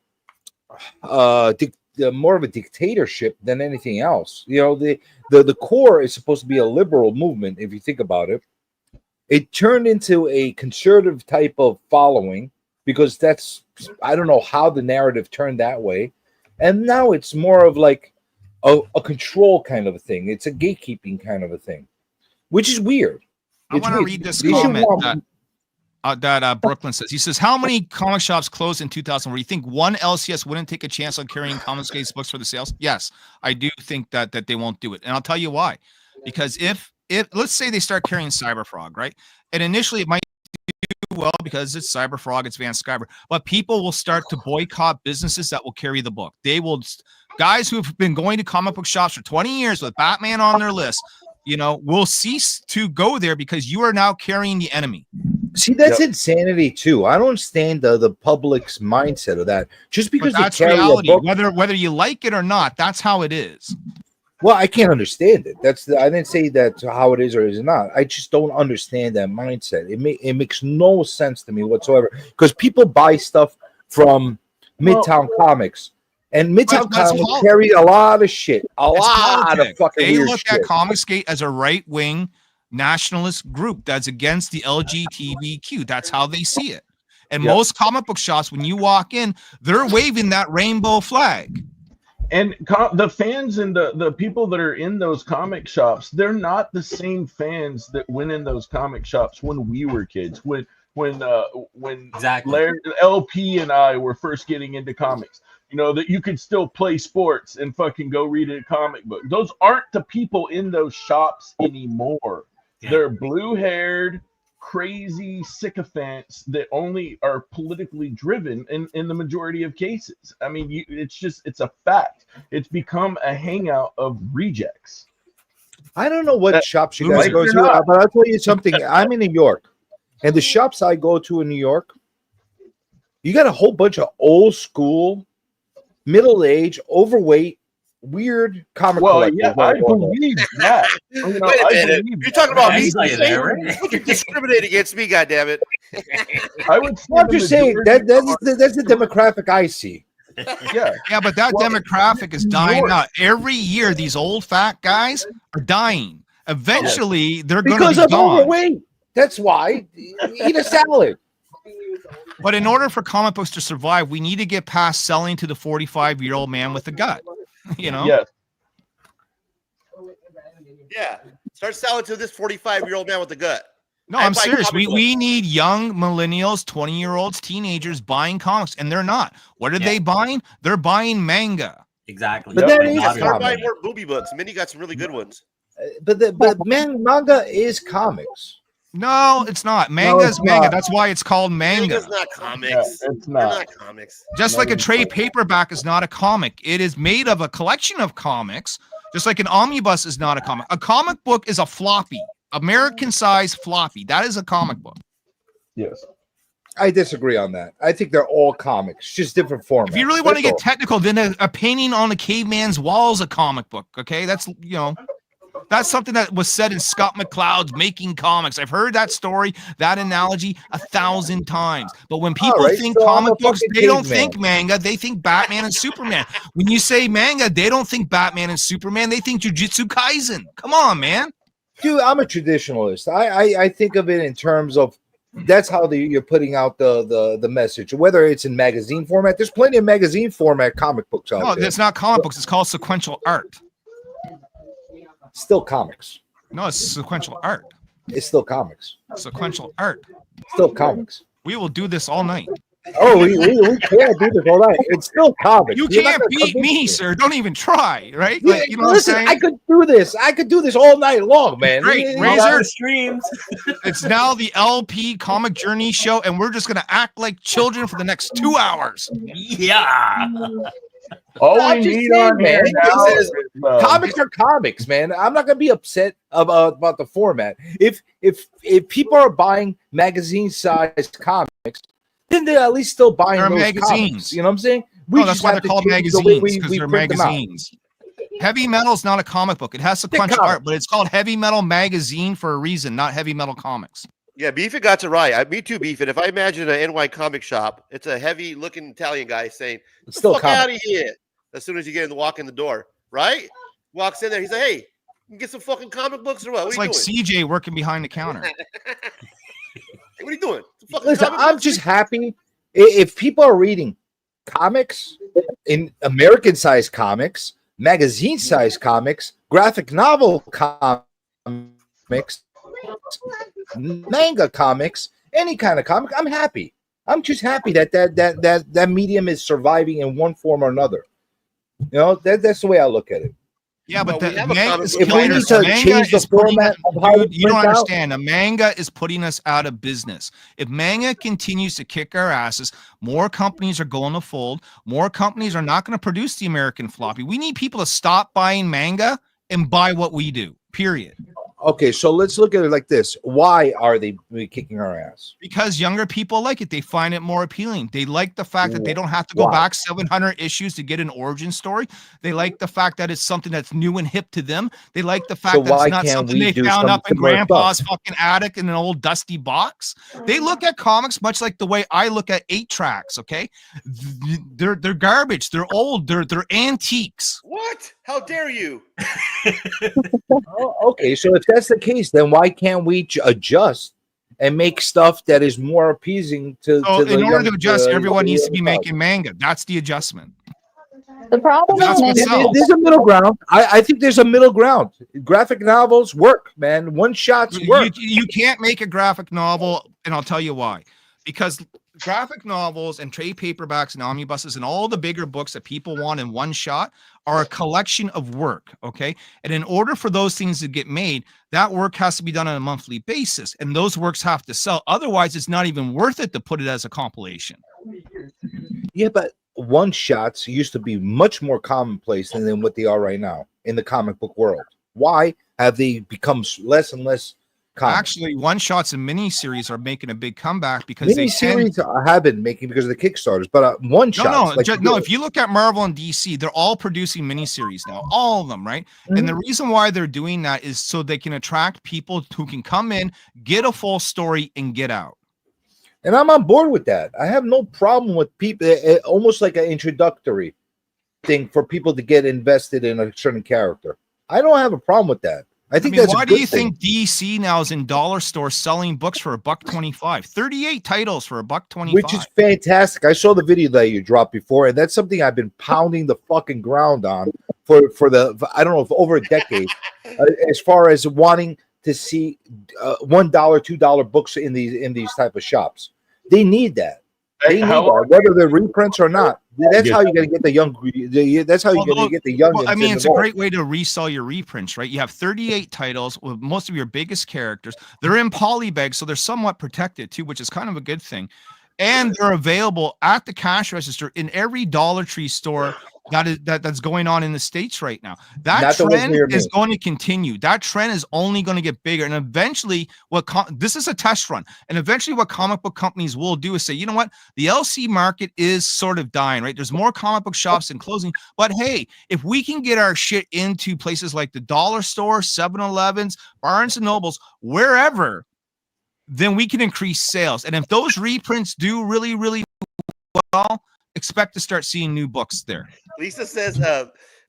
Speaker 17: more of a dictatorship than anything else. You know, the core is supposed to be a liberal movement. If you think about it, it turned into a conservative type of following because I don't know how the narrative turned that way, and now it's more of like a control kind of a thing. It's a gatekeeping kind of a thing, which is weird.
Speaker 11: I want to read this comment that Brooklyn says. He says, how many comic shops closed in 2000 where you think one LCS wouldn't take a chance on carrying Comicsgate's books for the sales? Yes, I do think that they won't do it. And I'll tell you why. Because if let's say they start carrying Cyberfrog, right? And initially it might do well because it's Cyberfrog, it's Van Sciver. But people will start to boycott businesses that will carry the book. They will, guys who've been going to comic book shops for 20 years with Batman on their list, will cease to go there because you are now carrying the enemy.
Speaker 17: See, that's insanity too. I don't understand the public's mindset of that. Just because
Speaker 11: that's
Speaker 17: they carry
Speaker 11: reality,
Speaker 17: a book,
Speaker 11: whether you like it or not, that's how it is.
Speaker 17: Well, I can't understand it. I didn't say that's how it is or is not. I just don't understand that mindset. It makes no sense to me whatsoever. Because people buy stuff from Midtown Comics, and Midtown Comics carry a lot of shit, a lot of fucking
Speaker 11: They
Speaker 17: weird
Speaker 11: look
Speaker 17: shit.
Speaker 11: at Comicsgate as a right-wing nationalist group that's against the LGBTQ. That's how they see it. And most comic book shops, when you walk in, they're waving that rainbow flag.
Speaker 5: And the fans and the people that are in those comic shops, they're not the same fans that went in those comic shops when we were kids. When Larry, LP and I were first getting into comics, that you could still play sports and fucking go read a comic book. Those aren't the people in those shops anymore. Yeah. They're blue-haired, crazy sycophants that only are politically driven in the majority of cases. I mean, it's a fact. It's become a hangout of rejects.
Speaker 17: I don't know what shops you guys go to, but I'll tell you something. I'm in New York, and the shops I go to in New York, you got a whole bunch of old school, middle-aged, overweight, weird comic collectors.
Speaker 5: Yeah, I believe that.
Speaker 1: Wait a minute. You're talking about me? You discriminate against me, goddammit.
Speaker 5: I would.
Speaker 17: I'm just saying that's the demographic I see.
Speaker 11: Yeah, but that demographic is dying out. Every year, these old fat guys are dying. Eventually, they're going to be
Speaker 17: because of
Speaker 11: gone.
Speaker 17: Overweight. That's why. Eat a salad.
Speaker 11: But in order for comic books to survive, we need to get past selling to the 45-year-old man with the gut.
Speaker 5: Yes.
Speaker 1: Yeah. Start selling to this 45-year-old man with the gut.
Speaker 11: No, I'm serious. We need young millennials, 20-year-olds, teenagers buying comics, and they're not. What are they buying? They're buying manga.
Speaker 8: Exactly.
Speaker 17: But that is
Speaker 1: start buying more booby books. Minnie got some really good ones.
Speaker 17: But manga is comics.
Speaker 11: No, it's not. Manga's manga. That's why it's called manga.
Speaker 1: Manga's not comics.
Speaker 5: Yeah, it's not.
Speaker 1: They're not comics.
Speaker 11: Just like a trade paperback is not a comic. It is made of a collection of comics, just like an omnibus is not a comic. A comic book is a floppy, American-sized floppy. That is a comic book.
Speaker 5: Yes.
Speaker 17: I disagree on that. I think they're all comics, just different formats.
Speaker 11: If you really want to get technical, then a painting on a caveman's wall is a comic book. Okay, that's that's something that was said in Scott McCloud's Making Comics. I've heard that story, that analogy 1,000 times. But when people think comic books, they don't think manga. They think Batman and Superman. When you say manga, they don't think Batman and Superman. They think Jujutsu Kaisen. Come on, man.
Speaker 17: Dude, I'm a traditionalist. I think of it in terms of that's how you're putting out the message, whether it's in magazine format. There's plenty of magazine format comic books out there.
Speaker 11: No, it's not comic books. It's called sequential art.
Speaker 17: Still comics.
Speaker 11: No, it's sequential art.
Speaker 17: It's still comics.
Speaker 11: Sequential art.
Speaker 17: Still comics.
Speaker 11: We will do this all night.
Speaker 17: Oh, we can't do this all night. It's still comics.
Speaker 11: You
Speaker 17: You're not
Speaker 11: can't
Speaker 17: gonna
Speaker 11: beat
Speaker 17: convince
Speaker 11: me, sir. Don't even try, right? Like, you know
Speaker 17: listen,
Speaker 11: what I'm
Speaker 17: I
Speaker 11: saying?
Speaker 17: could do this. I could do this all night long, man.
Speaker 11: Great.
Speaker 17: It-
Speaker 11: Razor
Speaker 8: streams.
Speaker 11: It's now the LP Comic Journey show, and we're just gonna act like children for the next 2 hours.
Speaker 8: Yeah.
Speaker 5: All
Speaker 17: I'm
Speaker 5: we
Speaker 17: just
Speaker 5: need
Speaker 17: saying,
Speaker 5: on here
Speaker 17: man.
Speaker 5: now
Speaker 17: This is-
Speaker 5: is
Speaker 17: comics are comics, man. I'm not gonna be upset about the format. If people are buying magazine-sized comics, then they're at least still buying
Speaker 11: They're
Speaker 17: those
Speaker 11: magazines.
Speaker 17: comics. You know what I'm saying?
Speaker 11: No, that's
Speaker 17: just
Speaker 11: why
Speaker 17: have
Speaker 11: they're
Speaker 17: to
Speaker 11: called
Speaker 17: change the way
Speaker 11: magazines, because
Speaker 17: we
Speaker 11: they're
Speaker 17: print them out.
Speaker 11: magazines. Heavy Metal is not a comic book. It has sequential
Speaker 17: comics.
Speaker 11: art, but it's called Heavy Metal Magazine for a reason, not Heavy Metal Comics.
Speaker 1: Yeah, Beefit got it right. Me too, Beefit. If I imagine an NY comic shop, it's a heavy-looking Italian guy saying, "Get the
Speaker 17: still
Speaker 1: fuck
Speaker 17: comic.
Speaker 1: out of here!" As soon as you walk in the door, right? Walks in there, he's like, "Hey, you can get some fucking comic books or what? What
Speaker 11: It's
Speaker 1: are you
Speaker 11: like
Speaker 1: doing?
Speaker 11: CJ working behind the counter.
Speaker 1: Hey, what are you doing? Some fucking
Speaker 17: Listen,
Speaker 1: comic
Speaker 17: I'm
Speaker 1: books?"
Speaker 17: just happy if people are reading comics, in American-sized comics, magazine-sized comics, graphic novel comics, manga comics, any kind of comic. I'm happy. I'm just happy that medium is surviving in one form or another. You know, that's the way I look at it.
Speaker 11: Yeah, but
Speaker 1: Well,
Speaker 11: the
Speaker 1: we have a
Speaker 11: manga
Speaker 1: comic
Speaker 11: is
Speaker 1: book
Speaker 17: If we
Speaker 11: killing
Speaker 1: writer.
Speaker 17: need
Speaker 11: us.
Speaker 17: to
Speaker 11: Manga
Speaker 17: change the
Speaker 11: is putting
Speaker 17: format of how
Speaker 11: dude,
Speaker 17: it
Speaker 11: you don't
Speaker 17: prints out,
Speaker 11: understand. A manga is putting us out of business. If manga continues to kick our asses, more companies are going to fold. More companies are not going to produce the American floppy. We need people to stop buying manga and buy what we do. Period.
Speaker 17: okay, so let's look at it like this. Why are they kicking our ass?
Speaker 11: Because younger people like it. They find it more appealing. They like the fact that they don't have to go
Speaker 17: Why?
Speaker 11: back 700 issues to get an origin story. They like the fact that it's something that's new and hip to them. They like the fact
Speaker 17: So
Speaker 11: that it's
Speaker 17: why
Speaker 11: not
Speaker 17: can't
Speaker 11: something
Speaker 17: we
Speaker 11: they
Speaker 17: do
Speaker 11: found
Speaker 17: some
Speaker 11: up in
Speaker 17: similar
Speaker 11: grandpa's
Speaker 17: stuff?
Speaker 11: fucking attic in an old dusty box. They look at comics much like the way I look at 8-tracks, okay? They're garbage. They're old. They're antiques.
Speaker 1: What? How dare you?
Speaker 17: Oh, okay, so if that's the case, then why can't we adjust and make stuff that is more appeasing to
Speaker 11: So
Speaker 17: the
Speaker 11: in order
Speaker 17: young?
Speaker 11: to adjust, everyone needs to be
Speaker 17: crowd?
Speaker 11: making manga. That's the adjustment.
Speaker 4: The problem
Speaker 11: That's what
Speaker 4: is
Speaker 11: sells.
Speaker 17: There's a middle ground. I think there's a middle ground. Graphic novels work, man. One shots work.
Speaker 11: You can't make a graphic novel, and I'll tell you why. Because graphic novels and trade paperbacks and omnibuses and all the bigger books that people want in one shot are a collection of work, okay? And in order for those things to get made, that work has to be done on a monthly basis, and those works have to sell. Otherwise, it's not even worth it to put it as a compilation.
Speaker 17: Yeah, but one shots used to be much more commonplace than what they are right now in the comic book world. Why have they become less and less common?
Speaker 11: Actually, one shots and miniseries are making a big comeback because they tend.
Speaker 17: Miniseries have been making because of the Kickstarters, but one shots.
Speaker 11: No. If you look at Marvel and DC, they're all producing miniseries now, all of them, right? And the reason why they're doing that is so they can attract people who can come in, get a full story, and get out.
Speaker 17: And I'm on board with that. I have no problem with people, almost like an introductory thing for people to get invested in a certain character. I don't have a problem with that. I think that's
Speaker 11: why
Speaker 17: a
Speaker 11: do
Speaker 17: good
Speaker 11: you
Speaker 17: thing.
Speaker 11: think DC now is in dollar stores selling books for $1.25? 38 titles for $1.25.
Speaker 17: Which is fantastic. I saw the video that you dropped before, and that's something I've been pounding the fucking ground on for I don't know, for over a decade, as far as wanting to see $1, $2 books in these type of shops. They need that. They need that, whether they're reprints or not. That's how you're going to get the young. That's how you're going to get the young.
Speaker 11: Well, I mean, it's a great way to resell your reprints, right? You have 38 titles with most of your biggest characters. They're in polybags, so they're somewhat protected too, which is kind of a good thing. And they're available at the cash register in every Dollar Tree store that's going on in the States right now. That trend is going to continue. That trend is only going to get bigger. And eventually, this is a test run. And eventually what comic book companies will do is say, you know what? The LC market is sort of dying, right? There's more comic book shops and closing. But hey, if we can get our shit into places like the dollar store, 7-Elevens, Barnes and Nobles, wherever, then we can increase sales. And if those reprints do really, really well, expect to start seeing new books there.
Speaker 1: Lisa says,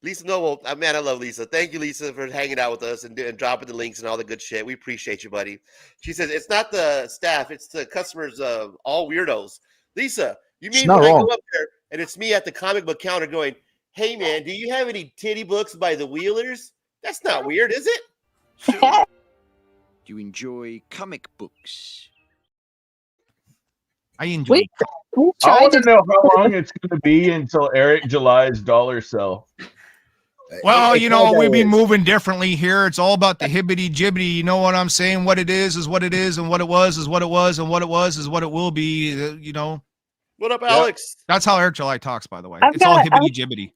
Speaker 1: Lisa Noble, man, I love Lisa. Thank you, Lisa, for hanging out with us and dropping the links and all the good shit. We appreciate you, buddy. She says, it's not the staff, it's the customers, all weirdos. Lisa, you mean when I go up there and it's me at the comic book counter going, hey, man, do you have any titty books by the Wheelers? That's not weird, is it?
Speaker 3: Do you enjoy comic books?
Speaker 11: I enjoy.
Speaker 4: We
Speaker 5: I
Speaker 4: tried
Speaker 5: want to
Speaker 4: to.
Speaker 5: know how long it's going to be until Eric July's dollar sell.
Speaker 11: Well,
Speaker 17: It
Speaker 11: you know,
Speaker 17: kinda
Speaker 11: we be
Speaker 17: is.
Speaker 11: moving differently here. It's all about the hibbity jibbity. You know what I'm saying? What it is what it is, and what it was is what it was, and what it was is what it will be. You know,
Speaker 1: What up, Alex?
Speaker 11: that's how Eric July talks, by the way.
Speaker 4: I've
Speaker 11: It's all
Speaker 4: got
Speaker 11: hibbity jibbity.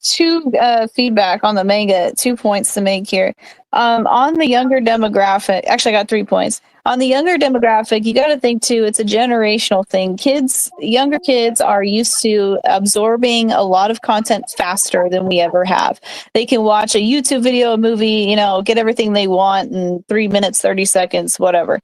Speaker 4: two feedback on the manga, 2 points to make here. On the younger demographic, actually, I got 3 points. On the younger demographic, you got to think too, it's a generational thing. Younger kids are used to absorbing a lot of content faster than we ever have. They can watch a YouTube video, a movie, you know, get everything they want in 3 minutes, 30 seconds, whatever.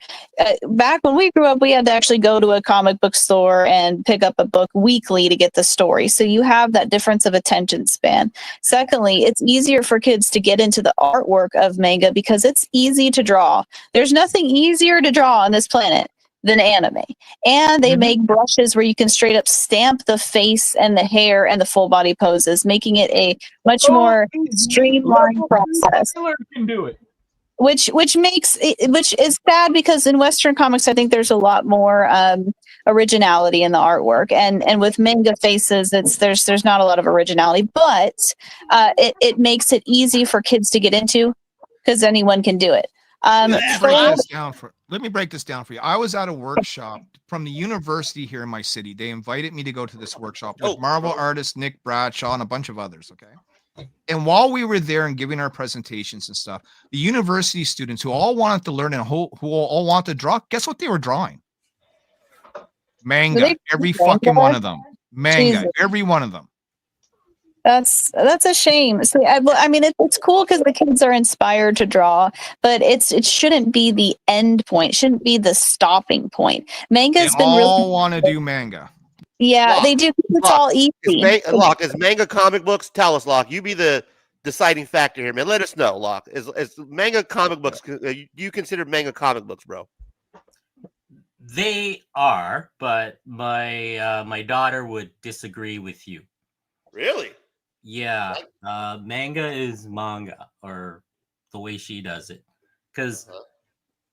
Speaker 4: Back when we grew up, we had to actually go to a comic book store and pick up a book weekly to get the story. So you have that difference of attention span. Secondly, it's easier for kids to get into the artwork of manga because it's easy to draw. There's nothing easier to draw on this planet than anime. And they make brushes where you can straight up stamp the face and the hair and the full body poses, making it a much more streamlined process.
Speaker 5: Can do it.
Speaker 4: Which is sad because in Western comics, I think there's a lot more originality in the artwork, and with manga faces, there's not a lot of originality, but it makes it easy for kids to get into because anyone can do it.
Speaker 11: Let me break this down for you. I was at a workshop from the university here in my city. They invited me to go to this workshop with Marvel artist Nick Bradshaw and a bunch of others. Okay. And while we were there and giving our presentations and stuff, the university students who all wanted to learn and who all wanted to draw, guess what they were drawing? Manga. Every fucking one of them. Manga.
Speaker 4: Jesus.
Speaker 11: Every one of them.
Speaker 4: That's a shame. See, I mean, it's cool because the kids are inspired to draw, but it shouldn't be the end point. Shouldn't be the stopping point. Manga's
Speaker 11: They
Speaker 4: been really
Speaker 11: all want to do manga.
Speaker 4: Yeah,
Speaker 1: Locke,
Speaker 4: they do. It's
Speaker 1: Locke,
Speaker 4: all easy.
Speaker 1: Locke, is manga comic books? Tell us, Locke. You be the deciding factor here, man. Let us know, Locke. Is manga comic books? Do you consider manga comic books, bro?
Speaker 13: They are, but my daughter would disagree with you.
Speaker 1: Really?
Speaker 13: Yeah, manga is manga, or the way she does it. Because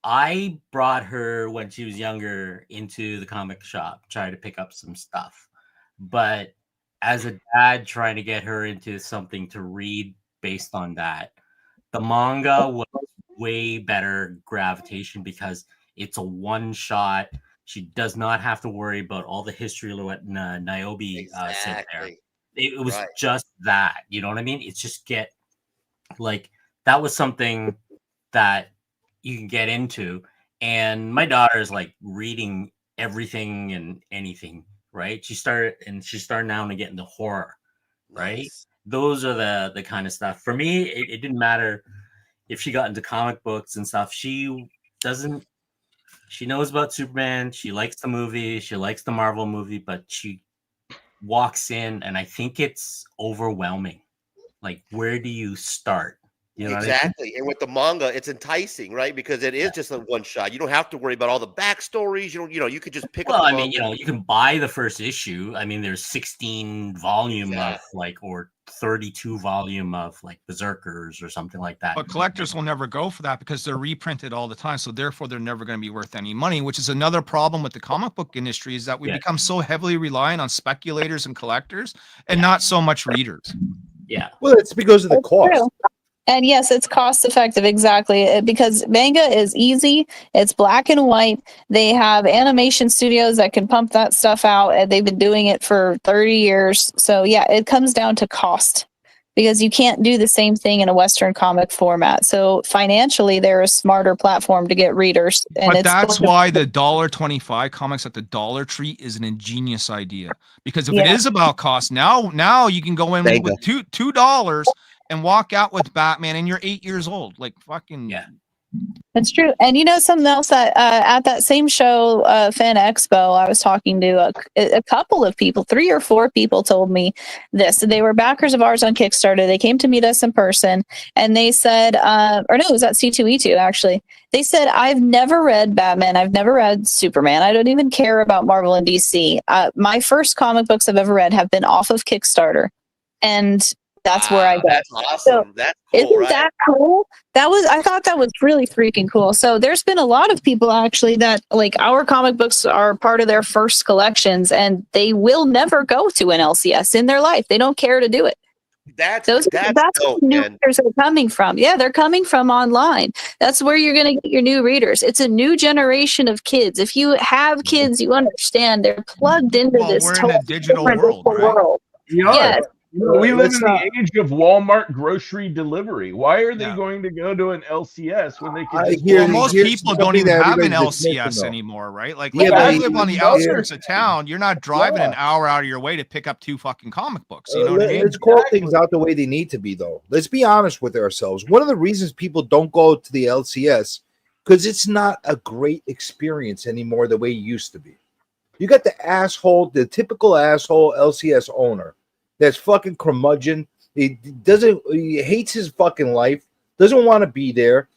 Speaker 13: I brought her when she was younger into the comic shop, trying to pick up some stuff. But as a dad trying to get her into something to read based on that, the manga was way better gravitation because it's a one shot. She does not have to worry about all the history of what Niobe said there. It was just that, you know what I mean? It's just that was something that you can get into. And my daughter is like reading everything and anything, right? She started now to get into horror, right? Nice. Those are the kind of stuff. For me, it didn't matter if she got into comic books and stuff. She knows about Superman. She likes the movie. She likes the Marvel movie, but she walks in and I think it's overwhelming. Like, where do you start? You know
Speaker 1: Exactly.
Speaker 13: what I mean?
Speaker 1: And with the manga, it's enticing, right? Because it is just a one shot. You don't have to worry about all the backstories. You could just pick up.
Speaker 13: Well, I mean, you can buy the first issue. I mean, there's 16 volume of or 32 volume of Berserkers or something like that.
Speaker 11: But collectors will never go for that because they're reprinted all the time. So therefore, they're never going to be worth any money, which is another problem with the comic book industry is that we become so heavily reliant on speculators and collectors and not so much readers.
Speaker 13: Yeah.
Speaker 17: Well, it's because of the cost.
Speaker 4: True. And yes, it's cost effective, exactly, because manga is easy. It's black and white. They have animation studios that can pump that stuff out, and they've been doing it for 30 years. So yeah, it comes down to cost because you can't do the same thing in a Western comic format. So financially, they're a smarter platform to get readers. And
Speaker 11: but that's why the $1.25 comics at the Dollar Tree is an ingenious idea. Because if it is about cost, now you can go in with $2 and walk out with Batman and you're 8 years old. Like fucking
Speaker 4: It's true. And you know something else that at that same show, Fan Expo, I was talking to a couple of people, 3 or 4 people told me this. They were backers of ours on Kickstarter. They came to meet us in person and they said, or no, it was at C2E2 actually. They said, I've never read Batman. I've never read Superman. I don't even care about Marvel and DC. My first comic books I've ever read have been off of Kickstarter. And That's where I go.
Speaker 1: That's awesome. That's cool,
Speaker 4: Isn't
Speaker 1: right?
Speaker 4: that cool? I thought that was really freaking cool. So there's been a lot of people actually that like our comic books are part of their first collections and they will never go to an LCS in their life. They don't care to do it.
Speaker 1: That's
Speaker 4: That's
Speaker 1: dope,
Speaker 4: where new
Speaker 1: man.
Speaker 4: readers are coming from. Yeah, they're coming from online. That's where you're going to get your new readers. It's a new generation of kids. If you have kids, you understand they're plugged into
Speaker 11: Well,
Speaker 4: this
Speaker 11: we're in a
Speaker 4: totally
Speaker 11: digital
Speaker 4: different
Speaker 11: world, right?
Speaker 4: world.
Speaker 5: We are.
Speaker 4: Yes.
Speaker 5: We live
Speaker 17: Let's
Speaker 5: in
Speaker 17: not-
Speaker 5: the age of Walmart grocery delivery. Why are they going to go to an LCS when they can just
Speaker 11: Well, most
Speaker 17: here's
Speaker 11: people don't
Speaker 17: something
Speaker 11: even
Speaker 17: that
Speaker 11: have an
Speaker 17: everybody's dismissing,
Speaker 11: LCS
Speaker 17: though.
Speaker 11: anymore, right? Like,
Speaker 17: Yeah,
Speaker 11: if
Speaker 17: but
Speaker 11: you live on the
Speaker 17: here-
Speaker 11: outskirts of town, you're not driving an hour out of your way to pick up 2 fucking comic books. You know what I mean?
Speaker 17: Let's call things out the way they need to be, though. Let's be honest with ourselves. One of the reasons people don't go to the LCS because it's not a great experience anymore the way it used to be. You got the typical asshole LCS owner that's fucking curmudgeon. He hates his fucking life, doesn't want to be there,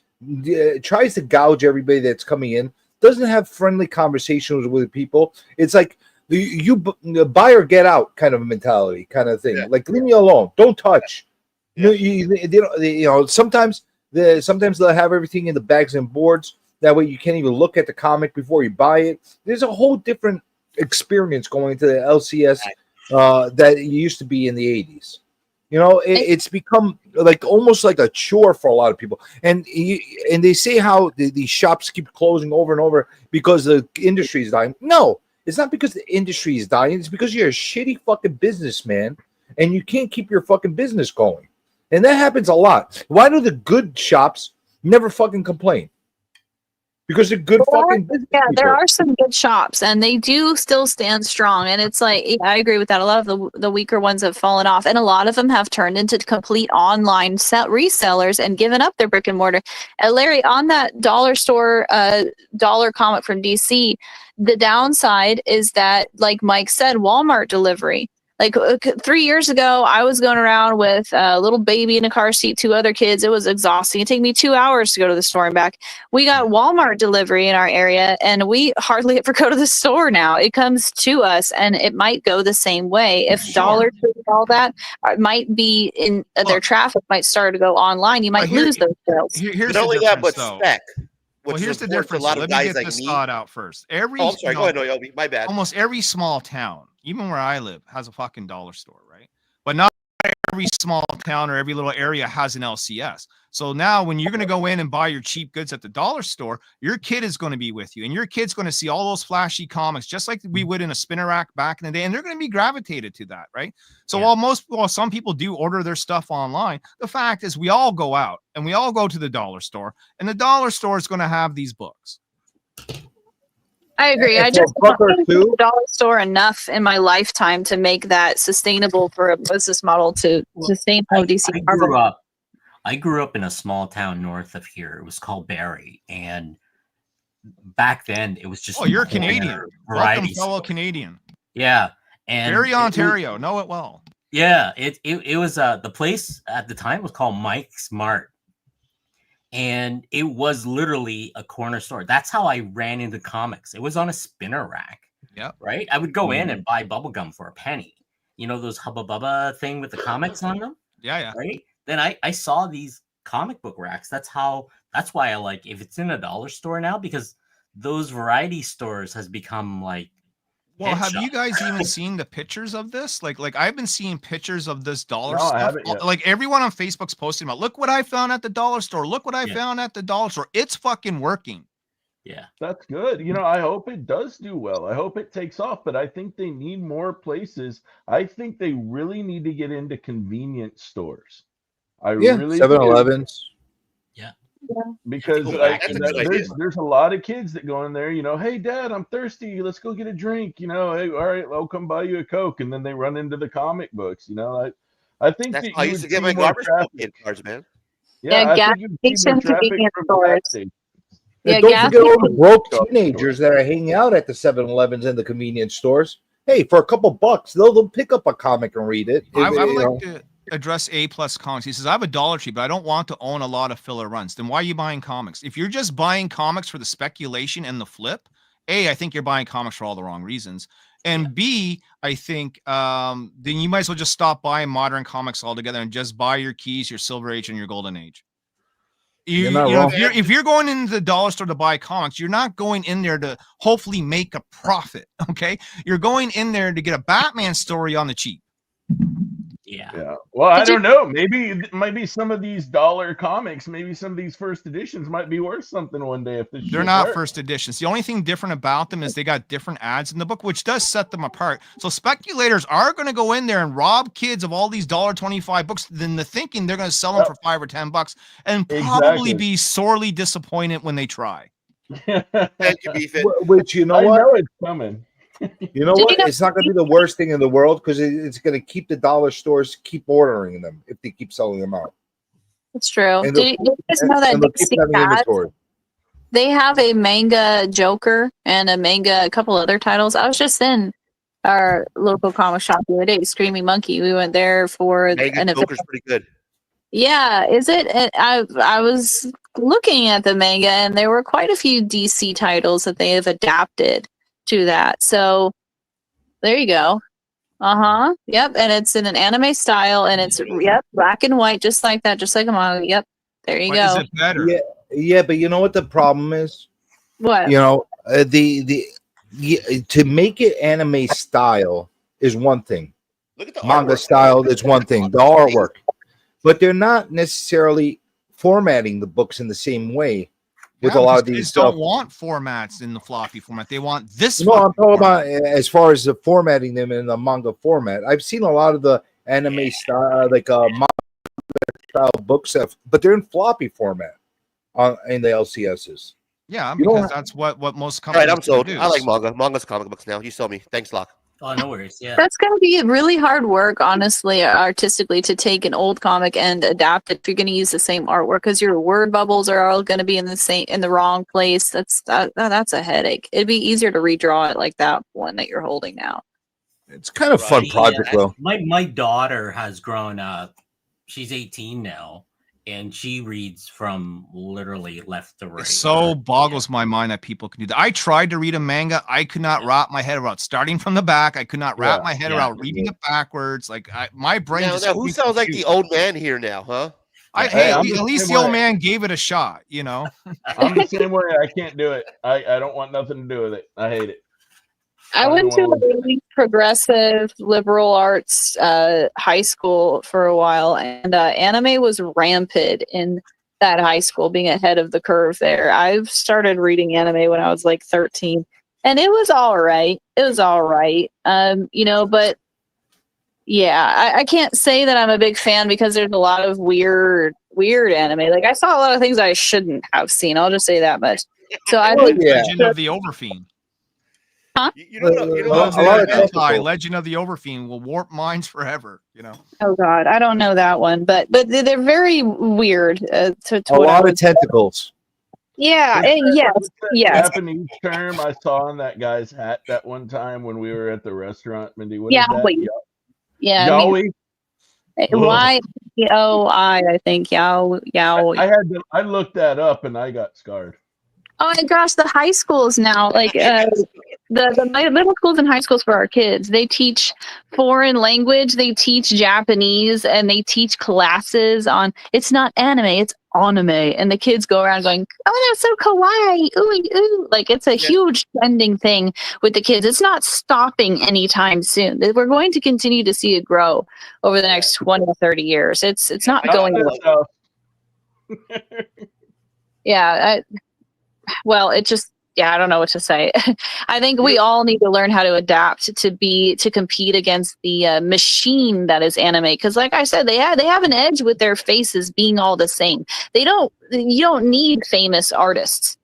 Speaker 17: tries to gouge everybody that's coming in, doesn't have friendly conversations with people. It's like you buy or get out kind of mentality, kind of thing. Like, leave me alone, don't touch. Sometimes they'll have everything in the bags and boards. That way you can't even look at the comic before you buy it. There's a whole different experience going to the LCS that it used to be in the 80s. It's become like almost like a chore for a lot of people. And they say how these shops keep closing over and over because the industry is dying. No, it's not because the industry is dying. It's because you're a shitty fucking businessman and you can't keep your fucking business going. And that happens a lot. Why do the good shops never fucking complain? Because they're good fucking business people.
Speaker 4: There are some good shops and they do still stand strong. And it's like, yeah, I agree with that. A lot of the weaker ones have fallen off and a lot of them have turned into complete online resellers and given up their brick and mortar. Larry, on that dollar store, dollar comic from DC, the downside is that, like Mike said, Walmart delivery. Like 3 years ago, I was going around with a little baby in a car seat, 2 other kids. It was exhausting. It took me 2 hours to go to the store and back. We got Walmart delivery in our area, and we hardly ever go to the store now. It comes to us, and it might go the same way. If Dollar Tree and all that might be in their traffic might start to go online, you might lose those sales.
Speaker 11: Here's
Speaker 1: Not
Speaker 11: the
Speaker 1: only
Speaker 11: difference,
Speaker 1: that, but
Speaker 11: though.
Speaker 1: spec.
Speaker 11: Well,
Speaker 1: Which
Speaker 11: here's
Speaker 1: is
Speaker 11: the
Speaker 1: important for
Speaker 11: difference.
Speaker 1: a lot of
Speaker 11: Let me
Speaker 1: guys
Speaker 11: get
Speaker 1: like
Speaker 11: this
Speaker 1: me.
Speaker 11: thought out first.
Speaker 1: Oh, I'm sorry. Go ahead, Noyobi. My bad.
Speaker 11: Almost every small town, even where I live, has a fucking dollar store, right? But not every small town or every little area has an LCS. So now when you're going to go in and buy your cheap goods at the dollar store, your kid is going to be with you and your kid's going to see all those flashy comics just like we would in a spinner rack back in the day. And they're going to be gravitated to that, right? So while some people do order their stuff online, the fact is we all go out and we all go to the dollar store and the dollar store is going to have these books.
Speaker 4: I agree. I just don't think the dollar store enough in my lifetime to make that sustainable for a business model to sustain DC.
Speaker 13: I grew up in a small town north of here. It was called Barrie, and back then it was just
Speaker 11: you're Canadian. Welcome, fellow Canadian.
Speaker 13: Yeah, and
Speaker 11: Barrie, Ontario, know it well.
Speaker 13: Yeah, it was the place at the time was called Mike's Mart. And it was literally a corner store. That's how I ran into comics. It was on a spinner rack.
Speaker 11: Yeah.
Speaker 13: Right? I would go in and buy bubblegum for a penny. You know those Hubba Bubba thing with the comics on them?
Speaker 11: Yeah.
Speaker 13: Right? Then I saw these comic book racks. That's why I like if it's in a dollar store now, because those variety stores has become like
Speaker 11: well, have you guys even seen the pictures of this? Like I've been seeing pictures of this dollar
Speaker 5: No, I
Speaker 11: stuff.
Speaker 5: haven't yet.
Speaker 11: Like everyone on Facebook's posting about, look what I found at the dollar store. Look what I found at the dollar store. It's fucking working.
Speaker 13: Yeah.
Speaker 5: That's good. I hope it does do well. I hope it takes off, but I think they need more places. I think they really need to get into convenience stores. Really
Speaker 17: 7-Elevens.
Speaker 13: Yeah.
Speaker 5: Because there's a lot of kids that go in there, hey Dad, I'm thirsty, let's go get a drink, hey, all right, I'll come buy you a Coke, and then they run into the comic books. I think
Speaker 1: that's
Speaker 5: that
Speaker 1: how I used to get my garbage cards, man.
Speaker 4: Gas station convenience stores.
Speaker 17: And don't forget all the broke teenagers that are hanging out at the 7-Elevens and the convenience stores. Hey, for a couple bucks, they'll pick up a comic and read it.
Speaker 11: I would like to address A+ Comics. He says, I have a Dollar Tree, but I don't want to own a lot of filler runs. Then why are you buying comics? If you're just buying comics for the speculation and the flip, I think you're buying comics for all the wrong reasons. And B, I think then you might as well just stop buying modern comics altogether and just buy your Keys, your Silver Age, and your Golden Age.
Speaker 17: You're not
Speaker 11: You know,
Speaker 17: wrong.
Speaker 11: if you're going into the dollar store to buy comics, you're not going in there to hopefully make a profit. Okay, you're going in there to get a Batman story on the cheap.
Speaker 5: Yeah. Well, I don't know. Maybe some of these dollar comics, maybe some of these first editions might be worth something one day if this
Speaker 11: They're
Speaker 5: shit
Speaker 11: not
Speaker 5: works.
Speaker 11: first editions. The only thing different about them is they got different ads in the book, which does set them apart. So speculators are going to go in there and rob kids of all these $1.25 books, then the thinking they're going to sell them for $5 or $10 and probably
Speaker 5: Exactly.
Speaker 11: be sorely disappointed when they try.
Speaker 1: Thank you, Beefit.
Speaker 17: Which you know
Speaker 5: I
Speaker 17: what?
Speaker 5: know it's coming.
Speaker 17: You know what? It's not going to be the worst thing in the world because it's going to keep the dollar stores keep ordering them if they keep selling them out.
Speaker 4: It's true.
Speaker 17: And
Speaker 4: Did you guys know that
Speaker 17: they'll keep
Speaker 4: DC
Speaker 17: having
Speaker 4: has,
Speaker 17: inventory.
Speaker 4: they have a manga Joker and a couple other titles. I was just in our local comic shop the other day, Screaming Monkey. We went there for an
Speaker 1: Manga
Speaker 4: event.
Speaker 1: Joker's pretty good.
Speaker 4: Yeah, is it? I was looking at the manga, and there were quite a few DC titles that they have adapted to that. So there you go. Yep, and it's in an anime style, and it's black and white, just like that, just like a manga. Yep, there you
Speaker 11: But
Speaker 4: go.
Speaker 11: is it better?
Speaker 17: Yeah, but you know what the problem is?
Speaker 4: What?
Speaker 17: You know, to make it anime style is one thing.
Speaker 1: Look at the
Speaker 17: Manga
Speaker 1: artwork.
Speaker 17: style is one thing. The artwork, but they're not necessarily formatting the books in the same way with a lot of
Speaker 11: because
Speaker 17: these
Speaker 11: kids
Speaker 17: stuff.
Speaker 11: don't want formats in the floppy format. They want this.
Speaker 17: No, I'm
Speaker 11: fucking
Speaker 17: talking
Speaker 11: format.
Speaker 17: about as far as the formatting them in the manga format. I've seen a lot of the anime style, like manga style books, but they're in floppy format in the LCSs.
Speaker 11: Yeah,
Speaker 17: You don't
Speaker 11: because
Speaker 17: have-
Speaker 11: that's what most
Speaker 1: All right,
Speaker 11: companies
Speaker 1: I'm sold.
Speaker 11: produce.
Speaker 1: I like manga. Manga's comic books now. You sold me. Thanks, Locke.
Speaker 13: Oh, no worries. Yeah.
Speaker 4: That's going to be really hard work, honestly, artistically, to take an old comic and adapt it if you're going to use the same artwork, because your word bubbles are all going to be in the wrong place. That's a headache. It'd be easier to redraw it like that one that you're holding now.
Speaker 17: It's kind of fun project, though.
Speaker 13: My daughter has grown up. She's 18 now, and she reads from literally left to right.
Speaker 11: It so boggles my mind that people can do that. I tried to read a manga. I could not wrap my head around starting from the back. I could not wrap my head around reading it backwards. Like my brain
Speaker 1: Now,
Speaker 11: just.
Speaker 1: who sounds like the old man here now, huh?
Speaker 11: Hey,
Speaker 5: I'm the
Speaker 11: at least
Speaker 5: same
Speaker 11: the old
Speaker 5: way.
Speaker 11: man gave it a shot. You know.
Speaker 5: I'm the same way. I can't do it. I don't want nothing to do with it. I hate it.
Speaker 4: I went to a really progressive liberal arts high school for a while, and anime was rampant in that high school, being ahead of the curve there. I've started reading anime when I was like 13, and it was all right. It was all right. But yeah, I can't say that I'm a big fan because there's a lot of weird anime. Like I saw a lot of things I shouldn't have seen. I'll just say that much. So I think
Speaker 11: Legend of the Overfiend.
Speaker 4: Huh?
Speaker 1: You know
Speaker 11: Legend of the Overfiend will warp minds forever. You know.
Speaker 4: Oh God, I don't know that one, but they're very weird. To
Speaker 17: A
Speaker 4: what I
Speaker 17: lot of
Speaker 4: would-
Speaker 17: tentacles.
Speaker 4: Yeah,
Speaker 5: What's that
Speaker 4: yes.
Speaker 5: Japanese term I saw on that guy's hat that one time when we were at the restaurant, Mindy. What is
Speaker 4: Yaoi.
Speaker 5: that?
Speaker 4: Yeah,
Speaker 5: Yaoi.
Speaker 4: YOI, I think. Yaoi.
Speaker 5: I looked that up and I got scarred.
Speaker 4: Oh my gosh, the high schools now, like the middle schools and high schools for our kids, they teach foreign language, they teach Japanese, and they teach classes on. It's not anime, it's anime, and the kids go around going, "Oh, that's so kawaii, ooh, ooh!" Like it's a huge trending thing with the kids. It's not stopping anytime soon. We're going to continue to see it grow over the next 20 or 30 years. It's not going away. Yeah. Well, it just, I don't know what to say. I think we all need to learn how to adapt to compete against the machine that is anime. Because, like I said, they have an edge with their faces being all the same. You don't need famous artists.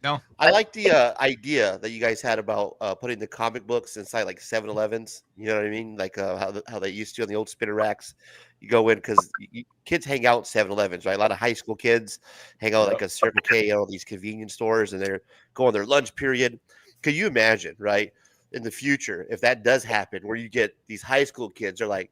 Speaker 11: No,
Speaker 1: I like the idea that you guys had about putting the comic books inside like 7-Elevens. You know what I mean? Like how they used to on the old spinner racks. You go in because kids hang out at 7-Elevens, right? A lot of high school kids hang out like a Circle K, all these convenience stores, and they're going their lunch period. Could you imagine, right, in the future, if that does happen, where you get these high school kids are like,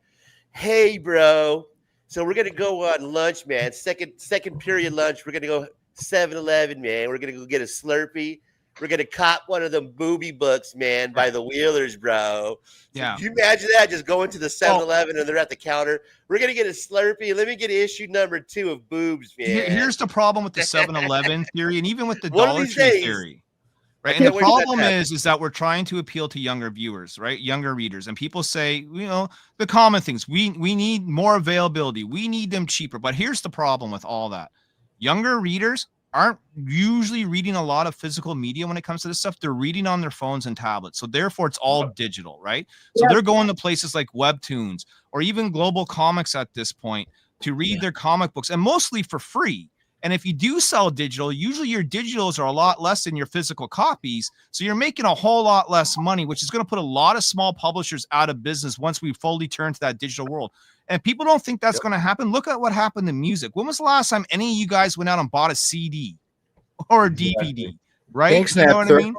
Speaker 1: "Hey, bro, so we're gonna go on lunch, man. Second period lunch. We're gonna go 7-Eleven, man. We're gonna go get a Slurpee. We're gonna cop one of them booby books, man, by the Wheelers, bro. So
Speaker 11: Yeah.
Speaker 1: can you imagine that? Just going to the 7-Eleven and they're at the counter. We're gonna get a Slurpee. Let me get issue number 2 of boobs, man.
Speaker 11: Here's the problem with the 7-Eleven theory, and even with the
Speaker 1: One of
Speaker 11: Dollar
Speaker 1: these
Speaker 11: Tree
Speaker 1: days,
Speaker 11: theory.
Speaker 1: I
Speaker 11: Right. And the
Speaker 1: can't wait for that to
Speaker 11: problem
Speaker 1: happen.
Speaker 11: is that we're trying to appeal to younger viewers, right? Younger readers. And people say, you know, the common things. We need more availability. We need them cheaper. But here's the problem with all that. Younger readers aren't usually reading a lot of physical media when it comes to this stuff. They're reading on their phones and tablets. So therefore it's all digital, right? So they're going to places like Webtoons or even Global Comics at this point to read their comic books, and mostly for free. And if you do sell digital, usually your digitals are a lot less than your physical copies. So you're making a whole lot less money, which is going to put a lot of small publishers out of business once we fully turn to that digital world. And people don't think that's going to happen. Look at what happened to music. When was the last time any of you guys went out and bought a CD or a DVD? Right?
Speaker 17: Thanks,
Speaker 11: You know what I
Speaker 17: Napster.
Speaker 11: mean?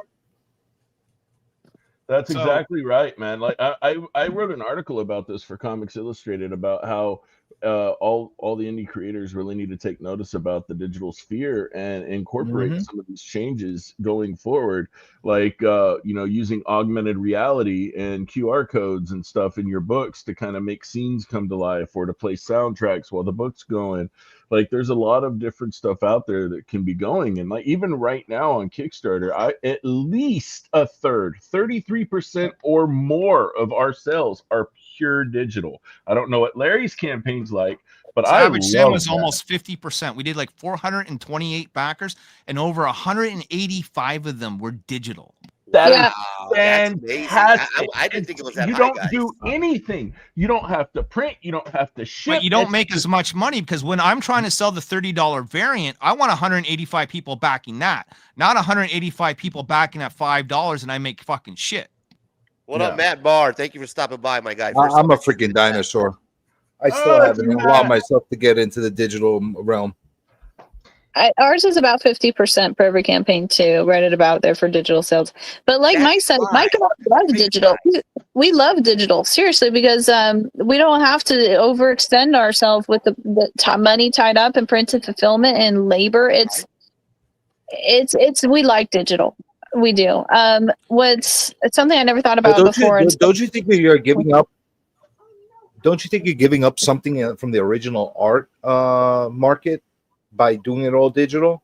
Speaker 5: That's
Speaker 11: So-
Speaker 5: exactly right, man. Like I wrote an article about this for Comics Illustrated about how all the indie creators really need to take notice about the digital sphere and incorporate
Speaker 17: Mhm.
Speaker 5: some of these changes going forward, like using augmented reality and QR codes and stuff in your books to kind of make scenes come to life, or to play soundtracks while the book's going. Like there's a lot of different stuff out there that can be going. And like even right now on Kickstarter, at least a third, 33% or more of our sales are pure digital. I don't know what Larry's campaign's like, but
Speaker 11: Savage
Speaker 5: I
Speaker 11: Sam
Speaker 5: love
Speaker 11: was
Speaker 5: that.
Speaker 11: almost 50%. We did like 428 backers, and over 185 of them were digital.
Speaker 5: That is
Speaker 1: Wow, that's amazing.
Speaker 5: fantastic.
Speaker 1: I didn't think it was that
Speaker 5: You
Speaker 1: high,
Speaker 5: don't
Speaker 1: guys.
Speaker 5: do anything. You don't have to print. You don't have to ship.
Speaker 11: But you don't
Speaker 5: It's
Speaker 11: make as much money, because when I'm trying to sell the $30 variant, I want 185 people backing that, not 185 people backing at $5, and I make fucking shit.
Speaker 1: What up, Matt Barr? Thank you for stopping by, my guy.
Speaker 17: I'm a freaking dinosaur. I still haven't allowed myself to get into the digital realm.
Speaker 4: Ours is about 50% for every campaign too, right at about there for digital sales. But like Mike said, Mike and I love digital. We love digital, seriously, because we don't have to overextend ourselves with the money tied up in print and fulfillment and labor. It's we like digital. We do. It's something I never thought about before.
Speaker 17: Don't you think that you're giving up? Don't you think you're giving up something from the original art market by doing it all digital?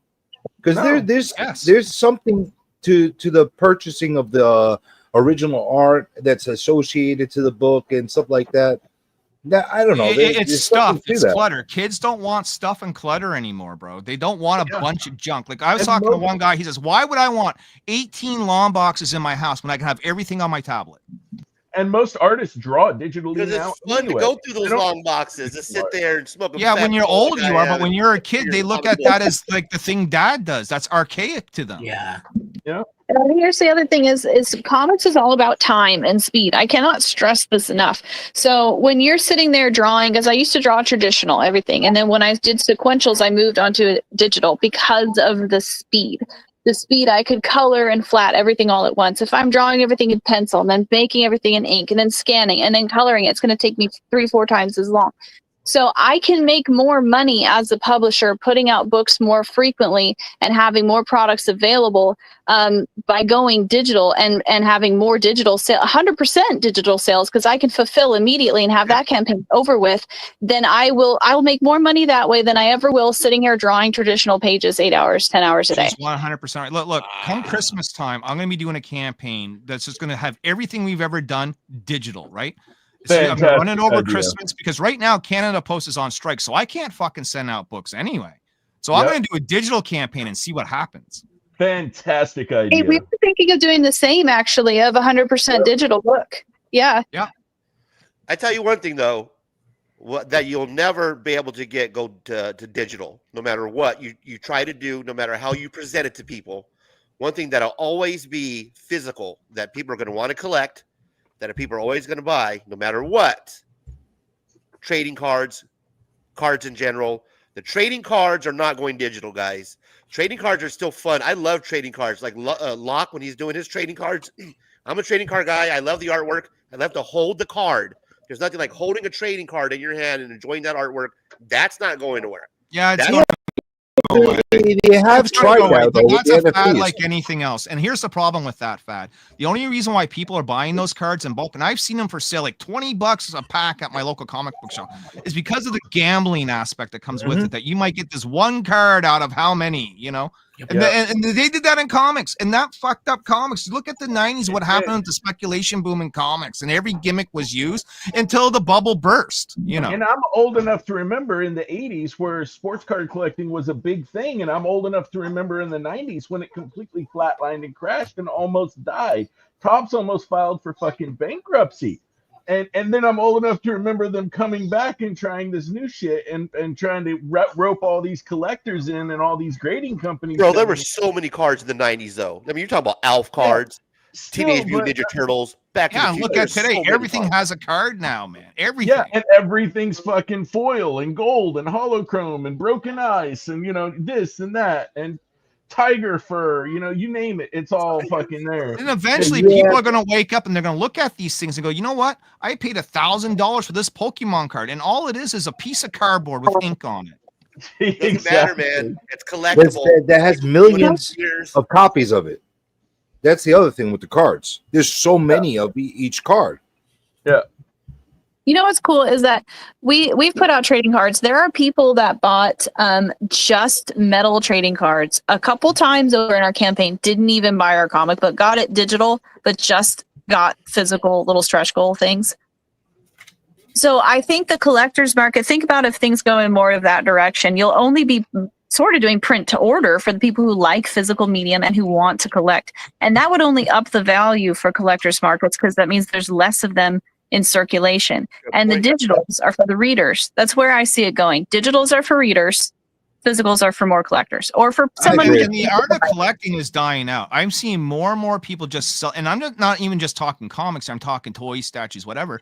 Speaker 17: Because there's something to the purchasing of the original art that's associated to the book and stuff like that. That I don't know.
Speaker 11: It's stuff. It's clutter. Kids don't want stuff and clutter anymore, bro. They don't want a bunch of junk. Like I was talking to one guy. He says, "Why would I want 18 long boxes in my house when I can have everything on my tablet?"
Speaker 5: And most artists draw digitally
Speaker 1: Because
Speaker 5: now.
Speaker 1: it's fun
Speaker 5: anyway.
Speaker 1: to go through
Speaker 5: They
Speaker 1: those
Speaker 5: don't-
Speaker 1: long boxes, just sit there and smoke.
Speaker 11: Yeah, when you're old, you are, but when you're a kid, they look at that as like the thing dad does. That's archaic to them.
Speaker 13: Yeah.
Speaker 5: Yeah.
Speaker 4: And here's the other thing is comics is all about time and speed. I cannot stress this enough. So when you're sitting there drawing, because I used to draw traditional everything, and then when I did sequentials, I moved onto digital because of the speed. The speed, I could color and flat everything all at once. If I'm drawing everything in pencil and then making everything in ink and then scanning and then coloring, it's going to take me 3-4 times as long. So I can make more money as a publisher putting out books more frequently and having more products available by going digital and having more digital sale, 100% digital sales, because I can fulfill immediately and have that campaign over with. Then I'll make more money that way than I ever will sitting here drawing traditional pages 8 hours, 10 hours a day.
Speaker 11: 100% right. Look, come Christmas time, I'm going to be doing a campaign that's just going to have everything we've ever done digital, right? So I'm
Speaker 5: Fantastic
Speaker 11: running over
Speaker 5: idea.
Speaker 11: Christmas because right now Canada Post is on strike, so I can't fucking send out books anyway. So I'm going to do a digital campaign and see what happens.
Speaker 5: Fantastic
Speaker 4: Hey,
Speaker 5: idea.
Speaker 4: we were thinking of doing the same, actually, of 100% digital book. Yeah.
Speaker 11: Yeah.
Speaker 1: I tell you one thing though, that you'll never be able to go to digital, no matter what you try to do, no matter how you present it to people. One thing that'll always be physical that people are going to want to collect, that people are always going to buy, no matter what. Trading cards in general. The trading cards are not going digital, guys. Trading cards are still fun. I love trading cards. Like Locke, when he's doing his trading cards, I'm a trading card guy. I love the artwork. I love to hold the card. There's nothing like holding a trading card in your hand and enjoying that artwork. That's not going nowhere.
Speaker 11: Yeah, it's
Speaker 1: That's
Speaker 11: going away.
Speaker 17: They have
Speaker 11: It's gonna
Speaker 17: tried
Speaker 11: go away.
Speaker 17: that though with
Speaker 11: That's
Speaker 17: the
Speaker 11: a fad
Speaker 17: NFTs.
Speaker 11: like anything else. And here's the problem with that fad. The only reason why people are buying those cards in bulk, and I've seen them for sale like $20 a pack at my local comic book shop, is because of the gambling aspect that comes with it. That you might get this one card out of how many, you know? And, and they did that in comics, and that fucked up comics. Look at the 90s, what happened with the speculation boom in comics, and every gimmick was used until the bubble burst, you know.
Speaker 5: And I'm old enough to remember in the 80s where sports card collecting was a big thing, and I'm old enough to remember in the 90s when it completely flatlined and crashed and almost died. Topps almost filed for fucking bankruptcy. And then I'm old enough to remember them coming back and trying this new shit and trying to rope all these collectors in and all these grading companies.
Speaker 1: Bro, there were so many cards in the 90s, though. I mean, you're talking about Alf cards, Teenage Mutant Ninja Turtles, Back to the
Speaker 11: Yeah,
Speaker 1: Future.
Speaker 11: look at
Speaker 1: There's
Speaker 11: today.
Speaker 1: so many
Speaker 11: Everything
Speaker 1: cards.
Speaker 11: has a card now, man. Everything.
Speaker 5: Yeah, and everything's fucking foil and gold and holochrome and broken ice and, you know, this and that and tiger fur, you know, you name it, it's all fucking there.
Speaker 11: And eventually people are going to wake up and they're going to look at these things and go, you know what? I paid $1,000 for this Pokemon card. And all it is a piece of cardboard with ink on it.
Speaker 1: Doesn't matter, man. It's collectible.
Speaker 17: That has millions of copies of it. That's the other thing with the cards. There's so many of each card.
Speaker 5: Yeah.
Speaker 4: You know what's cool is that we've put out trading cards. There are people that bought just metal trading cards a couple times over in our campaign. Didn't even buy our comic book, got it digital, but just got physical little stretch goal things. So I think the collector's market. Think about if things go in more of that direction. You'll only be sort of doing print to order for the people who like physical medium and who want to collect, and that would only up the value for collectors markets because that means there's less of them in circulation. And the digitals are for the readers. That's where I see it going. Digitals are for readers, physicals are for more collectors, or for someone.
Speaker 11: And the art of collecting is dying out. I'm seeing more and more people just sell, and I'm not even just talking comics. I'm talking toys, statues, whatever.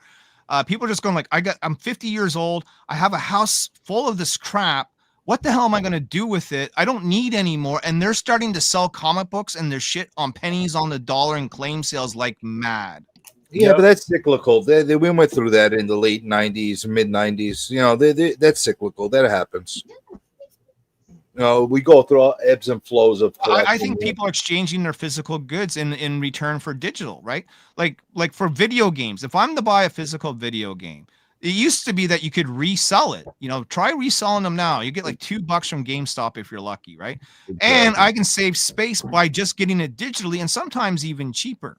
Speaker 11: People are just going like, I'm 50 years old. I have a house full of this crap. What the hell am I going to do with it? I don't need any more. And they're starting to sell comic books and their shit on pennies on the dollar and claim sales like mad.
Speaker 17: Yeah, but that's cyclical. We went through that in the late 90s, mid 90s. You know, that's cyclical. That happens. You know, we go through ebbs and flows of.
Speaker 11: I think people are exchanging their physical goods in return for digital, right? Like for video games. If I'm to buy a physical video game, it used to be that you could resell it. You know, try reselling them now. You get like $2 from GameStop if you're lucky, right? Exactly. And I can save space by just getting it digitally, and sometimes even cheaper.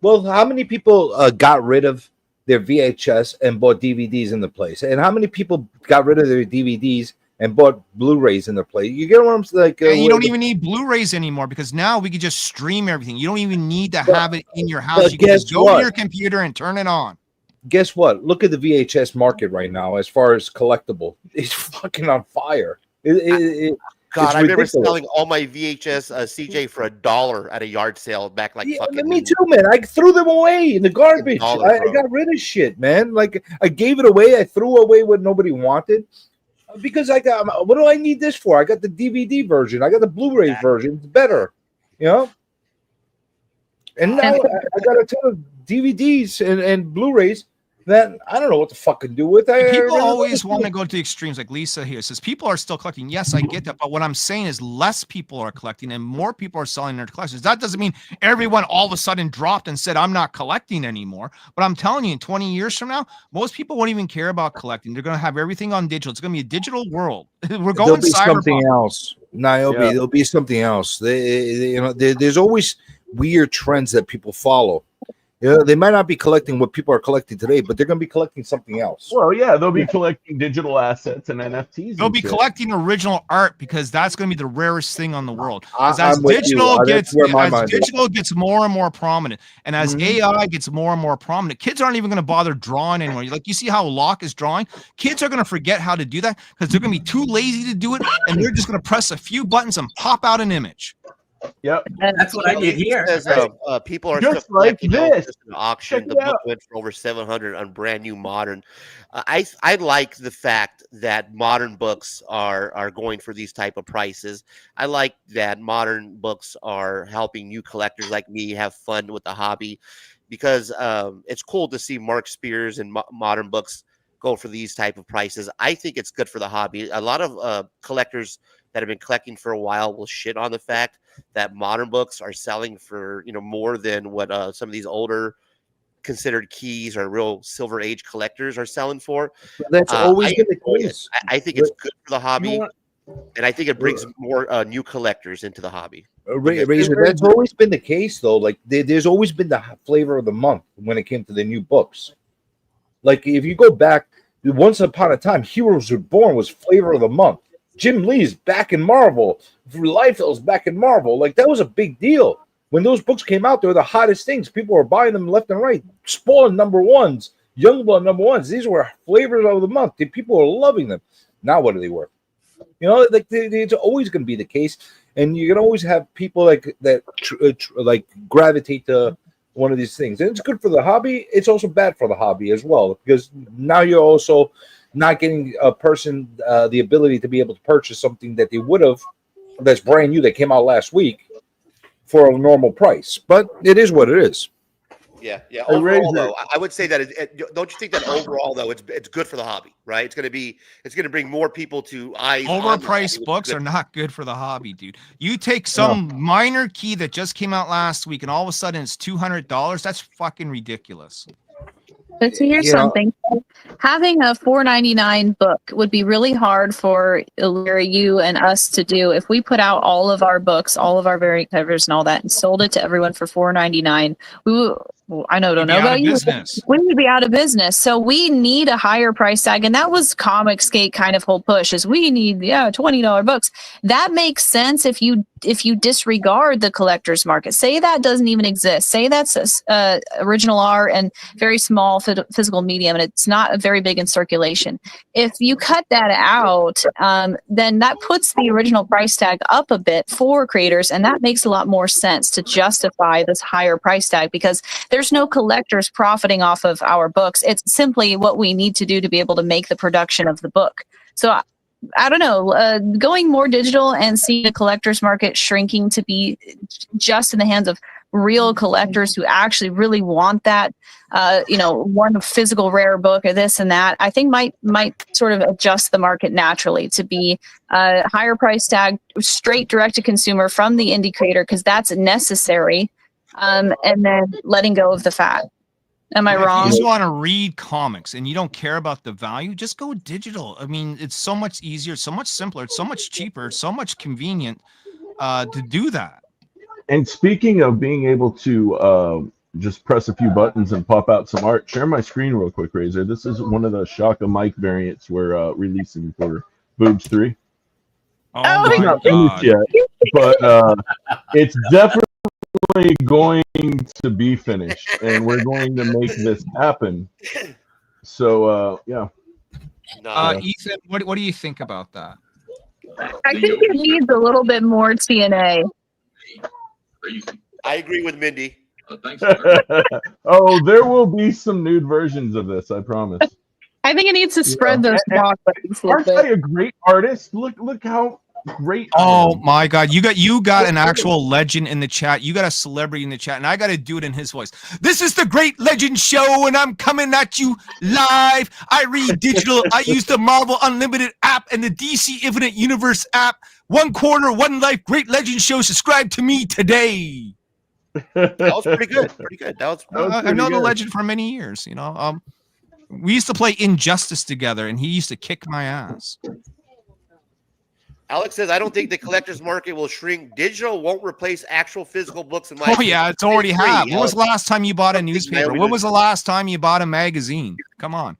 Speaker 17: Well, how many people got rid of their VHS and bought DVDs in the place? And how many people got rid of their DVDs and bought Blu-rays in their place? You get what I'm like?
Speaker 11: And you don't even need Blu-rays anymore because now we can just stream everything. You don't even need to have it in your house. You can just go to your computer and turn it on.
Speaker 17: Guess what? Look at the VHS market right now as far as collectible. It's fucking on fire.
Speaker 1: God, I remember selling all my VHS CJ for $1 at a yard sale back like fucking.
Speaker 17: Me too, man. I threw them away in the garbage. I got rid of shit, man. Like I gave it away. I threw away what nobody wanted because I got. What do I need this for? I got the DVD version. I got the Blu-ray version. It's better, you know. And now I got a ton of DVDs and Blu-rays that I don't know what the fuck to do with.
Speaker 11: People always want to go to the extremes. Like Lisa here says, people are still collecting. Yes, I get that. But what I'm saying is less people are collecting and more people are selling their collections. That doesn't mean everyone all of a sudden dropped and said, I'm not collecting anymore. But I'm telling you, in 20 years from now, most people won't even care about collecting. They're going to have everything on digital. It's going to be a digital world. We're going
Speaker 17: cyberpunk. Something else. There'll be something else. There's always weird trends that people follow. You know, they might not be collecting what people are collecting today, but they're going to be collecting something else.
Speaker 5: Well, yeah, they'll be collecting digital assets and NFTs.
Speaker 11: They'll be collecting original art because that's going to be the rarest thing on the world.
Speaker 17: As
Speaker 11: digital gets more and more prominent, and as AI gets more and more prominent, kids aren't even going to bother drawing anymore. Like you see how Locke is drawing, kids are going to forget how to do that because they're going to be too lazy to do it, and they're just going to press a few buttons and pop out an image.
Speaker 5: Yep,
Speaker 18: that's what I did here.
Speaker 1: People are
Speaker 5: just like this.
Speaker 1: An auction. The book went for over 700 on brand new modern. I like the fact that modern books are going for these type of prices. I like that modern books are helping new collectors like me have fun with the hobby, because it's cool to see Mark Spears and modern books go for these type of prices. I think it's good for the hobby. A lot of collectors that have been collecting for a while will shit on the fact that modern books are selling for, more than what some of these older considered keys or real Silver Age collectors are selling for.
Speaker 17: That's always been the
Speaker 1: enjoy it.
Speaker 17: case.
Speaker 1: I think it's good for the
Speaker 17: You know
Speaker 1: hobby,
Speaker 17: what?
Speaker 1: and I think it brings more new collectors into the hobby.
Speaker 17: Razor, that's always been the case, though. Like, there's always been the flavor of the month when it came to the new books. Like, if you go back, once upon a time, Heroes Reborn was flavor of the month. Jim Lee's back in Marvel. Liefeld's back in Marvel. Like, that was a big deal. When those books came out, they were the hottest things. People were buying them left and right. Spawn #1s, Youngblood #1s. These were flavors of the month. People were loving them. Now, what are they worth? Like, it's always going to be the case. And you can always have people like that, like gravitate to one of these things. And it's good for the hobby. It's also bad for the hobby as well, because now you're also not getting a person the ability to be able to purchase something that they would have that's brand new that came out last week for a normal price. But it is what it is.
Speaker 1: Yeah. Overall, though, I would say that don't you think that overall, though, it's good for the hobby, right? It's going to bring more people to eyes.
Speaker 11: Overpriced books are not good for the hobby, dude. You take some minor key that just came out last week, and all of a sudden it's $200. That's fucking ridiculous.
Speaker 4: But so here's something. Having a $4.99 book would be really hard for Larry, you and us to do if we put out all of our books, all of our variant covers and all that, and sold it to everyone for $4.99. I don't know about you. We would be out of business. So we need a higher price tag. And that was Comicsgate kind of whole push is we need $20 books. That makes sense if you disregard the collector's market. Say that doesn't even exist. Say that's original art and very small physical medium and it's not very big in circulation. If you cut that out, then that puts the original price tag up a bit for creators, and that makes a lot more sense to justify this higher price tag because there's no collectors profiting off of our books. It's simply what we need to do to be able to make the production of the book. So I don't know, going more digital and seeing the collector's market shrinking to be just in the hands of real collectors who actually really want that, one physical rare book or this and that, I think might sort of adjust the market naturally to be a higher price tag, straight direct to consumer from the indie creator, because that's necessary, and then letting go of the fat. Am I wrong?
Speaker 11: If you just want to read comics and you don't care about the value, just go digital. I mean, it's so much easier, so much simpler, it's so much cheaper, so much convenient to do that.
Speaker 5: And speaking of being able to just press a few buttons and pop out some art, share my screen real quick, Razor. This is one of the Shaka Mike variants we're releasing for Boobs 3.
Speaker 11: Oh my
Speaker 5: not
Speaker 11: God.
Speaker 5: finished yet, but it's definitely going to be finished, and we're going to make this happen. So, yeah.
Speaker 11: Ethan, what do you think about that?
Speaker 4: I think it needs a little bit more TNA.
Speaker 1: I agree with Mindy.
Speaker 2: Thanks.
Speaker 5: Oh, there will be some nude versions of this, I promise.
Speaker 4: I think it needs to spread those block buttons a little
Speaker 5: Aren't I
Speaker 4: bit.
Speaker 5: a great artist? Look how great.
Speaker 11: Oh my God, you got an actual legend in the chat. You got a celebrity in the chat, and I got to do it in his voice. This is the Great Legend Show, and I'm coming at you live. I read digital. I use the Marvel Unlimited app and the DC Infinite Universe app. 1 quarter, 1 life. Great Legend Show. Subscribe to me today.
Speaker 1: That was pretty good. That was
Speaker 11: I know the legend for many years. We used to play Injustice together, and he used to kick my ass.
Speaker 1: Alex says, I don't think the collector's market will shrink. Digital won't replace actual physical books in my
Speaker 11: Oh, yeah, it's already happened. When was the last time you bought a newspaper?
Speaker 1: When
Speaker 11: When was the last time you bought a magazine? Come on.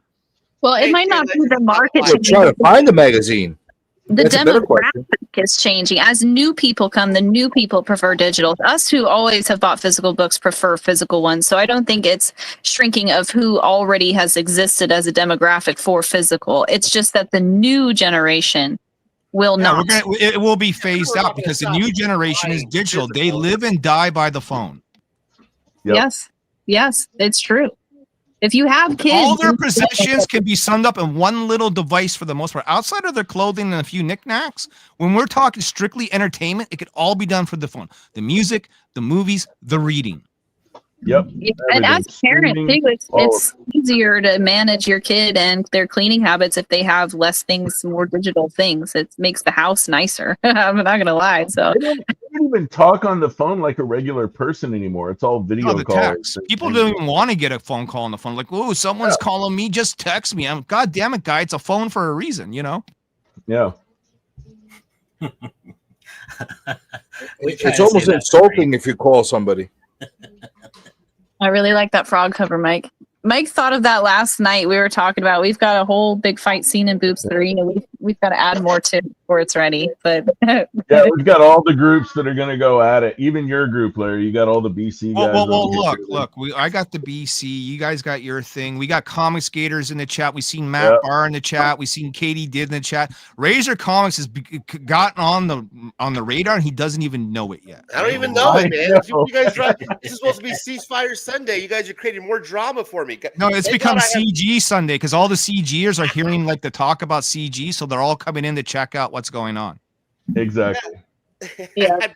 Speaker 4: Well, it might not be the market.
Speaker 17: I'm trying to find the magazine.
Speaker 4: The
Speaker 17: That's a better question.
Speaker 4: demographic is changing. As new people come, the new people prefer digital. Us who always have bought physical books prefer physical ones. So I don't think it's shrinking of who already has existed as a demographic for physical. It's just that the new generation will not.
Speaker 11: It will be phased out because the new generation is digital. They live and die by the phone.
Speaker 5: Yep.
Speaker 4: Yes, it's true. If you have kids,
Speaker 11: all their possessions can be summed up in one little device for the most part. Outside of their clothing and a few knickknacks, when we're talking strictly entertainment, it could all be done for the phone. The music, the movies, the reading.
Speaker 5: Yep.
Speaker 4: Yeah, and as
Speaker 5: Everything.
Speaker 4: a parent
Speaker 5: Streaming,
Speaker 4: too,
Speaker 5: all of
Speaker 4: it's easier to manage your kid and their cleaning habits if they have less things, more digital things. It makes the house nicer. I'm not gonna lie. So
Speaker 5: They don't even talk on the phone like a regular person anymore. It's all
Speaker 11: No,
Speaker 5: video
Speaker 11: the
Speaker 5: calls.
Speaker 11: text. People don't even want to get a phone call on the phone. Like, oh, someone's calling me. Just text me. I'm God damn it, guy. It's a phone for a reason, you know.
Speaker 5: Yeah.
Speaker 17: It's almost insulting if you call somebody.
Speaker 4: I really like that frog cover, Mike. Mike thought of that last night. We were talking about we've got a whole big fight scene in Boobs 3. You know, we've got to add more to it before it's ready. But
Speaker 5: Yeah, we've got all the groups that are going to go at it. Even your group, Larry. You got all the BC guys.
Speaker 11: Look. I got the BC. You guys got your thing. We got Comic Skaters in the chat. We seen Matt Barr in the chat. We seen Katie did in the chat. Razor Comics has gotten on the radar, and he doesn't even know it yet.
Speaker 1: I don't even know it, man. You guys drive. This is supposed to be Ceasefire Sunday. You guys are creating more drama for me.
Speaker 11: No, it's become CG Sunday because all the CGers are hearing like the talk about CG, so they're all coming in to check out what's going on.
Speaker 5: Exactly.
Speaker 4: Yeah.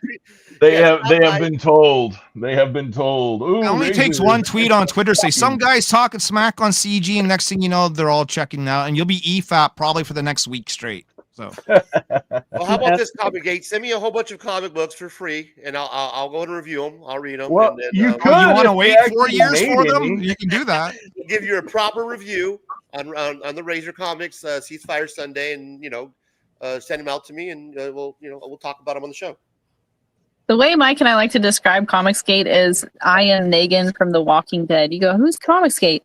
Speaker 5: They have been told. They have been told. Ooh,
Speaker 11: It only takes one tweet on Twitter, say some guys talking smack on CG, and next thing you know, they're all checking out, and you'll be EFAP probably for the next week straight. So,
Speaker 1: well, how about this, Comic Gate? Send me a whole bunch of comic books for free, and I'll go and review them. I'll read them.
Speaker 5: Well,
Speaker 1: and then,
Speaker 5: you
Speaker 11: you want to wait 4 years for them? You can do that.
Speaker 1: We'll give you a proper review on the Razor Comics Ceasefire Sunday, and send them out to me, and we'll talk about them on the show.
Speaker 4: the way Mike and I like to describe Comicsgate is I am Negan from The Walking Dead. You go, who's Comicsgate?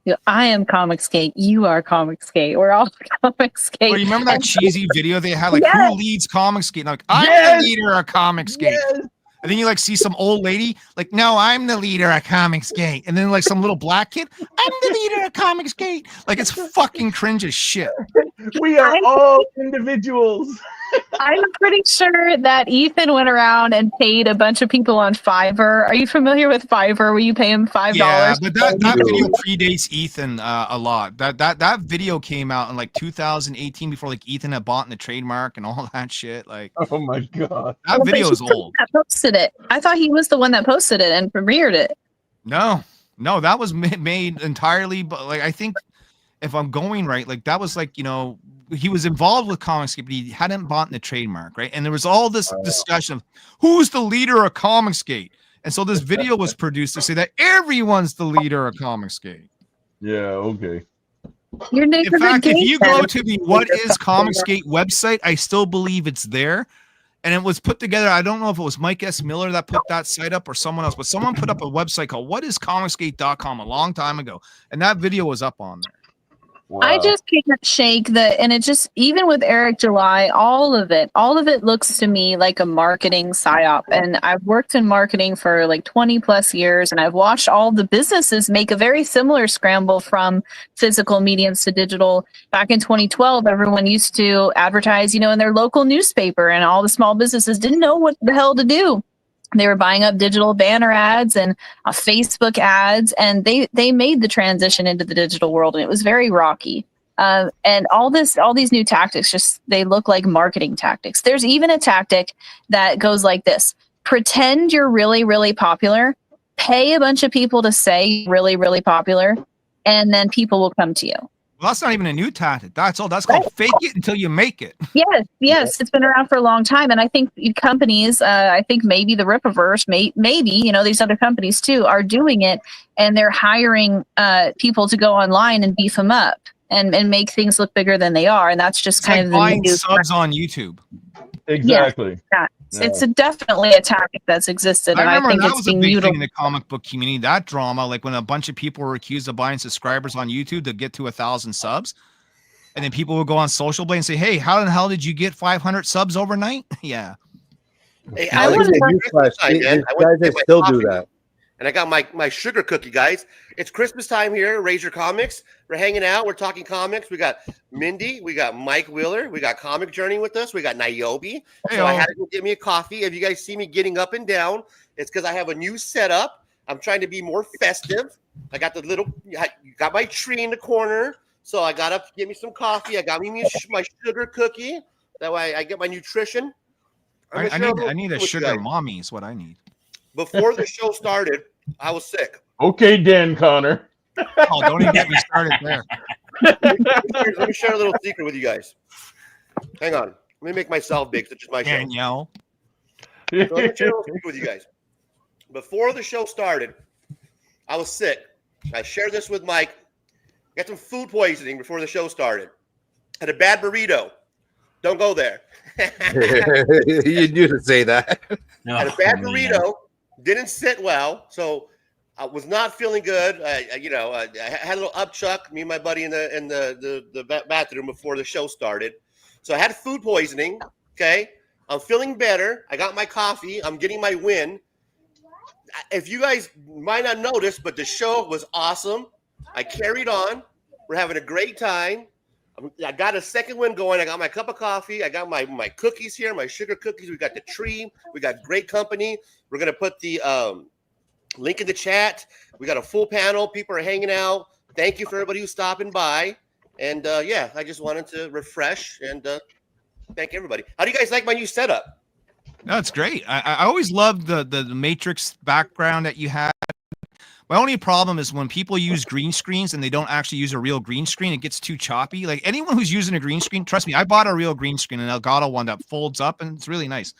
Speaker 4: You go, I am Comicsgate. You are Comicsgate. We're all Comicsgate.
Speaker 11: Well, you remember that cheesy video they had, like,
Speaker 4: Yes.
Speaker 11: who leads Comicsgate? And like, I'm
Speaker 5: Yes.
Speaker 11: the leader of Comicsgate.
Speaker 5: Yes.
Speaker 11: And then you like see some old lady, like, no, I'm the leader of Comicsgate. And then like some little black kid, I'm the leader of Comicsgate. Like, it's fucking cringe as shit.
Speaker 5: We are all individuals.
Speaker 4: I'm pretty sure that Ethan went around and paid a bunch of people on Fiverr. Are you familiar with Fiverr? Where you pay him $5?
Speaker 11: Yeah, but that video predates Ethan a lot. That video came out in like 2018 before like Ethan had bought the trademark and all that shit. Like,
Speaker 5: oh my god,
Speaker 11: that video is old.
Speaker 4: That posted it. I thought he was the one that posted it and premiered it.
Speaker 11: No, that was made entirely. But like, I think if I'm going right, like that was like, he was involved with Comicsgate, but he hadn't bought the trademark, right? And there was all this discussion of who's the leader of Comicsgate. And so this video was produced to say that everyone's the leader of Comicsgate.
Speaker 5: Yeah, okay.
Speaker 4: Your
Speaker 11: In fact, if you go to the What is Comicsgate website, I still believe it's there. And it was put together. I don't know if it was Mike S. Miller that put that site up or someone else, but someone put up a website called whatiscomicsgate.com a long time ago. And that video was up on there.
Speaker 5: Wow.
Speaker 4: I just can't shake and it just, even with Eric July, all of it looks to me like a marketing psyop. And I've worked in marketing for like 20 plus years, and I've watched all the businesses make a very similar scramble from physical mediums to digital. Back in 2012, everyone used to advertise, in their local newspaper, and all the small businesses didn't know what the hell to do. They were buying up digital banner ads and Facebook ads, and they made the transition into the digital world, and it was very rocky. And all these new tactics, they look like marketing tactics. There's even a tactic that goes like this: pretend you're really, really popular, pay a bunch of people to say you're really, really popular, and then people will come to you.
Speaker 11: Well, that's not even a new tactic. That's all. That's called fake it until you make it.
Speaker 4: Yes, it's been around for a long time, and I think companies, I think maybe the Rippaverse, maybe these other companies too are doing it, and they're hiring people to go online and beef them up and make things look bigger than they are, and that's just
Speaker 11: It's
Speaker 4: kind
Speaker 11: like
Speaker 4: of
Speaker 11: buying
Speaker 4: the new
Speaker 11: subs on YouTube.
Speaker 5: Exactly.
Speaker 4: Yeah. It's definitely a tactic that's existed, and
Speaker 11: I
Speaker 4: I
Speaker 11: remember
Speaker 4: think
Speaker 11: that
Speaker 4: it's
Speaker 11: was a
Speaker 4: being
Speaker 11: big thing in
Speaker 4: utilized.
Speaker 11: the comic book community. That drama, like when a bunch of people were accused of buying subscribers on YouTube to get to 1,000 subs, and then people would go on Social Blade and say, "Hey, how the hell did you get 500 subs overnight?" Yeah.
Speaker 1: Hey,
Speaker 17: I
Speaker 1: Alex,
Speaker 17: was
Speaker 1: it's
Speaker 17: a
Speaker 1: Christmas time, man. I went to get my
Speaker 17: still do
Speaker 1: coffee,
Speaker 17: that.
Speaker 1: and I got my sugar cookie, guys. It's Christmas time here at Razor Comics. We're hanging out. We're talking comics. We got Mindy. We got Mike Wheeler. We got Comic Journey with us. We got Niobe. So I had to go get me a coffee. If you guys see me getting up and down, it's because I have a new setup. I'm trying to be more festive. I got got my tree in the corner. So I got up to get me some coffee. I got me my sugar cookie. That way I get my nutrition.
Speaker 11: I need a sugar mommy is what I need.
Speaker 1: Before the show started, I was sick.
Speaker 5: Okay, Dan Connor.
Speaker 11: Oh, don't even get me started there.
Speaker 1: Let me share a little secret with you guys. Hang on. Let me make myself big. It's just my show.
Speaker 11: Danielle.
Speaker 1: So let me share a little secret with you guys. Before the show started, I was sick. I shared this with Mike. Got some food poisoning before the show started. Had a bad burrito. Don't go there.
Speaker 17: You knew to say that.
Speaker 1: Had a bad burrito. Didn't sit well. So I was not feeling good. I had a little upchuck. Me and my buddy in the bathroom before the show started. So I had food poisoning. Okay. I'm feeling better. I got my coffee. I'm getting my win. If you guys might not notice, but the show was awesome. I carried on. We're having a great time. I got a second win going. I got my cup of coffee. I got my cookies here, my sugar cookies. We got the tree. We got great company. We're going to put the link in the chat. We got a full panel. People are hanging out. Thank you for everybody who's stopping by. And yeah, I just wanted to refresh and thank everybody. How do you guys like my new setup?
Speaker 11: No, it's great. I always loved the Matrix background that you had. My only problem is when people use green screens and they don't actually use a real green screen, it gets too choppy. Like anyone who's using a green screen, trust me, I bought a real green screen, an Elgato one that folds up and it's really nice.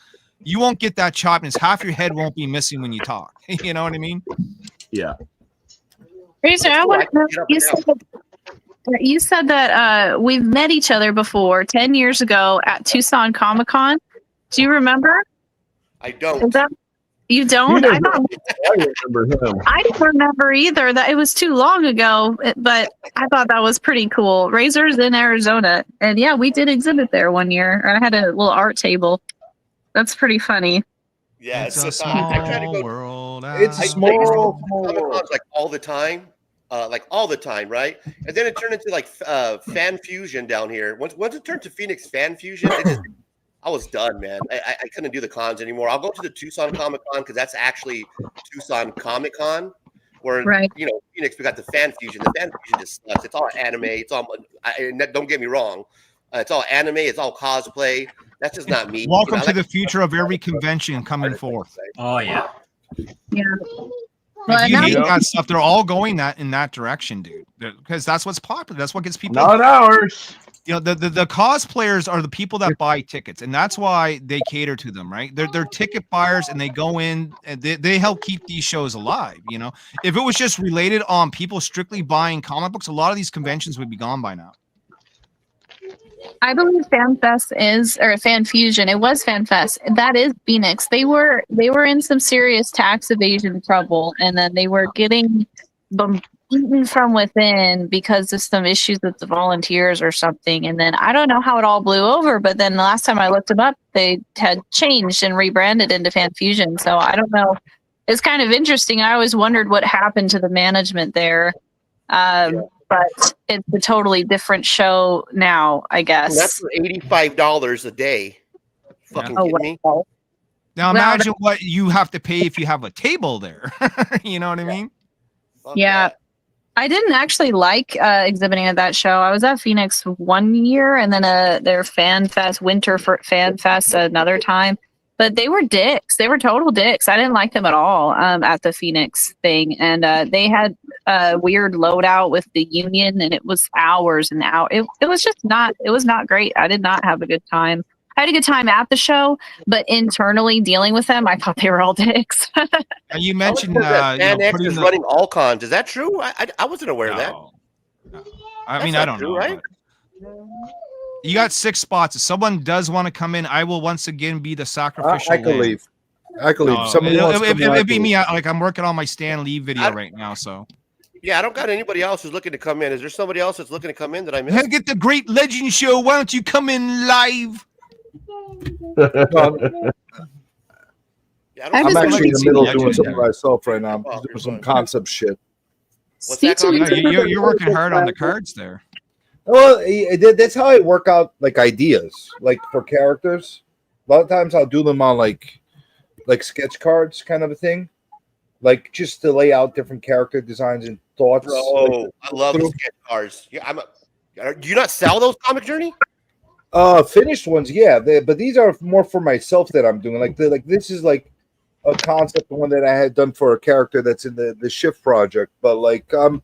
Speaker 11: You won't get that choppiness. Half your head won't be missing when you talk. You know what I mean?
Speaker 5: Yeah.
Speaker 4: Razor, I want to know, you said that we've met each other before 10 years ago at Tucson Comic-Con. Do you remember?
Speaker 1: I don't.
Speaker 4: You don't? I don't.
Speaker 5: I remember him.
Speaker 4: I don't remember either. That it was too long ago, but I thought that was pretty cool. Razor's in Arizona, and yeah, we did exhibit there one year. I had a little art table. That's pretty funny.
Speaker 1: Yeah,
Speaker 11: It's a
Speaker 1: I try to
Speaker 11: small
Speaker 1: go.
Speaker 11: world.
Speaker 17: It's
Speaker 1: I
Speaker 17: small.
Speaker 1: Comic-Cons like all the time, right? And then it turned into like Fan Fusion down here. Once it turned to Phoenix Fan Fusion, I was done, man. I couldn't do the cons anymore. I'll go to the Tucson Comic Con because that's actually Tucson Comic Con, where Phoenix we got the Fan Fusion. The Fan Fusion just sucks. It's all anime. It's all. Don't get me wrong. It's all anime. It's all cosplay. That's just not me.
Speaker 11: Welcome to the future of every convention coming forth.
Speaker 13: Oh yeah.
Speaker 4: Yeah.
Speaker 11: If you hate that stuff, they're all going in that direction, dude. Because that's what's popular. That's what gets people.
Speaker 5: Not ours.
Speaker 11: You know, the cosplayers are the people that buy tickets, and that's why they cater to them, right? They're ticket buyers, and they go in and they help keep these shows alive. You know, if it was just related on people strictly buying comic books, a lot of these conventions would be gone by now.
Speaker 4: I believe FanFest is, or Fan Fusion. It was FanFest. That is Phoenix. They were in some serious tax evasion trouble, and then they were getting eaten from within because of some issues with the volunteers or something. And then I don't know how it all blew over, but then the last time I looked them up, they had changed and rebranded into Fan Fusion. So I don't know. It's kind of interesting. I always wondered what happened to the management there. But it's a totally different show now, I guess.
Speaker 1: And that's for $85 a day. Fucking kidding me?
Speaker 11: Now imagine what you have to pay if you have a table there. You know what I mean?
Speaker 4: Yeah. I didn't actually like exhibiting at that show. I was at Phoenix one year and then their Fan Fest, Winter for Fan Fest another time. But they were dicks. They were total dicks. I didn't like them at all at the Phoenix thing. And they had a weird loadout with the union, and it was hours and hours. It was just not, it was not great. I did not have a good time. I had a good time at the show, but internally dealing with them, I thought they were all dicks.
Speaker 11: You mentioned
Speaker 1: Fan X is running all cons. Is that true? I wasn't aware of that.
Speaker 11: I mean, I don't know.
Speaker 1: Right?
Speaker 11: You got 6 spots. If someone does want to come in, I will once again be the sacrificial.
Speaker 17: I can leave. I can leave.
Speaker 11: It'd be me. Like I'm working on my Stan Lee video right now. So
Speaker 1: yeah, I don't got anybody else who's looking to come in. Is there somebody else that's looking to come in that I missed?
Speaker 11: Hey, get the Great Legend Show. Why don't you come in live?
Speaker 17: I'm actually in the middle of doing something myself right now. I'm doing some concept shit.
Speaker 1: What's that
Speaker 11: You're working hard on the cards there.
Speaker 17: Well, that's how I work out like ideas, like for characters. A lot of times I'll do them on like sketch cards, kind of a thing, like just to lay out different character designs and thoughts.
Speaker 1: Oh, I love the sketch cards. Yeah, do you not sell those, Comic Journey?
Speaker 17: Finished ones, yeah. But these are more for myself that I'm doing. Like this is like a concept one that I had done for a character that's in the Shift project, but I'm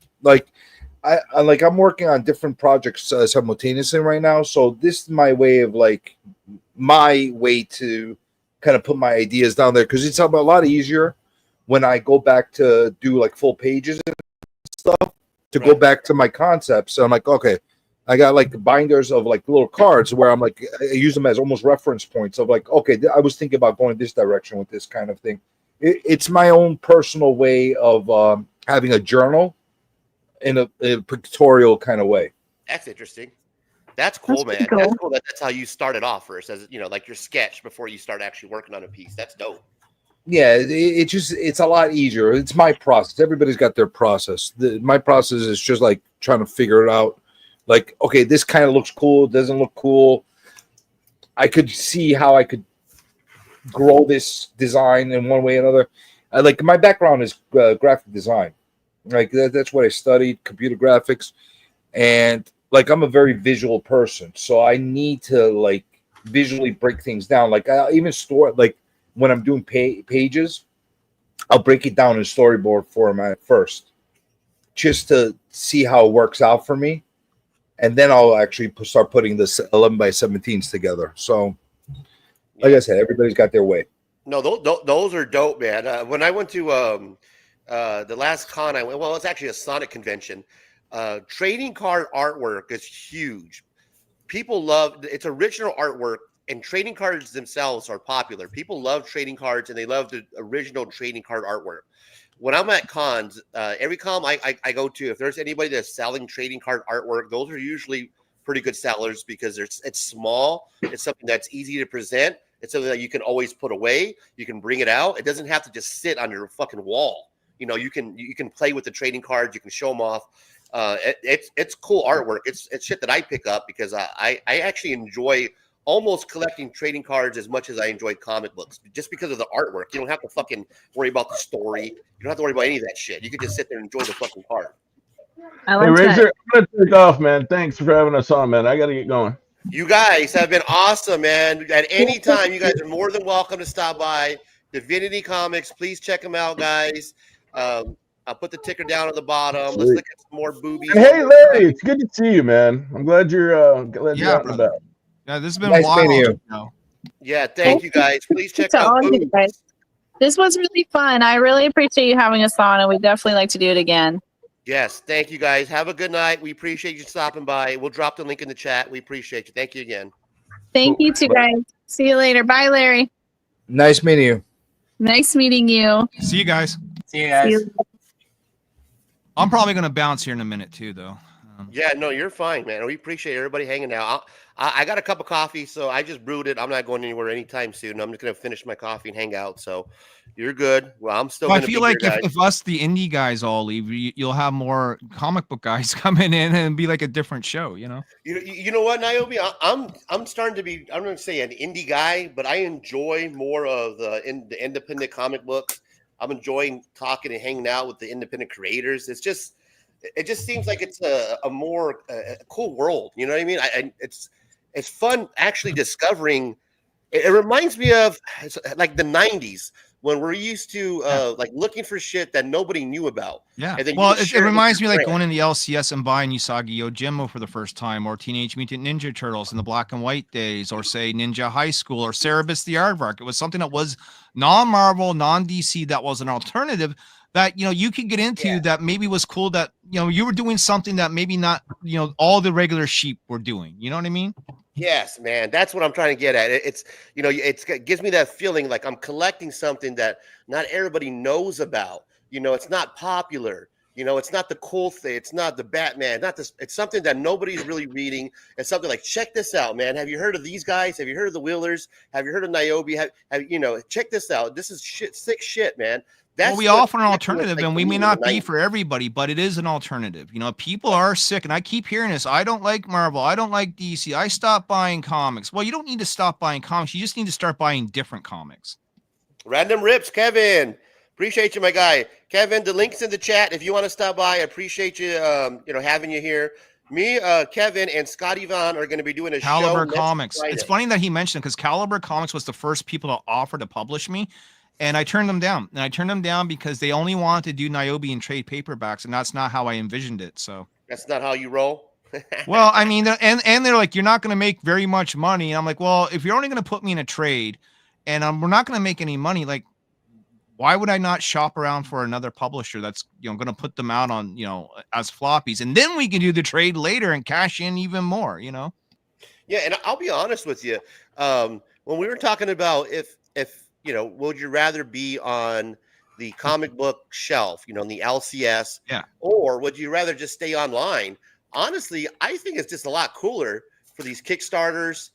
Speaker 17: working on different projects simultaneously right now. So this is my way to kind of put my ideas down there, because it's a lot easier when I go back to do like full pages and stuff to go back to my concepts. So I'm like, okay, I got like binders of like little cards where I'm like, I use them as almost reference points of like, okay, I was thinking about going this direction with this kind of thing. It's my own personal way of having a journal in a pictorial kind of way.
Speaker 1: That's interesting. That's cool, man.
Speaker 4: cool.
Speaker 1: That's cool. That's how you started off first, as like your sketch before you start actually working on a piece. That's dope.
Speaker 17: Yeah, it's a lot easier. It's my process. Everybody's got their process. My process is just like trying to figure it out. Like, okay, this kind of looks cool. It doesn't look cool. I could see how I could grow this design in one way or another. Like my background is graphic design. Like that's what I studied, computer graphics, and like I'm a very visual person, so I need to like visually break things down. Like I even store like when I'm doing pages, I'll break it down in storyboard format first, just to see how it works out for me, and then I'll actually start putting this 11 by 17s together. So, like I said, everybody's got their way.
Speaker 1: No, those are dope, man. When I went to the last con I went, well, it's actually a Sonic convention. Trading card artwork is huge. People love it's original artwork, and trading cards themselves are popular. People love trading cards, and they love the original trading card artwork. When I'm at cons, every con I go to, if there's anybody that's selling trading card artwork, those are usually pretty good sellers because it's small. It's something that's easy to present. It's something that you can always put away. You can bring it out. It doesn't have to just sit on your fucking wall. You know, you can play with the trading cards. You can show them off. It's cool artwork. It's shit that I pick up because I actually enjoy almost collecting trading cards as much as I enjoy comic books, just because of the artwork. You don't have to fucking worry about the story. You don't have to worry about any of that shit. You can just sit there and enjoy the fucking card.
Speaker 5: Hey, Razor, I'm gonna take off, man. Thanks for having us on, man. I gotta get going.
Speaker 1: You guys have been awesome, man. At any time, you guys are more than welcome to stop by Divinity Comics. Please check them out, guys. I'll put the ticker down at the bottom. Let's look at some more boobies.
Speaker 5: And hey, Larry, it's good to see you, man. I'm glad you're out and about.
Speaker 11: Yeah, this has been
Speaker 17: Nice
Speaker 11: wild.
Speaker 17: meeting
Speaker 1: Yeah, thank you guys. Please check
Speaker 4: To
Speaker 1: out
Speaker 4: all you
Speaker 1: Boobs.
Speaker 4: guys. This was really fun. I really appreciate you having us on, and we'd definitely like to do it again.
Speaker 1: Yes, thank you guys. Have a good night. We appreciate you stopping by. We'll drop the link in the chat. We appreciate you. Thank you again.
Speaker 4: Thank you too, guys. See you later. Bye, Larry.
Speaker 17: Nice meeting you.
Speaker 4: Nice meeting you.
Speaker 11: See you guys.
Speaker 13: See you guys.
Speaker 11: I'm probably gonna bounce here in a minute too, though.
Speaker 1: Yeah, no, you're fine, man. We appreciate everybody hanging out. I got a cup of coffee, so I just brewed it. I'm not going anywhere anytime soon. I'm just gonna finish my coffee and hang out. So you're good. Well, I'm still.
Speaker 11: Well, I
Speaker 1: gonna
Speaker 11: feel
Speaker 1: be
Speaker 11: like
Speaker 1: here, guys.
Speaker 11: if us, the indie guys, all leave, you'll have more comic book guys coming in and be like a different show, you know?
Speaker 1: You know what, Niobe? I'm starting to be. I'm going to say an indie guy, but I enjoy more of the independent comic books. I'm enjoying talking and hanging out with the independent creators. It just seems like it's a more cool world. You know what I mean? It's fun actually discovering. It reminds me of like the 90s when we're used to like looking for shit that nobody knew about.
Speaker 11: Yeah.
Speaker 1: And then
Speaker 11: Well,
Speaker 1: you
Speaker 11: it
Speaker 1: share with
Speaker 11: reminds me
Speaker 1: your
Speaker 11: like
Speaker 1: friends.
Speaker 11: going in the LCS and buying Usagi Yojimbo for the first time, or Teenage Mutant Ninja Turtles in the black and white days, or say Ninja High School, or Cerebus the Aardvark. It was something that was non-Marvel, non-DC, that was an alternative that, you know, you could get into that maybe was cool, that, you know, you were doing something that maybe not, you know, all the regular sheep were doing. You know what I mean?
Speaker 1: Yes, man. That's what I'm trying to get at. It's, you know, it gives me that feeling like I'm collecting something that not everybody knows about. You know, it's not popular. You know, it's not the cool thing. It's not the Batman. Not this. It's something that nobody's really reading. It's something like, check this out, man. Have you heard of these guys? Have you heard of the Wheelers? Have you heard of Niobe? Have you know? Check this out. This is sick shit, man.
Speaker 11: Well, we offer an alternative, and we may not be for everybody, but it is an alternative. You know, people are sick, and I keep hearing this. I don't like Marvel. I don't like DC. I stopped buying comics. Well, you don't need to stop buying comics. You just need to start buying different comics.
Speaker 1: Random Rips, Kevin. Appreciate you, my guy. Kevin, the link's in the chat. If you want to stop by, I appreciate you, you know, having you here. Me, Kevin, and Scotty Vaughn are going to be doing a
Speaker 11: Caliber
Speaker 1: show
Speaker 11: Comics.
Speaker 1: next Friday.
Speaker 11: It's funny that he mentioned it because Caliber Comics was the first people to offer to publish me. And I turned them down. And I turned them down because they only wanted to do Niobe and trade paperbacks, and that's not how I envisioned it. So
Speaker 1: That's not how you roll.
Speaker 11: well, I mean, and they're like, you're not going to make very much money. And I'm like, well, if you're only going to put me in a trade, and we're not going to make any money, like, why would I not shop around for another publisher that's going to put them out on as floppies, and then we can do the trade later and cash in even more,
Speaker 1: Yeah, and I'll be honest with you. When we were talking about if would you rather be on the comic book shelf, in the LCS,
Speaker 11: yeah,
Speaker 1: or would you rather just stay online? Honestly, I think it's just a lot cooler for these Kickstarters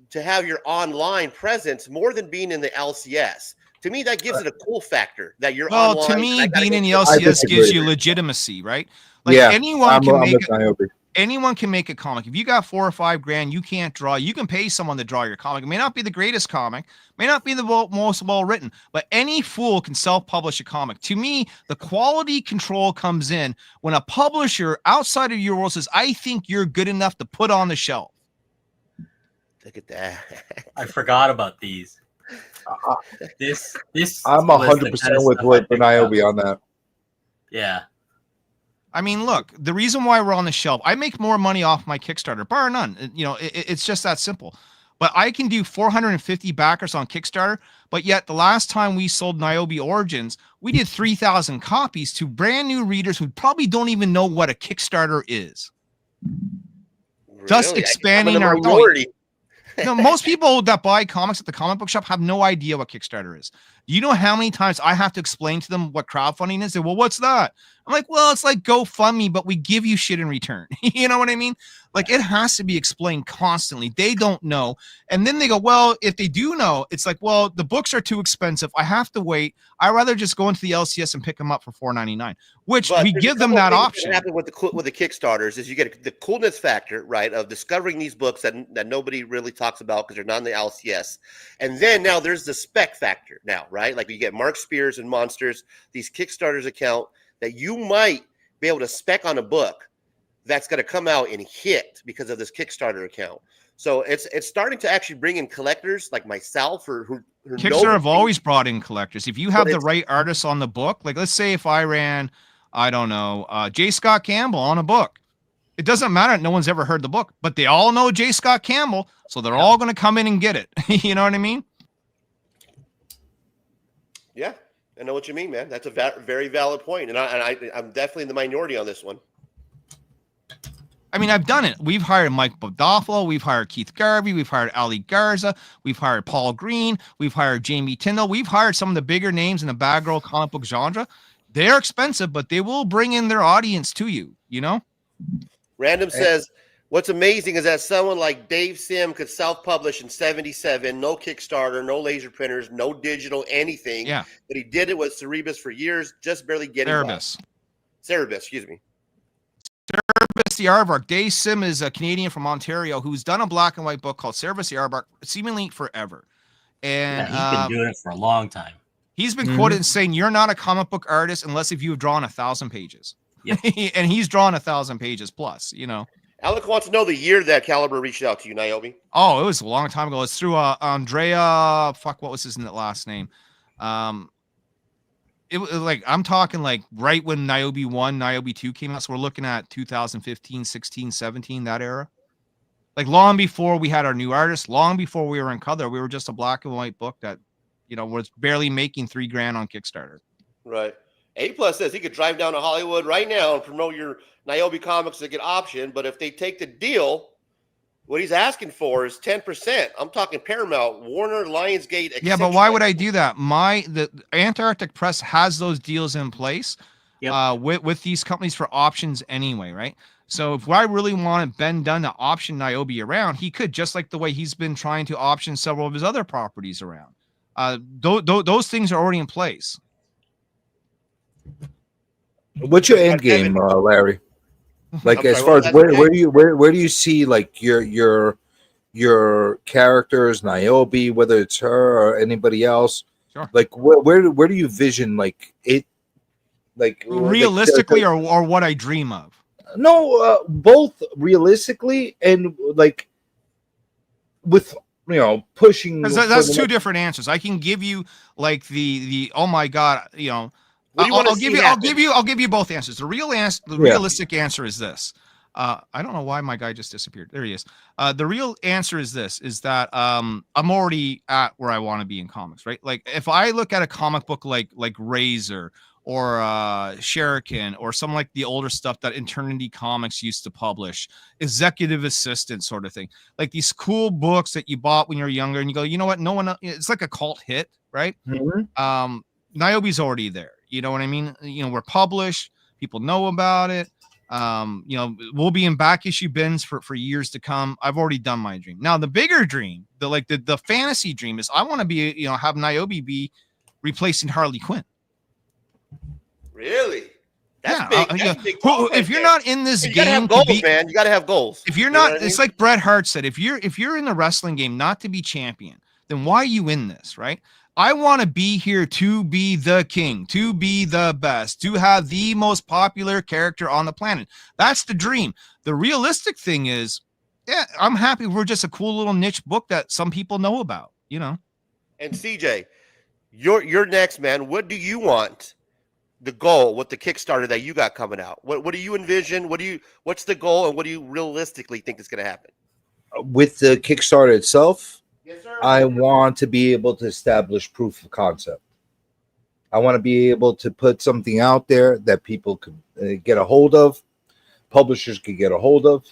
Speaker 1: to have your online presence more than being in the LCS. To me, that gives it a cool factor that you're
Speaker 11: well,
Speaker 1: online.
Speaker 11: to me, being in the
Speaker 17: I
Speaker 11: LCS
Speaker 17: disagree.
Speaker 11: gives you legitimacy, right? Like
Speaker 17: Yeah,
Speaker 11: anyone
Speaker 17: I'm
Speaker 11: can
Speaker 17: with
Speaker 11: make
Speaker 17: Niobe.
Speaker 11: anyone can make a comic. If you got $4 or $5 grand, you can't draw. You can pay someone to draw your comic. It may not be the greatest comic, may not be the most well written, but any fool can self-publish a comic. To me, the quality control comes in when a publisher outside of your world says, "I think you're good enough to put on the shelf."
Speaker 1: Look at that.
Speaker 13: I forgot about these. This
Speaker 16: I'm
Speaker 13: was the
Speaker 16: 100%
Speaker 13: kind of
Speaker 16: with
Speaker 13: stuff I picked
Speaker 16: Niobe
Speaker 13: up.
Speaker 16: on that.
Speaker 13: Yeah.
Speaker 11: I mean, look, the reason why we're on the shelf, I make more money off my Kickstarter, bar none. It's just that simple. But I can do 450 backers on Kickstarter. But yet, the last time we sold Niobe Origins, we did 3,000 copies to brand new readers who probably don't even know what a Kickstarter is.
Speaker 1: Really?
Speaker 11: Just
Speaker 1: I'm
Speaker 11: expanding
Speaker 1: in the
Speaker 11: our
Speaker 1: minority.
Speaker 11: No, most people that buy comics at the comic book shop have no idea what Kickstarter is. You know how many times I have to explain to them what crowdfunding is? They, well, what's that? I'm like, well, it's like GoFundMe, but we give you shit in return. You know what I mean? Like, it has to be explained constantly. They don't know. And then they go, well, if they do know, it's like, well, the books are too expensive. I have to wait. I'd rather just go into the LCS and pick them up for $4.99, which
Speaker 1: But
Speaker 11: we
Speaker 1: there's a
Speaker 11: give them
Speaker 1: couple of
Speaker 11: that
Speaker 1: things
Speaker 11: option.
Speaker 1: That happen with the Kickstarters is you get the coolness factor, right, of discovering these books that nobody really talks about because they're not in the LCS, and then now there's the spec factor now, right? Like you get Mark Spears and Monsters, these Kickstarters account that you might be able to spec on a book that's going to come out and hit because of this Kickstarter account. So it's starting to actually bring in collectors like myself or who
Speaker 11: Kickstarter have always brought in collectors. If you have the right artists on the book, like let's say if I ran, I don't know, J. Scott Campbell on a book, it doesn't matter. No one's ever heard the book, but they all know J. Scott Campbell, so they're all going to come in and get it. You know what I mean?
Speaker 1: Yeah, I know what you mean, man. That's a very valid point, and I'm definitely in the minority on this one.
Speaker 11: I mean, I've done it. We've hired Mike Bodoffalo. We've hired Keith Garvey. We've hired Ali Garza. We've hired Paul Green. We've hired Jamie Tyndall. We've hired some of the bigger names in the bad girl comic book genre. They're expensive, but they will bring in their audience to you, you know?
Speaker 1: Random says, what's amazing is that someone like Dave Sim could self-publish in 77, no Kickstarter, no laser printers, no digital, anything.
Speaker 11: Yeah.
Speaker 1: But he did it with Cerebus for years, just barely getting
Speaker 11: Cerebus.
Speaker 1: Cerebus, excuse me.
Speaker 11: Cerebus the Aardvark. Dave Sim is a Canadian from Ontario who's done a black and white book called Cerebus the Aardvark seemingly forever. And
Speaker 13: he's been doing it for a long time.
Speaker 11: He's been quoted as saying, you're not a comic book artist unless if you've drawn 1,000 pages.
Speaker 13: Yep.
Speaker 11: And he's drawn 1,000 pages plus, you know.
Speaker 1: Alec wants to know the year that Caliber reached out to you, Niobe.
Speaker 11: Oh, it was a long time ago. It's through Andrea. Fuck, what was his last name? It was like, I'm talking like right when Niobe 1, Niobe 2 came out. So we're looking at 2015, 16, 17, that era. Like long before we had our new artists, long before we were in color, we were just a black and white book that, you know, was barely making $3,000 on Kickstarter.
Speaker 1: Right. A+ says he could drive down to Hollywood right now and promote your Niobe comics to get option, but if they take the deal, what he's asking for is 10%. I'm talking Paramount, Warner, Lionsgate.
Speaker 11: Yeah, but why would I do that? The Antarctic Press has those deals in place with these companies for options anyway, right? So if I really wanted Ben Dunn to option Niobe around, he could, just like the way he's been trying to option several of his other properties around. Those things are already in place.
Speaker 17: What's your end game, Larry? Like as far as where do you see like your characters, Niobe, whether it's her or anybody else?
Speaker 11: Sure.
Speaker 17: Like where do you vision like it, like
Speaker 11: realistically, or what I dream of?
Speaker 17: No, both realistically and like with pushing
Speaker 11: Because
Speaker 17: for
Speaker 11: that's
Speaker 17: the
Speaker 11: two
Speaker 17: next.
Speaker 11: different answers. I can give you like the oh my god,
Speaker 1: What do you want to
Speaker 11: I'll
Speaker 1: see
Speaker 11: give you
Speaker 1: happen?
Speaker 11: I'll give you both answers. The realistic answer is this. I don't know why my guy just disappeared. There he is. The real answer is this: is that I'm already at where I want to be in comics, right? Like if I look at a comic book like Razor or Shuriken or some like the older stuff that Eternity Comics used to publish, executive assistant sort of thing, like these cool books that you bought when you were younger, and you go, you know what? No one, it's like a cult hit, right?
Speaker 17: Mhm.
Speaker 11: Niobe's already there. You know what I mean? We're published, people know about it. We'll be in back issue bins for years to come. I've already done my dream. Now the bigger dream, the fantasy dream is I want to be, have Niobe be replacing Harley Quinn.
Speaker 1: Really? That's
Speaker 11: Yeah,
Speaker 1: big. That's big talk right
Speaker 11: if you're
Speaker 1: there.
Speaker 11: not in this
Speaker 1: Hey, you gotta
Speaker 11: game
Speaker 1: have goals,
Speaker 11: to be,
Speaker 1: man. You gotta have goals.
Speaker 11: if you're
Speaker 1: You know
Speaker 11: not,
Speaker 1: what I
Speaker 11: it's
Speaker 1: mean?
Speaker 11: like Bret Hart said, if you're in the wrestling game not to be champion, then why are you in this, right? I want to be here to be the king, to be the best, to have the most popular character on the planet. That's the dream. The realistic thing is, yeah, I'm happy we're just a cool little niche book that some people know about,
Speaker 1: And CJ, you're next, man. What do you want? The goal with the Kickstarter that you got coming out. What do you envision? What's the goal, and what do you realistically think is going to happen?
Speaker 17: With the Kickstarter itself,
Speaker 1: Yes, sir.
Speaker 17: I want to be able to establish proof of concept. I want to be able to put something out there that people could get a hold of, publishers could get a hold of,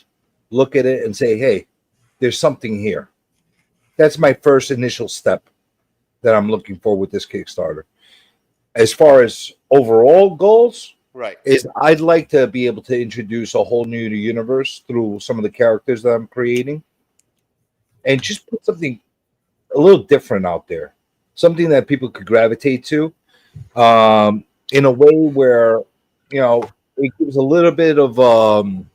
Speaker 17: look at it and say, hey, there's something here. That's my first initial step that I'm looking for with this Kickstarter. As far as overall goals,
Speaker 1: Right.
Speaker 17: is I'd like to be able to introduce a whole new universe through some of the characters that I'm creating and just put something a little different out there, something that people could gravitate to in a way where, it gives a little bit of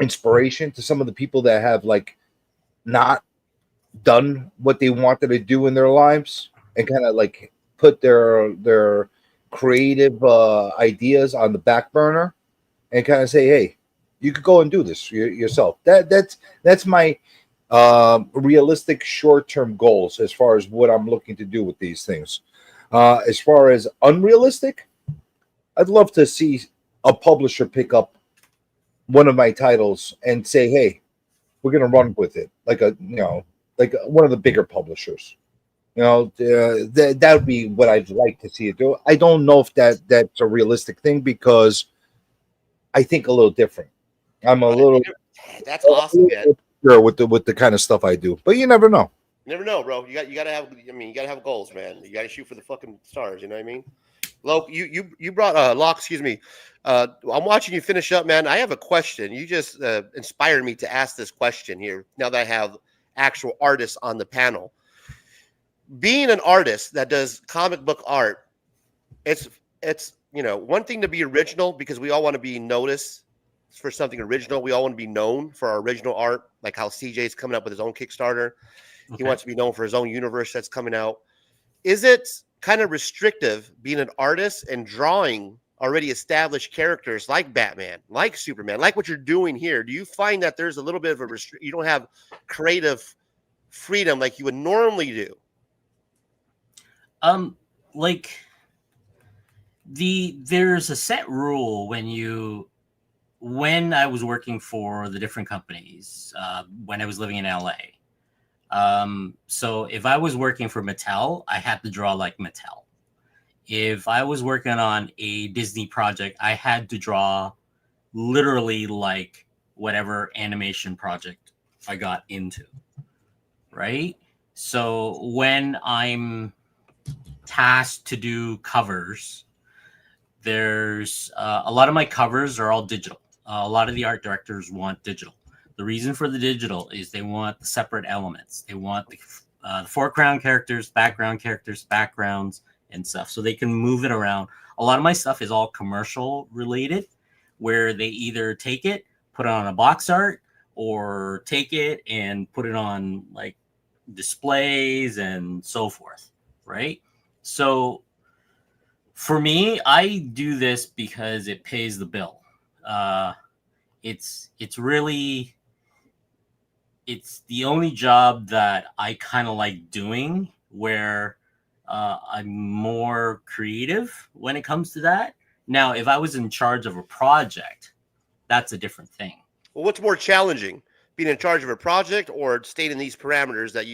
Speaker 17: inspiration to some of the people that have like not done what they wanted to do in their lives and kind of like put their creative ideas on the back burner and kind of say, hey, you could go and do this yourself. That's my realistic short-term goals as far as what I'm looking to do with these things. As far as unrealistic, I'd love to see a publisher pick up one of my titles and say, hey, we're going to run with it, like one of the bigger publishers. That would be what I'd like to see it do. I don't know if that's a realistic thing because I think a little different. I'm a little
Speaker 1: That's awesome, man.
Speaker 17: sure with the kind of stuff I do, but you never know.
Speaker 1: You never know, bro. You got to have. I mean, you got to have goals, man. You got to shoot for the fucking stars. You know what I mean? Loke, you brought Locke. Excuse me. I'm watching you finish up, man. I have a question. You just inspired me to ask this question here. Now that I have actual artists on the panel, being an artist that does comic book art, it's one thing to be original because we all want to be noticed for something original. We all want to be known for our original art, like how CJ's coming up with his own Kickstarter. Okay. He wants to be known for his own universe that's coming out. Is it kind of restrictive being an artist and drawing already established characters like Batman, like Superman, like what you're doing here? Do you find that there's a little bit of a you don't have creative freedom like you would normally do?
Speaker 13: There's a set rule when I was working for the different companies, when I was living in LA. So if I was working for Mattel, I had to draw like Mattel. If I was working on a Disney project, I had to draw literally like whatever animation project I got into, right? So when I'm tasked to do covers, there's a lot of my covers are all digital. A lot of the art directors want digital. The reason for the digital is they want the separate elements. They want the foreground characters, backgrounds, and stuff, so they can move it around. A lot of my stuff is all commercial related, where they either take it, put it on a box art, or take it and put it on like displays and so forth, right? So for me, I do this because it pays the bill. It's really it's the only job that I kind of like doing where I'm more creative when it comes to that. Now, if I was in charge of a project, that's a different thing.
Speaker 1: Well, what's more challenging, being in charge of a project or staying in these parameters that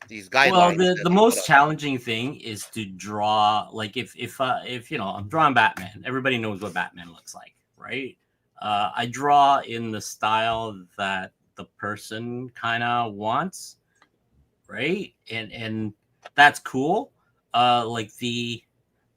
Speaker 1: these
Speaker 13: Well,
Speaker 1: guidelines
Speaker 13: the
Speaker 1: that
Speaker 13: the
Speaker 1: they put
Speaker 13: most
Speaker 1: up?
Speaker 13: challenging thing is to draw. Like if I'm drawing Batman, everybody knows what Batman looks like, right? I draw in the style that the person kind of wants, right? And that's cool. Like the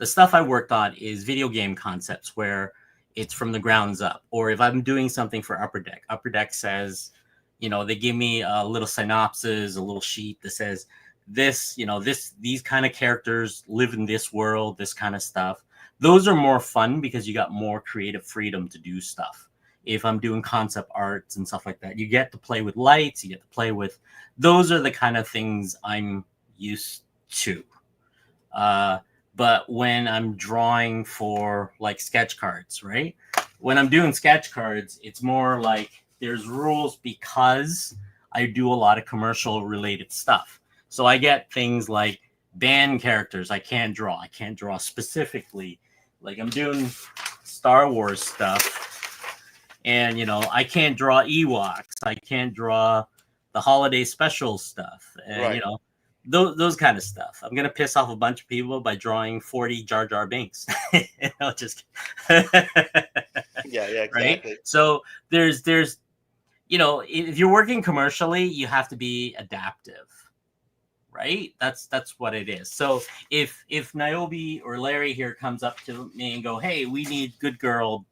Speaker 13: stuff I worked on is video game concepts where it's from the grounds up. Or if I'm doing something for Upper Deck says, they give me a little synopsis, a little sheet that says these kind of characters live in this world, this kind of stuff. Those are more fun because you got more creative freedom to do stuff. If I'm doing concept arts and stuff like that, you get to play with lights, you get to play with, those are the kind of things I'm used to. But when I'm drawing for like sketch cards, right? When I'm doing sketch cards, it's more like there's rules because I do a lot of commercial related stuff. So I get things like band characters I can't draw. I can't draw specifically. Like I'm doing Star Wars stuff. And, I can't draw Ewoks. I can't draw the holiday special stuff. And,
Speaker 1: Right.
Speaker 13: Those kind of stuff. I'm gonna piss off a bunch of people by drawing 40 Jar Jar Binks. Just
Speaker 1: Yeah, exactly.
Speaker 13: right. So there's if you're working commercially, you have to be adaptive, right? That's what it is. So if Niobe or Larry here comes up to me and go, hey, we need good girl,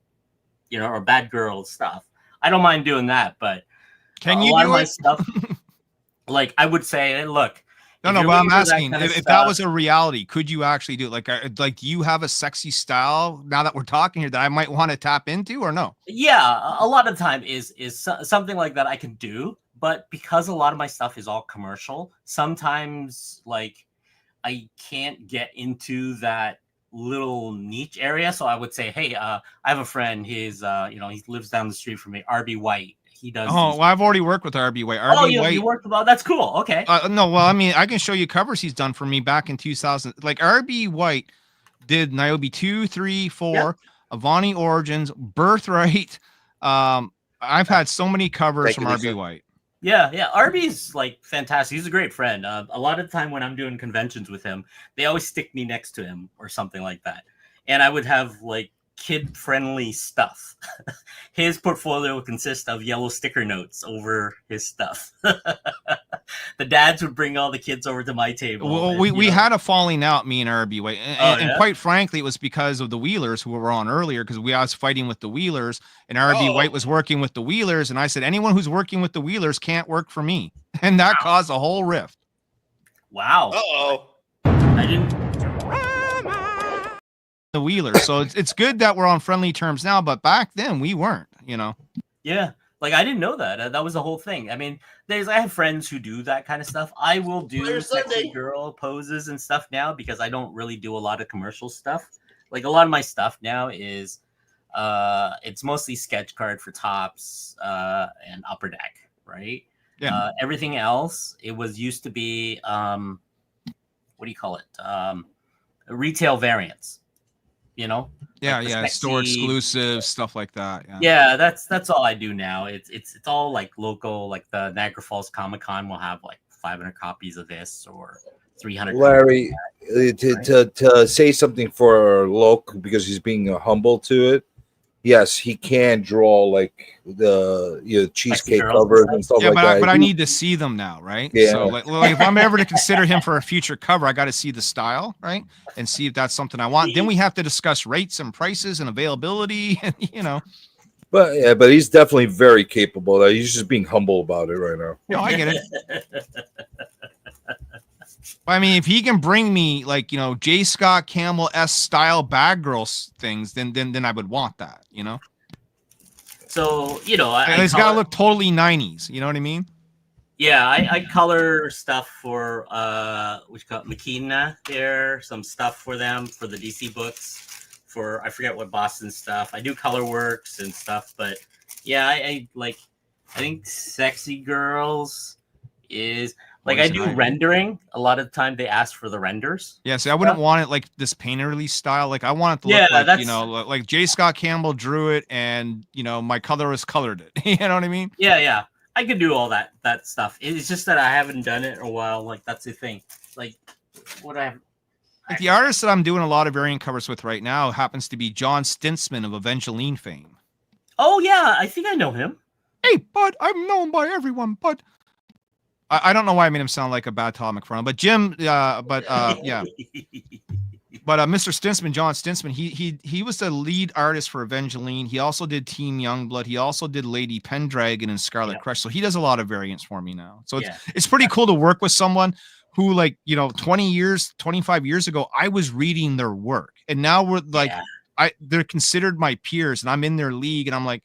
Speaker 13: or bad girl stuff, I don't mind doing that. But
Speaker 11: Can
Speaker 13: a
Speaker 11: you
Speaker 13: lot
Speaker 11: do
Speaker 13: of my
Speaker 11: it?
Speaker 13: stuff, like I would say, hey, look.
Speaker 11: No,
Speaker 13: if
Speaker 11: no,
Speaker 13: you're
Speaker 11: but I'm
Speaker 13: looking for that
Speaker 11: asking
Speaker 13: kind of
Speaker 11: if that
Speaker 13: stuff-
Speaker 11: was a reality, could you actually do it? Like, do you have a sexy style now that we're talking here that I might want to tap into, or no?
Speaker 13: Yeah, a lot of the time is something like that I can do, but because a lot of my stuff is all commercial, sometimes like I can't get into that little niche area. So I would say, hey, I have a friend. He lives down the street from me, RB White. He does.
Speaker 11: Oh, well, I've already worked with RB White.
Speaker 13: Oh,
Speaker 11: RB White.
Speaker 13: you worked with. That's cool. Okay.
Speaker 11: No, well, I mean, I can show you covers he's done for me back in 2000. Like RB White did Niobe 2, 3, 4, Avani Origins, Birthright. I've had so many covers from RB White.
Speaker 13: Yeah, RB's like fantastic. He's a great friend. A lot of the time when I'm doing conventions with him, they always stick me next to him or something like that. And I would have like kid-friendly stuff. His portfolio would consist of yellow sticker notes over his stuff. The dads would bring all the kids over to my table.
Speaker 11: Well,
Speaker 13: and,
Speaker 11: we had a falling out, me and RB White, and
Speaker 13: yeah?
Speaker 11: quite frankly, it was because of the Wheelers who were on earlier. Because I was fighting with the Wheelers, and RB White was working with the Wheelers, and I said anyone who's working with the Wheelers can't work for me, and that caused a whole rift.
Speaker 13: Wow.
Speaker 1: Uh-oh.
Speaker 13: I didn't.
Speaker 11: The Wheelers, so it's good that we're on friendly terms now, but back then we weren't.
Speaker 13: Yeah. Like I didn't know that. That was the whole thing. I mean, I have friends who do that kind of stuff. I will do sexy girl poses and stuff now because I don't really do a lot of commercial stuff. Like a lot of my stuff now is it's mostly sketch card for tops and Upper Deck, right?
Speaker 11: Yeah.
Speaker 13: Everything else, it was used to be what do you call it? Retail variants.
Speaker 11: Yeah,
Speaker 13: like
Speaker 11: yeah, store exclusive stuff like that.
Speaker 13: Yeah, that's all I do now. It's all like local, like the Niagara Falls Comic Con will have like 500 copies of this or 300.
Speaker 17: Larry, to say something for Loke because he's being humble to it. Yes, he can draw like the cheesecake covers and stuff like that.
Speaker 11: But I need to see them now, right?
Speaker 17: Yeah.
Speaker 11: So like if I'm ever to consider him for a future cover, I got to see the style, right, and see if that's something I want. Then we have to discuss rates and prices and availability, and
Speaker 17: But he's definitely very capable. He's just being humble about it right now.
Speaker 11: No, I get it. I mean, if he can bring me like J. Scott Campbell S style bad girl things, then I would want that.
Speaker 13: So
Speaker 11: it's got to look totally 90s. You know what I mean?
Speaker 13: Yeah, I color stuff for which call it Makina there, some stuff for them for the DC books, for I forget what Boston stuff. I do color works and stuff, but yeah, I like I think Sexy Girls is like I
Speaker 11: Poison
Speaker 13: do
Speaker 11: Ivy.
Speaker 13: rendering. A lot of the time they ask for the renders.
Speaker 11: Yeah, see, I wouldn't want it like this painter release style. Like I want it to look
Speaker 13: Yeah,
Speaker 11: like,
Speaker 13: that's-
Speaker 11: like J. Scott Campbell drew it and, my colorist colored it. You know what I mean?
Speaker 13: Yeah. I could do all that stuff. It's just that I haven't done it in a while. Like that's the thing. Like what I have.
Speaker 11: Like the artist that I'm doing a lot of variant covers with right now happens to be John Stintsman of Evangeline fame.
Speaker 13: Oh yeah, I think I know him.
Speaker 11: Hey, bud, I'm known by everyone, but I don't know why I made him sound like a bad Todd McFarlane. But Jim, yeah. But Mr. Stintsman, John Stintsman, he was the lead artist for Evangeline. He also did Team Youngblood. He also did Lady Pendragon and Scarlet Crush. So he does a lot of variants for me now. So it's pretty cool to work with someone who, like, 20 years, 25 years ago, I was reading their work. And now we're like, they're considered my peers and I'm in their league and I'm like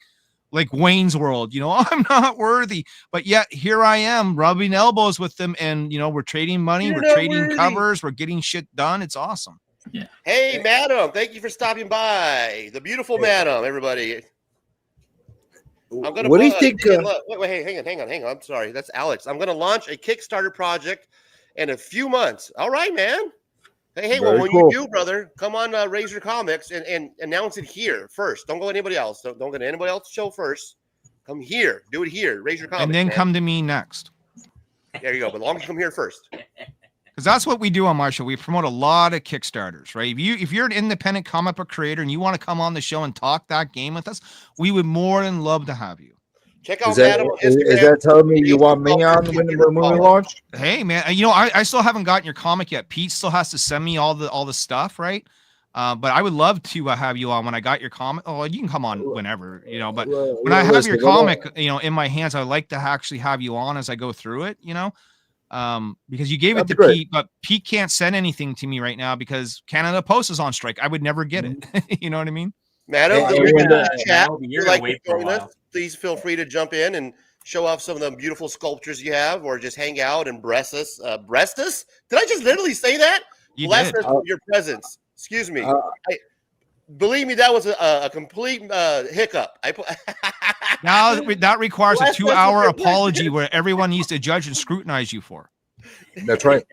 Speaker 11: Wayne's World, I'm not worthy, but yet here I am rubbing elbows with them and, we're trading money,
Speaker 1: You're
Speaker 11: we're
Speaker 1: not
Speaker 11: trading
Speaker 1: worthy.
Speaker 11: covers, we're getting shit done. It's awesome.
Speaker 13: Yeah.
Speaker 1: Hey, madam, thank you for stopping by. The beautiful madam, everybody. I'm gonna
Speaker 17: What do you think?
Speaker 1: Wait, hang on. I'm sorry. That's Alex. I'm going to launch a Kickstarter project in a few months. All right, man. Hey, well,
Speaker 17: Very
Speaker 1: when
Speaker 17: cool.
Speaker 1: you do, brother, come on Razor Comics and announce it here first. Don't go to anybody else. Don't go to anybody else's show first. Come here. Do it here. Razor Comics.
Speaker 11: And then
Speaker 1: man.
Speaker 11: come to me next.
Speaker 1: There you go. But long as you come here first.
Speaker 11: Because that's what we do on my show. We promote a lot of Kickstarters, right? If you're an independent comic book creator and you want to come on the show and talk that game with us, we would more than love to have you.
Speaker 1: Check out
Speaker 17: Is that,
Speaker 1: Madam on
Speaker 17: is
Speaker 1: Instagram.
Speaker 17: that telling me you want me on when we launch?
Speaker 11: Hey, man, I still haven't gotten your comic yet. Pete still has to send me all the stuff, right? But I would love to have you on when I got your comic. Oh, you can come on whenever, But when I have your comic, in my hands, I like to actually have you on as I go through it, because you gave it to Pete, but Pete can't send anything to me right now because Canada Post is on strike. I would never get it. You know what I mean?
Speaker 1: Madam, chat.
Speaker 13: You're
Speaker 1: Like
Speaker 13: wait for a while.
Speaker 1: please feel free to jump in and show off some of the beautiful sculptures you have, or just hang out and breast us. Breast us? Did I just literally say that?
Speaker 11: You
Speaker 1: Bless
Speaker 11: did.
Speaker 1: us with your presence. Excuse me. Believe me, that was a complete hiccup.
Speaker 11: Now that requires a
Speaker 1: Bless us with
Speaker 11: 2-hour
Speaker 1: your
Speaker 11: apology where everyone needs to judge and scrutinize you for.
Speaker 17: That's right.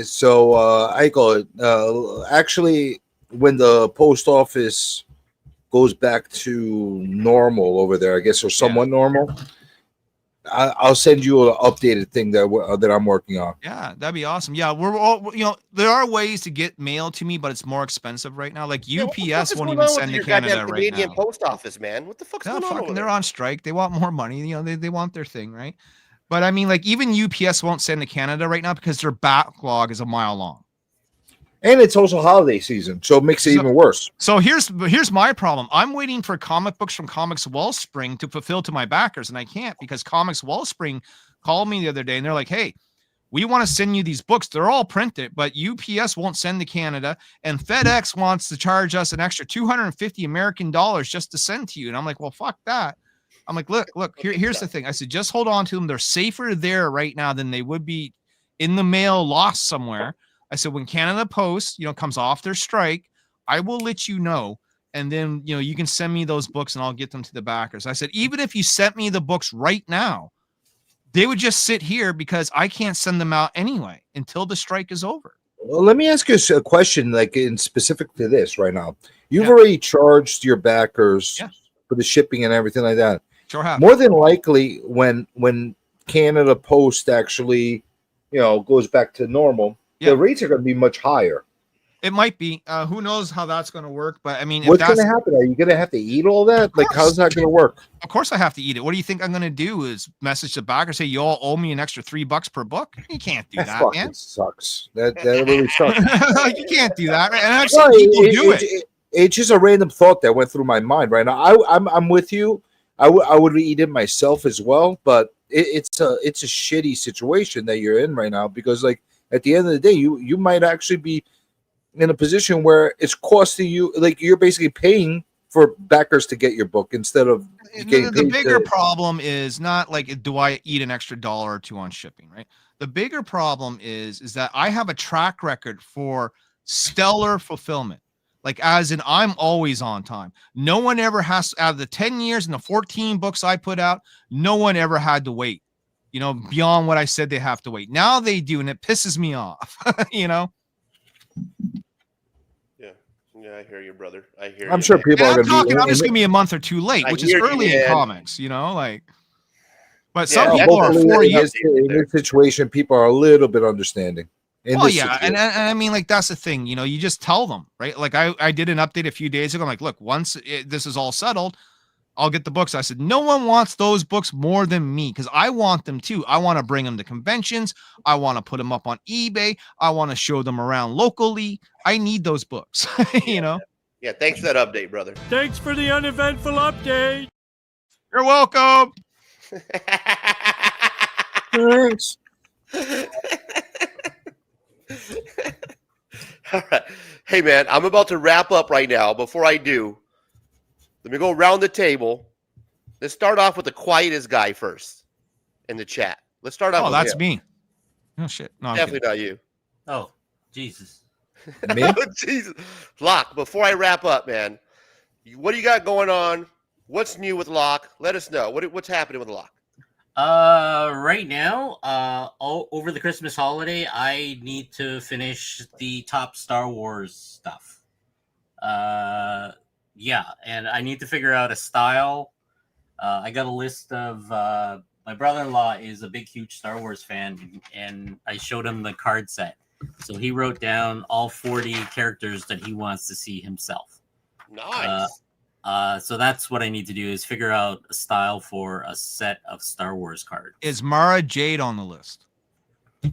Speaker 17: So, Eichel, actually, when the post office goes back to normal over there, I guess, or somewhat normal, I'll send you an updated thing that I'm working on.
Speaker 11: Yeah, that'd be awesome. Yeah, we're all, there are ways to get mail to me, but it's more expensive right now. Like UPS won't even send to Canada right
Speaker 1: Canadian
Speaker 11: now.
Speaker 1: post office, man. What the fuck's
Speaker 11: No,
Speaker 1: going on over
Speaker 11: fucking,
Speaker 1: there?
Speaker 11: they're on strike. They want more money. They want their thing, right? But I mean, like even UPS won't send to Canada right now because their backlog is a mile long.
Speaker 17: And it's also holiday season, so it makes it even worse.
Speaker 11: So here's my problem. I'm waiting for comic books from Comics Wellspring to fulfill to my backers, and I can't because Comics Wellspring called me the other day and they're like, "Hey, we want to send you these books. They're all printed, but UPS won't send to Canada, and FedEx wants to charge us an extra $250 American just to send to you." And I'm like, "Well, fuck that." I'm like, look, here's the thing. I said, just hold on to them. They're safer there right now than they would be in the mail lost somewhere. I said, when Canada Post, comes off their strike, I will let you know. And then, you can send me those books and I'll get them to the backers. I said, even if you sent me the books right now, they would just sit here because I can't send them out anyway until the strike is over.
Speaker 17: Well, let me ask you a question, like in specific to this right now. You've already charged your backers for the shipping and everything like that.
Speaker 11: Sure have.
Speaker 17: More than likely, when Canada Post actually, goes back to normal, the rates are going to be much higher.
Speaker 11: It might be. Who knows how that's going to work? But I mean,
Speaker 17: What's going to happen? Are you going to have to eat all that? Like, how's that going to work?
Speaker 11: Of course, I have to eat it. What do you think I'm going to do? Is message the backer, say you all owe me an extra $3 per book? You can't do that,
Speaker 17: fucking
Speaker 11: man.
Speaker 17: Sucks. That really sucks.
Speaker 11: You can't do that, right? And I've seen people do it.
Speaker 17: It's just a random thought that went through my mind right now. I'm with you. I would eat it myself as well, but it's a shitty situation that you're in right now because, like, at the end of the day, you might actually be in a position where it's costing you, like, you're basically paying for backers to get your book instead of getting
Speaker 11: The
Speaker 17: paid
Speaker 11: bigger problem is not like, do I eat an extra $1 or $2 on shipping, right? The bigger problem is that I have a track record for stellar fulfillment. Like, as in, I'm always on time. No one ever has, out of the 10 years and the 14 books I put out, no one ever had to wait, you know, beyond what I said they have to wait. Now they do, and it pisses me off, you know?
Speaker 1: Yeah, I hear you, brother. I hear
Speaker 17: I'm
Speaker 1: you,
Speaker 17: sure
Speaker 1: man.
Speaker 17: people
Speaker 11: And
Speaker 17: are
Speaker 11: I'm
Speaker 17: going to be.
Speaker 11: talking, I'm just going to be a month or two late,
Speaker 1: I
Speaker 11: which is
Speaker 1: hear you,
Speaker 11: early in
Speaker 1: man.
Speaker 11: comics, you know, like, but
Speaker 1: Yeah,
Speaker 11: some
Speaker 1: that's
Speaker 11: people are
Speaker 17: Hopefully,
Speaker 11: 4
Speaker 17: in
Speaker 11: years.
Speaker 17: this situation, people are a little bit understanding. In
Speaker 11: Well,
Speaker 17: this
Speaker 11: yeah,
Speaker 17: situation.
Speaker 11: and I mean, like, that's the thing, you know, you just tell them, right? Like, I did an update a few days ago. I'm like, look, once this is all settled, I'll get the books. I said, no one wants those books more than me, because I want them too. I want to bring them to conventions. I want to put them up on eBay. I want to show them around locally. I need those books, you know?
Speaker 1: Yeah, thanks for that update, brother.
Speaker 18: Thanks for the uneventful update.
Speaker 11: You're welcome.
Speaker 17: Thanks.
Speaker 1: All right. Hey, man, I'm about to wrap up right now. Before I do, let me go around the table. Let's start off with the quietest guy first in the chat. Let's start off
Speaker 11: Oh,
Speaker 1: with
Speaker 11: that's
Speaker 1: him.
Speaker 11: me. Oh, shit. No, I'm
Speaker 1: Definitely
Speaker 11: kidding.
Speaker 1: not you.
Speaker 13: Oh, Jesus.
Speaker 17: Me?
Speaker 1: Oh, Jesus. Locke, before I wrap up, man, what do you got going on? What's new with Locke? Let us know. What's happening with Locke?
Speaker 13: Right now, over the Christmas holiday, I need to finish the top Star Wars stuff. Yeah, and I need to figure out a style. I got a list of my brother-in-law is a big, huge Star Wars fan, and I showed him the card set. So he wrote down all 40 characters that he wants to see himself.
Speaker 1: Nice.
Speaker 13: So that's what I need to do is figure out a style for a set of Star Wars cards.
Speaker 11: Is Mara Jade on the list?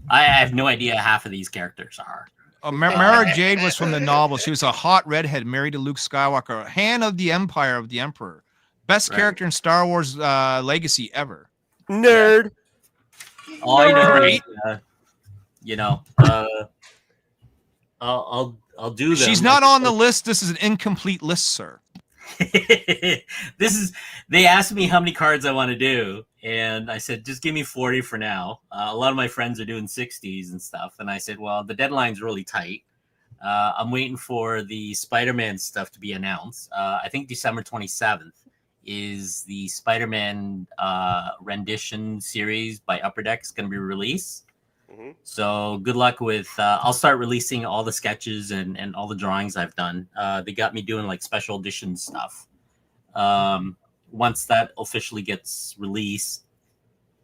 Speaker 13: I have no idea half of these characters are.
Speaker 11: Mara Jade was from the novel. She was a hot redhead married to Luke Skywalker, hand of the Empire of the Emperor. Best character in Star Wars Legacy ever.
Speaker 1: Nerd.
Speaker 13: All I know
Speaker 11: Right?
Speaker 13: is, you know, I'll do them.
Speaker 11: She's not on the list. This is an incomplete list, sir.
Speaker 13: They asked me how many cards I want to do, and I said just give me 40 for now. A lot of my friends are doing 60s and stuff, and I said, well, the deadline's really tight. I'm waiting for the Spider-Man stuff to be announced. I think December 27th is the Spider-Man rendition series by Upper Deck's going to be released. So good luck with I'll start releasing all the sketches and all the drawings I've done. They got me doing like special edition stuff. Once that officially gets released,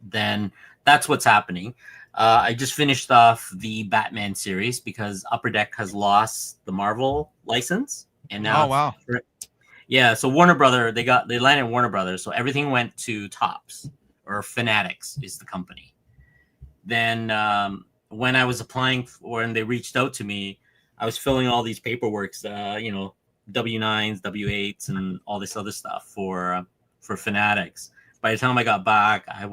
Speaker 13: then that's what's happening. I just finished off the Batman series because Upper Deck has lost the Marvel license, and now
Speaker 11: wow.
Speaker 13: Yeah, so Warner Brother, they landed Warner Brothers, so everything went to Topps, or Fanatics is the company. Then when I was applying when they reached out to me, I was filling all these paperworks, you know, W9s, W8s, and all this other stuff for Fanatics. By the time I got back, I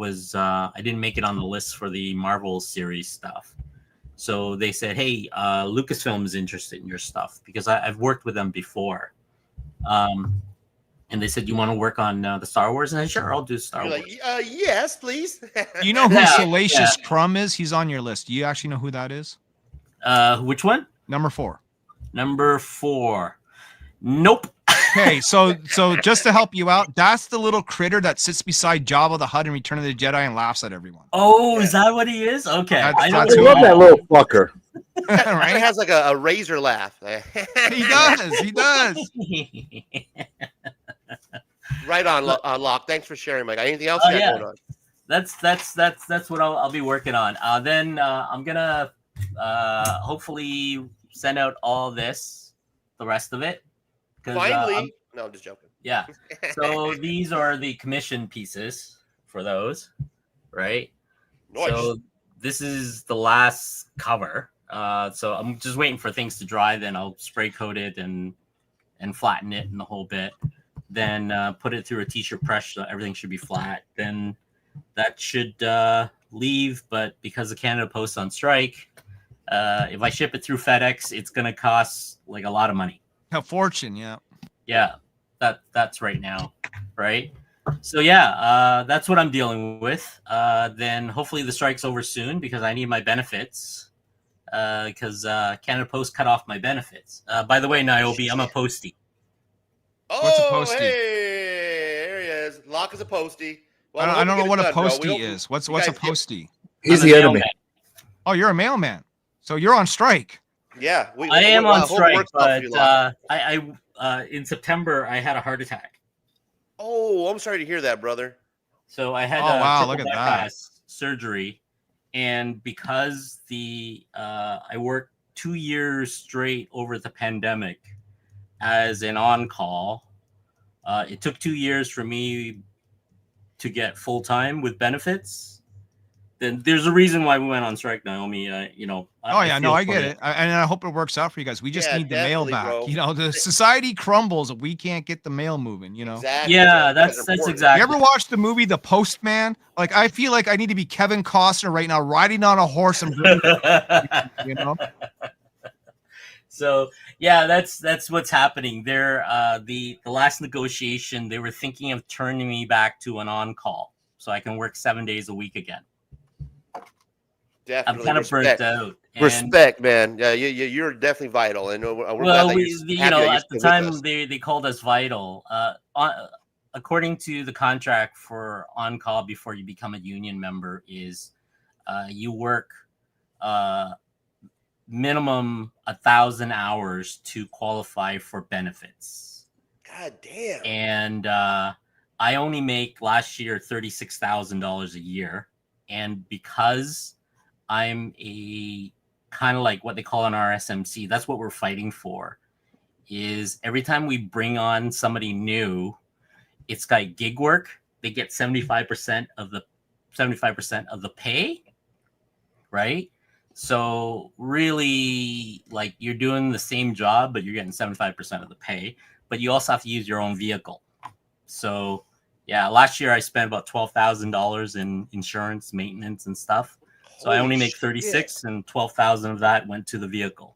Speaker 13: didn't make it on the list for the Marvel series stuff. So they said, hey, Lucasfilm is interested in your stuff because I've worked with them before. And they said, you want to work on the Star Wars? And I said, sure, I'll do Star Wars.
Speaker 1: Like, yes, please.
Speaker 11: You know who Salacious Crumb is? He's on your list. Do you actually know who that is?
Speaker 13: Which one?
Speaker 11: Number 4.
Speaker 13: Number 4. Nope.
Speaker 11: Okay, so just to help you out, that's the little critter that sits beside Jabba the Hutt in Return of the Jedi and laughs at everyone.
Speaker 13: Oh, is that what he is? Okay.
Speaker 17: I love that little fucker.
Speaker 1: Right? He has like a razor laugh.
Speaker 11: He does. He does.
Speaker 1: Right on, Locke. Thanks for sharing, Mike. Anything else you got going on?
Speaker 13: That's what I'll be working on. Then I'm gonna hopefully send out all this, the rest of it.
Speaker 1: Finally, no, I'm just joking.
Speaker 13: Yeah. So these are the commission pieces for those, right?
Speaker 1: Nice.
Speaker 13: So this is the last cover. So I'm just waiting for things to dry. Then I'll spray coat it and flatten it and the whole bit. Then put it through a t-shirt press so everything should be flat. Then that should leave. But because of Canada Post on strike, if I ship it through FedEx, it's going to cost like a lot of money.
Speaker 11: A fortune, yeah.
Speaker 13: Yeah, that's right now, right? So yeah, that's what I'm dealing with. Then hopefully the strike's over soon because I need my benefits. because Canada Post cut off my benefits. By the way, Niobe, I'm a postie.
Speaker 1: Oh,
Speaker 11: What's a postie?
Speaker 1: hey, there he is. Locke is a postie. Well,
Speaker 11: I
Speaker 1: we hope
Speaker 11: don't
Speaker 1: you
Speaker 11: know
Speaker 1: get
Speaker 11: what
Speaker 1: it
Speaker 11: a
Speaker 1: done, bro. We
Speaker 11: postie
Speaker 1: hope
Speaker 11: is.
Speaker 1: you
Speaker 11: What's a
Speaker 1: guys get-
Speaker 11: postie?
Speaker 17: He's
Speaker 13: I'm
Speaker 17: the
Speaker 13: a
Speaker 17: enemy.
Speaker 13: mailman.
Speaker 11: Oh, you're a mailman. So you're on strike.
Speaker 1: Yeah,
Speaker 13: I am
Speaker 1: I
Speaker 13: on
Speaker 1: hope it
Speaker 13: strike,
Speaker 1: works out for
Speaker 13: but
Speaker 1: you, Locke.
Speaker 13: in September I had a heart attack.
Speaker 1: Oh, I'm sorry to hear that, brother.
Speaker 13: So I had
Speaker 11: Oh, wow,
Speaker 13: triple
Speaker 11: look at that.
Speaker 13: bypass surgery, and because I worked 2 years straight over the pandemic as an on-call, it took 2 years for me to get full-time with benefits. Then there's a reason why we went on strike, Naomi.
Speaker 11: Oh yeah, no,
Speaker 13: feel
Speaker 11: I
Speaker 13: for
Speaker 11: get
Speaker 13: you.
Speaker 11: it, and I hope it works out for you guys. We just
Speaker 1: Yeah,
Speaker 11: need the mail
Speaker 1: definitely,
Speaker 11: back.
Speaker 1: bro.
Speaker 11: You know, the society crumbles if we can't get the mail moving. You know.
Speaker 1: Exactly.
Speaker 13: Yeah,
Speaker 1: man.
Speaker 13: that's
Speaker 1: important.
Speaker 13: exactly.
Speaker 11: You ever watched the movie The Postman? Like, I feel like I need to be Kevin Costner right now, riding on a horse and bringing you know.
Speaker 13: So yeah, that's what's happening there. The last negotiation, they were thinking of turning me back to an on-call, so I can work 7 days a week again.
Speaker 1: Definitely.
Speaker 13: I'm kind of burnt out. And,
Speaker 1: Respect, man. Yeah, you're definitely vital, and we're glad that you're happy that you're
Speaker 13: at the
Speaker 1: still with
Speaker 13: time
Speaker 1: us.
Speaker 13: they called us vital. According to the contract for on-call before you become a union member, is you work minimum 1,000 hours to qualify for benefits.
Speaker 1: God damn.
Speaker 13: And I only make last year $36,000 a year, and because I'm a kind of like what they call an RSMC, that's what we're fighting for. Is every time we bring on somebody new, it's got gig work. They get 75% of the pay, right? So really, like, you're doing the same job, but you're getting 75% of the pay. But you also have to use your own vehicle. So yeah, last year I spent about $12,000 in insurance, maintenance, and stuff. So I only make 36, and 12,000 of that went to the vehicle.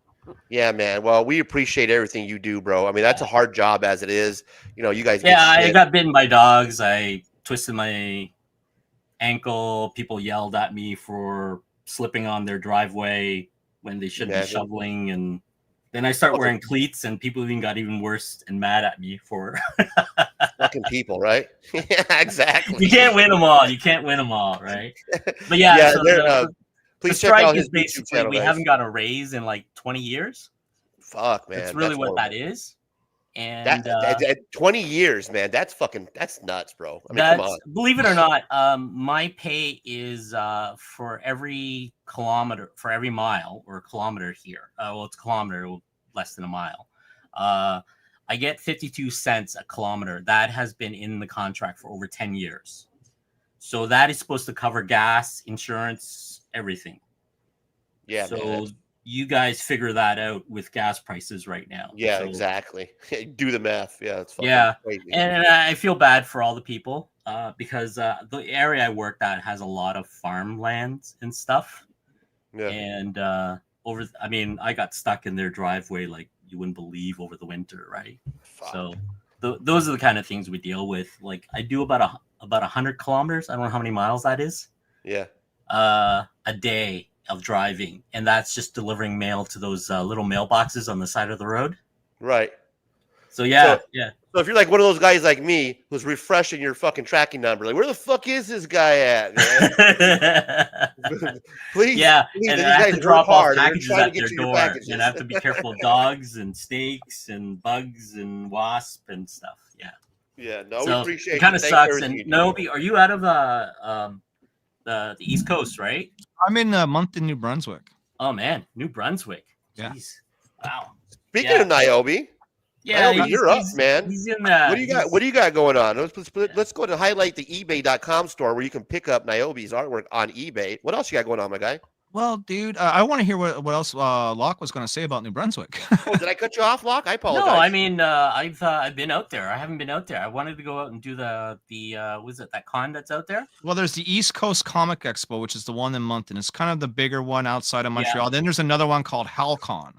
Speaker 1: Yeah, man. Well, we appreciate everything you do, bro. I mean, that's a hard job as it is. You know, you guys.
Speaker 13: Yeah,
Speaker 1: get
Speaker 13: I
Speaker 1: shit.
Speaker 13: got bitten by dogs. I twisted my ankle. People yelled at me for slipping on their driveway when they should be shoveling, and then I start wearing cleats, and people even got even worse and mad at me for
Speaker 1: fucking people, right? Yeah, exactly.
Speaker 13: You can't win them all. You can't win them all, right? But yeah, so the
Speaker 1: please check
Speaker 13: strike
Speaker 1: out
Speaker 13: is
Speaker 1: his YouTube
Speaker 13: basically
Speaker 1: channel,
Speaker 13: we
Speaker 1: guys.
Speaker 13: haven't got a raise in like 20 years.
Speaker 1: Fuck, man.
Speaker 13: That's really what
Speaker 1: horrible.
Speaker 13: that is. And
Speaker 1: that 20 years, man. That's nuts, bro. I mean, come on.
Speaker 13: Believe it or not, my pay is for every kilometer, for every mile or kilometer here. Well, it's a kilometer, less than a mile. I get 52 cents a kilometer. That has been in the contract for over 10 years. So that is supposed to cover gas, insurance, everything.
Speaker 1: Yeah,
Speaker 13: so
Speaker 1: man.
Speaker 13: You guys figure that out with gas prices right now.
Speaker 1: Yeah,
Speaker 13: so,
Speaker 1: exactly. Do the math. Yeah, it's fucking crazy.
Speaker 13: And I feel bad for all the people because the area I worked at has a lot of farmlands and stuff.
Speaker 1: Yeah.
Speaker 13: And I got stuck in their driveway like you wouldn't believe over the winter, right?
Speaker 1: Fuck.
Speaker 13: So those are the kind of things we deal with. Like I do about 100 kilometers. I don't know how many miles that is.
Speaker 1: Yeah.
Speaker 13: A day of driving, and that's just delivering mail to those little mailboxes on the side of the road.
Speaker 1: Right.
Speaker 13: So yeah.
Speaker 1: So if you're like one of those guys like me who's refreshing your fucking tracking number, like where the fuck is this guy at, man? please.
Speaker 13: Yeah,
Speaker 1: please,
Speaker 13: and
Speaker 1: these
Speaker 13: I have
Speaker 1: guys
Speaker 13: to drop
Speaker 1: work
Speaker 13: off
Speaker 1: hard, and they're
Speaker 13: packages
Speaker 1: trying to
Speaker 13: at
Speaker 1: get
Speaker 13: their
Speaker 1: you your
Speaker 13: door,
Speaker 1: packages.
Speaker 13: and I have to be careful of dogs and snakes and bugs and wasp and stuff. Yeah.
Speaker 1: Yeah. No,
Speaker 13: So
Speaker 1: we appreciate
Speaker 13: it. Kind of
Speaker 1: Thanks for
Speaker 13: sucks.
Speaker 1: everything
Speaker 13: And
Speaker 1: you do,
Speaker 13: Nobi, are you out of the East Coast, right?
Speaker 11: I'm in a month in New Brunswick.
Speaker 13: Oh man, New Brunswick.
Speaker 11: Yeah.
Speaker 13: Jeez. Wow.
Speaker 1: Speaking of Niobe,
Speaker 13: Yeah,
Speaker 1: Niobe, you're up, man.
Speaker 13: He's in
Speaker 1: what do you got? What do you got going on? Let's go to highlight the eBay.com store where you can pick up Niobe's artwork on eBay. What else you got going on, my guy?
Speaker 11: Well, dude, I want to hear what else Locke was going to say about New Brunswick.
Speaker 1: Oh, did I cut you off, Locke? I apologize.
Speaker 13: No, I mean I've been out there. I haven't been out there. I wanted to go out and do the was it that con that's out there?
Speaker 11: Well, there's the East Coast Comic Expo, which is the one in Moncton. It's kind of the bigger one outside of Montreal.
Speaker 13: Yeah.
Speaker 11: Then there's another one called HalCon.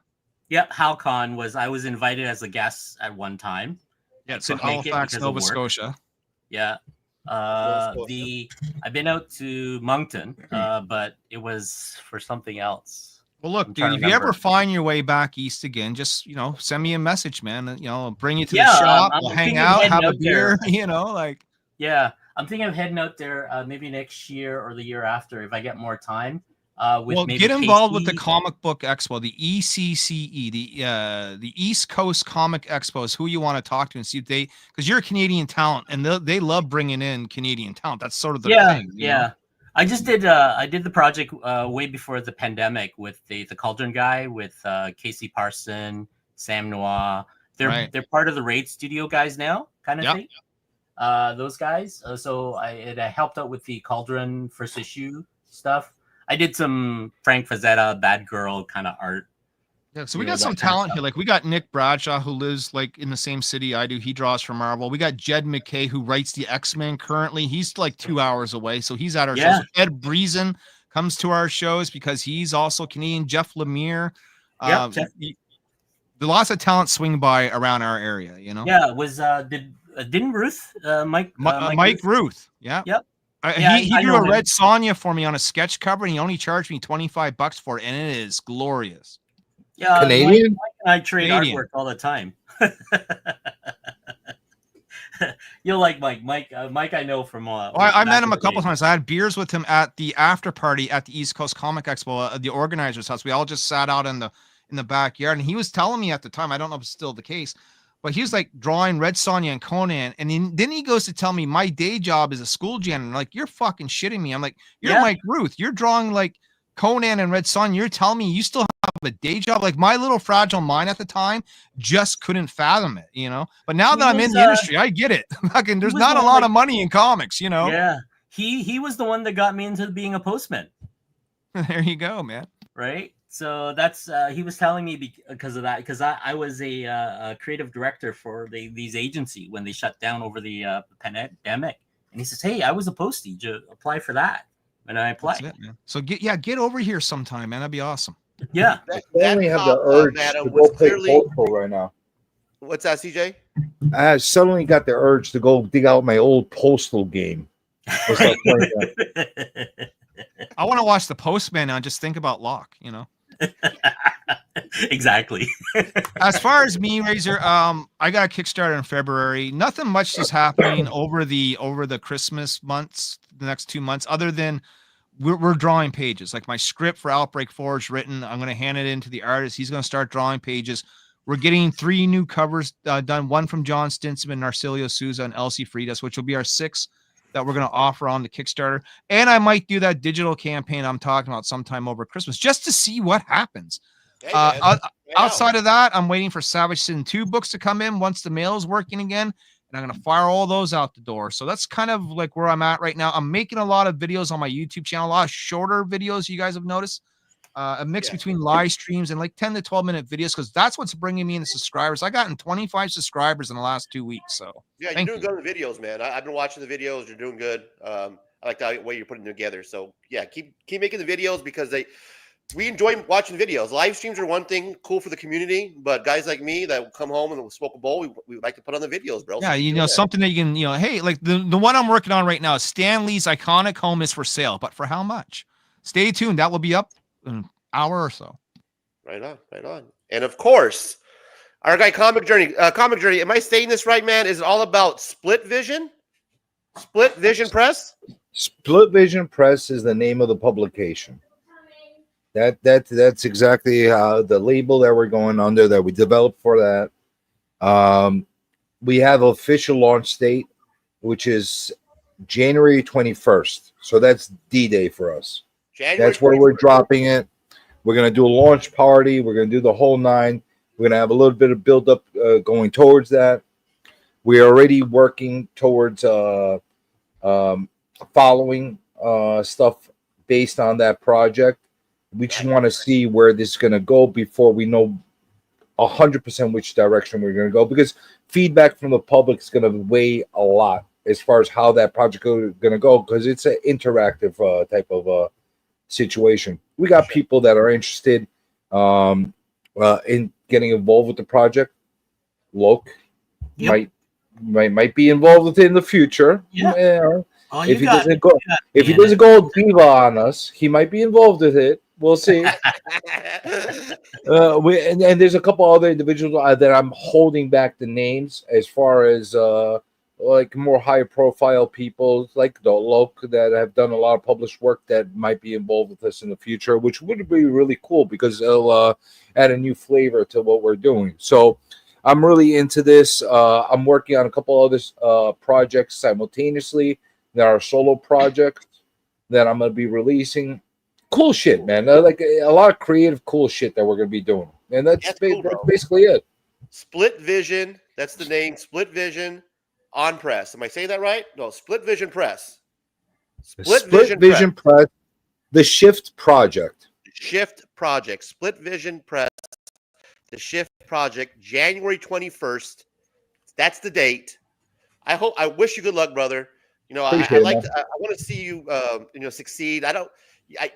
Speaker 13: Yep, HalCon I was invited as a guest at one time.
Speaker 11: Yeah, it's in
Speaker 13: Couldn't make it
Speaker 11: Halifax,
Speaker 13: because of
Speaker 11: Nova
Speaker 13: work.
Speaker 11: Scotia.
Speaker 13: Yeah. I've been out to Moncton, but it was for something else.
Speaker 11: Well, look,
Speaker 13: I'm
Speaker 11: dude,
Speaker 13: trying
Speaker 11: if
Speaker 13: to
Speaker 11: you ever
Speaker 13: remember.
Speaker 11: find your way back east again, just send me a message, man. I'll bring you to
Speaker 13: Yeah,
Speaker 11: the shop.
Speaker 13: I'm
Speaker 11: We'll hang
Speaker 13: thinking of
Speaker 11: out,
Speaker 13: heading
Speaker 11: have a
Speaker 13: out there.
Speaker 11: beer. Like.
Speaker 13: Yeah, I'm thinking of heading out there maybe next year or the year after if I get more time. With
Speaker 11: Well,
Speaker 13: maybe
Speaker 11: get involved with the
Speaker 13: Casey.
Speaker 11: Comic Book Expo, the ECCE, the East Coast Comic Expo is who you want to talk to and see if because you're a Canadian talent and they love bringing in Canadian talent. That's sort of their thing.
Speaker 13: Yeah. I did the project way before the pandemic with the Cauldron guy with Casey Parson, Sam Noir. They're part of the Raid Studio guys now, kind of thing. Those guys. So I helped out with the Cauldron first issue stuff. I did some Frank Frazetta Bad Girl kind of art.
Speaker 11: Yeah, so we got some talent here. Like we got Nick Bradshaw, who lives like in the same city I do. He draws for Marvel. We got Jed McKay, who writes the X-Men currently. He's like 2 hours away, so he's at our shows. Ed Breezen comes to our shows because he's also Canadian. Jeff Lemire. Lots of talent swing by around our area.
Speaker 13: Yeah, it was didn't Ruth Mike
Speaker 11: Ruth? Yeah.
Speaker 13: Yep.
Speaker 11: He drew a Red Sonja for me on a sketch cover, and he only charged me $25 for it, and it is glorious.
Speaker 13: Yeah,
Speaker 17: Canadian?
Speaker 13: Mike and I trade
Speaker 11: Canadian.
Speaker 13: artwork all the time. You'll like Mike. Mike, I know from.
Speaker 11: I met him a couple times. I had beers with him at the after party at the East Coast Comic Expo, the organizer's house. We all just sat out in the backyard, and he was telling me at the time, I don't know if it's still the case, but he was like drawing Red Sonja and Conan, and then he goes to tell me my day job is a school janitor. Like, you're fucking shitting me. I'm like, you're Mike Ruth. You're drawing like Conan and Red Sonja. You're telling me you still have a day job? Like, my little fragile mind at the time just couldn't fathom it, But now that I'm in the industry, I get it. Fucking, there's not a lot of money in comics,
Speaker 13: Yeah, he was the one that got me into being a postman.
Speaker 11: There you go, man.
Speaker 13: Right. So that's he was telling me because of that, because I was a creative director for these agency when they shut down over the pandemic, and he says, "Hey, I was a postie. Apply for that." And I applied.
Speaker 11: That's it, man. So get over here sometime, man. That'd be awesome.
Speaker 13: Yeah.
Speaker 17: I suddenly have the urge to go play Postal right now.
Speaker 1: What's that, CJ?
Speaker 17: I suddenly got the urge to go dig out my old Postal game.
Speaker 11: I want to watch The Postman now and just think about Locke,
Speaker 13: Exactly.
Speaker 11: As far as me, Razor, I got a Kickstarter in February. Nothing much is happening over the Christmas months, the next 2 months, other than we're drawing pages. Like my script for Outbreak 4 is written. I'm going to hand it in to the artist. He's going to start drawing pages. We're getting 3 new covers done. One from John Stinson, Narcilio Souza, and Elsie Freitas, which will be our 6th that we're going to offer on the Kickstarter. And I might do that digital campaign I'm talking about sometime over Christmas just to see what happens. Outside of that, I'm waiting for Savage Sin 2 books to come in once the mail is working again. And I'm going to fire all those out the door. So that's kind of like where I'm at right now. I'm making a lot of videos on my YouTube channel, a lot of shorter videos you guys have noticed. A mix between live streams and like 10 to 12 minute videos, because that's what's bringing me in the subscribers. I gotten 25 subscribers in the last 2 weeks. So
Speaker 1: yeah, you're doing good on the videos, man. I've been watching the videos. You're doing good. I like the way you're putting them together. So yeah, keep making the videos because we enjoy watching videos. Live streams are one thing, cool for the community, but guys like me that come home and smoke a bowl, we like to put on the videos, bro.
Speaker 11: Yeah, something that you can, hey, like the one I'm working on right now, Stan Lee's iconic home is for sale, but for how much? Stay tuned. That will be up in an hour or so. Right on. And of course, our guy Comic Journey. Am I saying this right, man? Is it all about Split Vision? Split Vision Press?
Speaker 17: Split Vision Press is the name of the publication. That's exactly the label that we're going under, that we developed for that. We have an official launch date, which is January 21st. So that's D-Day for us. That's where we're dropping it. We're going to do a launch party. We're going to do the whole 9. We're going to have a little bit of build up going towards that. We're already working towards following stuff based on that project. We just want to see where this is going to go before we know 100% which direction we're going to go, because feedback from the public is going to weigh a lot as far as how that project is going to go, because it's an interactive type of situation. We got people that are interested in getting involved with the project. Loke might be involved with it in the future. If he doesn't go Diva on us, he might be involved with it. We'll see. And there's a couple other individuals that I'm holding back the names as far as like more high profile people like the Loke that have done a lot of published work that might be involved with us in the future, which would be really cool because it'll add a new flavor to what we're doing. So I'm really into this. I'm working on a couple other projects simultaneously. There are solo projects that I'm going to be releasing. Cool shit, man. Like a lot of creative, cool shit that we're going to be doing. And that's
Speaker 1: cool,
Speaker 17: that's
Speaker 1: bro.
Speaker 17: basically it.
Speaker 1: Split Vision. That's the name. Split Vision on Press. Am I saying that right? No, Split Vision Press.
Speaker 17: Split Vision Press. The Shift Project.
Speaker 1: Shift Project. Split Vision Press. The Shift Project. January 21st. That's the date. I wish you good luck, brother. You know, I want to see you, succeed.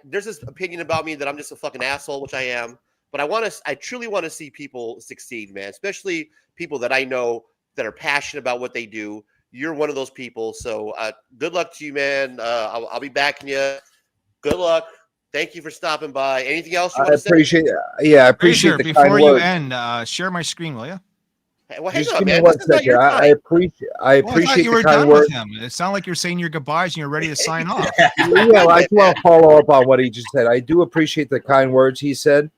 Speaker 1: There's this opinion about me that I'm just a fucking asshole, which I am. But I truly want to see people succeed, man. Especially people that I know that are passionate about what they do. You're one of those people. So good luck to you, man. I'll be backing you. Good luck. Thank you for stopping by. Anything else you want to say?
Speaker 17: I appreciate
Speaker 11: Razor,
Speaker 17: the
Speaker 11: before
Speaker 17: kind
Speaker 11: you
Speaker 17: words.
Speaker 11: end, share my screen, will you?
Speaker 1: Hey, well, hang
Speaker 17: Just
Speaker 1: on,
Speaker 17: give me
Speaker 1: man.
Speaker 17: one
Speaker 1: This is not
Speaker 17: second.
Speaker 1: your
Speaker 17: I
Speaker 1: time.
Speaker 17: appreciate
Speaker 11: I thought you were
Speaker 17: the kind
Speaker 11: done
Speaker 17: words.
Speaker 11: with him. It sounded like you're saying your goodbyes and you're ready to sign off.
Speaker 17: Yeah, well, I just want to follow up on what he just said. I do appreciate the kind words he said.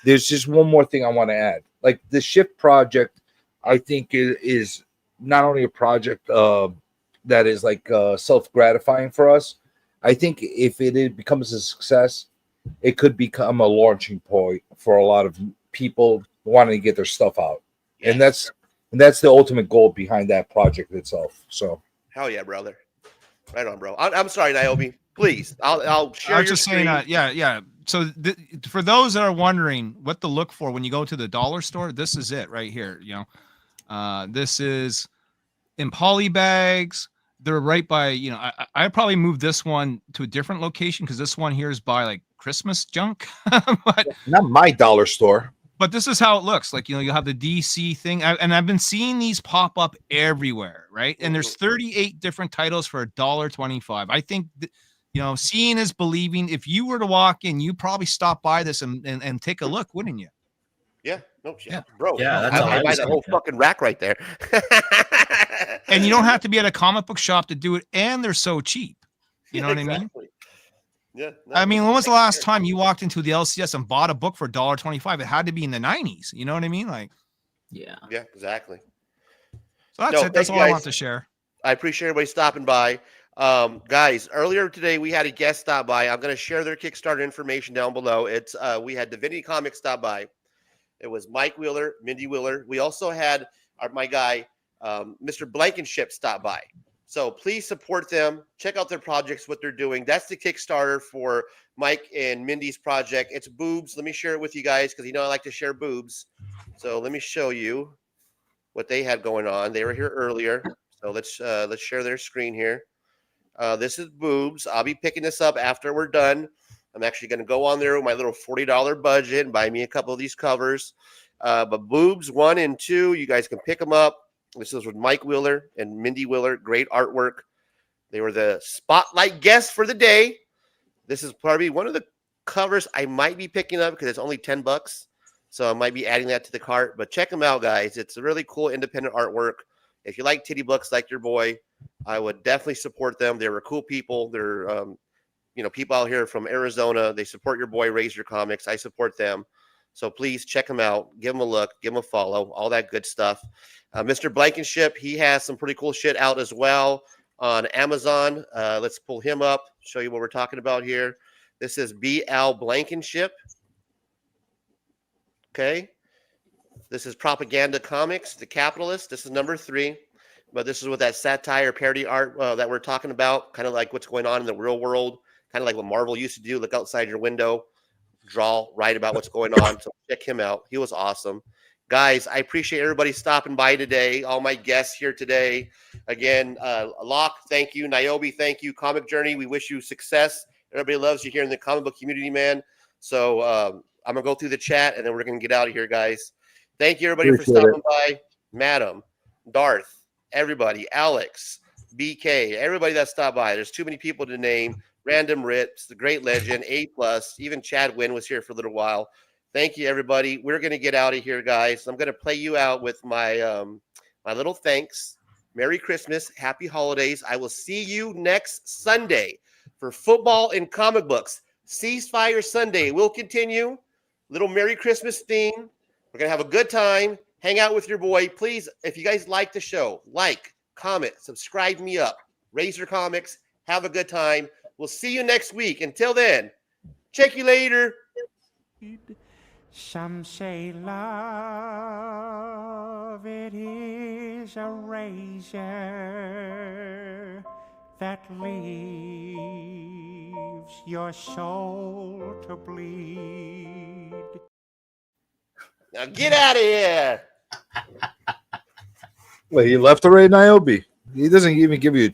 Speaker 17: There's just one more thing I want to add. Like the Shift Project, I think is not only a project that is like self-gratifying for us. I think if it becomes a success, it could become a launching point for a lot of people wanting to get their stuff out. Yes. And that's the ultimate goal behind that project itself. So
Speaker 1: hell yeah, brother. Right on, bro. I'm sorry, Naomi. Please, I'll share.
Speaker 11: I was just saying, yeah. So for those that are wondering what to look for when you go to the dollar store, this is it right here. You know, this is in poly bags. They're right by. You know, I probably moved this one to a different location because this one here is by like Christmas junk. But
Speaker 17: not my dollar store.
Speaker 11: But this is how it looks. Like, you know, you have the DC thing. And I've been seeing these pop up everywhere, right? And there's 38 different titles for $1.25. I think, you know, seeing is believing. If you were to walk in, you probably stop by this and take a look, wouldn't you?
Speaker 1: Yeah. No, yeah. Bro.
Speaker 13: Yeah, that's
Speaker 1: I buy that whole fucking rack right there.
Speaker 11: And you don't have to be at a comic book shop to do it. And they're so cheap. You know what I mean?
Speaker 1: Yeah. No,
Speaker 11: I mean, when was the last time you walked into the LCS and bought a book for $1.25? It had to be in the 90s. You know what I mean? Like,
Speaker 1: yeah, exactly.
Speaker 11: So that's it. That's all I want to share.
Speaker 1: I appreciate everybody stopping by. Guys, earlier today we had a guest stop by. I'm going to share their Kickstarter information down below. It's we had Divinity Comics stop by. It was Mike Wheeler, Mindy Wheeler. We also had my guy, Mr. Blankenship, stop by. So please support them. Check out their projects, what they're doing. That's the Kickstarter for Mike and Mindy's project. It's boobs. Let me share it with you guys because you know I like to share boobs. So let me show you what they had going on. They were here earlier. So let's share their screen here. This is boobs. I'll be picking this up after we're done. I'm actually going to go on there with my little $40 budget and buy me a couple of these covers. But boobs 1 and 2, you guys can pick them up. This is with Mike Wheeler and Mindy Wheeler. Great artwork. They were the spotlight guests for the day. This is probably one of the covers I might be picking up because it's only $10. So I might be adding that to the cart. But check them out, guys. It's a really cool independent artwork. If you like titty books like your boy, I would definitely support them. They were cool people. They're people out here from Arizona. They support your boy, Razor Comics. I support them. So please check them out. Give them a look. Give them a follow. All that good stuff. Mr. Blankenship, he has some pretty cool shit out as well on Amazon. Let's pull him up, show you what we're talking about here. This is B.L. Blankenship. Okay. This is Propaganda Comics, The Capitalist. This is number 3. But this is with that satire parody art that we're talking about, kind of like what's going on in the real world, kind of like what Marvel used to do. Look outside your window, draw, write about what's going on. So check him out. He was awesome. Guys, I appreciate everybody stopping by today. All my guests here today. Again, Locke, thank you. Niobe, thank you. Comic Journey, we wish you success. Everybody loves you here in the comic book community, man. So I'm going to go through the chat, and then we're going to get out of here, guys. Thank you, everybody, for stopping by. Madam, Darth, everybody, Alex, BK, everybody that stopped by. There's too many people to name. Random Rips, the great legend, A+, even Chad Wynn was here for a little while. Thank you, everybody. We're going to get out of here, guys. I'm going to play you out with my my little thanks. Merry Christmas. Happy holidays. I will see you next Sunday for football and comic books. Ceasefire Sunday will continue. Little Merry Christmas theme. We're going to have a good time. Hang out with your boy. Please, if you guys like the show, like, comment, subscribe me up. Razor Comics. Have a good time. We'll see you next week. Until then, check you later.
Speaker 18: Some say love, it is a razor that leaves your soul to bleed.
Speaker 1: Now get out of here.
Speaker 17: Wait, he left already, Niobe? He doesn't even give you a